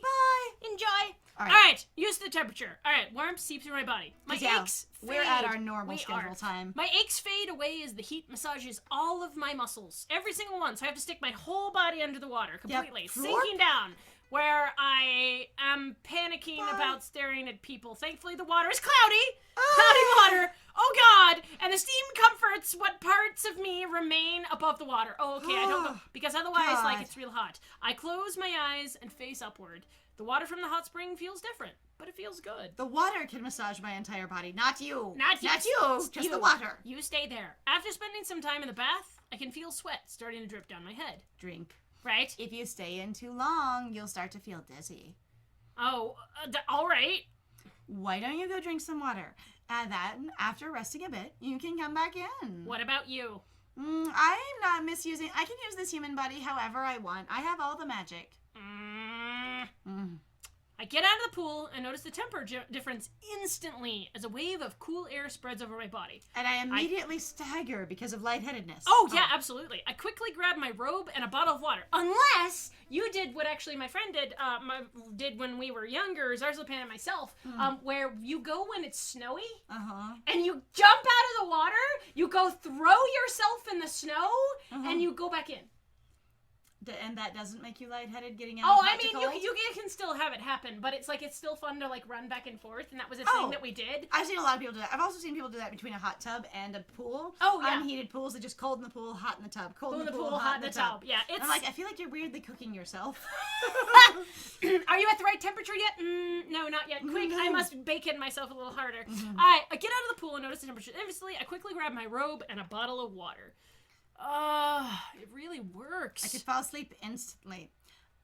Bye. Enjoy. All right. Used to the temperature. All right, warmth seeps through my body. My aches fade. We're at our normal schedule time. My aches fade away as the heat massages all of my muscles, every single one. So I have to stick my whole body under the water completely, sinking down. Where I am panicking about staring at people. Thankfully, the water is cloudy. Cloudy water. Oh, God. And the steam comforts what parts of me remain above the water. Oh, okay. I don't know. Because otherwise, it's real hot. I close my eyes and face upward. The water from the hot spring feels different, but it feels good. The water can massage my entire body. Not you. Not you. Just the water. You stay there. After spending some time in the bath, I can feel sweat starting to drip down my head. Drink. Right? If you stay in too long, you'll start to feel dizzy. Oh, all right. Why don't you go drink some water? And then, after resting a bit, you can come back in. What about you? I'm not misusing... I can use this human body however I want. I have all the magic. I get out of the pool and notice the temperature difference instantly as a wave of cool air spreads over my body. And I immediately stagger because of lightheadedness. Oh, yeah, absolutely. I quickly grab my robe and a bottle of water. Unless you did what actually my friend did when we were younger, Zarzlapan and myself, where you go when it's snowy, and you jump out of the water, you go throw yourself in the snow, and you go back in. And that doesn't make you lightheaded getting out Oh, of hot I mean, to cold? you can still have it happen, but it's still fun to run back and forth, and that was a thing that we did. I've seen a lot of people do that. I've also seen people do that between a hot tub and a pool. Oh, yeah. Unheated pools, they're just cold in the pool, hot in the tub. Cold in the pool, hot in the tub. Yeah, it's... I'm I feel like you're weirdly cooking yourself. Are you at the right temperature yet? No, not yet. Quick, I must bake in myself a little harder. I get out of the pool and notice the temperature. Instantly, I quickly grab my robe and a bottle of water. It really works. I could fall asleep instantly.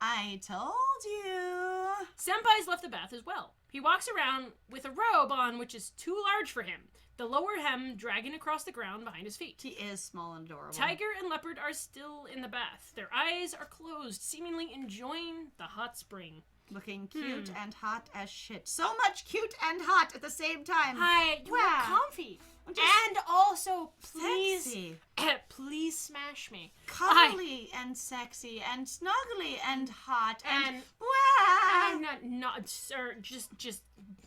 I told you. Senpai's left the bath as well. He walks around with a robe on which is too large for him, the lower hem dragging across the ground behind his feet. He is small and adorable. Tiger and Leopard are still in the bath. Their eyes are closed, seemingly enjoying the hot spring. Looking cute and hot as shit. So much cute and hot at the same time. Hi, you are comfy. And also, please, sexy. Please smash me. Cuddly and sexy and snuggly and hot and not sir, just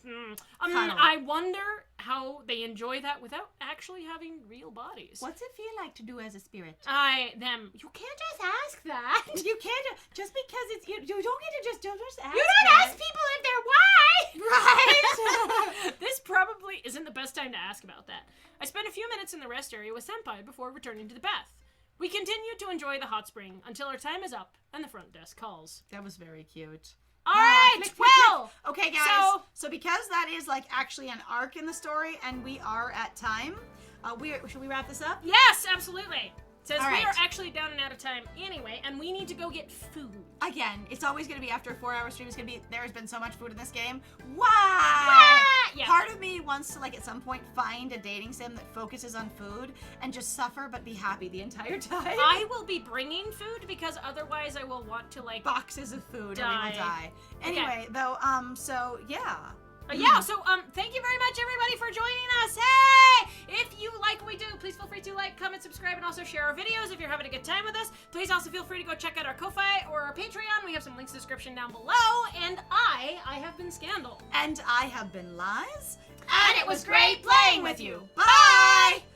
Cuddle. I wonder how they enjoy that without actually having real bodies. What's it feel like to do as a spirit? You can't just ask that. You can't just because it's you don't get to don't just ask. You don't that. ask people if they're white, Right? This probably isn't the best time to ask about that. I spend a few minutes in the rest area with Senpai before returning to the bath. We continue to enjoy the hot spring until our time is up and the front desk calls. That was very cute. All right, well, okay, guys. So because that is actually an arc in the story, and we are at time, should we wrap this up? Yes, absolutely. Says All we right. are actually down and out of time anyway, and we need to go get food. Again, it's always going to be after a 4-hour stream. It's going to be, there has been so much food in this game. Why? Yeah. Part of me wants to, at some point, find a dating sim that focuses on food and just suffer but be happy the entire time. I will be bringing food because otherwise I will want to, boxes of food and we will die. Okay. Anyway, though, so, yeah. So thank you very much, everybody, for joining us. Hey! If you like what we do, please feel free to like, comment, subscribe, and also share our videos if you're having a good time with us. Please also feel free to go check out our Ko-Fi or our Patreon. We have some links in the description down below. And I have been Scandal. And I have been Lies. And it was great playing with you. Bye!